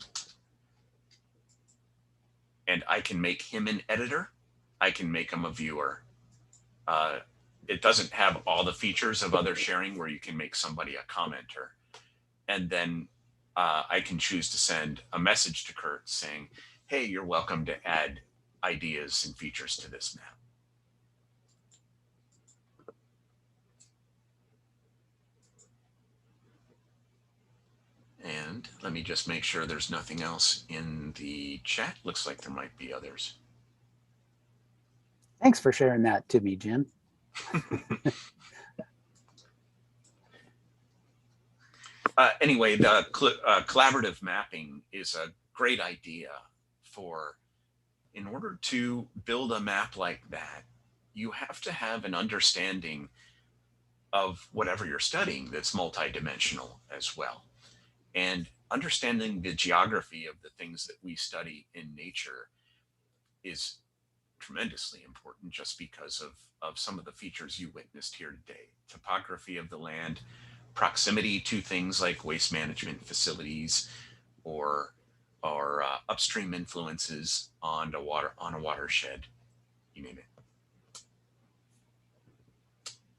And I can make him an editor. I can make him a viewer. It doesn't have all the features of other sharing where you can make somebody a commenter. And then I can choose to send a message to Kurt saying, hey, you're welcome to add ideas and features to this map. And let me just make sure there's nothing else in the chat. Looks like there might be others. Thanks for sharing that to me, Jim. Anyway, the collaborative mapping is a great idea in order to build a map like that, you have to have an understanding of whatever you're studying that's multidimensional as well. And understanding the geography of the things that we study in nature is tremendously important just because of some of the features you witnessed here today. Topography of the land, proximity to things like waste management facilities or upstream influences on a watershed, you name it.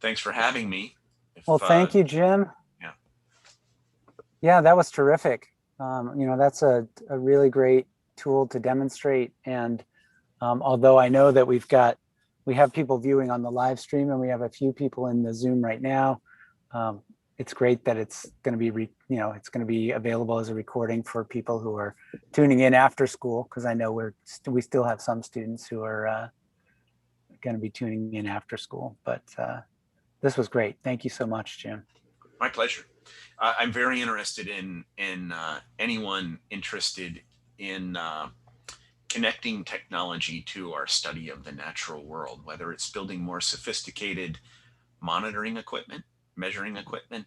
Thanks for having me. Well, thank you, Jim. Yeah. Yeah, that was terrific. You know, that's a really great tool to demonstrate. And although I know that we have people viewing on the live stream and we have a few people in the Zoom right now, it's great that it's going to be, it's going to be available as a recording for people who are tuning in after school, because I know we still have some students who are going to be tuning in after school. But this was great. Thank you so much, Jim. My pleasure. I'm very interested in anyone interested in connecting technology to our study of the natural world, whether it's building more sophisticated monitoring equipment, measuring equipment.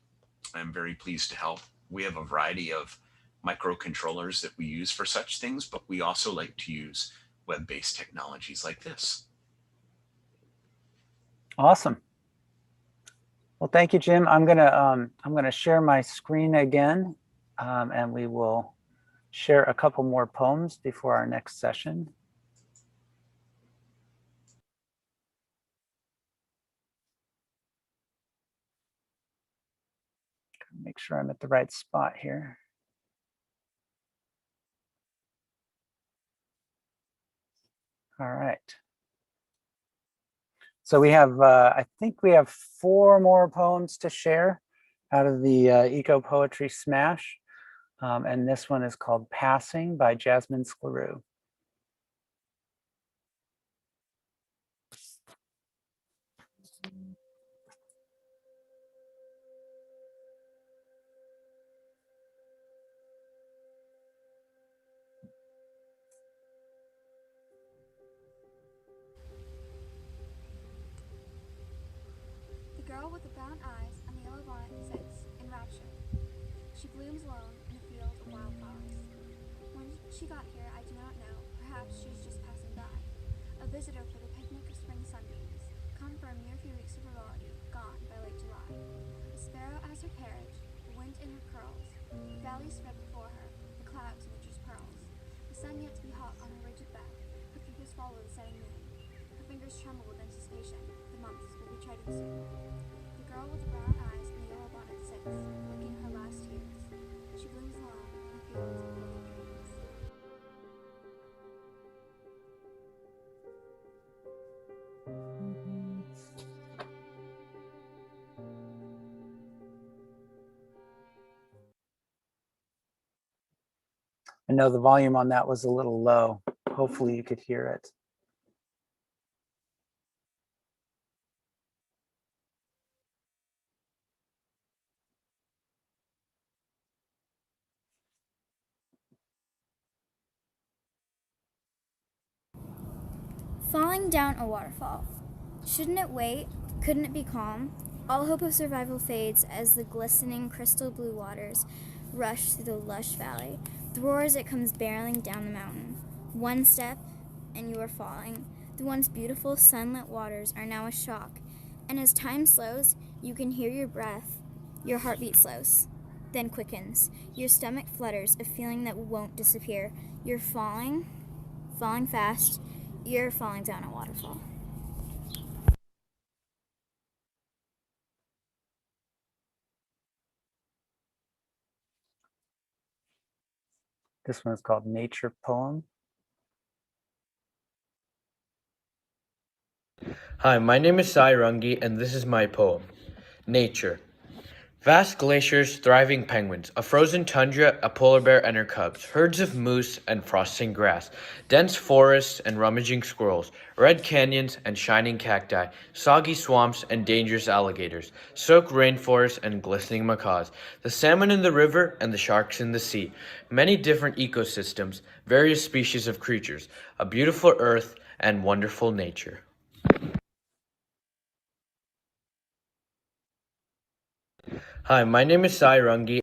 I'm very pleased to help. We have a variety of microcontrollers that we use for such things, but we also like to use web-based technologies like this. Awesome. Well, thank you, Jim. I'm gonna share my screen again, and we will share a couple more poems before our next session. Make sure I'm at the right spot here. All right. So we have, I think we have 4 more poems to share out of the Eco Poetry Smash. And this one is called Passing by Jasmine Scleroux. in rapture. She blooms alone in a field of wildflowers. When she got here, I do not know. Perhaps she is just passing by. A visitor for the picnic of spring sunbeams, come for a mere few weeks of frivolity, gone by late July. A sparrow as her carriage, the wind in her curls, the valley spread before her, the clouds nature's pearls. The sun yet to be hot on her rigid back, her fingers follow the setting moon. Her fingers tremble with anticipation, the months will be treading soon. The girl with the brown eyes and the yellow bonnet sits, licking her last tears. She blooms alone in a field of broken dreams. I know the volume on that was a little low. Hopefully you could hear it. Falling down a waterfall. Shouldn't it wait? Couldn't it be calm? All hope of survival fades as the glistening crystal blue waters rush through the lush valley. The roar as it comes barreling down the mountain. One step, and you are falling. The once beautiful sunlit waters are now a shock. And as time slows, you can hear your breath. Your heartbeat slows, then quickens. Your stomach flutters, a feeling that won't disappear. You're falling fast. You're falling down a waterfall. This one's called Nature Poem. Hi, my name is Sai Rungi, and this is my poem, Nature. Vast glaciers, thriving penguins, a frozen tundra, a polar bear and her cubs, herds of moose and frosting grass, dense forests and rummaging squirrels, red canyons and shining cacti, soggy swamps and dangerous alligators, soaked rainforests and glistening macaws, the salmon in the river and the sharks in the sea, many different ecosystems, various species of creatures, a beautiful earth and wonderful nature. Hi, my name is Sai Rungi.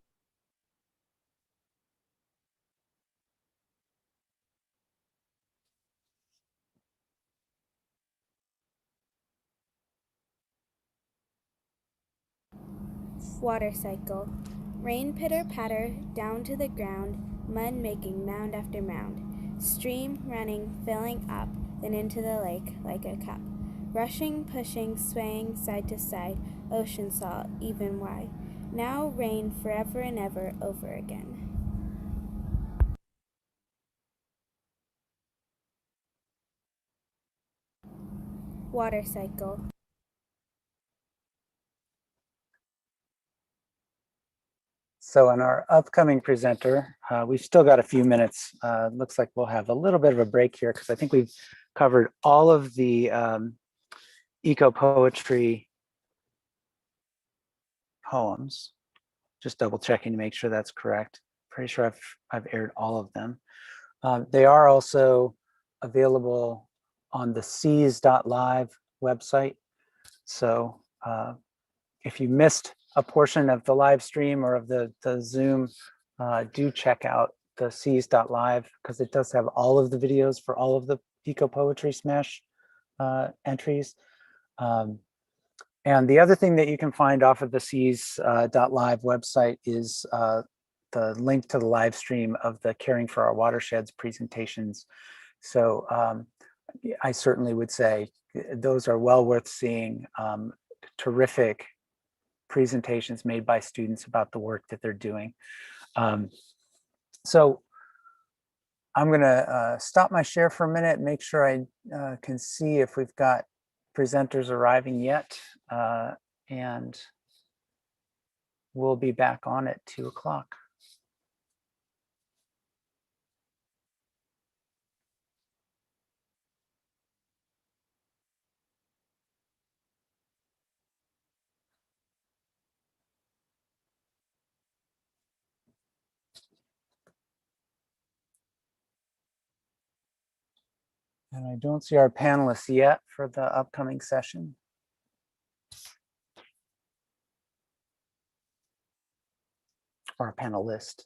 Water cycle. Rain pitter-patter down to the ground, mud making mound after mound. Stream running, filling up, then into the lake like a cup. Rushing, pushing, swaying side to side, ocean salt, even wide. Now rain forever and ever over again. Water cycle. So in our upcoming presenter, we've still got a few minutes. Looks like we'll have a little bit of a break here because I think we've covered all of the eco-poetry poems. Just double checking to make sure that's correct. Pretty sure I've aired all of them. They are also available on the seas.live website. So if you missed a portion of the live stream or of the Zoom, do check out the seas.live because it does have all of the videos for all of the Eco Poetry Smash entries. And the other thing that you can find off of the seas.live website is the link to the live stream of the Caring for Our Watersheds presentations. So I certainly would say those are well worth seeing. Terrific presentations made by students about the work that they're doing. So I'm gonna stop my share for a minute and make sure I can see if we've got presenters arriving yet. And we'll be back on at 2 o'clock. And I don't see our panelists yet for the upcoming session. our panelist.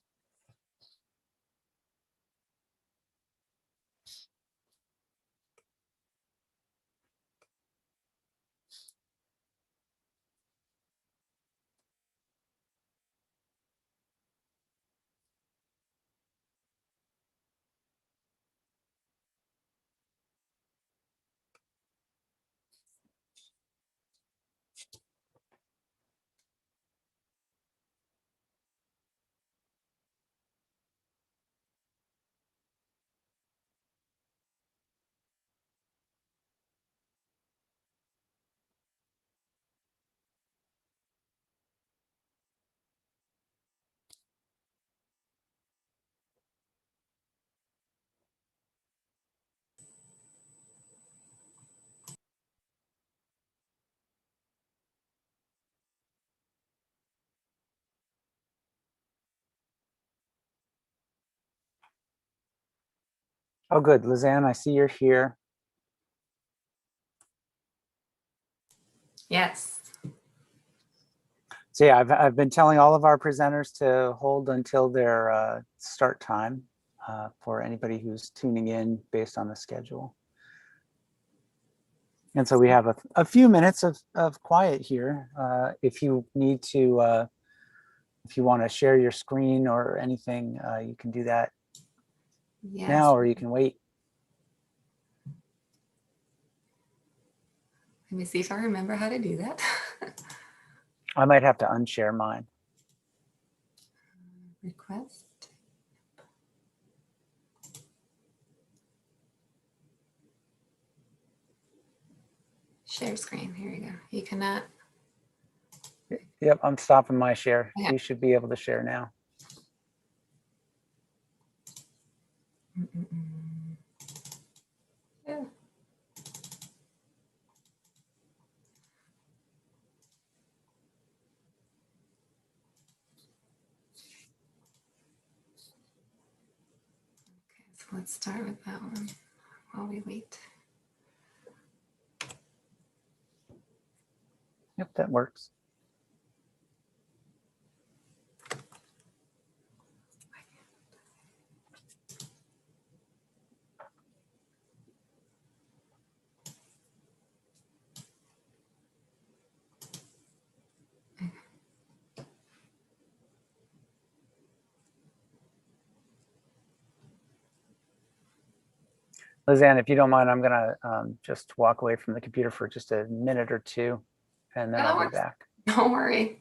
Oh, good. Lizanne, I see you're here. Yes. So yeah, I've been telling all of our presenters to hold until their start time for anybody who's tuning in based on the schedule. And so we have a few minutes of quiet here. If you need to, if you want to share your screen or anything, you can do that now, or you can wait. Let me see if I remember how to do that. I might have to unshare mine. Request. Share screen. Here we go. You cannot. Yep, I'm stopping my share. Yeah. You should be able to share now. Yeah. So let's start with that one while we wait. Yep, that works. Lizanne, if you don't mind, I'm gonna just walk away from the computer for just a minute or two, and then I'll be back. Don't worry.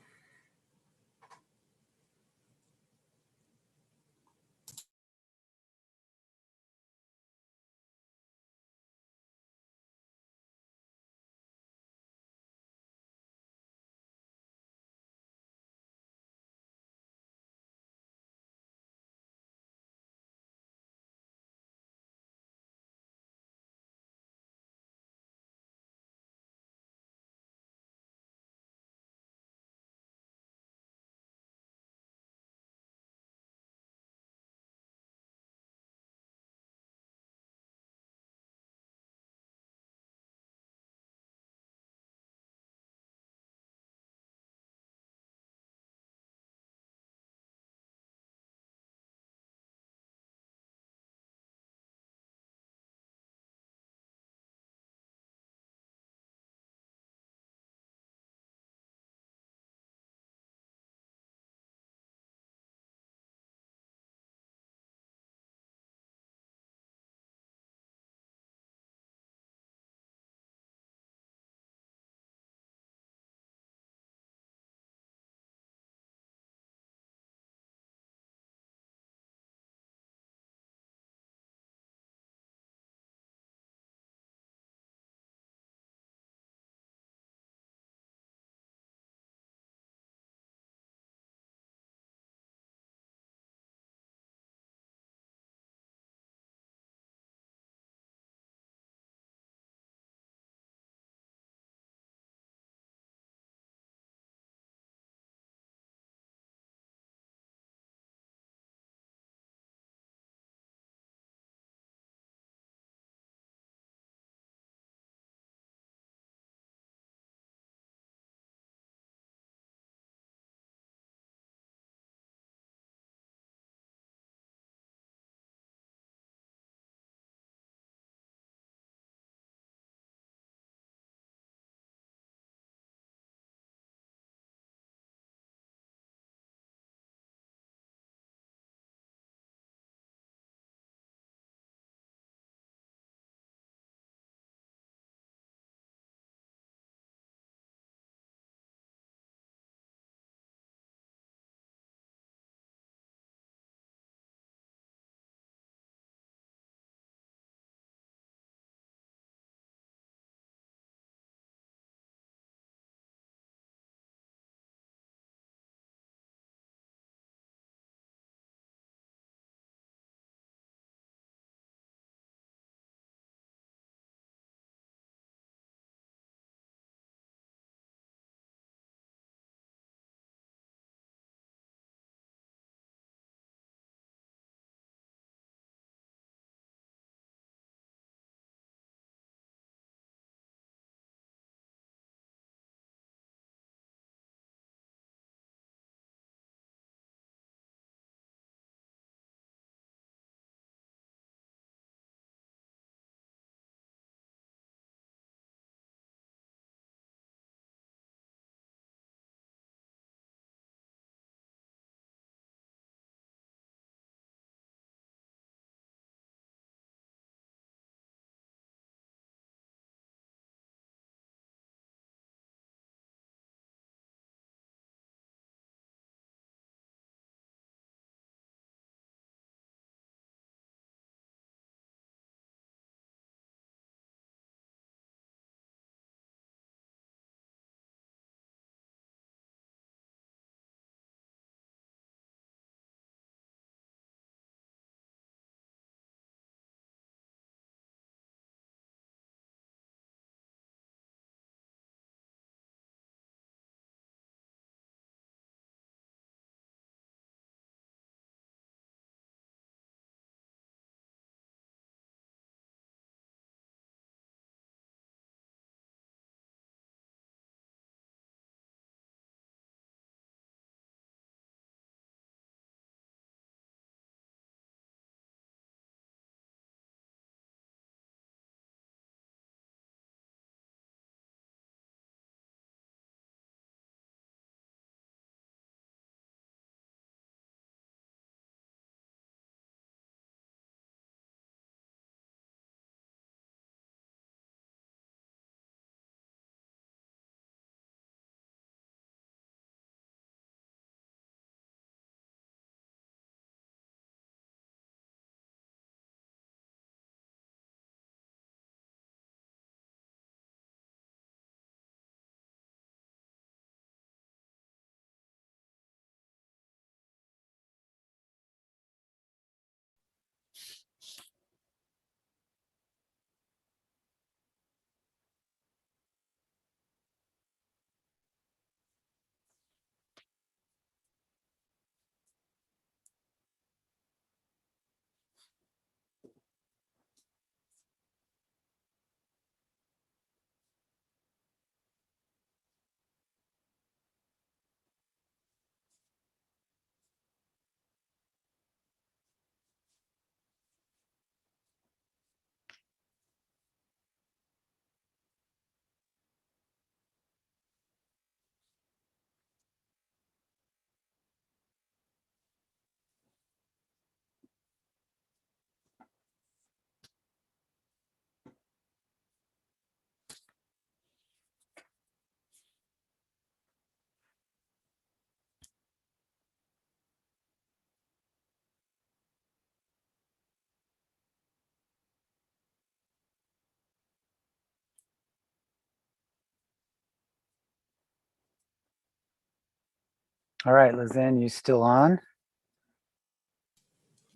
All right, Lizanne, you still on?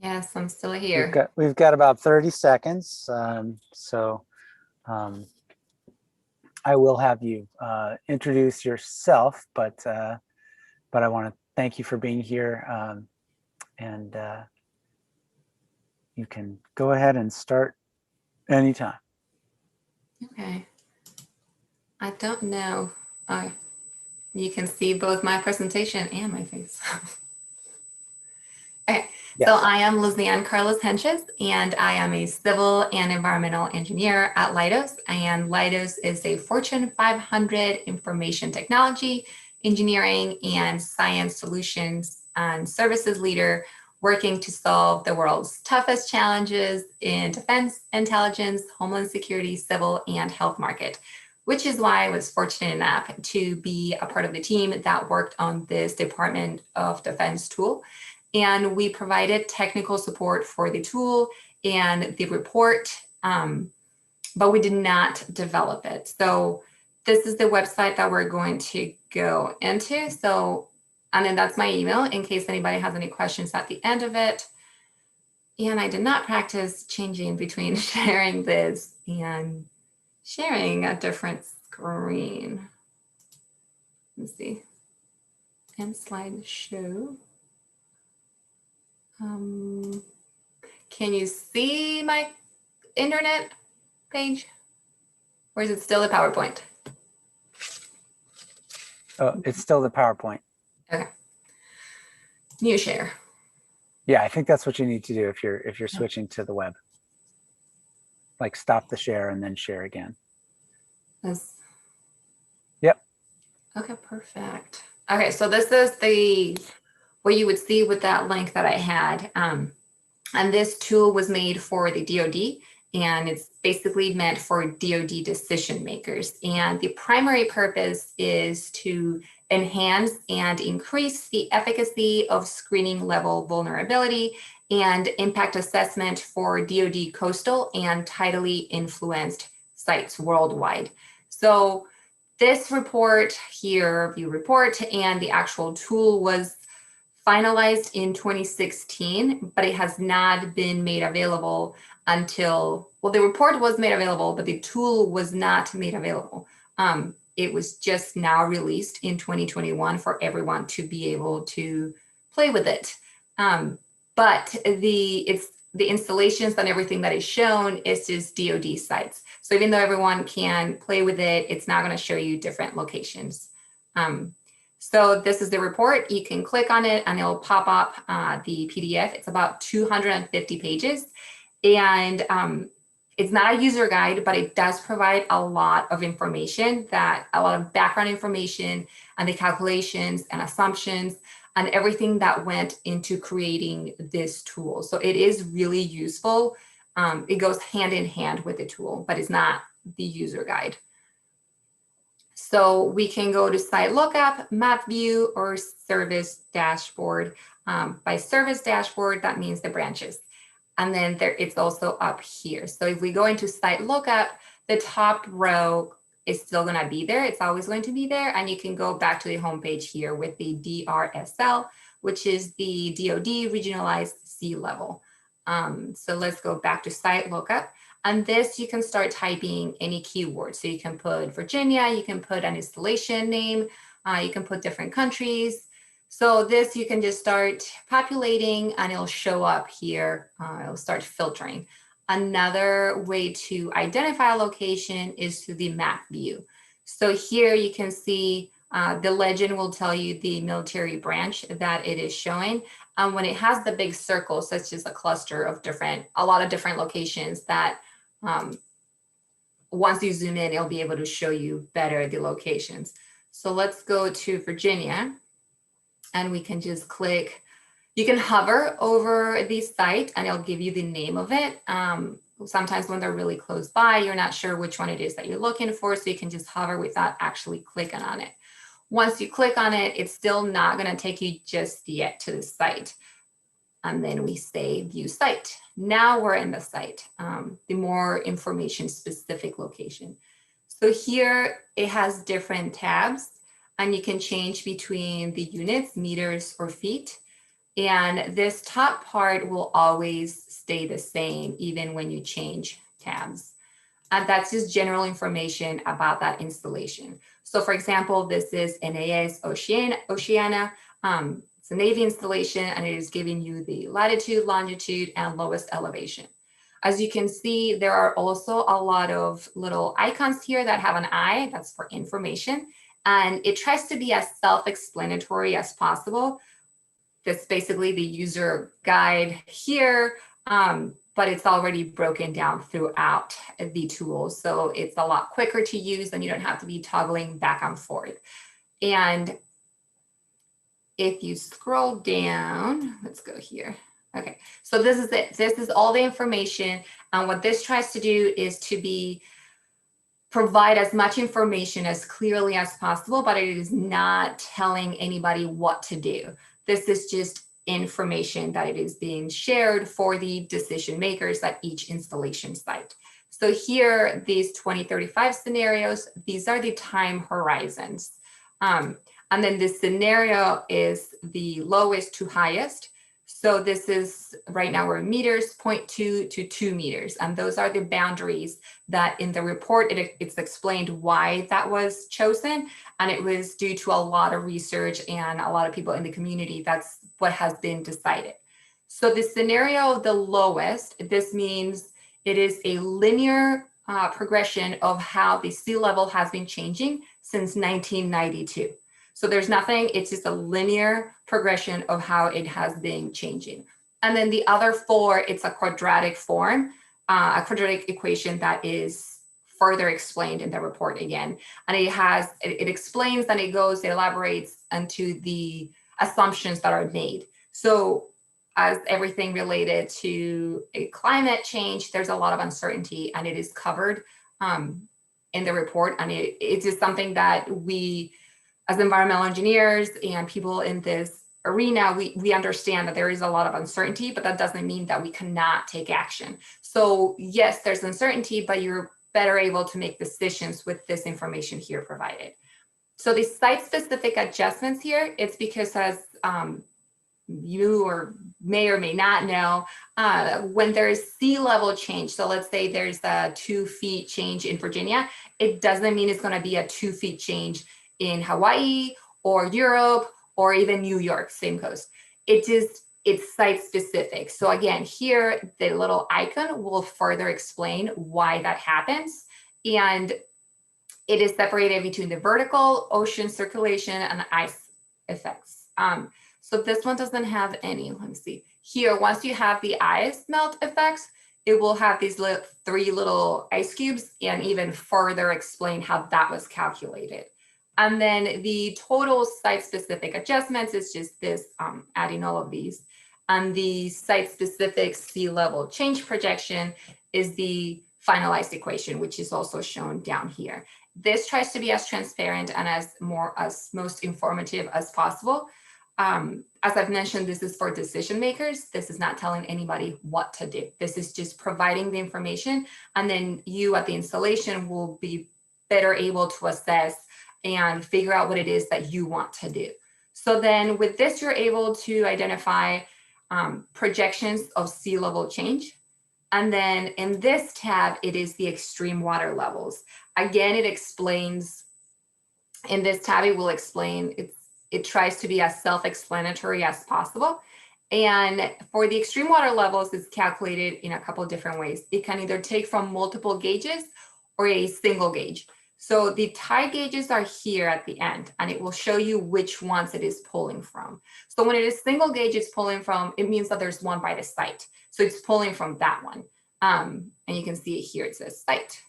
Yes, I'm still here. We've got about 30 seconds. I will have you introduce yourself, but I want to thank you for being here. And you can go ahead and start anytime. Okay. I don't know. You can see both my presentation and my face. Okay. Yes. So I am Lizanne Carlos Henches, and I am a civil and environmental engineer at Leidos. And Leidos is a Fortune 500 information technology, engineering, and science solutions and services leader working to solve the world's toughest challenges in defense, intelligence, homeland security, civil, and health market, which is why I was fortunate enough to be a part of the team that worked on this Department of Defense tool. And we provided technical support for the tool and the report, but we did not develop it. So this is the website that we're going to go into. So, and then that's my email in case anybody has any questions at the end of it. And I did not practice changing between sharing this and sharing a different screen. Let's see. And slideshow. Can you see my internet page? Or is it still the PowerPoint? Oh, it's still the PowerPoint. Okay. New share. Yeah, I think that's what you need to do if you're switching to the web. Like stop the share and then share again. Yep. Okay, perfect. Okay, so this is what you would see with that link that I had. And this tool was made for the DoD, and it's basically meant for DoD decision makers. And the primary purpose is to enhance and increase the efficacy of screening level vulnerability and impact assessment for DoD coastal and tidally influenced sites worldwide. So this report here, view report, and the actual tool was finalized in 2016, but it has not been made available until, well, the report was made available, but the tool was not made available. It was just now released in 2021 for everyone to be able to play with it. But the installations and everything that is shown is just DoD sites. So even though everyone can play with it, it's not going to show you different locations. So this is the report. You can click on it and it'll pop up the PDF. It's about 250 pages. And it's not a user guide, but it does provide a lot of information, a lot of background information and the calculations and assumptions and everything that went into creating this tool. So it is really useful. It goes hand in hand with the tool, but it's not the user guide. So we can go to site lookup, map view, or service dashboard. By service dashboard, that means the branches. And then it's also up here. So if we go into site lookup, the top row is still going to be there. It's always going to be there. And you can go back to the homepage here with the DRSL, which is the DoD regionalized sea level. So let's go back to site lookup. And this, you can start typing any keyword. So you can put Virginia, you can put an installation name, you can put different countries. So this, you can just start populating and it'll show up here. It'll start filtering. Another way to identify a location is through the map view. So here you can see the legend will tell you the military branch that it is showing. When it has the big circle, such as a cluster of a lot of different locations that once you zoom in, it'll be able to show you better the locations. So let's go to Virginia and we can just click. You can hover over the site and it'll give you the name of it. Sometimes when they're really close by, you're not sure which one it is that you're looking for. So you can just hover without actually clicking on it. Once you click on it, it's still not going to take you just yet to the site. And then we say view site. Now we're in the site, the more information specific location. So here it has different tabs and you can change between the units, meters or feet. And this top part will always stay the same even when you change tabs. And that's just general information about that installation. So for example, this is NAS Oceana. It's a Navy installation, and it is giving you the latitude, longitude, and lowest elevation. As you can see, there are also a lot of little icons here that have an eye. That's for information. And it tries to be as self-explanatory as possible. That's basically the user guide here, but it's already broken down throughout the tools. So it's a lot quicker to use, and you don't have to be toggling back and forth. And if you scroll down, let's go here. Okay, so this is it. This is all the information. And what this tries to do is to provide as much information as clearly as possible, but it is not telling anybody what to do. This is just information that it is being shared for the decision makers at each installation site. So here, these 2035 scenarios, these are the time horizons. And then this scenario is the lowest to highest. So this is, right now we're in meters, 0.2 to 2 meters. And those are the boundaries that in the report, it's explained why that was chosen. And it was due to a lot of research and a lot of people in the community. That's what has been decided. So the scenario, the lowest, this means it is a linear progression of how the sea level has been changing since 1992. So there's nothing, it's just a linear progression of how it has been changing. And then the other 4, it's a quadratic form, a quadratic equation that is further explained in the report again. And it explains and it elaborates into the assumptions that are made. So as everything related to a climate change, there's a lot of uncertainty, and it is covered in the report. And it's just something that we, as environmental engineers and people in this arena, we understand that there is a lot of uncertainty, but that doesn't mean that we cannot take action. So yes, there's uncertainty, but you're better able to make decisions with this information here provided. So the site-specific adjustments here, it's because as you may or may not know, when there's sea level change, so let's say there's a 2 feet change in Virginia, it doesn't mean it's going to be a 2 feet change in Hawaii or Europe or even New York, same coast. It's site specific. So again, here, the little icon will further explain why that happens. And it is separated between the vertical, ocean circulation, and ice effects. So this one doesn't have any, let me see. Here, once you have the ice melt effects, it will have these 3 little ice cubes and even further explain how that was calculated. And then the total site-specific adjustments is just this, adding all of these. And the site-specific sea level change projection is the finalized equation, which is also shown down here. This tries to be as transparent and as most informative as possible. As I've mentioned, this is for decision makers. This is not telling anybody what to do. This is just providing the information, and then you at the installation will be better able to assess and figure out what it is that you want to do. So then with this, you're able to identify projections of sea level change. And then in this tab, it is the extreme water levels. Again, it explains, in this tab, it will explain, it tries to be as self-explanatory as possible. And for the extreme water levels, it's calculated in a couple of different ways. It can either take from multiple gauges or a single gauge. So the tide gauges are here at the end, and it will show you which ones it is pulling from. So when it is single gauge it's pulling from, it means that there's one by the site. So it's pulling from that one. And you can see it here, it says site.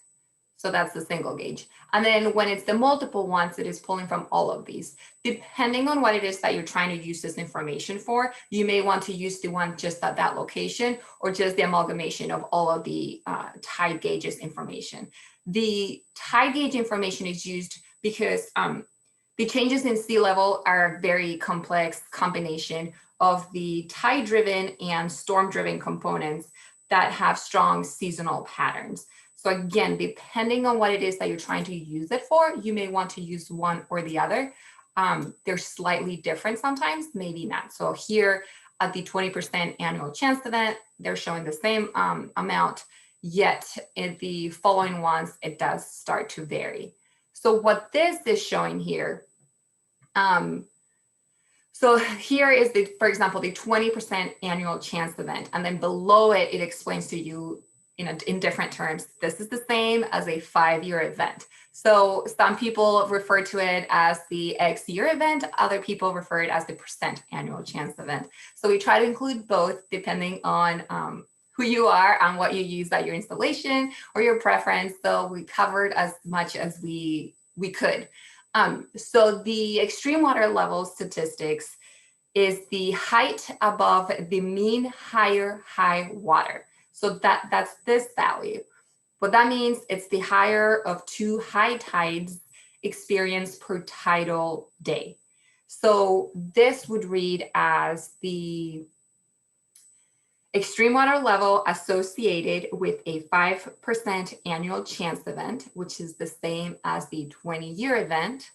So that's the single gauge. And then when it's the multiple ones, it is pulling from all of these. Depending on what it is that you're trying to use this information for, you may want to use the one just at that location, or just the amalgamation of all of the tide gauges information. The tide gauge information is used because the changes in sea level are a very complex combination of the tide-driven and storm-driven components that have strong seasonal patterns. So again, depending on what it is that you're trying to use it for, you may want to use one or the other. they're slightly different sometimes, maybe not. So here at the 20% annual chance event, they're showing the same amount, yet in the following ones, it does start to vary. So what this is showing here, so here is the, for example, the 20% annual chance event, and then below it, it explains to you in different terms. This is the same as a 5-year event. So some people refer to it as the X year event, other people refer it as the percent annual chance event. So we try to include both depending on who you are and what you use at your installation or your preference. So we covered as much as we could. So the extreme water level statistics is the height above the mean higher high water. So that's this value. What that means, it's the higher of 2 high tides experienced per tidal day. So this would read as the extreme water level associated with a 5% annual chance event, which is the same as the 20-year event,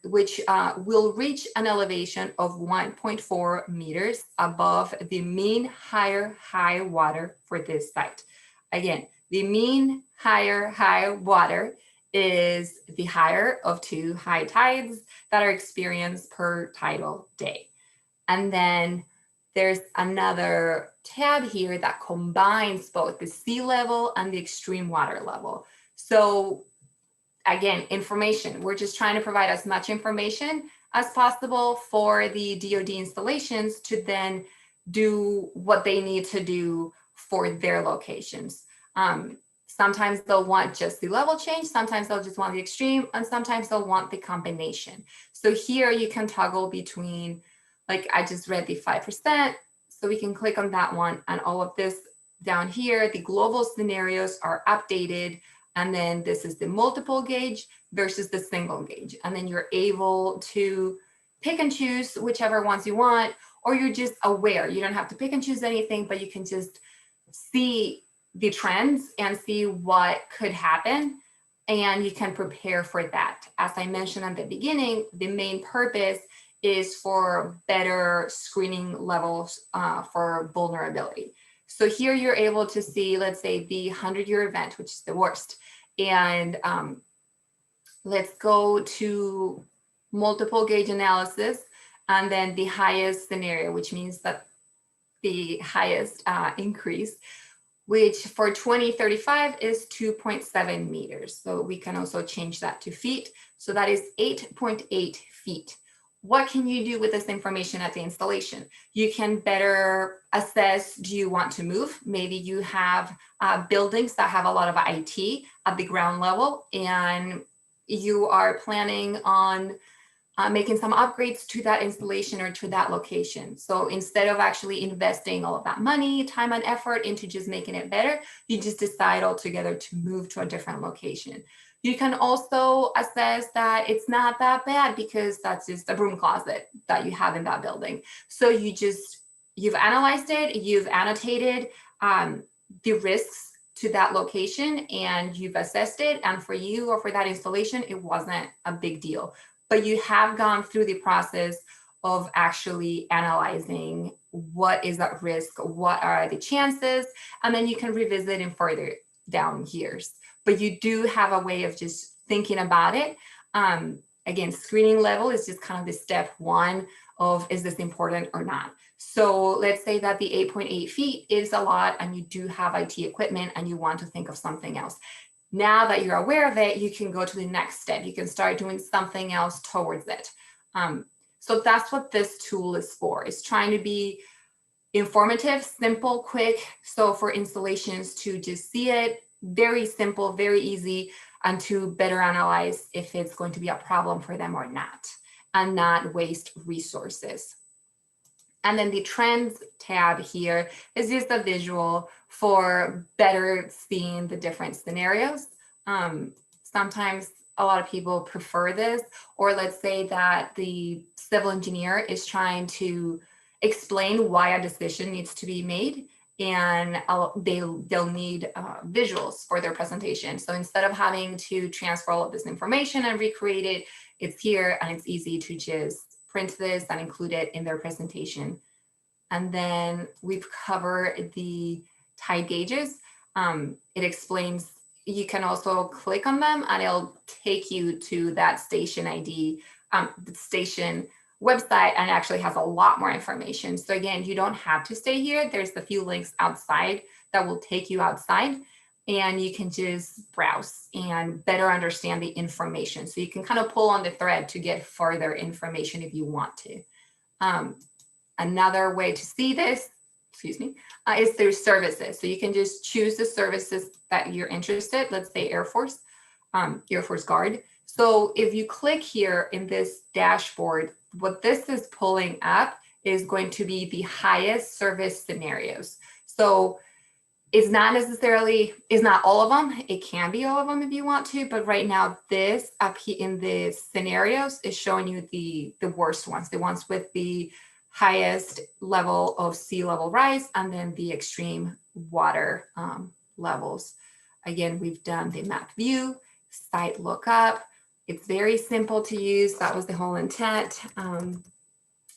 which will reach an elevation of 1.4 meters above the mean higher high water for this site. Again, the mean higher high water is the higher of 2 high tides that are experienced per tidal day. And then there's another tab here that combines both the sea level and the extreme water level. So again, information. We're just trying to provide as much information as possible for the DoD installations to then do what they need to do for their locations. Sometimes they'll want just the level change, sometimes they'll just want the extreme, and sometimes they'll want the combination. So here you can toggle between, like I just read the 5%, so we can click on that one, and all of this down here, the global scenarios are updated, and then this is the multiple gauge versus the single gauge. And then you're able to pick and choose whichever ones you want, or you're just aware. You don't have to pick and choose anything, but you can just see the trends and see what could happen, and you can prepare for that. As I mentioned at the beginning, the main purpose is for better screening levels for vulnerability. So here you're able to see, let's say, the 100-year event, which is the worst. And let's go to multiple gauge analysis, and then the highest scenario, which means that the highest increase, which for 2035 is 2.7 meters. So we can also change that to feet. So that is 8.8 feet. What can you do with this information at the installation? You can better assess, do you want to move? Maybe you have buildings that have a lot of IT at the ground level, and you are planning on making some upgrades to that installation or to that location. So instead of actually investing all of that money, time, and effort into just making it better, you just decide altogether to move to a different location. You can also assess that it's not that bad because that's just a broom closet that you have in that building. So you've analyzed it, you've annotated the risks to that location, and you've assessed it. And for you or for that installation, it wasn't a big deal. But you have gone through the process of actually analyzing what is at risk, what are the chances, and then you can revisit in further down years. But you do have a way of just thinking about it. Again, screening level is just kind of the step one of, is this important or not? So let's say that the 8.8 feet is a lot and you do have IT equipment and you want to think of something else. Now that you're aware of it, you can go to the next step. You can start doing something else towards it. So that's what this tool is for. It's trying to be informative, simple, quick. So for installations to just see it, very simple, very easy, and to better analyze if it's going to be a problem for them or not, and not waste resources. And then the trends tab here is just a visual for better seeing the different scenarios. Sometimes a lot of people prefer this, or let's say that the civil engineer is trying to explain why a decision needs to be made, and they'll need visuals for their presentation. So instead of having to transfer all of this information and recreate it, it's here and it's easy to just print this and include it in their presentation. And then we've covered the tide gauges. It explains, you can also click on them and it'll take you to that station ID, the station website, and actually has a lot more information. So again, you don't have to stay here. There's a few links outside that will take you outside, and you can just browse and better understand the information. So you can kind of pull on the thread to get further information if you want to. Another way to see this, excuse me, is through services. So you can just choose the services that you're interested, let's say Air Force Guard. So if you click here in this dashboard, what this is pulling up is going to be the highest service scenarios. So it's not necessarily, it's not all of them. It can be all of them if you want to, but right now this up here in the scenarios is showing you the worst ones, the ones with the highest level of sea level rise and then the extreme water levels. Again, we've done the map view, site lookup. It's very simple to use. That was the whole intent.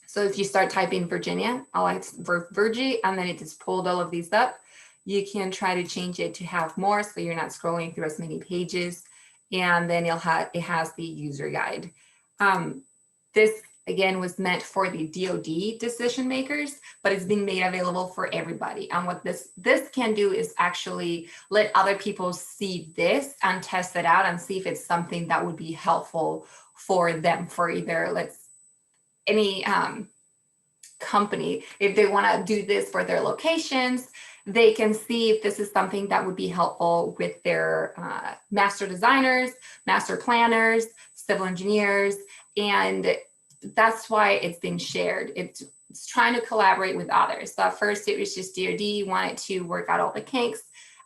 So if you start typing Virginia, I'll like Virgie, and then it just pulled all of these up. You can try to change it to have more so you're not scrolling through as many pages. And then it has the user guide. This again was meant for the DoD decision makers, but it's being made available for everybody. And what this can do is actually let other people see this and test it out and see if it's something that would be helpful for them, for either any company. If they want to do this for their locations, they can see if this is something that would be helpful with their master designers, master planners, civil engineers, and that's why it's been shared. It's trying to collaborate with others. So at first it was just DoD wanted to work out all the kinks,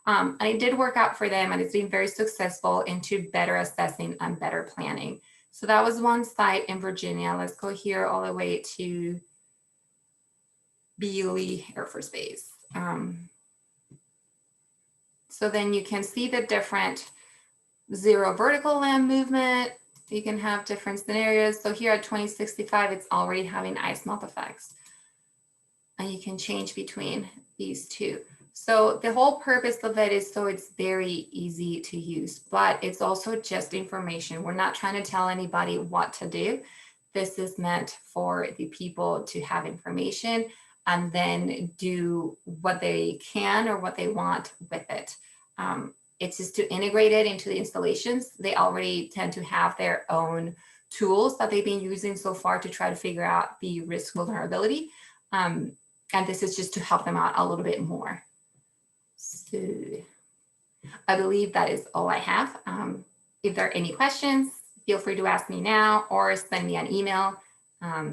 and it did work out for them, and it's been very successful into better assessing and better planning. So that was one site in Virginia. Let's go here all the way to Beale Air Force Base. So then you can see the different zero vertical land movement. You can have different scenarios. So here at 2065, it's already having ice melt effects. And you can change between these two. So the whole purpose of it is so it's very easy to use, but it's also just information. We're not trying to tell anybody what to do. This is meant for the people to have information and then do what they can or what they want with it. It's just to integrate it into the installations. They already tend to have their own tools that they've been using so far to try to figure out the risk vulnerability. And this is just to help them out a little bit more. So I believe that is all I have. If there are any questions, feel free to ask me now or send me an email. Let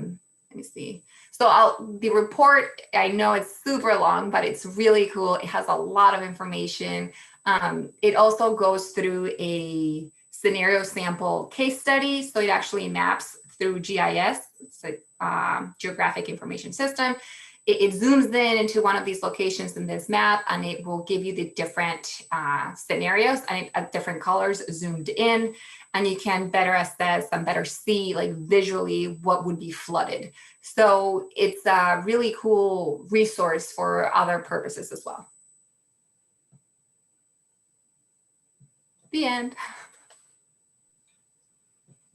me see. So the report, I know it's super long, but it's really cool. It has a lot of information. It also goes through a scenario sample case study. So it actually maps through GIS, it's a geographic information system. It zooms in into one of these locations in this map, and it will give you the different scenarios and different colors zoomed in, and you can better assess and better see visually what would be flooded. So it's a really cool resource for other purposes as well. The end.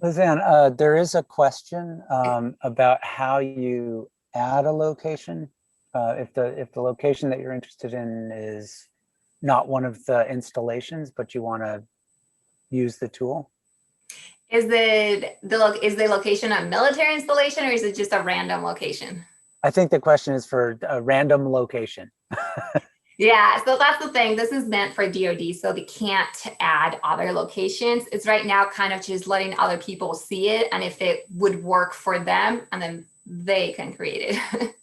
Lizanne, there is a question about how you add a location. If the location that you're interested in is not one of the installations, but you want to use the tool. Is the location a military installation, or is it just a random location? I think the question is for a random location. Yeah, so that's the thing. This is meant for DoD, so they can't add other locations. It's right now kind of just letting other people see it, and if it would work for them, and then they can create it.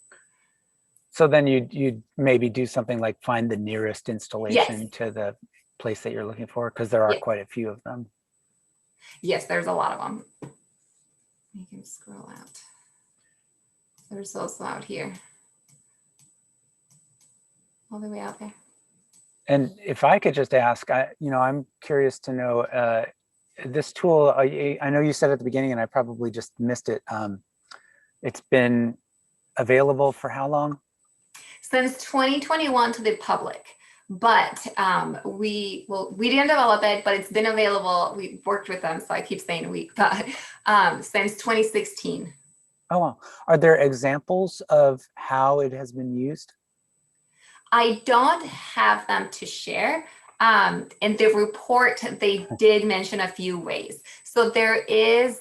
So then you'd maybe do something like find the nearest installation to the place that you're looking for, because there are quite a few of them. Yes, there's a lot of them. You can scroll out. There's also out here. All the way out there. And if I could just ask, I'm curious to know, this tool, I know you said at the beginning, and I probably just missed it. It's been available for how long? Since 2021 to the public. But we didn't develop it, but it's been available. We worked with them, so I keep saying we, but since 2016. Oh, wow. Are there examples of how it has been used? I don't have them to share. In the report, they did mention a few ways. So there is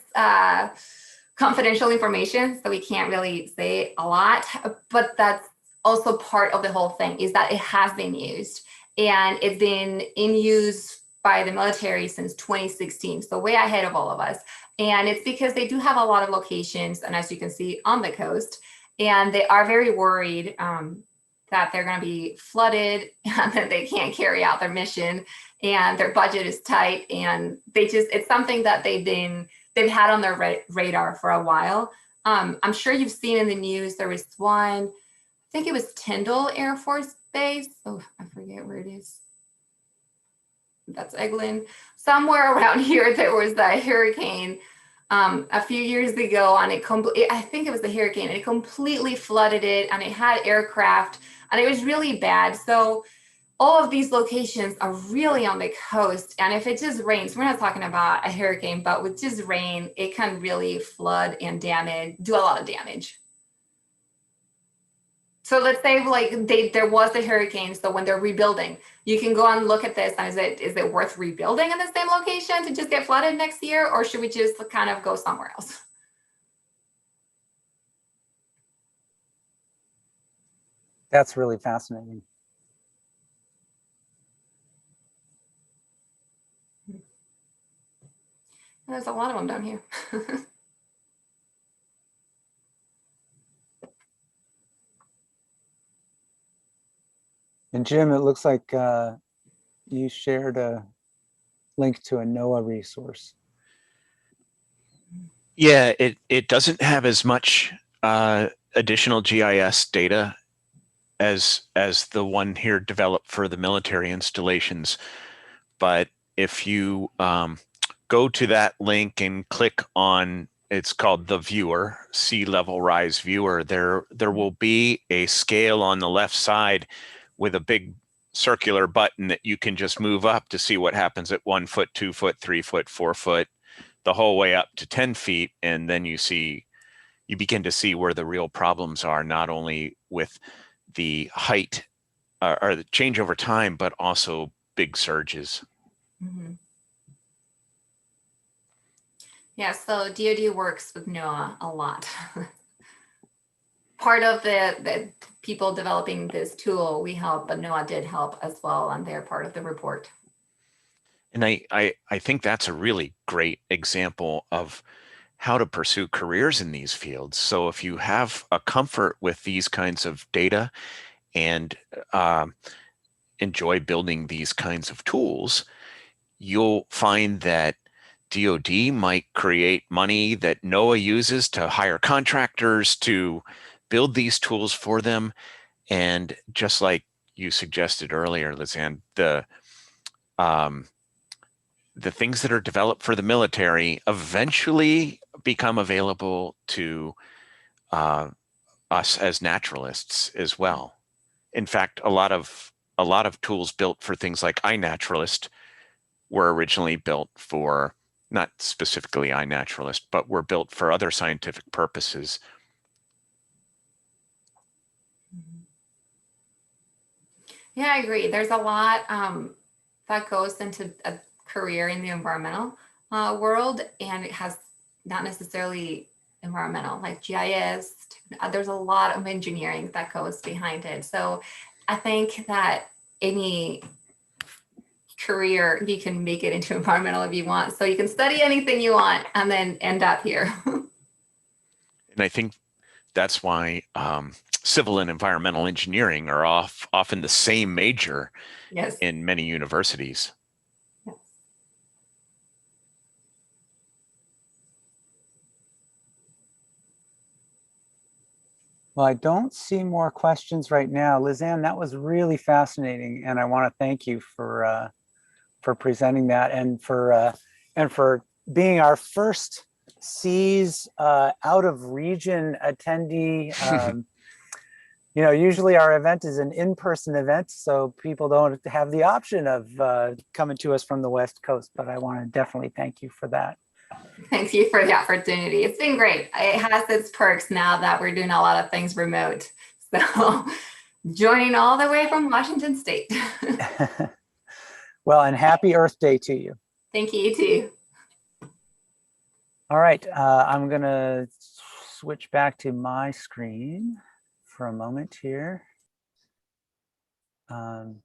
confidential information, so we can't really say a lot, but that's also part of the whole thing, is that it has been used, and it's been in use by the military since 2016, so way ahead of all of us. And it's because they do have a lot of locations, and as you can see, on the coast, and they are very worried that they're going to be flooded and that they can't carry out their mission, and their budget is tight, and it's something that they've had on their radar for a while. I'm sure you've seen in the news, there was one, I think it was Tyndall Air Force Base. Oh, I forget where it is. That's Eglin. Somewhere around here, there was that hurricane a few years ago, and I think it was the hurricane, and it completely flooded it, and it had aircraft, and it was really bad. So all of these locations are really on the coast, and if it just rains, we're not talking about a hurricane, but with just rain, it can really flood and do a lot of damage. So let's say like there was a hurricane, so when they're rebuilding, you can go and look at this, and is it worth rebuilding in the same location to just get flooded next year, or should we just kind of go somewhere else? That's really fascinating. There's a lot of them down here. And Jim, it looks like you shared a link to a NoAA resource. Yeah, it doesn't have as much additional GIS data as the one here developed for the military installations. But if you go to that link and click on, it's called the viewer, sea level rise viewer, there will be a scale on the left side with a big circular button that you can just move up to see what happens at 1 foot, 2 foot, 3 foot, 4 foot, the whole way up to 10 feet. And then you begin to see where the real problems are, not only with the height or the change over time, but also big surges. Mm-hmm. Yeah, so DoD works with NOAA a lot. Part of the people developing this tool, we help, but NOAA did help as well, and they're part of the report. And I think that's a really great example of how to pursue careers in these fields. So if you have a comfort with these kinds of data and enjoy building these kinds of tools, you'll find that DoD might create money that NOAA uses to hire contractors to build these tools for them. And just like you suggested earlier, Lizanne, the things that are developed for the military eventually become available to us as naturalists as well. In fact, a lot of tools built for things like iNaturalist were originally built for, not specifically iNaturalist, but were built for other scientific purposes. Yeah, I agree. There's a lot that goes into a career in the environmental world, and it has not necessarily environmental, like GIS. There's a lot of engineering that goes behind it. So I think that any career, you can make it into environmental if you want. So you can study anything you want and then end up here. And I think that's why civil and environmental engineering are often the same major yes. in many universities. Yes. Well, I don't see more questions right now. Lizanne, that was really fascinating, and I want to thank you for presenting that and for and for being our first SEAS out of region attendee. You know, usually our event is an in-person event, so people don't have the option of coming to us from the West Coast, but I want to definitely thank you for that. Thank you for the opportunity. It's been great. It has its perks now that we're doing a lot of things remote. So joining all the way from Washington State. Well, and happy Earth Day to you. Thank you, you too. All right, I'm gonna switch back to my screen for a moment here. And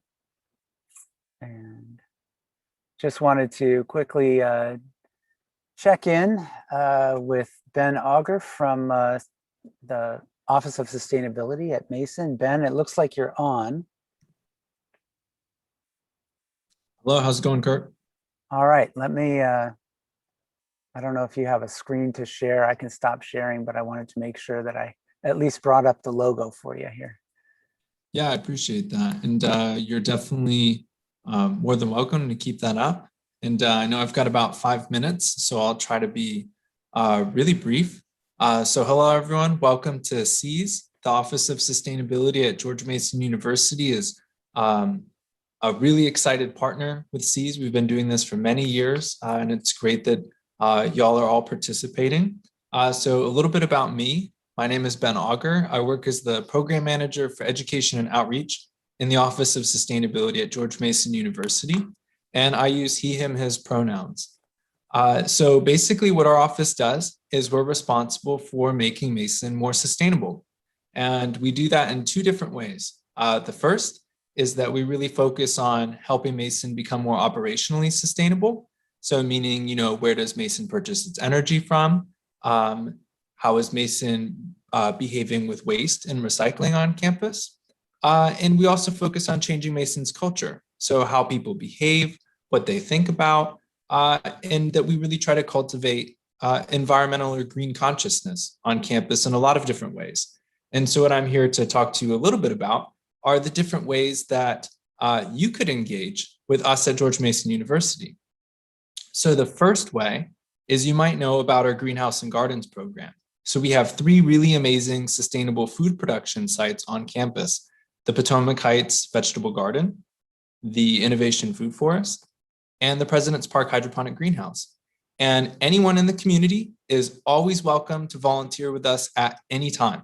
just wanted to quickly check in with Ben Auger from the Office of Sustainability at Mason. Ben, it looks like you're on. Hello, how's it going, Kurt? All right, let me, I don't know if you have a screen to share. I can stop sharing, but I wanted to make sure that I at least brought up the logo for you here. Yeah, I appreciate that. And you're definitely more than welcome to keep that up. And I know I've got about 5 minutes, so I'll try to be really brief. So hello, everyone. Welcome to SEAS. The Office of Sustainability at George Mason University is a really excited partner with SEAS. We've been doing this for many years, and it's great that y'all are all participating. So a little bit about me. My name is Ben Auger. I work as the Program Manager for Education and Outreach in the Office of Sustainability at George Mason University, and I use he, him, his pronouns. So basically what our office does is we're responsible for making Mason more sustainable. And we do that in two different ways. The first is that we really focus on helping Mason become more operationally sustainable. So meaning, you know, where does Mason purchase its energy from? How is Mason behaving with waste and recycling on campus? And we also focus on changing Mason's culture. So how people behave, what they think about, and that we really try to cultivate environmental or green consciousness on campus in a lot of different ways. And so what I'm here to talk to you a little bit about are the different ways that you could engage with us at George Mason University. So the first way is you might know about our Greenhouse and Gardens program. So we have 3 really amazing sustainable food production sites on campus: the Potomac Heights Vegetable Garden, the Innovation Food Forest, and the President's Park Hydroponic Greenhouse. And anyone in the community is always welcome to volunteer with us at any time.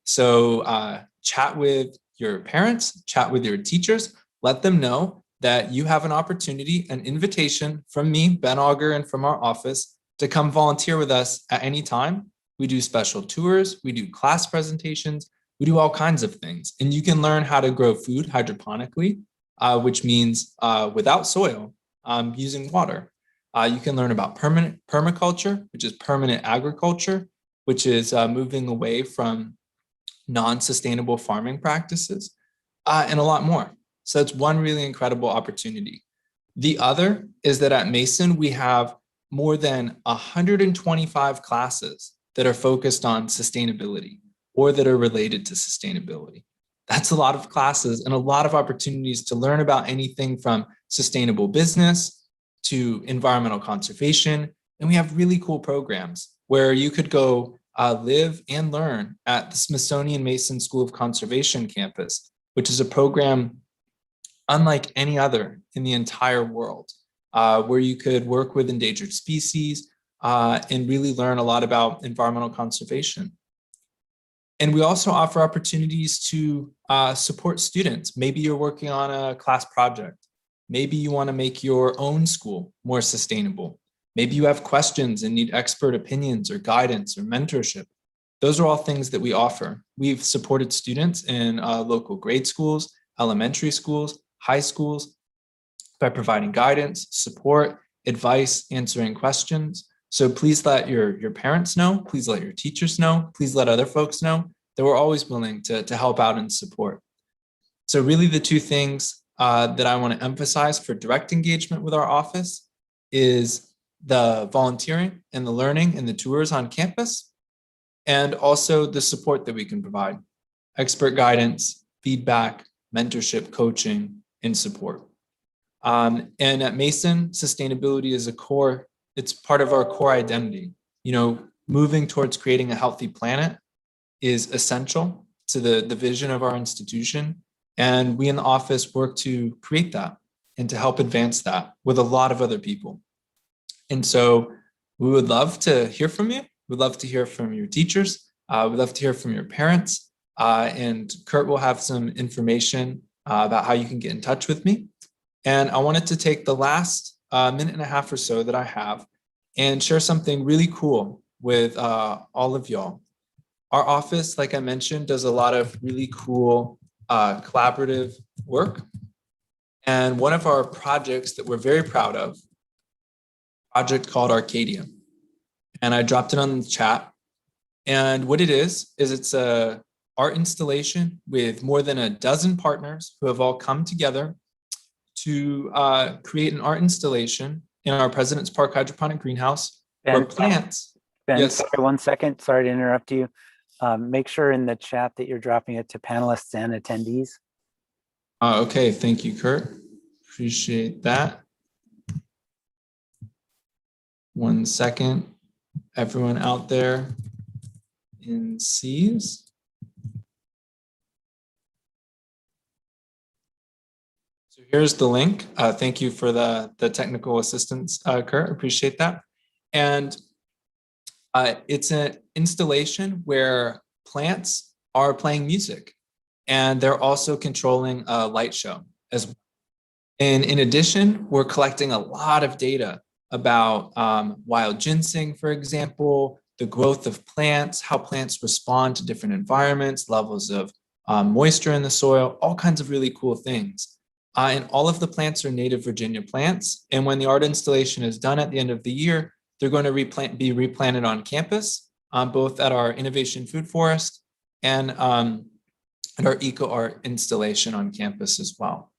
So chat with your parents, chat with your teachers, let them know that you have an opportunity, an invitation from me, Ben Auger, and from our office to come volunteer with us at any time. We do special tours, we do class presentations, we do all kinds of things. And you can learn how to grow food hydroponically, which means without soil, using water. You can learn about permaculture, which is permanent agriculture, which is moving away from non-sustainable farming practices, and a lot more. So that's one really incredible opportunity. The other is that at Mason, we have more than 125 classes that are focused on sustainability or that are related to sustainability. That's a lot of classes and a lot of opportunities to learn about anything from sustainable business to environmental conservation. And we have really cool programs where you could go live and learn at the Smithsonian Mason School of Conservation campus, which is a program unlike any other in the entire world, where you could work with endangered species and really learn a lot about environmental conservation. And we also offer opportunities to support students. Maybe you're working on a class project. Maybe you want to make your own school more sustainable. Maybe you have questions and need expert opinions or guidance or mentorship. Those are all things that we offer. We've supported students in local grade schools, elementary schools, high schools by providing guidance, support, advice, answering questions. So please let your parents know, please let your teachers know, please let other folks know that we're always willing to help out and support. So really the two things that I want to emphasize for direct engagement with our office is the volunteering and the learning and the tours on campus, and also the support that we can provide: expert guidance, feedback, mentorship, coaching, and support. And at Mason, sustainability is a core It's part of our core identity. You know, moving towards creating a healthy planet is essential to the vision of our institution. And we in the office work to create that and to help advance that with a lot of other people. And so we would love to hear from you. We'd love to hear from your teachers. We'd love to hear from your parents. And Kurt will have some information about how you can get in touch with me. And I wanted to take the last minute and a half or so that I have and share something really cool with all of y'all. Our office, like I mentioned, does a lot of really cool collaborative work. And one of our projects that we're very proud of, a project called Arcadia. And I dropped it on the chat. And what it is it's a art installation with more than a dozen partners who have all come together to create an art installation in our President's Park hydroponic greenhouse where plants. Ben, Yes. sorry, 1 second. Sorry to interrupt you. Make sure in the chat that you're dropping it to panelists and attendees. Okay, thank you, Kurt. Appreciate that. 1 second, everyone out there in C's. So here's the link. Thank you for the technical assistance, Kurt. Appreciate that. And it's an installation where plants are playing music and they're also controlling a light show as well. And in addition, we're collecting a lot of data about wild ginseng, for example, the growth of plants, how plants respond to different environments, levels of moisture in the soil, all kinds of really cool things. And all of the plants are native Virginia plants. And when the art installation is done at the end of the year, they're going to be replanted on campus, both at our Innovation Food Forest and at our Eco Art installation on campus as well.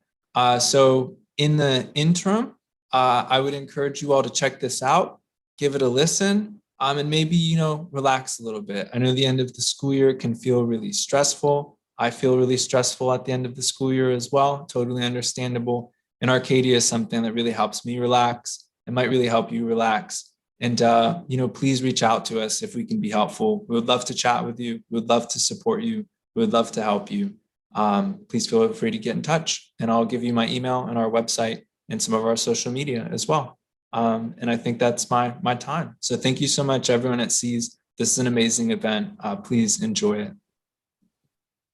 So in the interim, I would encourage you all to check this out, give it a listen, and maybe, you know, relax a little bit. I know the end of the school year can feel really stressful. I feel really stressful at the end of the school year as well, totally understandable. And Arcadia is something that really helps me relax. It might really help you relax. And, you know, please reach out to us if we can be helpful. We would love to chat with you. We would love to support you. We would love to help you. Please feel free to get in touch, and I'll give you my email and our website and some of our social media as well. And I think that's my time. So thank you so much, everyone at C's. This is an amazing event. Please enjoy it.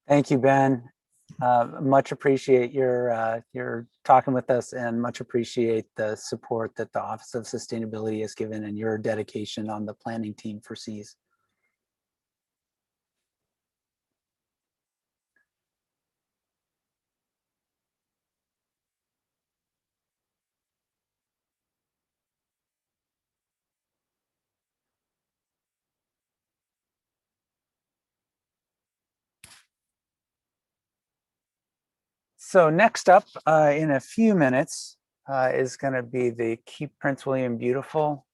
Thank you, Ben. Much appreciate your talking with us, and much appreciate the support that the Office of Sustainability has given and your dedication on the planning team for C's. So next up, in a few minutes, is going to be the Keep Prince William Beautiful.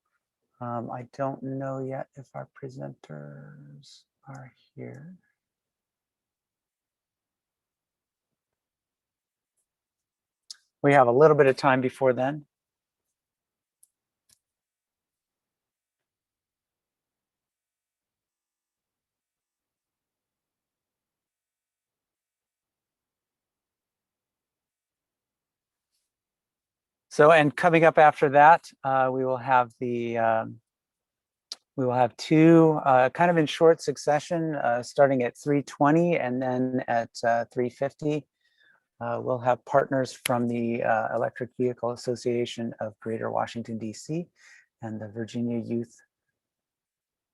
I don't know yet if our presenters are here. We have a little bit of time before then. So, and coming up after that, we will have two kind of in short succession, starting at 3:20 and then at 3:50. We'll have partners from the Electric Vehicle Association of Greater Washington, D.C. and the Virginia Youth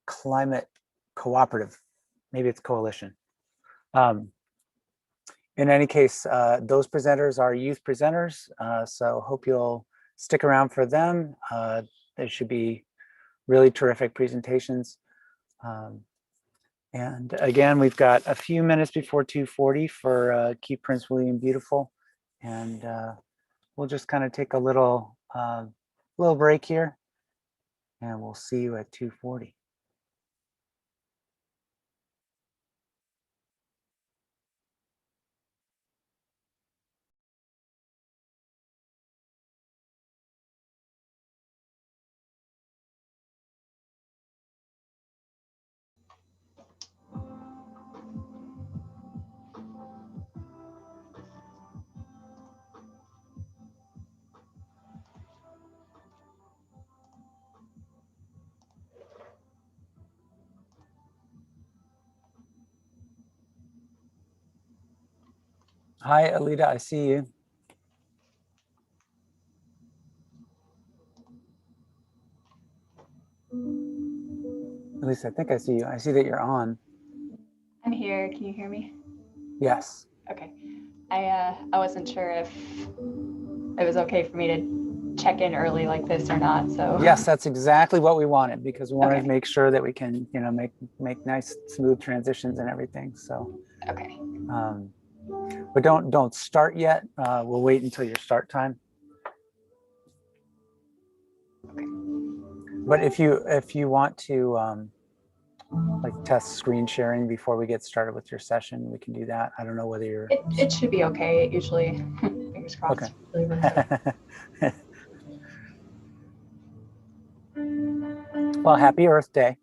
Climate Cooperative. Maybe it's coalition. In any case, those presenters are youth presenters, so hope you'll stick around for them. There should be really terrific presentations. And again, we've got a few minutes before 2:40 for Keep Prince William Beautiful. And we'll just kind of take a little break here, and we'll see you at 2:40. Hi, Alita, I see you. At least I think I see you. I see that you're on. I'm here. Can you hear me? Yes. Okay. I wasn't sure if it was okay for me to check in early like this or not. So Yes, that's exactly what we wanted, because we wanted to make sure that we can, you know, make nice smooth transitions and everything. So okay. But don't start yet. We'll wait until your start time. Okay. But if you want to like test screen sharing before we get started with your session, we can do that. I don't know whether you're. It should be okay. Usually, fingers crossed. Okay. Really works out. Well, happy Earth Day.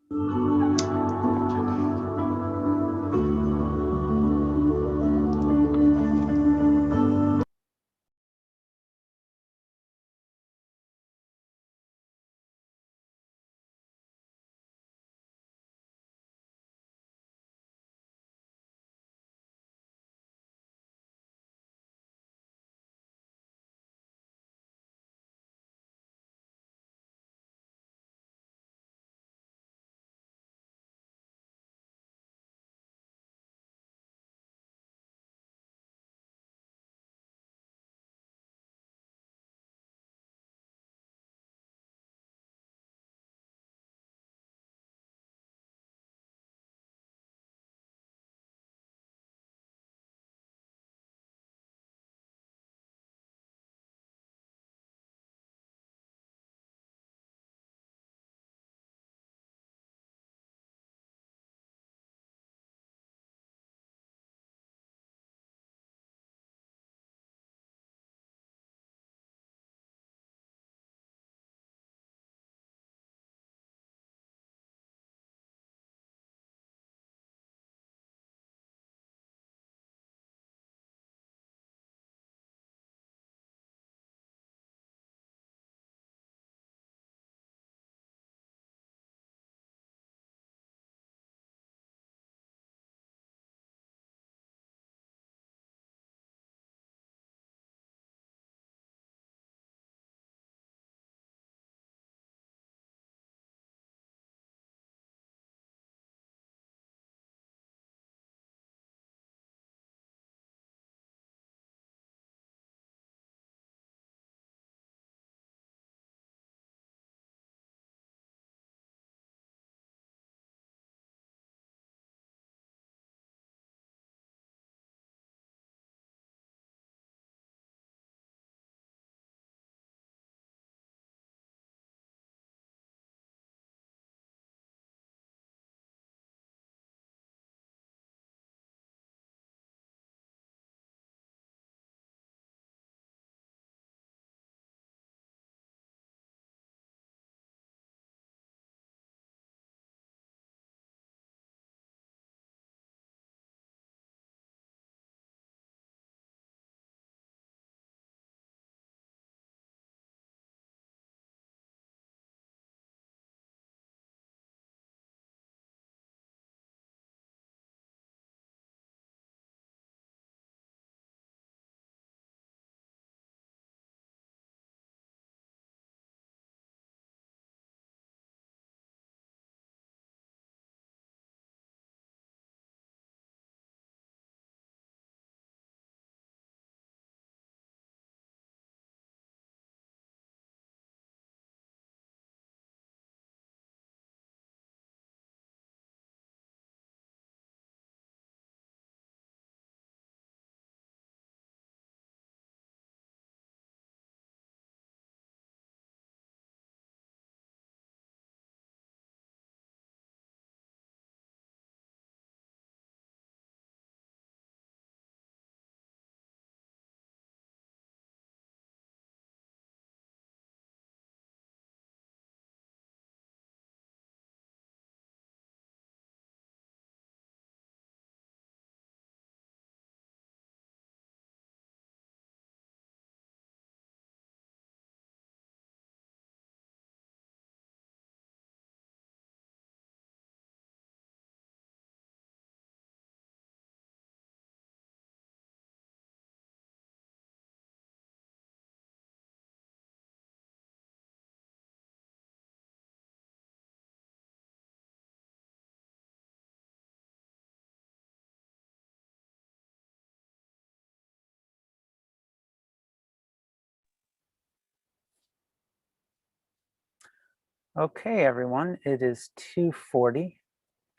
Okay, everyone, it is 2:40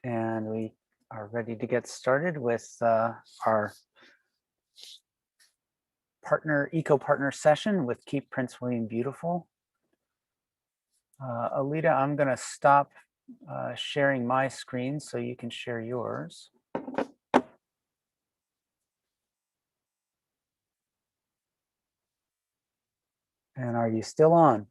and we are ready to get started with our eco-partner session with Keep Prince William Beautiful. Alita, I'm going to stop sharing my screen so you can share yours. And are you still on?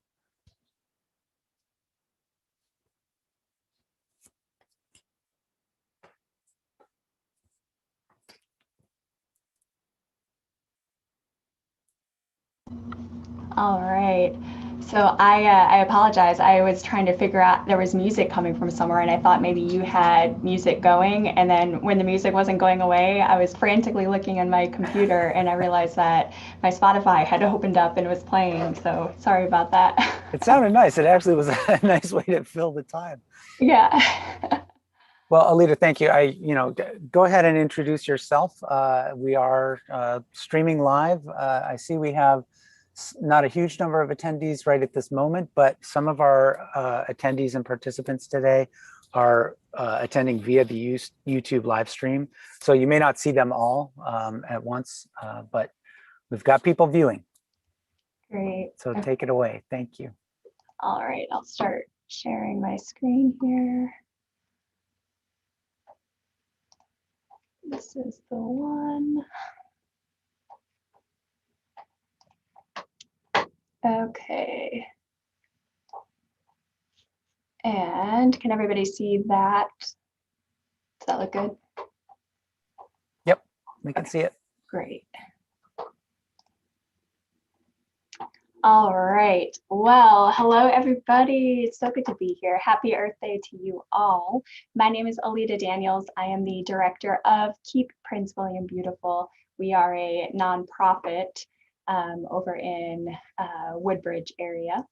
All right. So I apologize. I was trying to figure out, there was music coming from somewhere and I thought maybe you had music going. And then when the music wasn't going away, I was frantically looking on my computer and I realized that my Spotify had opened up and was playing. So sorry about that. It sounded nice. It actually was a nice way to fill the time. Yeah. Well, Alita, thank you. Go ahead and introduce yourself. We are streaming live. I see we have not a huge number of attendees right at this moment, but some of our attendees and participants today are attending via the YouTube live stream. So you may not see them all at once, but we've got people viewing. Great. So take it away. Thank you. All right, I'll start sharing my screen here. This is the one. Okay. And can everybody see that? Does that look good? Yep, we can see it. Great. All right. Well, hello, everybody. It's so good to be here. Happy Earth Day to you all. My name is Alita Daniels. I am the director of Keep Prince William Beautiful. We are a nonprofit over in Woodbridge area.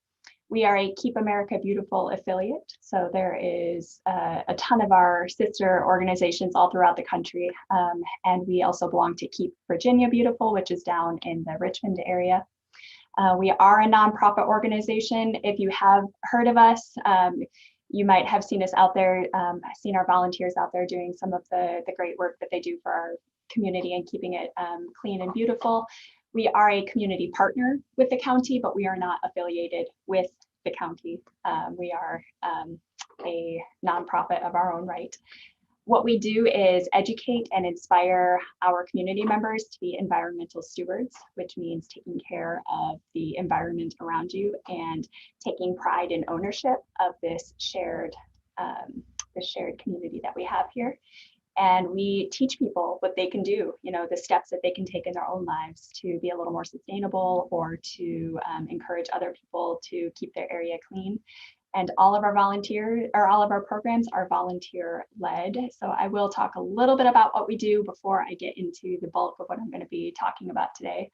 We are a Keep America Beautiful affiliate. So there is a ton of our sister organizations all throughout the country. And we also belong to Keep Virginia Beautiful, which is down in the Richmond area. We are a nonprofit organization. If you have heard of us, you might have seen us out there, seen our volunteers out there doing some of the great work that they do for our community and keeping it clean and beautiful. We are a community partner with the county, but we are not affiliated with the county. We are a nonprofit of our own right. What we do is educate and inspire our community members to be environmental stewards, which means taking care of the environment around you and taking pride and ownership of this shared community that we have here. And we teach people what they can do, the steps that they can take in their own lives to be a little more sustainable or to encourage other people to keep their area clean. And all of our programs are volunteer led. So I will talk a little bit about what we do before I get into the bulk of what I'm going to be talking about today.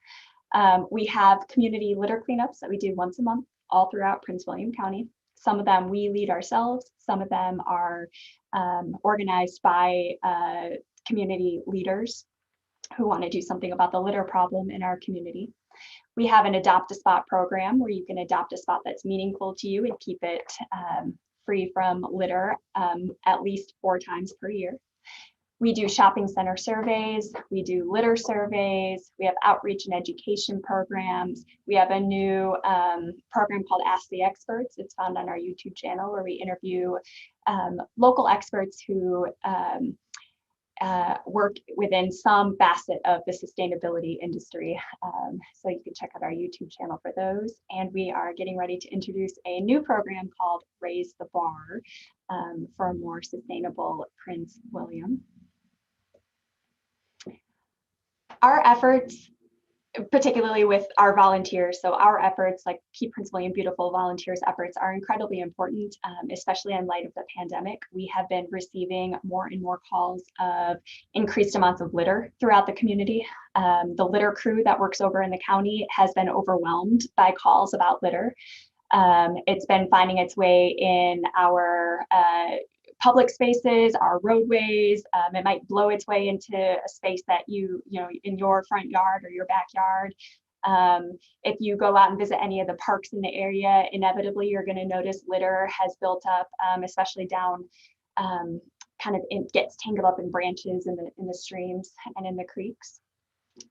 We have community litter cleanups that we do once a month all throughout Prince William County. Some of them we lead ourselves. Some of them are organized by community leaders who want to do something about the litter problem in our community. We have an Adopt a Spot program where you can adopt a spot that's meaningful to you and keep it free from litter at least 4 times per year. We do shopping center surveys, we do litter surveys, we have outreach and education programs. We have a new program called Ask the Experts. It's found on our YouTube channel where we interview local experts who work within some facet of the sustainability industry. So you can check out our YouTube channel for those. And we are getting ready to introduce a new program called Raise the Bar for a more sustainable Prince William. Our efforts, particularly with our volunteers, so our efforts like Keep Prince William Beautiful volunteers efforts are incredibly important, especially in light of the pandemic. We have been receiving more and more calls of increased amounts of litter throughout the community. The litter crew that works over in the county has been overwhelmed by calls about litter. It's been finding its way in our public spaces, our roadways. It might blow its way into a space that you know, in your front yard or your backyard. If you go out and visit any of the parks in the area, inevitably you're going to notice litter has built up, especially down, it gets tangled up in branches in the streams and in the creeks.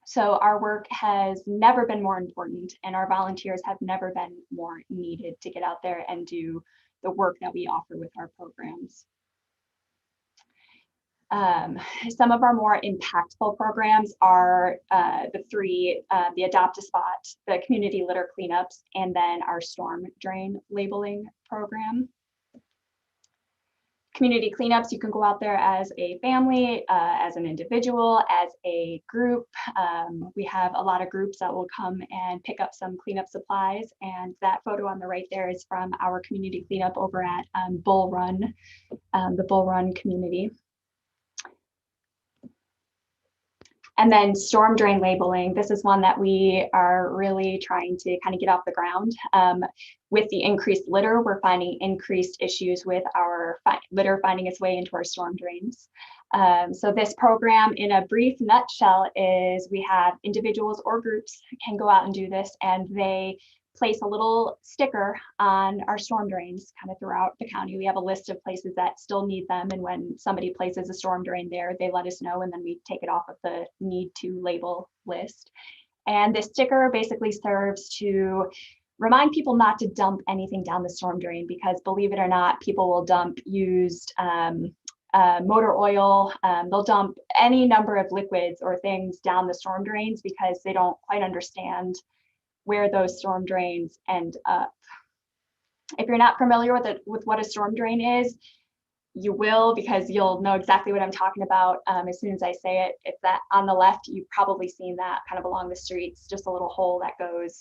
So our work has never been more important, and our volunteers have never been more needed to get out there and do the work that we offer with our programs. Some of our more impactful programs are the three, the Adopt a Spot, the community litter cleanups, and then our storm drain labeling program. Community cleanups, you can go out there as a family, as an individual, as a group. We have a lot of groups that will come and pick up some cleanup supplies. And that photo on the right there is from our community cleanup over at Bull Run, the Bull Run community. And then storm drain labeling. This is one that we are really trying to kind of get off the ground. With the increased litter, we're finding increased issues with our litter finding its way into our storm drains. So this program, in a brief nutshell, is we have individuals or groups can go out and do this, and they place a little sticker on our storm drains kind of throughout the county. We have a list of places that still need them, and when somebody places a storm drain there, they let us know, and then we take it off of the need to label list. And this sticker basically serves to remind people not to dump anything down the storm drain, because believe it or not, people will dump used motor oil. They'll dump any number of liquids or things down the storm drains because they don't quite understand where those storm drains end up. If you're not familiar with what a storm drain is, you will, because you'll know exactly what I'm talking about as soon as I say it. It's that on the left, you've probably seen that kind of along the streets, just a little hole that goes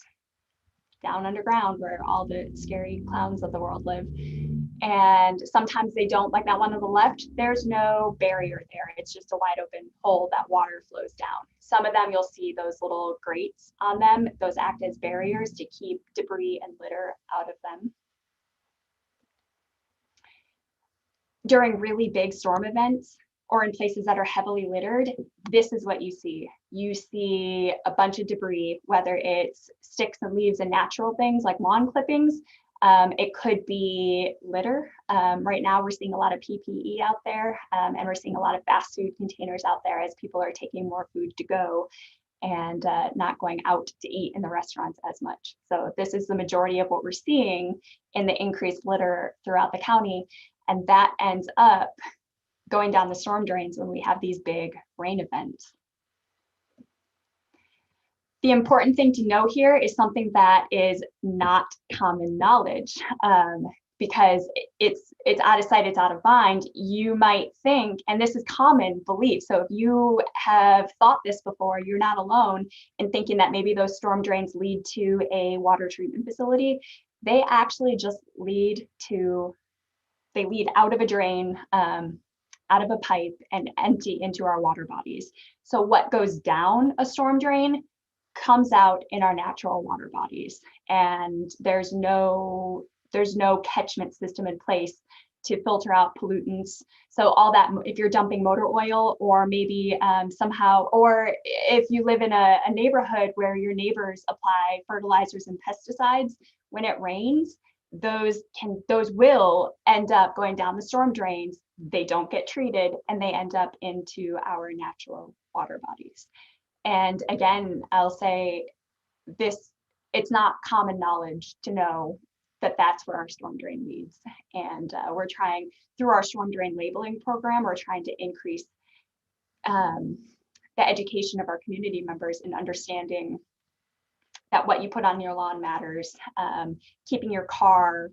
down underground where all the scary clowns of the world live. And sometimes they don't, like that one on the left, there's no barrier there. It's just a wide open hole that water flows down. Some of them you'll see those little grates on them. Those act as barriers to keep debris and litter out of them. During really big storm events or in places that are heavily littered, this is what you see. You see a bunch of debris, whether it's sticks and leaves and natural things like lawn clippings. It could be litter. Right now we're seeing a lot of PPE out there, and we're seeing a lot of fast food containers out there as people are taking more food to go and not going out to eat in the restaurants as much. So this is the majority of what we're seeing in the increased litter throughout the county. And that ends up going down the storm drains when we have these big rain events. The important thing to know here is something that is not common knowledge, because it's out of sight, it's out of mind. You might think, and this is common belief, so if you have thought this before, you're not alone in thinking that maybe those storm drains lead to a water treatment facility. They actually just lead out of a drain, out of a pipe, and empty into our water bodies. So what goes down a storm drain comes out in our natural water bodies, and there's no catchment system in place to filter out pollutants. So all that, if you're dumping motor oil, or maybe somehow, or if you live in a neighborhood where your neighbors apply fertilizers and pesticides, when it rains, those will end up going down the storm drains. They don't get treated, and they end up into our natural water bodies. And again, I'll say this, it's not common knowledge to know that that's where our storm drain leads. And we're trying, through our storm drain labeling program, we're trying to increase the education of our community members in understanding that what you put on your lawn matters, keeping your car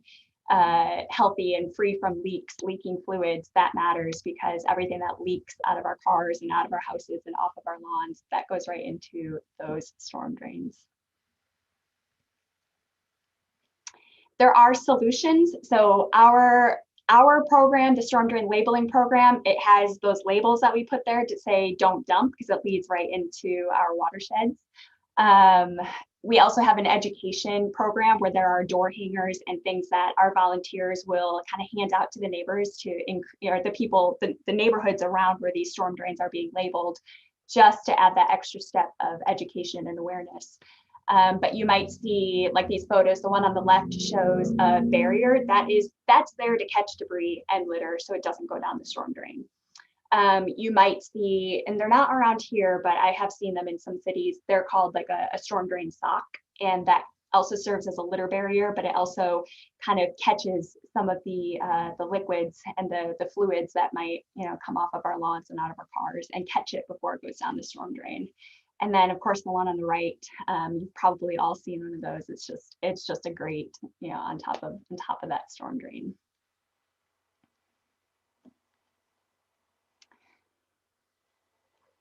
healthy and free from leaking fluids, that matters, because everything that leaks out of our cars and out of our houses and off of our lawns, that goes right into those storm drains. There are solutions. So our program, the storm drain labeling program, it has those labels that we put there to say don't dump, because it leads right into our watersheds. We also have an education program where there are door hangers and things that our volunteers will kind of hand out to the neighbors the neighborhoods around where these storm drains are being labeled, just to add that extra step of education and awareness. But you might see like these photos, the one on the left shows a barrier that's there to catch debris and litter so it doesn't go down the storm drain. You might see, and they're not around here, but I have seen them in some cities, they're called like a storm drain sock, and that also serves as a litter barrier, but it also kind of catches some of the liquids and the fluids that might, you know, come off of our lawns and out of our cars and catch it before it goes down the storm drain. And then of course the one on the right, you've probably all seen one of those. It's just a great, you know, on top of that storm drain.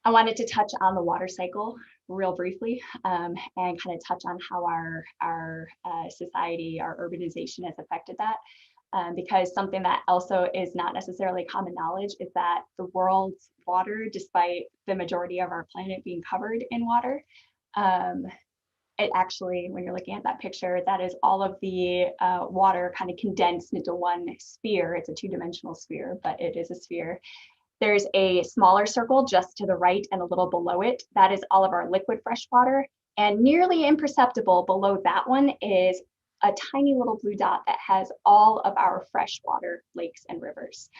I wanted to touch on the water cycle real briefly, and kind of touch on how our society, our urbanization has affected that. Because something that also is not necessarily common knowledge is that the world's water, despite the majority of our planet being covered in water, it actually, when you're looking at that picture, that is all of the water kind of condensed into one sphere. It's a two-dimensional sphere, but it is a sphere. There's a smaller circle just to the right and a little below it. That is all of our liquid fresh water. And nearly imperceptible below that one is a tiny little blue dot that has all of our freshwater lakes and rivers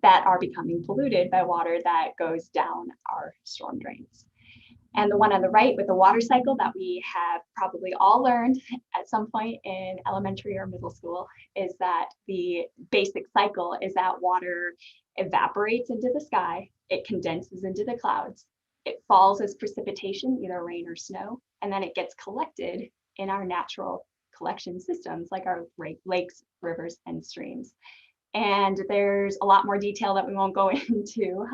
that are becoming polluted by water that goes down our storm drains. And the one on the right with the water cycle that we have probably all learned at some point in elementary or middle school is that the basic cycle is that water evaporates into the sky, it condenses into the clouds, it falls as precipitation, either rain or snow, and then it gets collected in our natural collection systems like our lakes, rivers, and streams. And there's a lot more detail that we won't go into,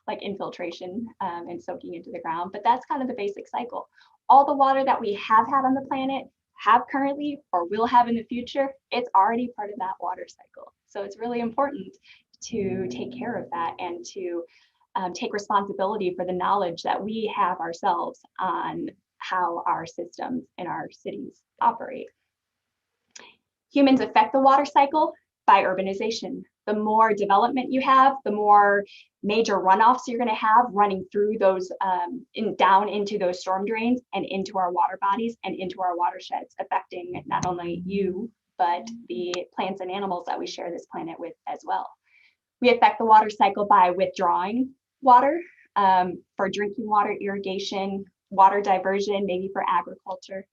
like infiltration and soaking into the ground, but that's kind of the basic cycle. All the water that we have had on the planet, have currently, or will have in the future, it's already part of that water cycle. So it's really important to take care of that and to take responsibility for the knowledge that we have ourselves on how our systems in our cities operate. Humans affect the water cycle by urbanization. The more development you have, the more major runoffs you're going to have running through those down into those storm drains and into our water bodies and into our watersheds, affecting not only you, but the plants and animals that we share this planet with as well. We affect the water cycle by withdrawing water for drinking water, irrigation, water diversion, maybe for agriculture.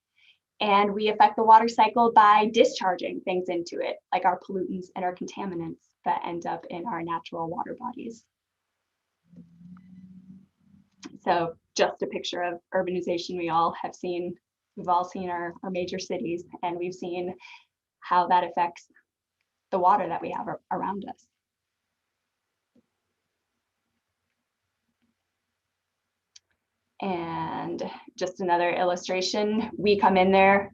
And we affect the water cycle by discharging things into it, like our pollutants and our contaminants that end up in our natural water bodies. So just a picture of urbanization we all have seen. We've all seen our major cities, and we've seen how that affects the water that we have around us. And just another illustration, we come in there,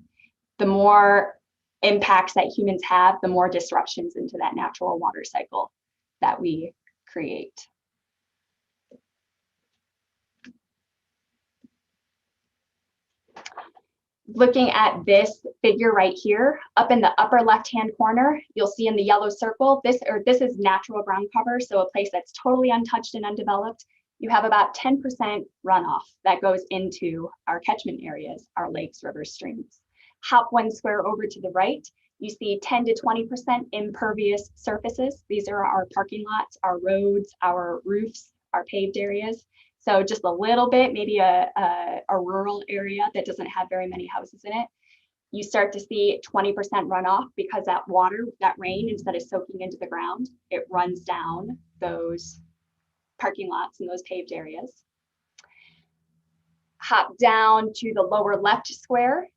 the more impacts that humans have, the more disruptions into that natural water cycle that we create. Looking at this figure right here, up in the upper left-hand corner, you'll see in the yellow circle, this is natural ground cover, so a place that's totally untouched and undeveloped. You have about 10% runoff that goes into our catchment areas, our lakes, rivers, streams. Hop one square over to the right, you see 10 to 20% impervious surfaces. These are our parking lots, our roads, our roofs, our paved areas. So just a little bit, maybe a rural area that doesn't have very many houses in it. You start to see 20% runoff because that water, that rain, instead of soaking into the ground, it runs down those parking lots and those paved areas. Hop down to the lower left square,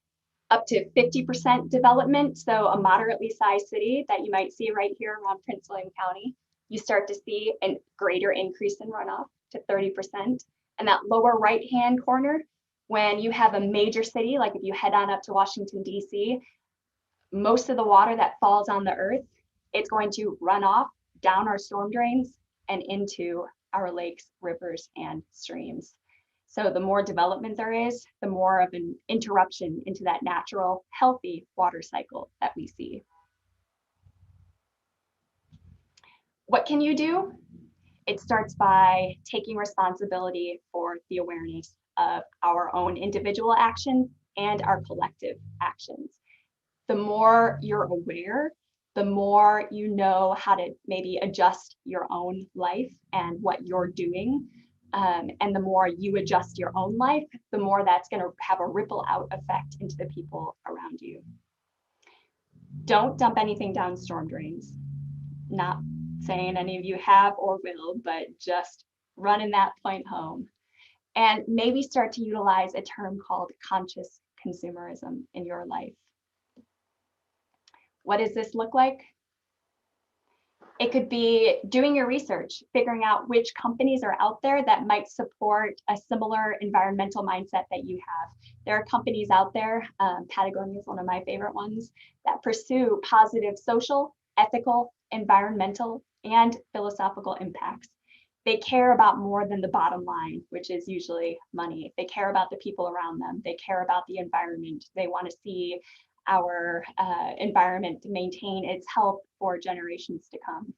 up to 50% development. So a moderately sized city that you might see right here around Prince William County, you start to see a greater increase in runoff to 30%. And that lower right-hand corner, when you have a major city, like if you head on up to Washington, DC, most of the water that falls on the earth, it's going to run off down our storm drains and into our lakes, rivers, and streams. So the more development there is, the more of an interruption into that natural, healthy water cycle that we see. What can you do? It starts by taking responsibility for the awareness of our own individual actions and our collective actions. The more you're aware, the more you know how to maybe adjust your own life and what you're doing. And the more you adjust your own life, the more that's going to have a ripple out effect into the people around you. Don't dump anything down storm drains. Not saying any of you have or will, but just running that point home. And maybe start to utilize a term called conscious consumerism in your life. What does this look like? It could be doing your research, figuring out which companies are out there that might support a similar environmental mindset that you have. There are companies out there, Patagonia is one of my favorite ones, that pursue positive social, ethical, environmental, and philosophical impacts. They care about more than the bottom line, which is usually money. They care about the people around them. They care about the environment. They want to see our environment to maintain its health for generations to come.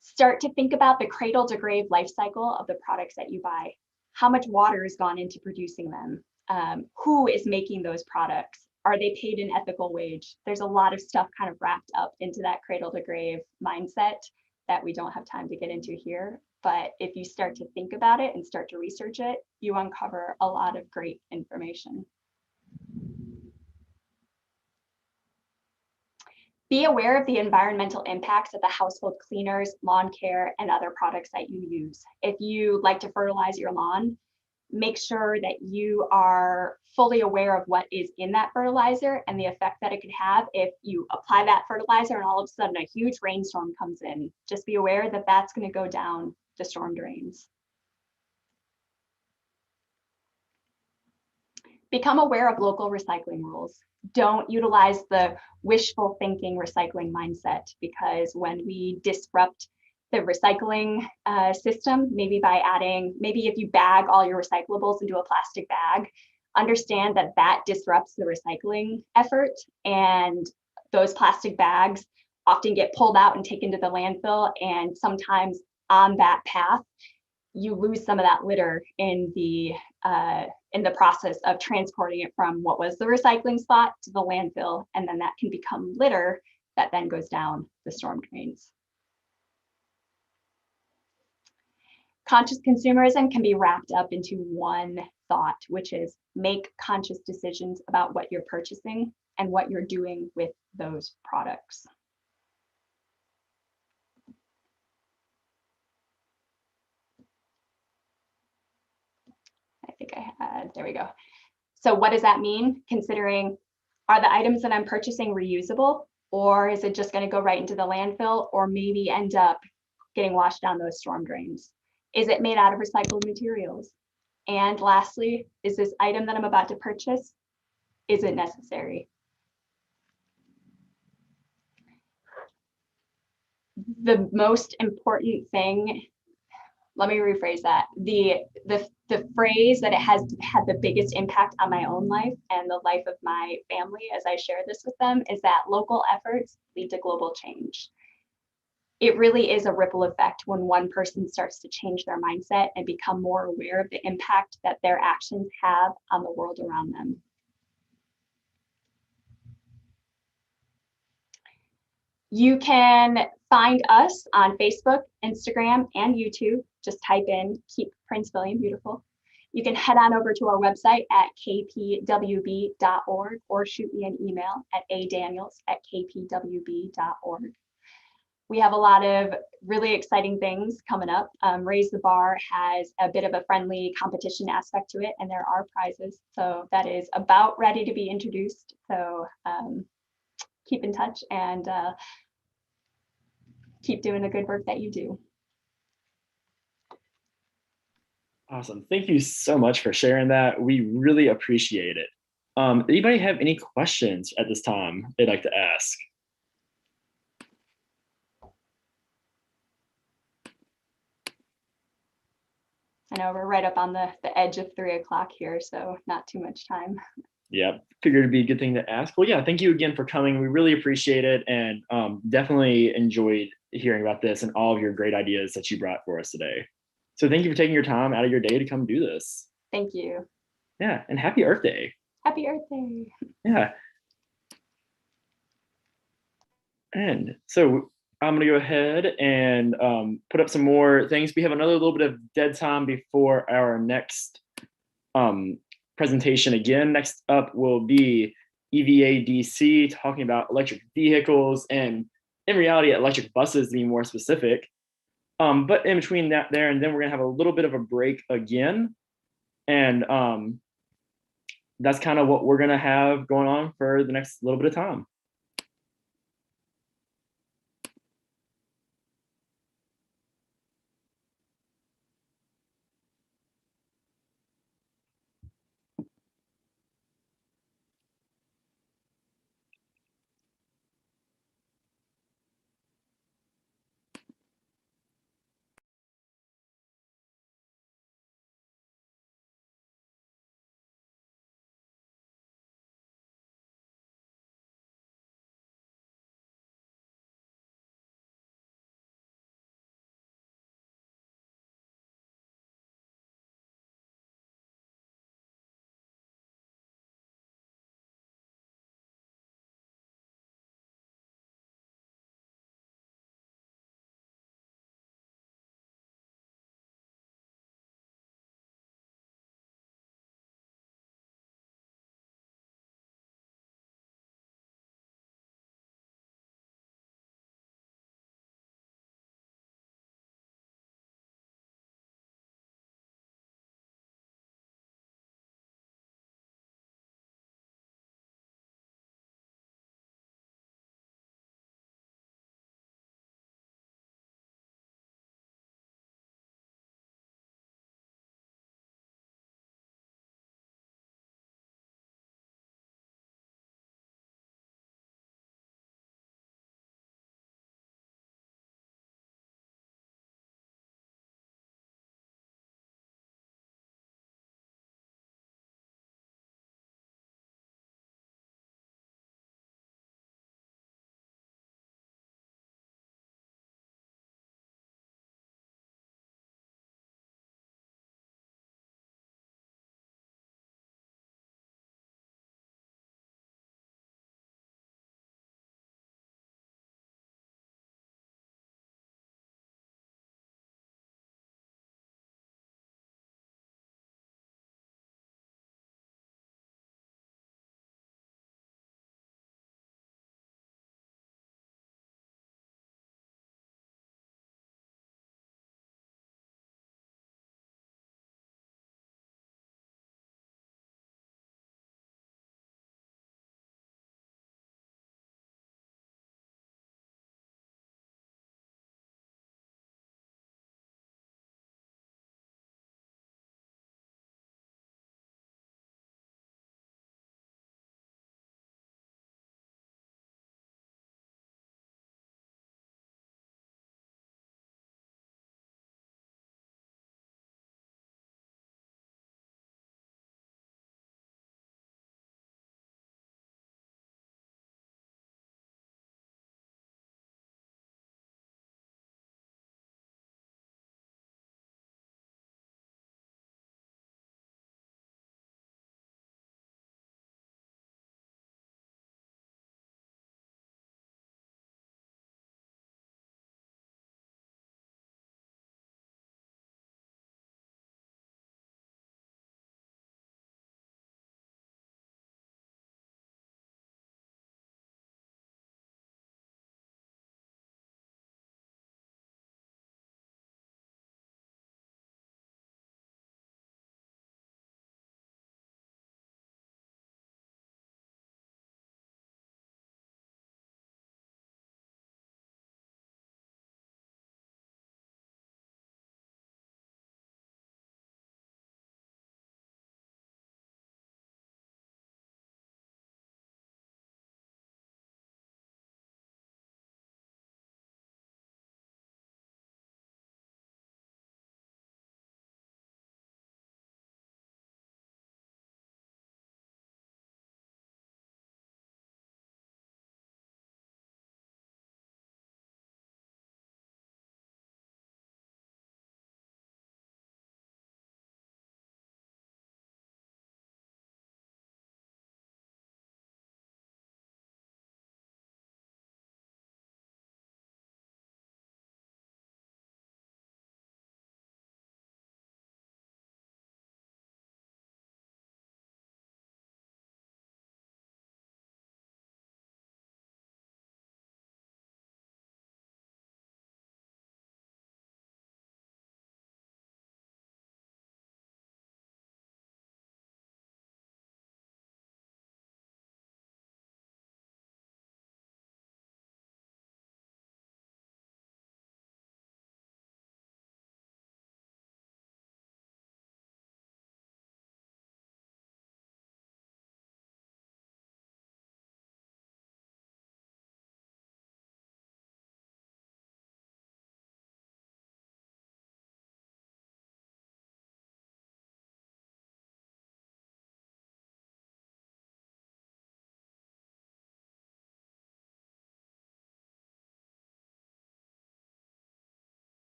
Start to think about the cradle to grave life cycle of the products that you buy. How much water has gone into producing them? Who is making those products? Are they paid an ethical wage? There's a lot of stuff kind of wrapped up into that cradle to grave mindset that we don't have time to get into here. But if you start to think about it and start to research it, you uncover a lot of great information. Be aware of the environmental impacts of the household cleaners, lawn care, and other products that you use. If you like to fertilize your lawn, make sure that you are fully aware of what is in that fertilizer and the effect that it could have if you apply that fertilizer and all of a sudden a huge rainstorm comes in. Just be aware that that's going to go down the storm drains. Become aware of local recycling rules. Don't utilize the wishful thinking recycling mindset, because when we disrupt the recycling system, maybe by adding, maybe if you bag all your recyclables into a plastic bag, understand that that disrupts the recycling effort, and those plastic bags often get pulled out and taken to the landfill, and sometimes on that path, you lose some of that litter in the process of transporting it from what was the recycling spot to the landfill, and then that can become litter that then goes down the storm drains. Conscious consumerism can be wrapped up into one thought, which is make conscious decisions about what you're purchasing and what you're doing with those products. I think I had, there we go. So what does that mean? Considering, are the items that I'm purchasing reusable, or is it just going to go right into the landfill, or maybe end up getting washed down those storm drains? Is it made out of recycled materials? And lastly, is this item that I'm about to purchase, is it necessary? The most important thing, let me rephrase that. The phrase that it has had the biggest impact on my own life and the life of my family as I share this with them is that local efforts lead to global change. It really is a ripple effect when one person starts to change their mindset and become more aware of the impact that their actions have on the world around them. You can find us on Facebook, Instagram, and YouTube. Just type in Keep Prince William Beautiful. You can head on over to our website at kpwb.org or shoot me an email at adaniels@kpwb.org. We have a lot of really exciting things coming up. Raise the Bar has a bit of a friendly competition aspect to it, and there are prizes. So that is about ready to be introduced. So keep in touch and keep doing the good work that you do. Awesome. Thank you so much for sharing that. We really appreciate it. Anybody have any questions at this time they'd like to ask? I know we're right up on the edge of 3 o'clock here, so not too much time. Yeah, figured it'd be a good thing to ask. Well, yeah, thank you again for coming. We really appreciate it, and definitely enjoyed hearing about this and all of your great ideas that you brought for us today. So thank you for taking your time out of your day to come do this. Thank you. Yeah, and happy Earth Day. Happy Earth Day. Yeah. And so I'm going to go ahead and put up some more things. We have another little bit of dead time before our next presentation. Again, next up will be EVA DC, talking about electric vehicles and in reality electric buses, to be more specific. But in between that there and then we're going to have a little bit of a break again. And that's kind of what we're going to have going on for the next little bit of time.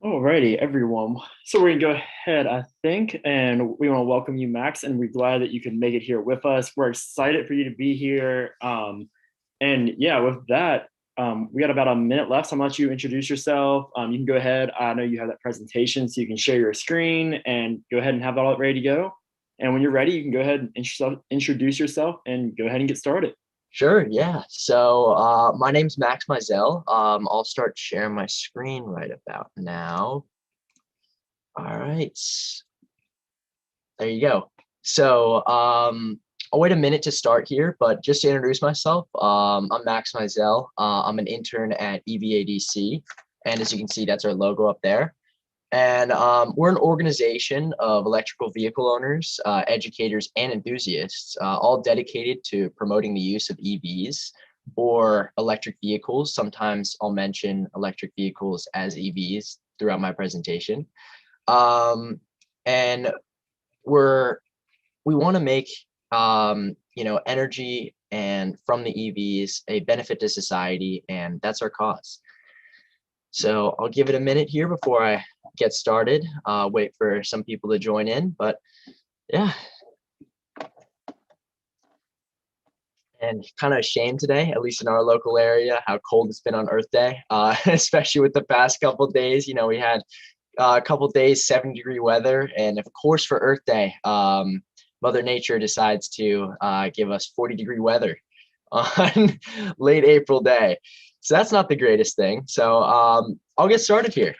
Alrighty, everyone. So we're gonna go ahead, I think, and we want to welcome you, Max, and we're glad that you could make it here with us. We're excited for you to be here. And yeah, with that, we got about a minute left. So I'm gonna let you introduce yourself. You can go ahead. I know you have that presentation, so you can share your screen and go ahead and have that all ready to go. And when you're ready, you can go ahead and introduce yourself and go ahead and get started. Sure, yeah. So my name's Max Mizell. I'll start sharing my screen right about now. All right. There you go. So I'll wait a minute to start here, but just to introduce myself, I'm Max Mizell. I'm an intern at EVADC, and as you can see, that's our logo up there. And we're an organization of electrical vehicle owners, educators, and enthusiasts, all dedicated to promoting the use of EVs or electric vehicles. Sometimes I'll mention electric vehicles as EVs throughout my presentation. And we want to make energy and from the EVs a benefit to society, and that's our cause. So I'll give it a minute here before I get started. Wait for some people to join in, but yeah. And kind of ashamed today, at least in our local area, how cold it's been on Earth Day, especially with the past couple of days. You know, we had a couple of days, 70-degree weather, and of course for Earth Day, Mother Nature decides to give us 40-degree weather on late April day. So that's not the greatest thing. So I'll get started here.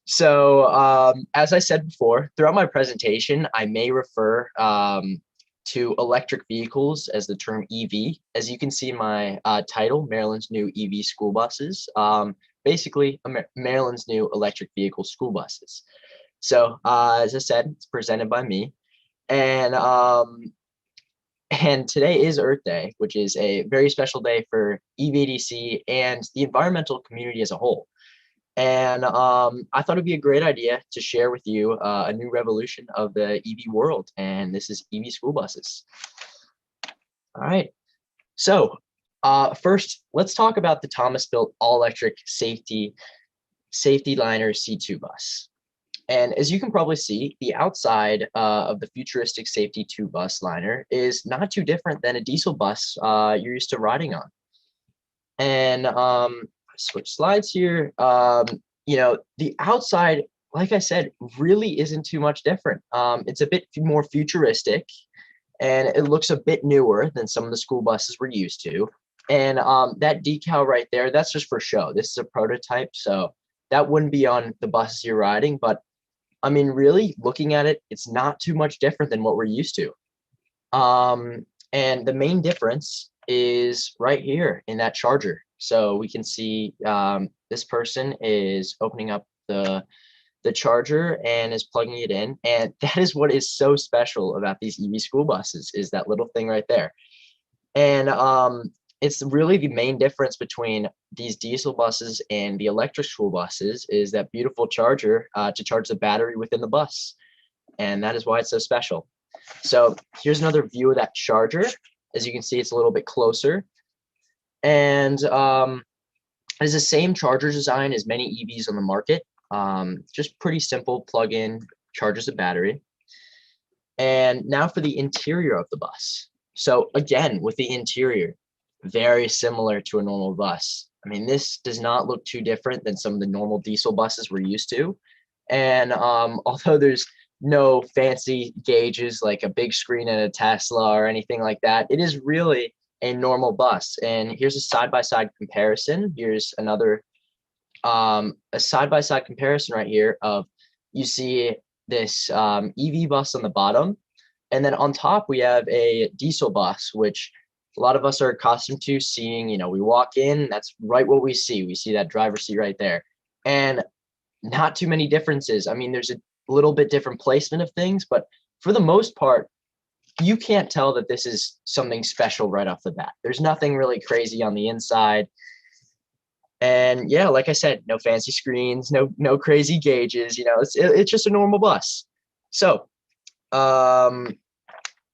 So as I said before, throughout my presentation, I may refer to electric vehicles as the term EV. As you can see in my title, Maryland's new EV school buses, basically Maryland's new electric vehicle school buses. So as I said, it's presented by me. And today is Earth Day, which is a very special day for EVADC and the environmental community as a whole. And I thought it'd be a great idea to share with you a new revolution of the EV world, and this is EV school buses. All right. So first, let's talk about the Thomas Built all-electric safety liner C2 bus. And as you can probably see, the outside of the futuristic Safety 2 bus liner is not too different than a diesel bus you're used to riding on. And switch slides here. The outside, like I said, really isn't too much different. It's a bit more futuristic, and it looks a bit newer than some of the school buses we're used to. And that decal right there, that's just for show. This is a prototype, so that wouldn't be on the buses you're riding, but I mean, really looking at it, it's not too much different than what we're used to. And the main difference is right here in that charger. So we can see this person is opening up the charger and is plugging it in. And that is what is so special about these EV school buses, is that little thing right there. And it's really the main difference between these diesel buses and the electric school buses is that beautiful charger to charge the battery within the bus. And that is why it's so special. So here's another view of that charger. As you can see, it's a little bit closer. And it's the same charger design as many EVs on the market. Just pretty simple, plug in, charges the battery. And now for the interior of the bus. So again, with the interior, very similar to a normal bus. I mean, this does not look too different than some of the normal diesel buses we're used to. And although there's no fancy gauges like a big screen in a Tesla or anything like that, it is really a normal bus. And here's a side-by-side comparison. Here's another a side-by-side comparison right here of, you see this EV bus on the bottom, and then on top we have a diesel bus, which a lot of us are accustomed to seeing. You know, we walk in, that's right what we see. We see that driver's seat right there, and not too many differences. I mean, there's a little bit different placement of things, but for the most part, you can't tell that this is something special right off the bat. There's nothing really crazy on the inside. And yeah, like I said, no fancy screens, no crazy gauges, you know, it's just a normal bus. So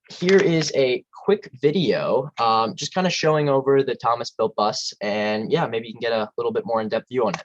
here is a quick video, just kind of showing over the Thomas Built bus, and yeah, maybe you can get a little bit more in-depth view on it.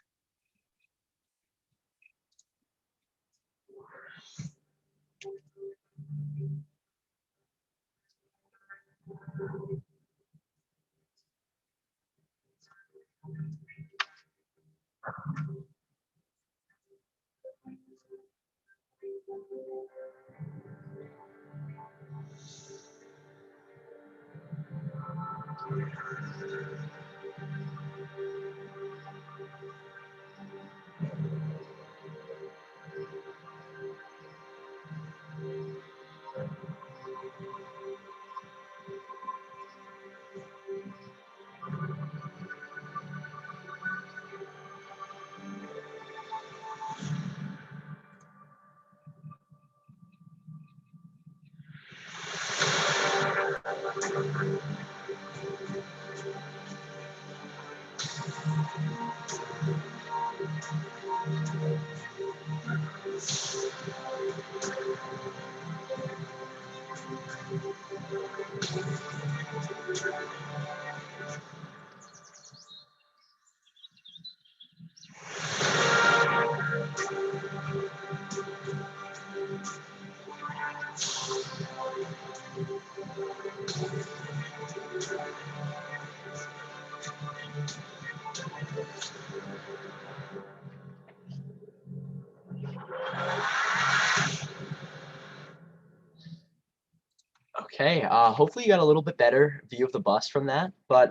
Okay, hopefully you got a little bit better view of the bus from that. But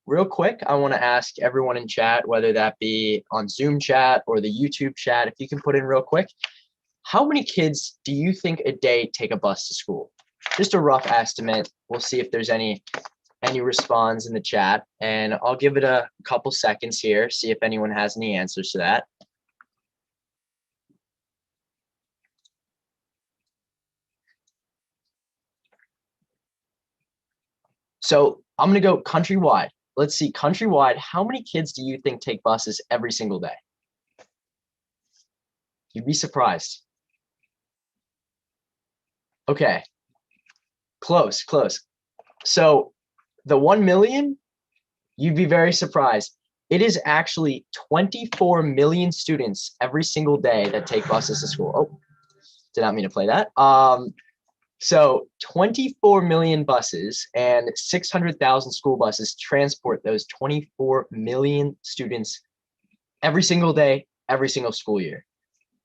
real quick, I want to ask everyone in chat, whether that be on Zoom chat or the YouTube chat, if you can put in real quick, how many kids do you think a day take a bus to school? Just a rough estimate. We'll see if there's any response in the chat, and I'll give it a couple seconds here, see if anyone has any answers to that. So I'm going to go countrywide. Let's see, countrywide, how many kids do you think take buses every single day? You'd be surprised. Okay, close. So the 1 million, you'd be very surprised. It is actually 24 million students every single day that take buses to school. Oh, did not mean to play that. So 24 million buses and 600,000 school buses transport those 24 million students every single day, every single school year.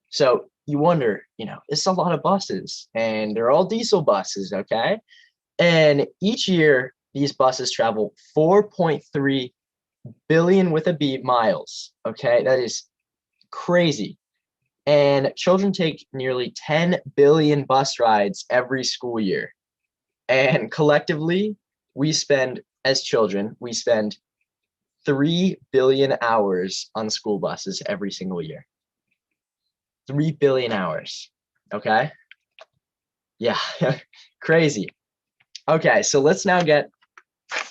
So you wonder, it's a lot of buses, and they're all diesel buses, okay? And each year, these buses travel 4.3 billion with a B miles, okay? That is crazy. And children take nearly 10 billion bus rides every school year. And collectively, as children, we spend 3 billion hours on school buses every single year. 3 billion hours, okay? Yeah, crazy. Okay, so let's now get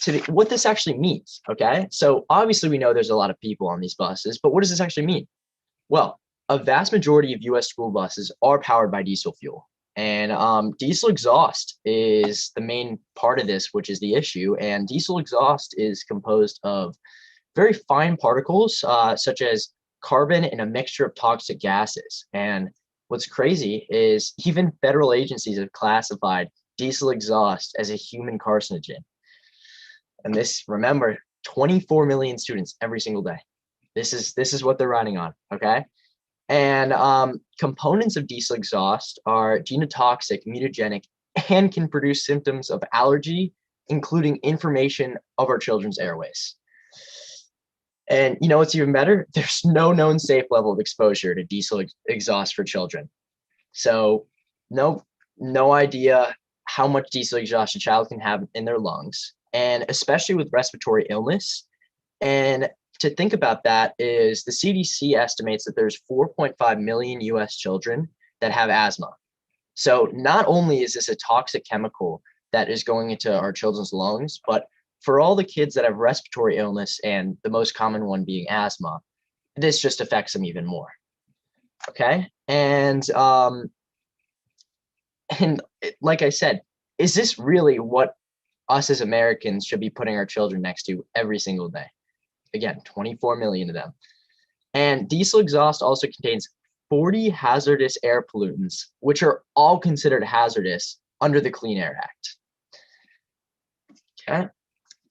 to what this actually means, okay? So obviously we know there's a lot of people on these buses, but what does this actually mean? Well, a vast majority of US school buses are powered by diesel fuel. And diesel exhaust is the main part of this, which is the issue. And diesel exhaust is composed of very fine particles, such as carbon and a mixture of toxic gases. And what's crazy is even federal agencies have classified diesel exhaust as a human carcinogen. And this, remember, 24 million students every single day. This is what they're running on, okay? And components of diesel exhaust are genotoxic, mutagenic, and can produce symptoms of allergy, including inflammation of our children's airways. And what's even better? There's no known safe level of exposure to diesel exhaust for children. So no idea how much diesel exhaust a child can have in their lungs, and especially with respiratory illness. And to think about that is the CDC estimates that there's 4.5 million US children that have asthma. So not only is this a toxic chemical that is going into our children's lungs, but for all the kids that have respiratory illness, and the most common one being asthma, this just affects them even more. Okay. And like I said, is this really what us as Americans should be putting our children next to every single day? Again, 24 million of them. And diesel exhaust also contains 40 hazardous air pollutants, which are all considered hazardous under the Clean Air Act. Okay.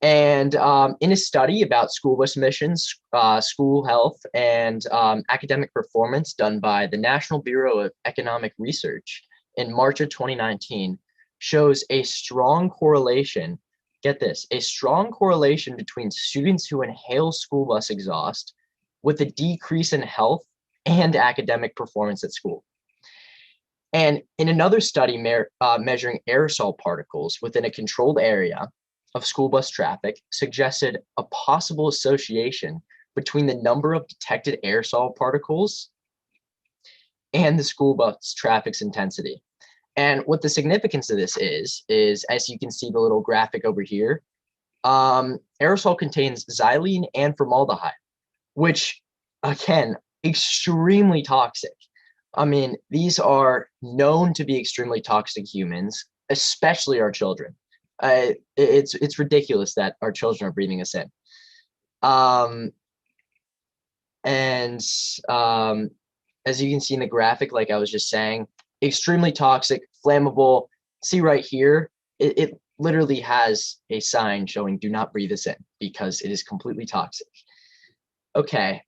And in a study about school bus emissions, school health, and academic performance done by the National Bureau of Economic Research in March of 2019, shows a strong correlation, get this, a strong correlation between students who inhale school bus exhaust with a decrease in health and academic performance at school. And in another study measuring aerosol particles within a controlled area of school bus traffic suggested a possible association between the number of detected aerosol particles and the school bus traffic's intensity. And what the significance of this is as you can see the little graphic over here, aerosol contains xylene and formaldehyde, which again, extremely toxic. I mean, these are known to be extremely toxic to humans, especially our children. It's ridiculous that our children are breathing this in. As you can see in the graphic, like I was just saying, extremely toxic, flammable. See right here, it literally has a sign showing do not breathe this in because it is completely toxic. Okay,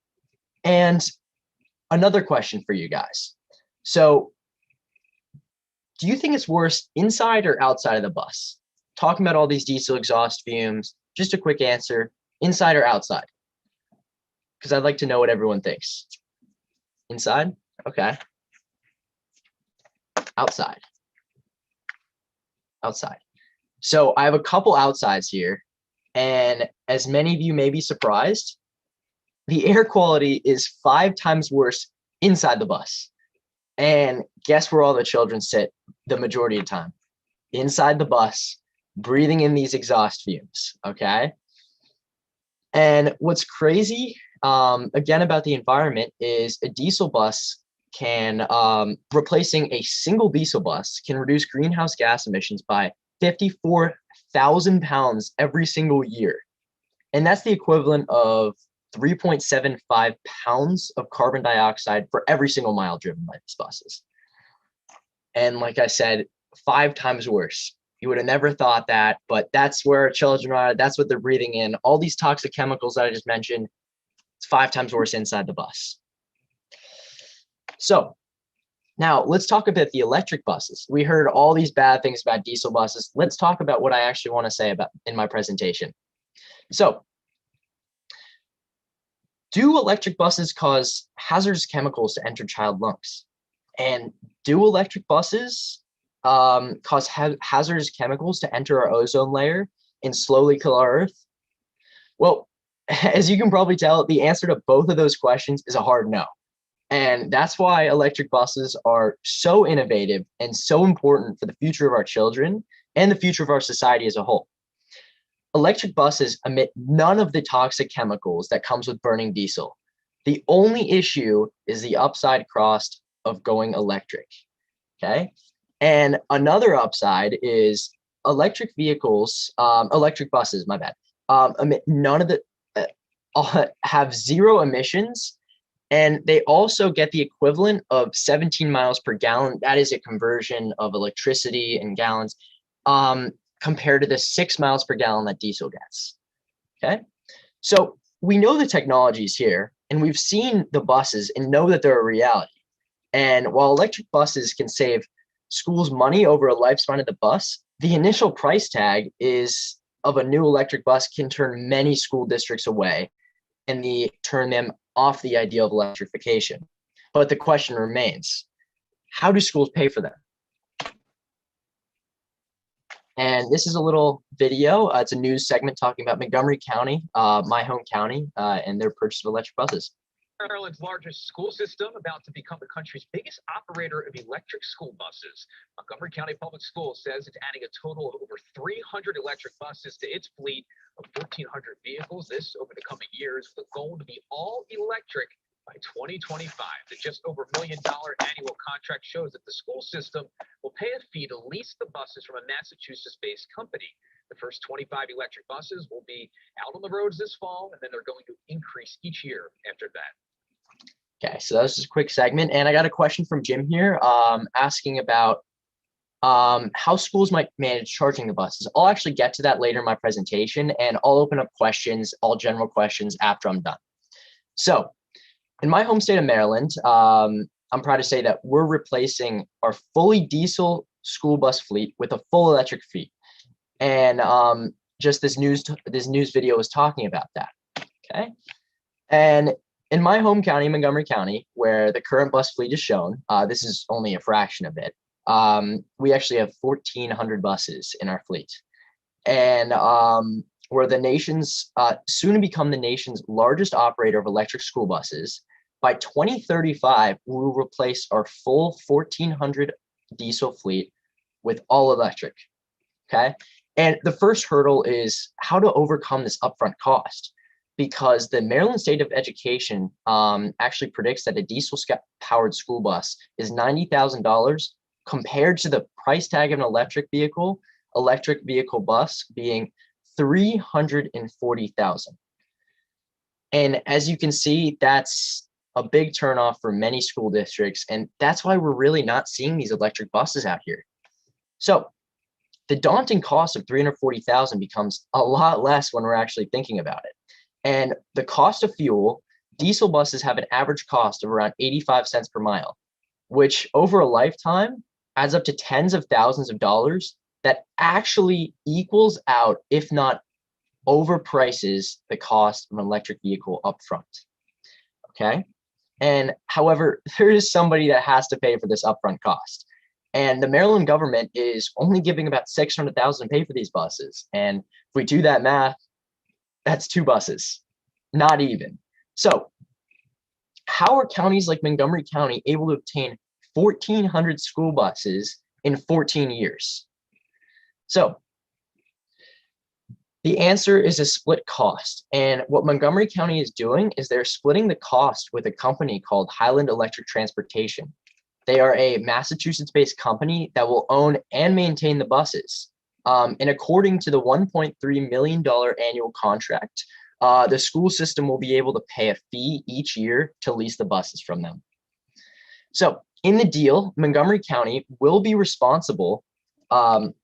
and another question for you guys. So do you think it's worse inside or outside of the bus? Talking about all these diesel exhaust fumes, just a quick answer, inside or outside? Because I'd like to know what everyone thinks. Inside? Okay. Outside. Outside. So I have a couple outsides here, and as many of you may be surprised, the air quality is 5 times worse inside the bus. And guess where all the children sit the majority of the time? Inside the bus, breathing in these exhaust fumes, okay? And what's crazy, again, about the environment is a diesel bus can, replacing a single diesel bus can reduce greenhouse gas emissions by 54,000 pounds every single year. And that's the equivalent of 3.75 pounds of carbon dioxide for every single mile driven by these buses. And like I said, 5 times worse. You would have never thought that, but that's where our children are. That's what they're breathing in. All these toxic chemicals that I just mentioned, it's 5 times worse inside the bus. So now let's talk about the electric buses. We heard all these bad things about diesel buses. Let's talk about what I actually want to say about in my presentation. So, do electric buses cause hazardous chemicals to enter child lungs? And do electric buses cause hazardous chemicals to enter our ozone layer and slowly kill our Earth? Well, as you can probably tell, the answer to both of those questions is a hard no. And that's why electric buses are so innovative and so important for the future of our children and the future of our society as a whole. Electric buses emit none of the toxic chemicals that comes with burning diesel. The only issue is the upside cost of going electric, okay? And another upside is electric vehicles, electric buses, my bad, emit none of the, have 0 emissions, and they also get the equivalent of 17 miles per gallon. That is a conversion of electricity in gallons. Compared to the 6 miles per gallon that diesel gets, okay? So we know the technology is here, and we've seen the buses and know that they're a reality. And while electric buses can save schools money over a lifespan of the bus, the initial price tag is of a new electric bus can turn many school districts away and turn them off the idea of electrification. But the question remains, how do schools pay for them? And this is a little video. It's a news segment talking about Montgomery County, my home county, and their purchase of electric buses. Maryland's largest school system about to become the country's biggest operator of electric school buses. Montgomery County Public Schools says it's adding a total of over 300 electric buses to its fleet of 1,400 vehicles. This over the coming years with a goal to be all electric by 2025. The just over $1 million annual contract shows that the school system will pay a fee to lease the buses from a Massachusetts-based company. The first 25 electric buses will be out on the roads this fall, and then they're going to increase each year after that. Okay, so that was just a quick segment. And I got a question from Jim here asking about how schools might manage charging the buses. I'll actually get to that later in my presentation, and I'll open up questions, all general questions, after I'm done. So in my home state of Maryland, I'm proud to say that we're replacing our fully diesel school bus fleet with a full electric fleet. And just this news video was talking about that, okay? And in my home county, Montgomery County, where the current bus fleet is shown, this is only a fraction of it. We actually have 1,400 buses in our fleet. And we're the nation's, soon to become the nation's largest operator of electric school buses. By 2035, we will replace our full 1,400 diesel fleet with all electric, okay? And the first hurdle is how to overcome this upfront cost, because the Maryland State of Education actually predicts that a diesel-powered school bus is $90,000 compared to the price tag of an electric vehicle bus being $340,000. And as you can see, that's a big turnoff for many school districts, and that's why we're really not seeing these electric buses out here. So the daunting cost of $340,000 becomes a lot less when we're actually thinking about it. And the cost of fuel, diesel buses have an average cost of around 85 cents per mile, which over a lifetime adds up to tens of thousands of dollars. That actually equals out, if not overprices, the cost of an electric vehicle upfront. Okay. And however, there is somebody that has to pay for this upfront cost. And the Maryland government is only giving about $600,000 to pay for these buses. And if we do that math, that's 2 buses, not even. So how are counties like Montgomery County able to obtain 1,400 school buses in 14 years? So the answer is a split cost. And what Montgomery County is doing is they're splitting the cost with a company called Highland Electric Transportation. They are a Massachusetts-based company that will own and maintain the buses. And according to the $1.3 million annual contract, the school system will be able to pay a fee each year to lease the buses from them. So in the deal, Montgomery County will be responsible, and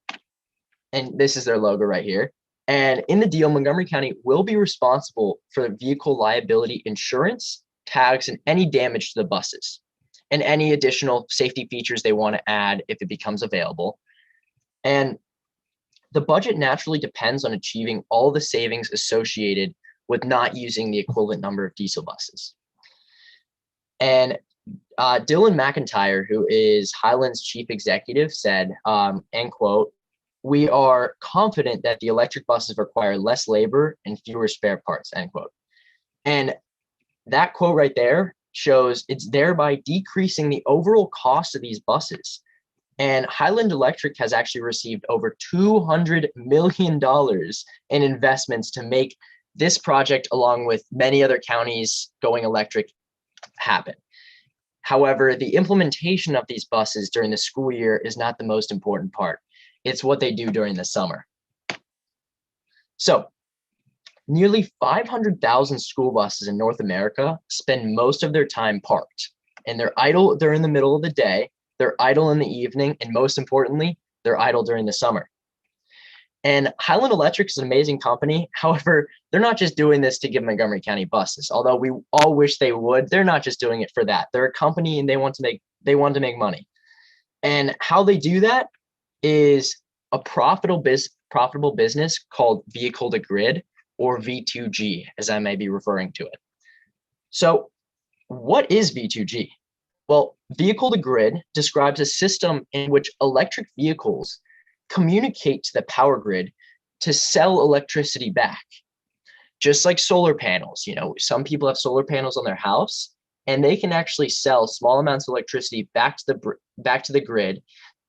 this is their logo right here. And in the deal, Montgomery County will be responsible for the vehicle liability insurance, tags, and any damage to the buses, and any additional safety features they want to add if it becomes available. And the budget naturally depends on achieving all the savings associated with not using the equivalent number of diesel buses. And Dylan McIntyre, who is Highland's chief executive, said, end quote, "We are confident that the electric buses require less labor and fewer spare parts," end quote. And that quote right there shows it's thereby decreasing the overall cost of these buses. And Highland Electric has actually received over $200 million in investments to make this project, along with many other counties going electric, happen. However, the implementation of these buses during the school year is not the most important part. It's what they do during the summer. So nearly 500,000 school buses in North America spend most of their time parked, and they're idle during the middle of the day, they're idle in the evening, and most importantly, they're idle during the summer. And Highland Electric is an amazing company. However, they're not just doing this to give Montgomery County buses. Although we all wish they would, they're not just doing it for that. They're a company and they want to make money. And how they do that is a profitable business called vehicle to grid, or V2G, as I may be referring to it. So what is V2G? Well, vehicle to grid describes a system in which electric vehicles communicate to the power grid to sell electricity back. Just like solar panels, some people have solar panels on their house, and they can actually sell small amounts of electricity back to the grid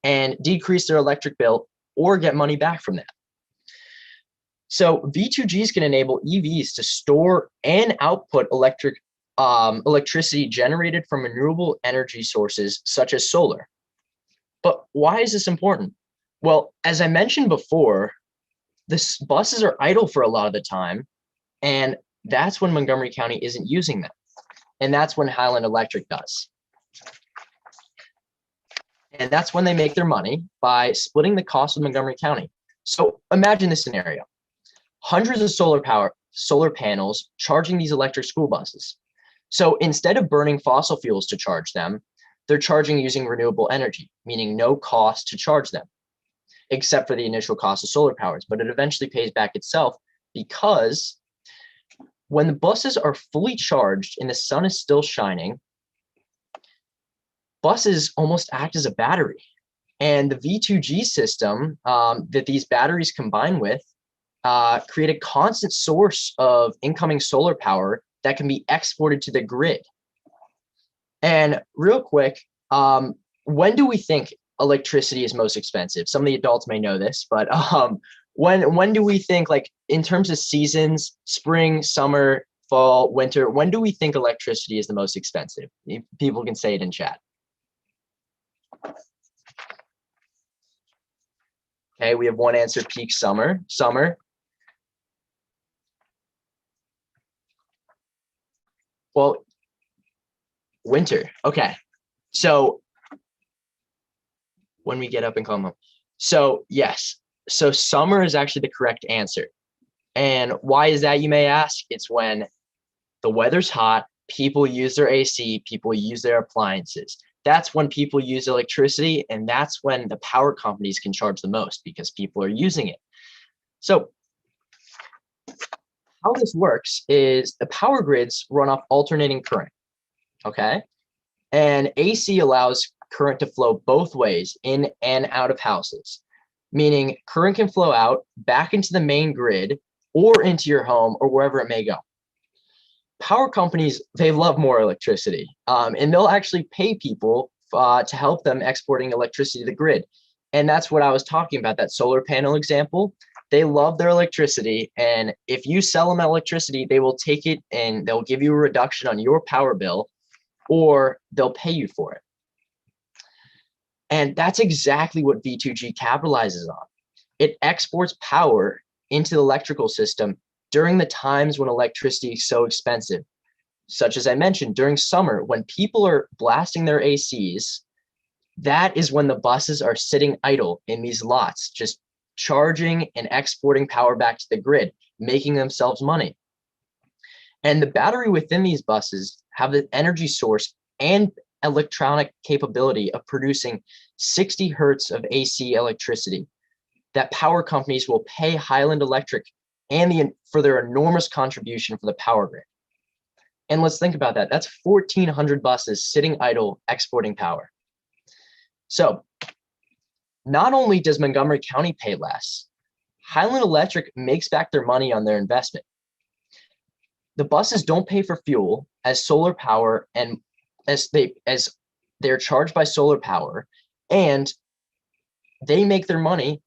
and decrease their electric bill or get money back from that. So V2Gs can enable EVs to store and output electricity generated from renewable energy sources such as solar. But why is this important? Well, as I mentioned before, the buses are idle for a lot of the time, and that's when Montgomery County isn't using them. And that's when Highland Electric does. And that's when they make their money, by splitting the cost of Montgomery County. So imagine this scenario. Hundreds of solar panels charging these electric school buses. So instead of burning fossil fuels to charge them, they're charging using renewable energy, meaning no cost to charge them, except for the initial cost of solar powers, but it eventually pays back itself, because when the buses are fully charged and the sun is still shining, buses almost act as a battery. And the V2G system that these batteries combine with create a constant source of incoming solar power that can be exported to the grid. And real quick, when do we think electricity is most expensive? Some of the adults may know this, but when do we think, like in terms of seasons, spring, summer, fall, winter, when do we think electricity is the most expensive? People can say it in chat. Okay, we have one answer, peak summer. Well, winter. Okay, so when we get up and come home. So yes, so summer is actually the correct answer. And why is that, you may ask? It's when the weather's hot, people use their AC, people use their appliances. That's when people use electricity, and that's when the power companies can charge the most, because people are using it. So how this works is the power grids run off alternating current, okay? And AC allows current to flow both ways, in and out of houses, meaning current can flow out back into the main grid or into your home or wherever it may go. Power companies, they love more electricity, and they'll actually pay people to help them exporting electricity to the grid. And that's what I was talking about, that solar panel example. They love their electricity, and if you sell them electricity, they will take it and they'll give you a reduction on your power bill, or they'll pay you for it. And that's exactly what V2G capitalizes on. It exports power into the electrical system during the times when electricity is so expensive, such as I mentioned, during summer, when people are blasting their ACs, that is when the buses are sitting idle in these lots, just charging and exporting power back to the grid, making themselves money. And the battery within these buses have the energy source and electronic capability of producing 60 hertz of AC electricity that power companies will pay Highland Electric for their enormous contribution for the power grid. And let's think about that. That's 1,400 buses sitting idle, exporting power. So not only does Montgomery County pay less, Highland Electric makes back their money on their investment. The buses don't pay for fuel as solar power, and as they're charged by solar power, and they make their money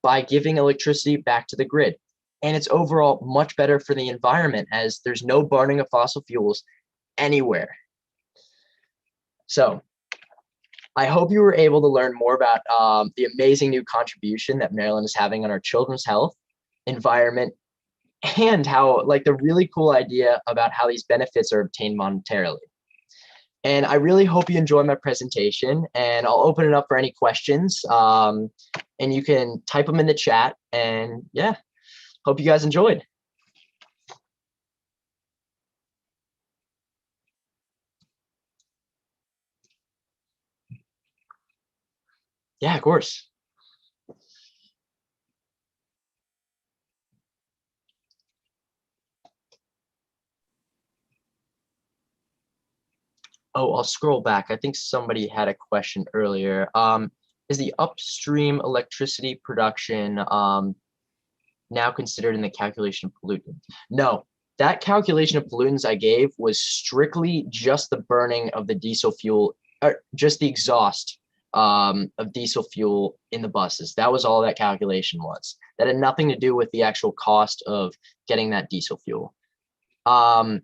by giving electricity back to the grid. And it's overall much better for the environment, as there's no burning of fossil fuels anywhere. So I hope you were able to learn more about the amazing new contribution that Maryland is having on our children's health, environment, and how, like, the really cool idea about how these benefits are obtained monetarily. And I really hope you enjoy my presentation, and I'll open it up for any questions. And you can type them in the chat, and yeah, hope you guys enjoyed. Yeah, of course. Oh, I'll scroll back. I think somebody had a question earlier. Is the upstream electricity production now considered in the calculation of pollutants? No, that calculation of pollutants I gave was strictly just the burning of the diesel fuel, or just the exhaust of diesel fuel in the buses. That was all that calculation was. That had nothing to do with the actual cost of getting that diesel fuel. Are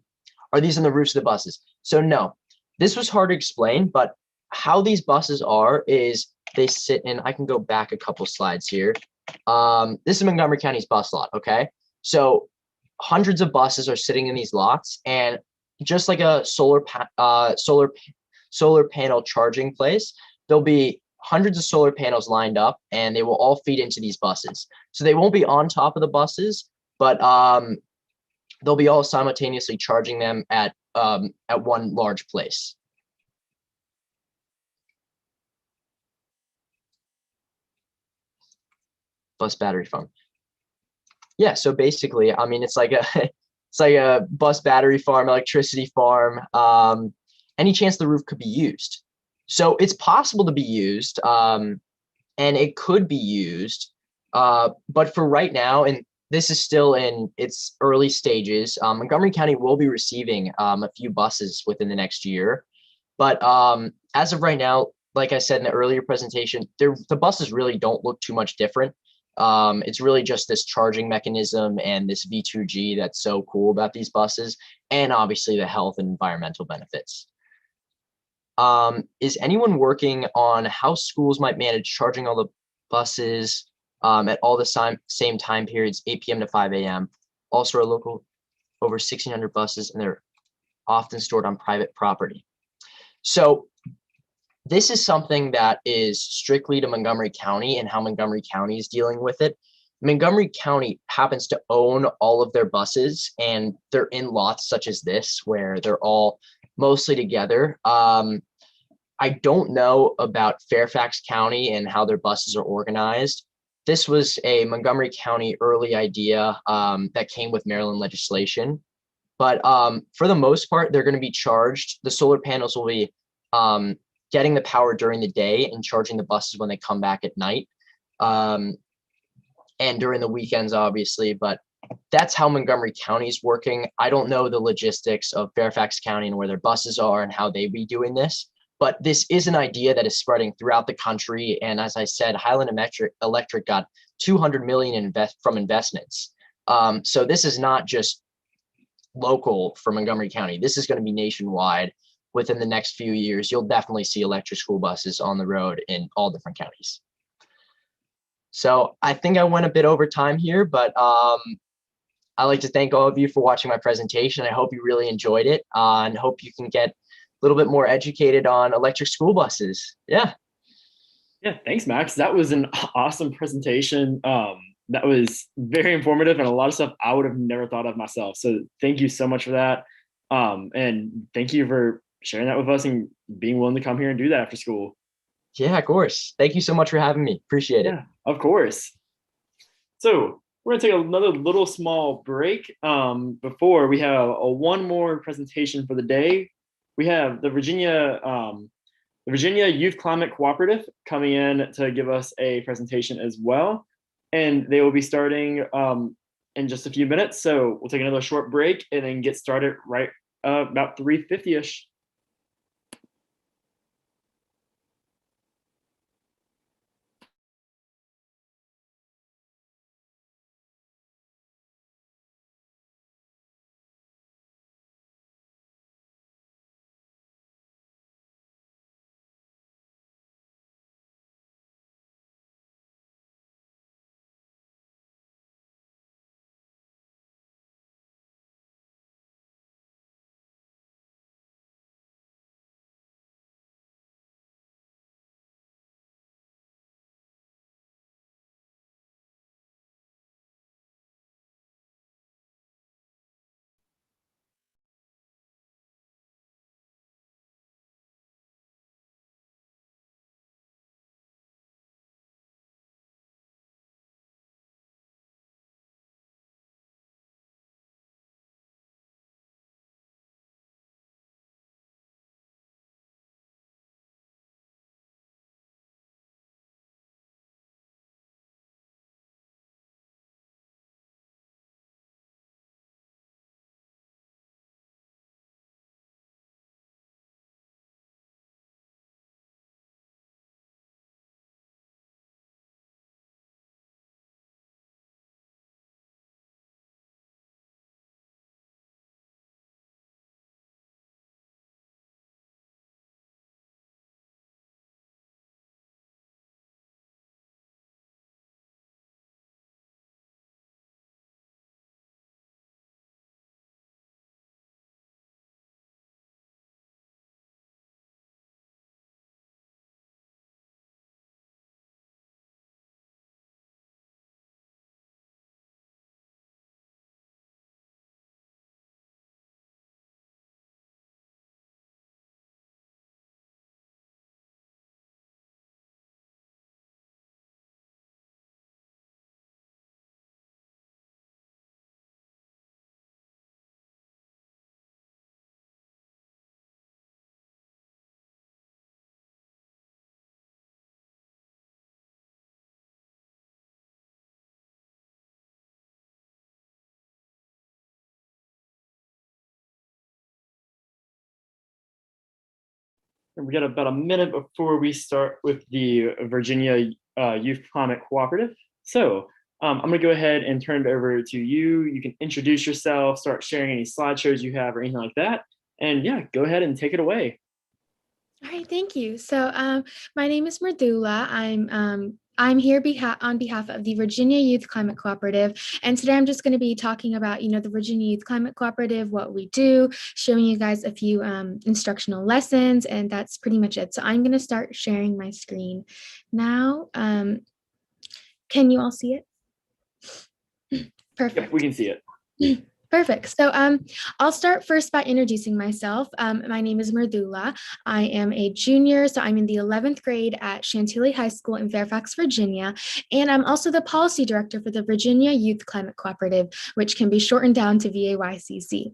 these on the roofs of the buses? So no, this was hard to explain, but how these buses are is they sit in, I can go back a couple slides here. This is Montgomery County's bus lot, okay? So hundreds of buses are sitting in these lots, and just like a solar panel charging place, there'll be hundreds of solar panels lined up, and they will all feed into these buses. So they won't be on top of the buses, but they'll be all simultaneously charging them at one large place. Bus battery farm. Yeah, so basically, I mean, it's like a it's like a bus battery farm, electricity farm. Any chance the roof could be used. So it's possible to be used, and it could be used. But for right now, and this is still in its early stages, Montgomery County will be receiving a few buses within the next year. But as of right now, like I said in the earlier presentation, the buses really don't look too much different. It's really just this charging mechanism and this V2G that's so cool about these buses, and obviously the health and environmental benefits. Is anyone working on how schools might manage charging all the buses at all the same time periods, 8 p.m. to 5 a.m.? Also, our local over 1,600 buses, and they're often stored on private property. So this is something that is strictly to Montgomery County and how Montgomery County is dealing with it. Montgomery County happens to own all of their buses, and they're in lots such as this, where they're all mostly together. I don't know about Fairfax County and how their buses are organized. This was a Montgomery County early idea that came with Maryland legislation. But for the most part, they're going to be charged. The solar panels will be getting the power during the day and charging the buses when they come back at night. And during the weekends, obviously, but that's how Montgomery County is working. I don't know the logistics of Fairfax County and where their buses are and how they be doing this, but this is an idea that is spreading throughout the country. And as I said, Highland Electric got $200 million from investments. So this is not just local for Montgomery County. This is going to be nationwide. Within the next few years, you'll definitely see electric school buses on the road in all different counties. So I think I went a bit over time here, but I'd like to thank all of you for watching my presentation. I hope you really enjoyed it and hope you can get a little bit more educated on electric school buses. Yeah. Yeah, thanks, Max. That was an awesome presentation. That was very informative and a lot of stuff I would have never thought of myself. So thank you so much for that. And thank you for sharing that with us and being willing to come here and do that after school. Yeah, of course. Thank you so much for having me. Appreciate it. Yeah, of course. So we're gonna take another little small break before we have one more presentation for the day. We have the Virginia Youth Climate Cooperative coming in to give us a presentation as well. And they will be starting in just a few minutes. So we'll take another short break and then get started right about 3:50-ish. We got about a minute before we start with the Virginia Youth Climate Cooperative. So I'm going to go ahead and turn it over to you. You can introduce yourself, start sharing any slideshows you have or anything like that. And yeah, go ahead and take it away. All right, thank you. So my name is Merdula. I'm here on behalf of the Virginia Youth Climate Cooperative. And today I'm just going to be talking about, the Virginia Youth Climate Cooperative, what we do, showing you guys a few instructional lessons, and that's pretty much it. So I'm going to start sharing my screen now. Can you all see it? Perfect. Yep, we can see it. Perfect. So I'll start first by introducing myself. My name is Merdula. I am a junior, so I'm in the 11th grade at Chantilly High School in Fairfax, Virginia. And I'm also the policy director for the Virginia Youth Climate Cooperative, which can be shortened down to VAYCC.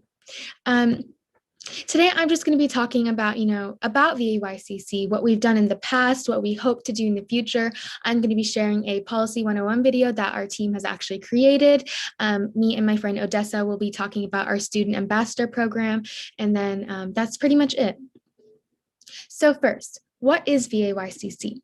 Today, I'm just going to be talking about, about VAYCC, what we've done in the past, what we hope to do in the future. I'm going to be sharing a Policy 101 video that our team has actually created. Me and my friend Odessa will be talking about our Student Ambassador Program, and then that's pretty much it. So first, what is VAYCC?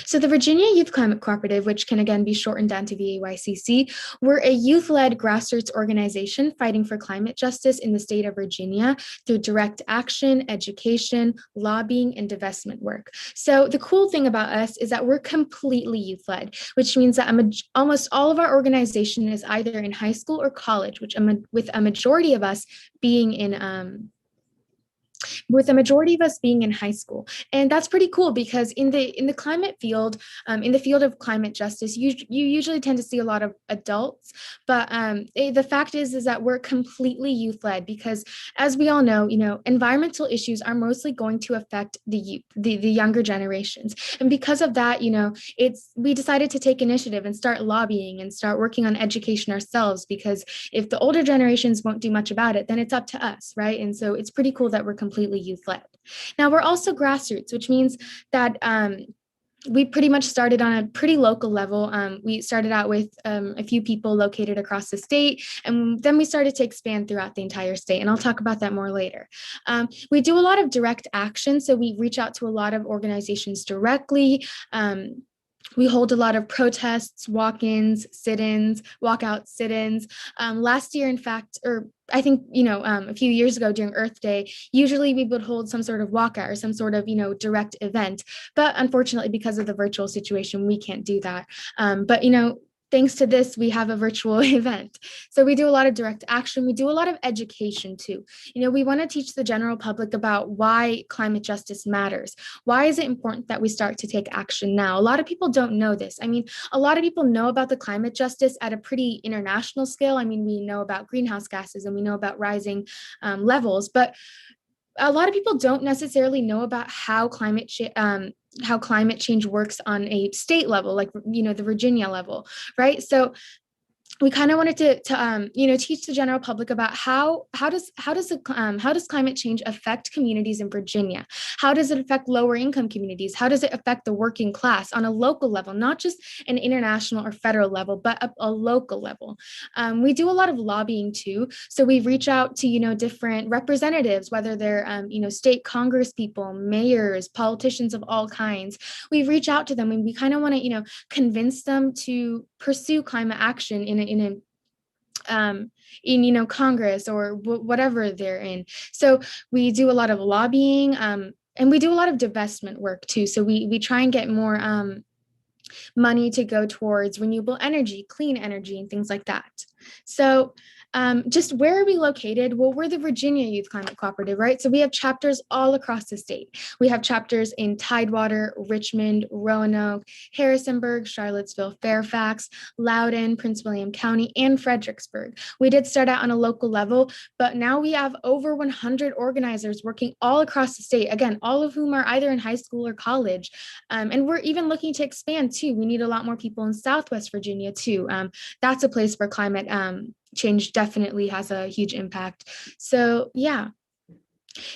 So the Virginia Youth Climate Cooperative, which can again be shortened down to VAYCC, we're a youth-led grassroots organization fighting for climate justice in the state of Virginia through direct action, education, lobbying, and divestment work. So the cool thing about us is that we're completely youth-led, which means that almost all of our organization is either in high school or college, with a majority of us being in high school. And that's pretty cool because in the climate field, in the field of climate justice, you usually tend to see a lot of adults, but the fact is that we're completely youth-led because, as we all know, environmental issues are mostly going to affect the youth, the younger generations. And because of that, we decided to take initiative and start lobbying and start working on education ourselves, because if the older generations won't do much about it, then it's up to us, right? And so it's pretty cool that we're completely youth-led. Now, we're also grassroots, which means that we pretty much started on a pretty local level. We started out with a few people located across the state, and then we started to expand throughout the entire state, and I'll talk about that more later. We do a lot of direct action, so we reach out to a lot of organizations directly. We hold a lot of protests, walk-ins, sit-ins, walkouts, sit-ins. Last year, in fact, or I think, a few years ago during Earth Day, usually we would hold some sort of walkout or some sort of, direct event. But unfortunately, because of the virtual situation, we can't do that. But thanks to this, we have a virtual event. So we do a lot of direct action. We do a lot of education too. We want to teach the general public about why climate justice matters. Why is it important that we start to take action now? A lot of people don't know this. I mean, a lot of people know about the climate justice at a pretty international scale. I mean, we know about greenhouse gases and we know about rising levels, but a lot of people don't necessarily know about how climate change works on a state level, like, the Virginia level, right? So we kind of wanted to teach the general public about how does climate change affect communities in Virginia? How does it affect lower income communities? How does it affect the working class on a local level, not just an international or federal level, but a local level? We do a lot of lobbying too. So we reach out to, different representatives, whether they're, state Congress people, mayors, politicians of all kinds. We reach out to them and we kind of want to, convince them to pursue climate action in Congress or whatever they're in. So we do a lot of lobbying, and we do a lot of divestment work too. So we try and get more money to go towards renewable energy, clean energy, and things like that. So just where are we located? Well, we're the Virginia Youth Climate Cooperative, right? So we have chapters all across the state. We have chapters in Tidewater, Richmond, Roanoke, Harrisonburg, Charlottesville, Fairfax, Loudoun, Prince William County, and Fredericksburg. We did start out on a local level, but now we have over 100 organizers working all across the state, again, all of whom are either in high school or college. And we're even looking to expand too. We need a lot more people in Southwest Virginia too. That's a place where climate change definitely has a huge impact. So yeah.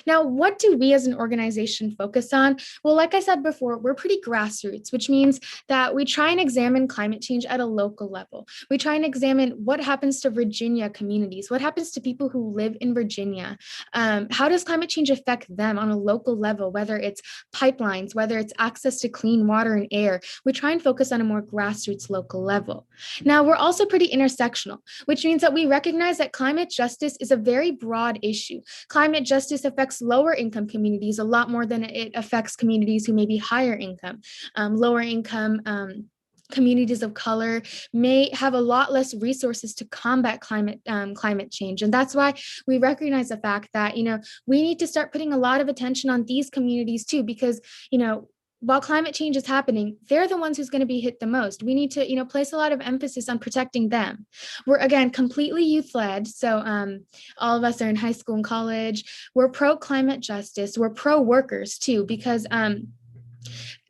Now, what do we as an organization focus on? Well, like I said before, we're pretty grassroots, which means that we try and examine climate change at a local level. We try and examine what happens to Virginia communities, what happens to people who live in Virginia. How does climate change affect them on a local level, whether it's pipelines, whether it's access to clean water and air. We try and focus on a more grassroots local level. Now, we're also pretty intersectional, which means that we recognize that climate justice is a very broad issue. Climate justice affects lower income communities a lot more than it affects communities who may be higher income. Lower income communities of color may have a lot less resources to combat climate change. And that's why we recognize the fact that, we need to start putting a lot of attention on these communities too, because, while climate change is happening, they're the ones who's going to be hit the most. We need to, place a lot of emphasis on protecting them. We're, again, completely youth-led. So all of us are in high school and college. We're pro-climate justice. We're pro-workers too, because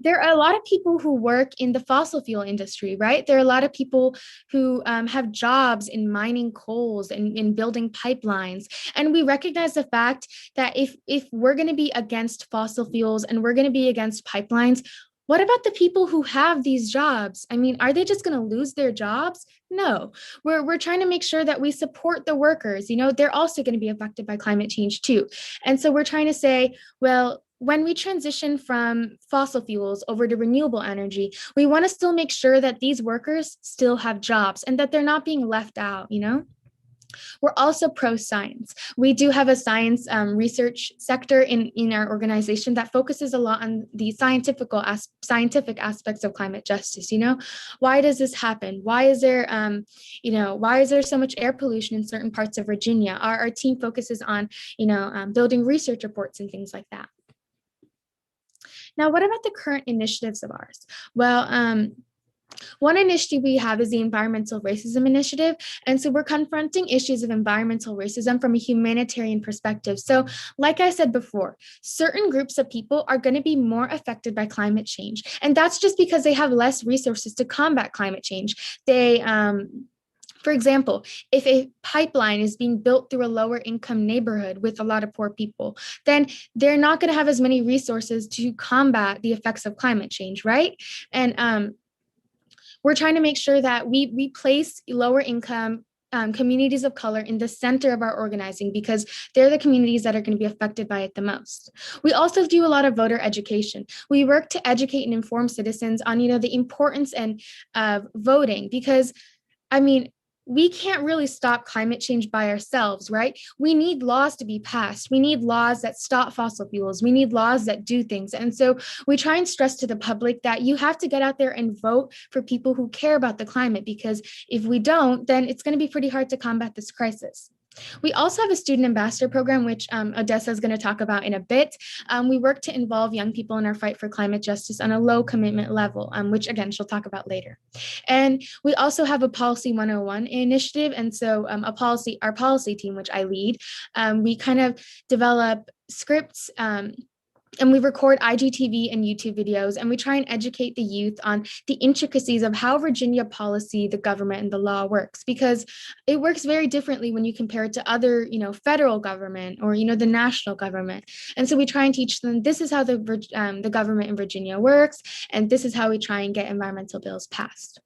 there are a lot of people who work in the fossil fuel industry, right? There are a lot of people who have jobs in mining coals and in building pipelines. And we recognize the fact that if we're going to be against fossil fuels and we're going to be against pipelines, what about the people who have these jobs? I mean, are they just going to lose their jobs? No, we're trying to make sure that we support the workers. They're also going to be affected by climate change too. And so we're trying to say, well, when we transition from fossil fuels over to renewable energy, we want to still make sure that these workers still have jobs and that they're not being left out, We're also pro-science. We do have a science research sector in our organization that focuses a lot on the scientific aspects of climate justice. Why does this happen? Why is there, why is there so much air pollution in certain parts of Virginia? Our team focuses on, building research reports and things like that. Now, what about the current initiatives of ours? Well, one initiative we have is the Environmental Racism Initiative. And so we're confronting issues of environmental racism from a humanitarian perspective. So like I said before, certain groups of people are going to be more affected by climate change. And that's just because they have less resources to combat climate change. For example, if a pipeline is being built through a lower income neighborhood with a lot of poor people, then they're not going to have as many resources to combat the effects of climate change, right? And we're trying to make sure that we place lower income communities of color in the center of our organizing because they're the communities that are going to be affected by it the most. We also do a lot of voter education. We work to educate and inform citizens on, the importance of voting because, we can't really stop climate change by ourselves, right? We need laws to be passed. We need laws that stop fossil fuels. We need laws that do things. And so we try and stress to the public that you have to get out there and vote for people who care about the climate, because if we don't, then it's going to be pretty hard to combat this crisis. We also have a student ambassador program, which Odessa is going to talk about in a bit. We work to involve young people in our fight for climate justice on a low commitment level, which again, she'll talk about later. And we also have a Policy 101 initiative. And so our policy team, which I lead, we kind of develop scripts and we record IGTV and YouTube videos, and we try and educate the youth on the intricacies of how Virginia policy, the government, and the law works, because it works very differently when you compare it to other, federal government or, the national government. And so we try and teach them, this is how the government in Virginia works, and this is how we try and get environmental bills passed.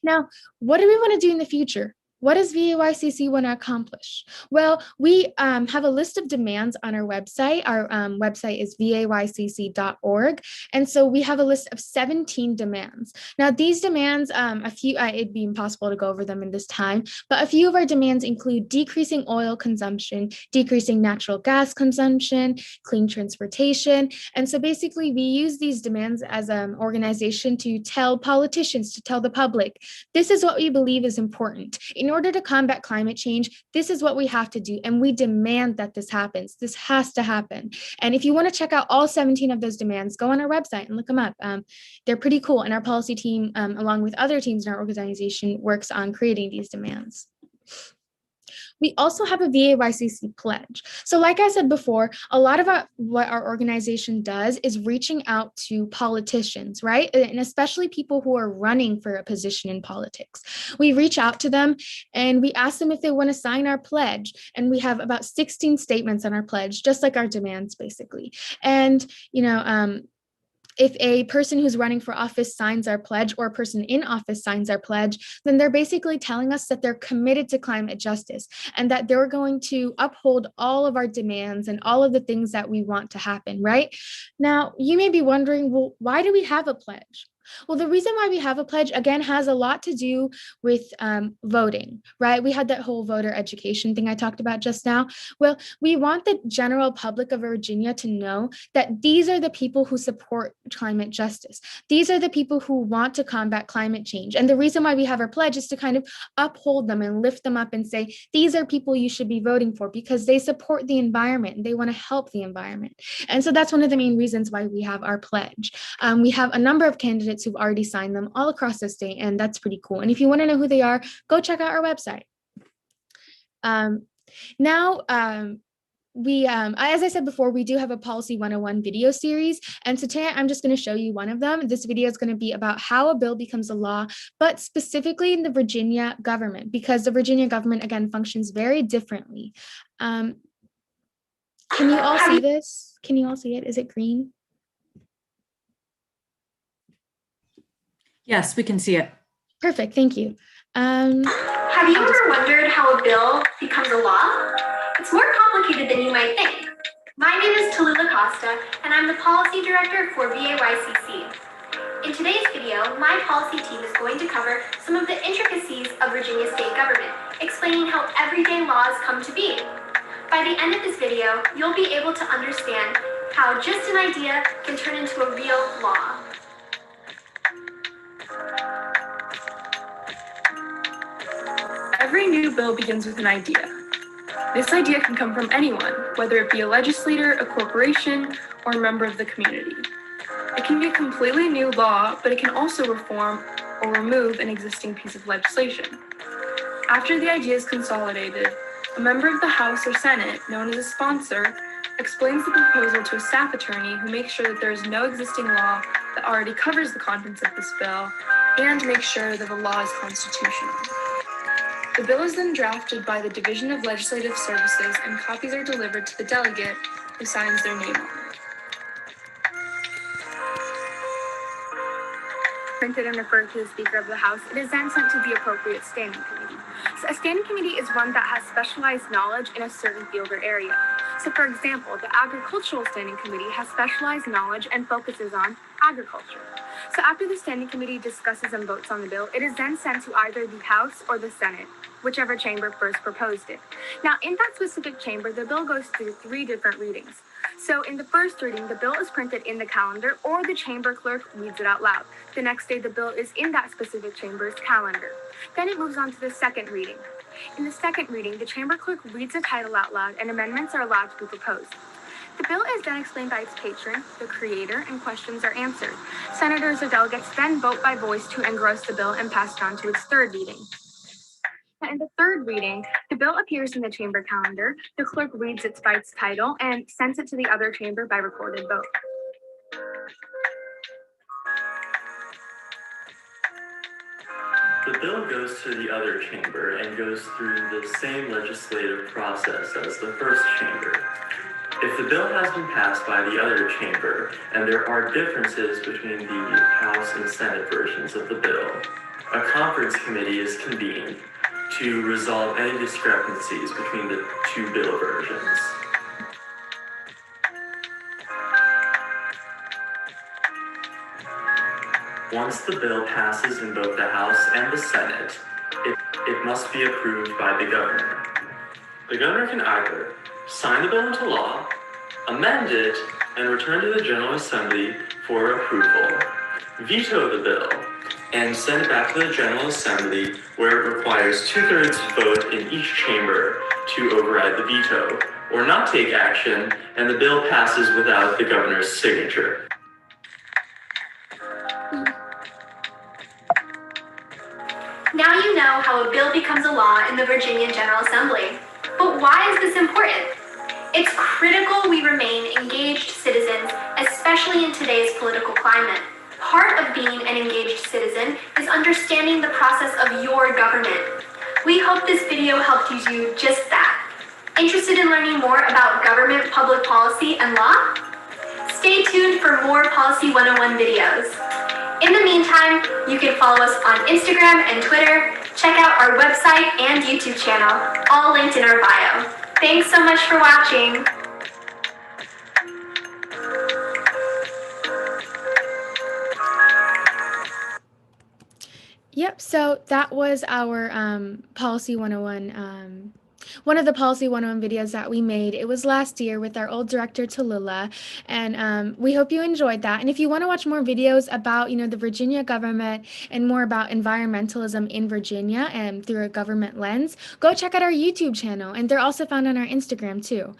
Now, what do we want to do in the future? What does VAYCC want to accomplish? Well, we have a list of demands on our website. Our website is vaycc.org. And so we have a list of 17 demands. Now, these demands, it'd be impossible to go over them in this time, but a few of our demands include decreasing oil consumption, decreasing natural gas consumption, clean transportation. And so basically, we use these demands as an organization to tell politicians, to tell the public, this is what we believe is important. In order to combat climate change, this is what we have to do, and we demand that this happens. This has to happen. And if you want to check out all 17 of those demands, go on our website and look them up. They're pretty cool, and our policy team, along with other teams in our organization, works on creating these demands. we also have a VAYCC pledge. So like I said before, a lot of what our organization does is reaching out to politicians, right? And especially people who are running for a position in politics. We reach out to them and we ask them if they want to sign our pledge. And we have about 16 statements on our pledge, just like our demands, basically. And, if a person who's running for office signs our pledge, or a person in office signs our pledge, then they're basically telling us that they're committed to climate justice and that they're going to uphold all of our demands and all of the things that we want to happen, right? Now, you may be wondering, well, why do we have a pledge? Well, the reason why we have a pledge, again, has a lot to do with voting, right? We had that whole voter education thing I talked about just now. Well, we want the general public of Virginia to know that these are the people who support climate justice. These are the people who want to combat climate change. And the reason why we have our pledge is to kind of uphold them and lift them up and say, these are people you should be voting for because they support the environment and they want to help the environment. And so that's one of the main reasons why we have our pledge. We have a number of candidates who've already signed them all across the state, and that's pretty cool. And if you want to know who they are, go check out our website. As I said before, we do have a Policy 101 video series, and today I'm just going to show you one of them. This video is going to be about how a bill becomes a law, but specifically in the Virginia government, because the Virginia government, again, functions very differently. Can you all see this? Can you all see it? Is it green? Yes, we can see it. Perfect, thank you. Have you ever wondered how a bill becomes a law? It's more complicated than you might think. My name is Tallulah Costa, and I'm the Policy Director for VAYCC. In today's video, my policy team is going to cover some of the intricacies of Virginia state government, explaining how everyday laws come to be. By the end of this video, you'll be able to understand how just an idea can turn into a real law. Every new bill begins with an idea. This idea can come from anyone, whether it be a legislator, a corporation, or a member of the community. It can be a completely new law, but it can also reform or remove an existing piece of legislation. After the idea is consolidated, a member of the House or Senate, known as a sponsor, explains the proposal to a staff attorney who makes sure that there is no existing law that already covers the contents of this bill and makes sure that the law is constitutional. The bill is then drafted by the Division of Legislative Services and copies are delivered to the delegate who signs their name on it. Printed and referred to the Speaker of the House, it is then sent to the appropriate standing committee. So a standing committee is one that has specialized knowledge in a certain field or area. So for example, the Agricultural Standing Committee has specialized knowledge and focuses on agriculture. So after the standing committee discusses and votes on the bill, it is then sent to either the House or the Senate, whichever chamber first proposed it. Now, in that specific chamber, the bill goes through 3 different readings. So in the first reading, the bill is printed in the calendar or the chamber clerk reads it out loud. The next day, the bill is in that specific chamber's calendar. Then it moves on to the second reading. In the second reading, the chamber clerk reads the title out loud and amendments are allowed to be proposed. The bill is then explained by its patron, the creator, and questions are answered. Senators or delegates then vote by voice to engross the bill and pass it on to its third reading. Now, in the third reading, the bill appears in the chamber calendar, the clerk reads it by its title, and sends it to the other chamber by recorded vote. The bill goes to the other chamber and goes through the same legislative process as the first chamber. If the bill has been passed by the other chamber and there are differences between the House and Senate versions of the bill, a conference committee is convened to resolve any discrepancies between the 2 bill versions. Once the bill passes in both the House and the Senate, it must be approved by the governor. The governor can either sign the bill into law, amend it, and return to the General Assembly for approval, veto the bill, and send it back to the General Assembly where it requires 2/3 vote in each chamber to override the veto, or not take action and the bill passes without the governor's signature. Now you know how a bill becomes a law in the Virginia General Assembly. But why is this important? It's critical we remain engaged citizens, especially in today's political climate. Part of being an engaged citizen is understanding the process of your government. We hope this video helped you do just that. Interested in learning more about government, public policy, and law? Stay tuned for more Policy 101 videos. In the meantime, you can follow us on Instagram and Twitter, check out our website and YouTube channel, all linked in our bio. Thanks so much for watching. Yep, so that was our Policy 101, one of the Policy 101 videos that we made. It was last year with our old director, Tallulah, and we hope you enjoyed that. And if you want to watch more videos about, the Virginia government and more about environmentalism in Virginia and through a government lens, go check out our YouTube channel, and they're also found on our Instagram too.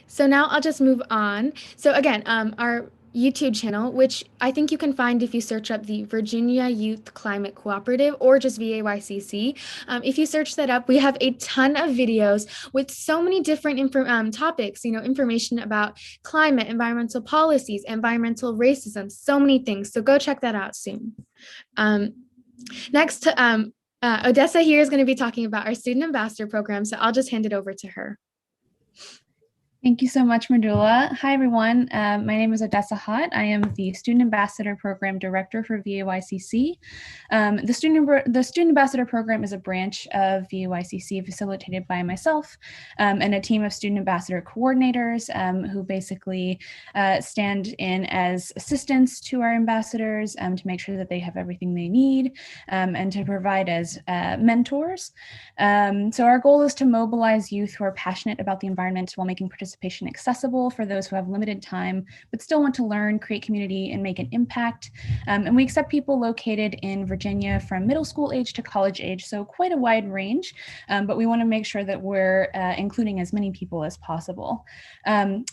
So now I'll just move on. So again, our YouTube channel, which I think you can find if you search up the Virginia Youth Climate Cooperative or just VAYCC. If you search that up, we have a ton of videos with so many different topics, information about climate, environmental policies, environmental racism, so many things. So go check that out soon. Next, Odessa here is going to be talking about our Student Ambassador Program, so I'll just hand it over to her. Thank you so much, Mrdula. Hi, everyone. My name is Odessa Hott. I am the Student Ambassador Program Director for VAYCC. The Student Ambassador Program is a branch of VAYCC facilitated by myself and a team of Student Ambassador Coordinators who basically stand in as assistants to our ambassadors to make sure that they have everything they need and to provide as mentors. So our goal is to mobilize youth who are passionate about the environment while making participation accessible for those who have limited time, but still want to learn, create community, and make an impact. And we accept people located in Virginia from middle school age to college age, so quite a wide range, but we want to make sure that we're including as many people as possible.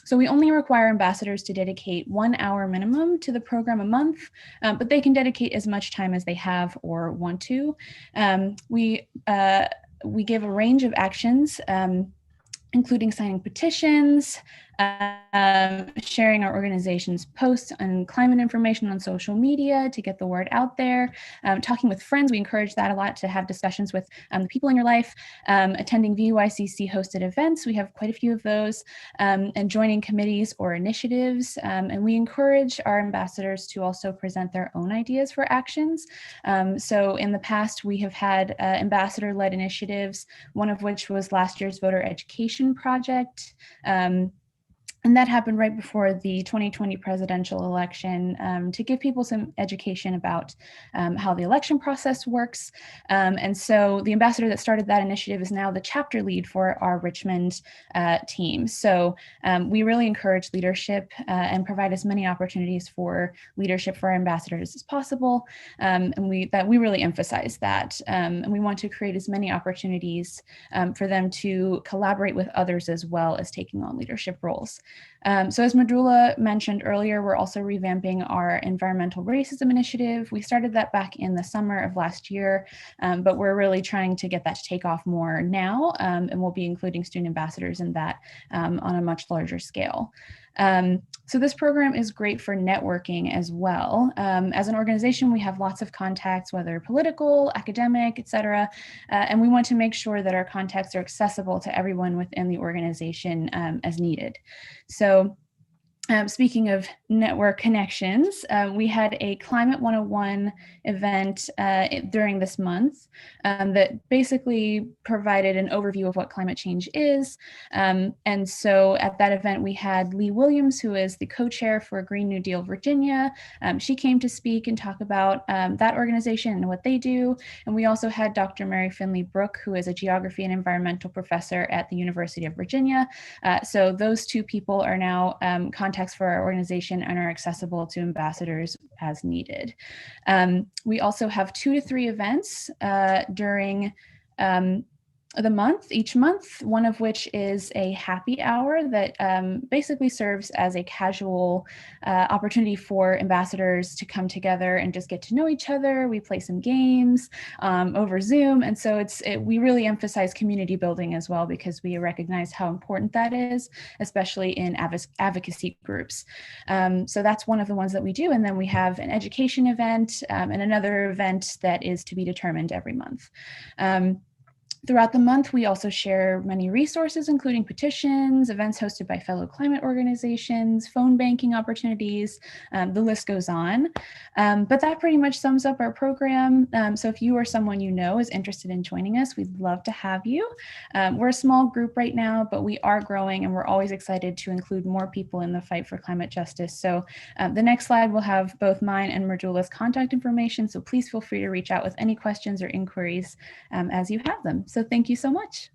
So we only require ambassadors to dedicate 1 hour minimum to the program a month, but they can dedicate as much time as they have or want to. We give a range of actions, including signing petitions, sharing our organization's posts and climate information on social media to get the word out there, talking with friends. We encourage that a lot, to have discussions with the people in your life, attending VAYCC hosted events. We have quite a few of those, and joining committees or initiatives. And we encourage our ambassadors to also present their own ideas for actions. So in the past, we have had ambassador-led initiatives, one of which was last year's voter education project. And that happened right before the 2020 presidential election, to give people some education about how the election process works. And so the ambassador that started that initiative is now the chapter lead for our Richmond team. So we really encourage leadership and provide as many opportunities for leadership for our ambassadors as possible. And we really emphasize that. And we want to create as many opportunities for them to collaborate with others as well as taking on leadership roles. So as Mrdula mentioned earlier, we're also revamping our environmental racism initiative. We started that back in the summer of last year, but we're really trying to get that to take off more now, and we'll be including student ambassadors in that on a much larger scale. So this program is great for networking as well. As an organization, we have lots of contacts, whether political, academic, etc. And we want to make sure that our contacts are accessible to everyone within the organization as needed. So speaking of network connections, we had a Climate 101 event during this month that basically provided an overview of what climate change is. And so at that event, we had Lee Williams, who is the co-chair for Green New Deal Virginia. She came to speak and talk about that organization and what they do. And we also had Dr. Mary Finley Brooke, who is a geography and environmental professor at the University of Virginia. So those two people are now contacts for our organization and are accessible to ambassadors as needed. We also have 2 to 3 events during each month, one of which is a happy hour that basically serves as a casual opportunity for ambassadors to come together and just get to know each other. We play some games over Zoom. And so we really emphasize community building as well, because we recognize how important that is, especially in advocacy groups. So that's one of the ones that we do. And then we have an education event and another event that is to be determined every month. Throughout the month, we also share many resources, including petitions, events hosted by fellow climate organizations, phone banking opportunities, the list goes on. But that pretty much sums up our program. So if you or someone you know is interested in joining us, we'd love to have you. We're a small group right now, but we are growing, and we're always excited to include more people in the fight for climate justice. So the next slide will have both mine and Merdula's contact information. So please feel free to reach out with any questions or inquiries as you have them. So thank you so much.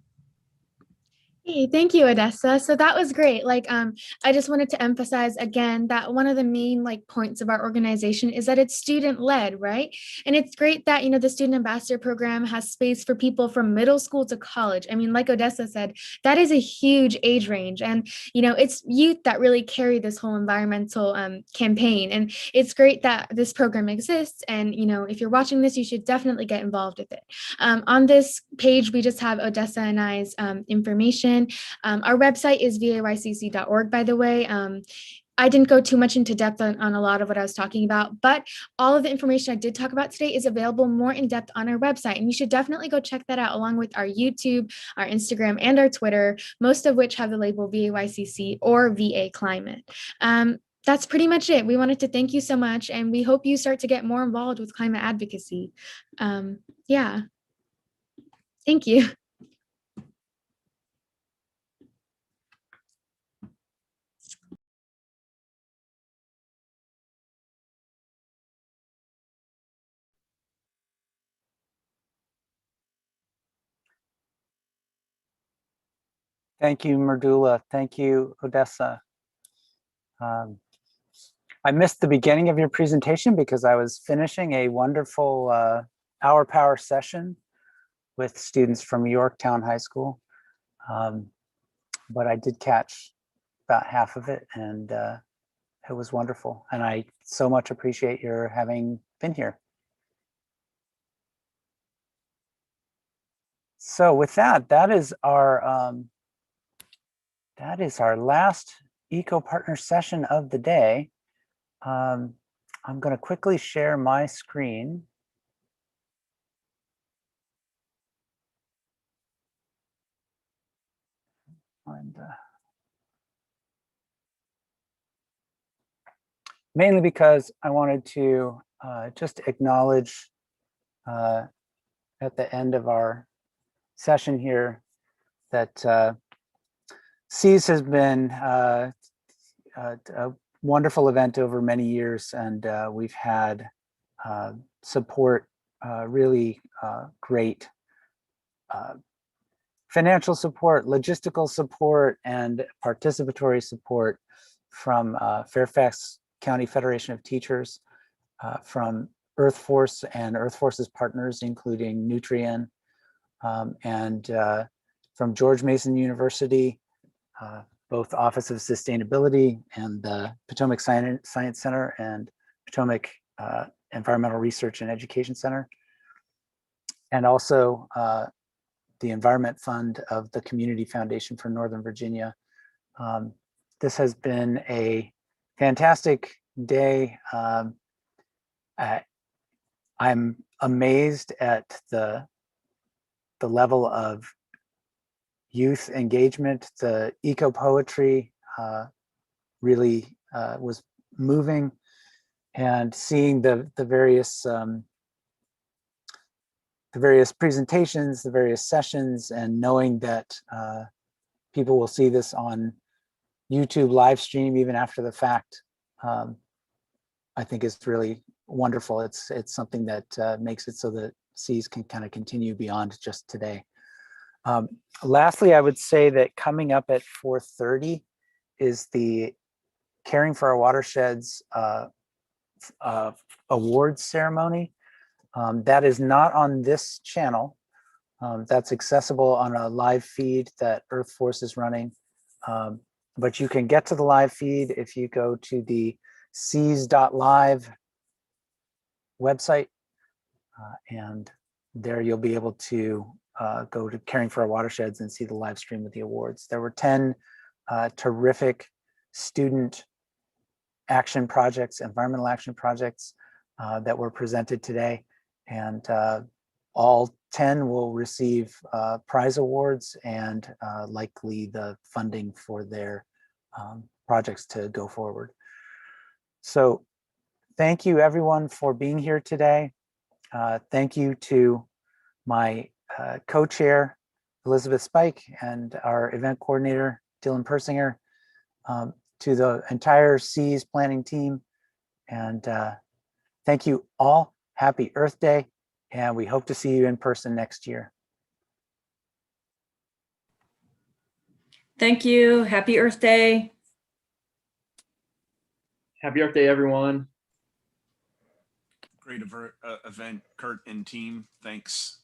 Hey, thank you, Odessa. So that was great. I just wanted to emphasize again that one of the main points of our organization is that it's student led, right? And it's great that, the Student Ambassador Program has space for people from middle school to college. I mean, like Odessa said, that is a huge age range. And, it's youth that really carry this whole environmental campaign. And it's great that this program exists. And, if you're watching this, you should definitely get involved with it. On this page, we just have Odessa and I's information. Our website is vaycc.org, by the way. I didn't go too much into depth on a lot of what I was talking about, but all of the information I did talk about today is available more in depth on our website. And you should definitely go check that out, along with our YouTube, our Instagram, and our Twitter, most of which have the label VAYCC or VA Climate. That's pretty much it. We wanted to thank you so much, and we hope you start to get more involved with climate advocacy. Yeah. Thank you. Thank you, Merdula. Thank you, Odessa. I missed the beginning of your presentation because I was finishing a wonderful hour power session with students from Yorktown High School. But I did catch about half of it, and it was wonderful. And I so much appreciate your having been here. So with that, that is our last Eco Partner session of the day. I'm going to quickly share my screen. And, mainly because I wanted to just acknowledge at the end of our session here that SEAS has been a wonderful event over many years, and we've had support, really great financial support, logistical support, and participatory support from Fairfax County Federation of Teachers, from Earth Force and Earth Force's partners, including Nutrien, and from George Mason University, both Office of Sustainability and the Potomac Science Center and Potomac Environmental Research and Education Center, and also the Environment Fund of the Community Foundation for Northern Virginia. This has been a fantastic day. I'm amazed at the level of youth engagement. The eco poetry really was moving, and seeing the various presentations, the various sessions, and knowing that people will see this on YouTube live stream even after the fact, I think is really wonderful. It's something that makes it so that SEAS can kind of continue beyond just today. Lastly, I would say that coming up at 4:30 is the Caring for Our Watersheds awards ceremony. That is not on this channel. That's accessible on a live feed that Earth Force is running. But you can get to the live feed if you go to the seas.live website, and there you'll be able to go to Caring for Our Watersheds and see the live stream of the awards. There were 10 terrific student action projects, environmental action projects that were presented today, and all 10 will receive prize awards and likely the funding for their projects to go forward. So thank you everyone for being here today. Thank you to my co-chair, Elizabeth Spike, and our event coordinator, Dylan Persinger, to the entire SEAS planning team. And thank you all. Happy Earth Day. And we hope to see you in person next year. Thank you. Happy Earth Day. Happy Earth Day, everyone. Great event, Kurt and team. Thanks.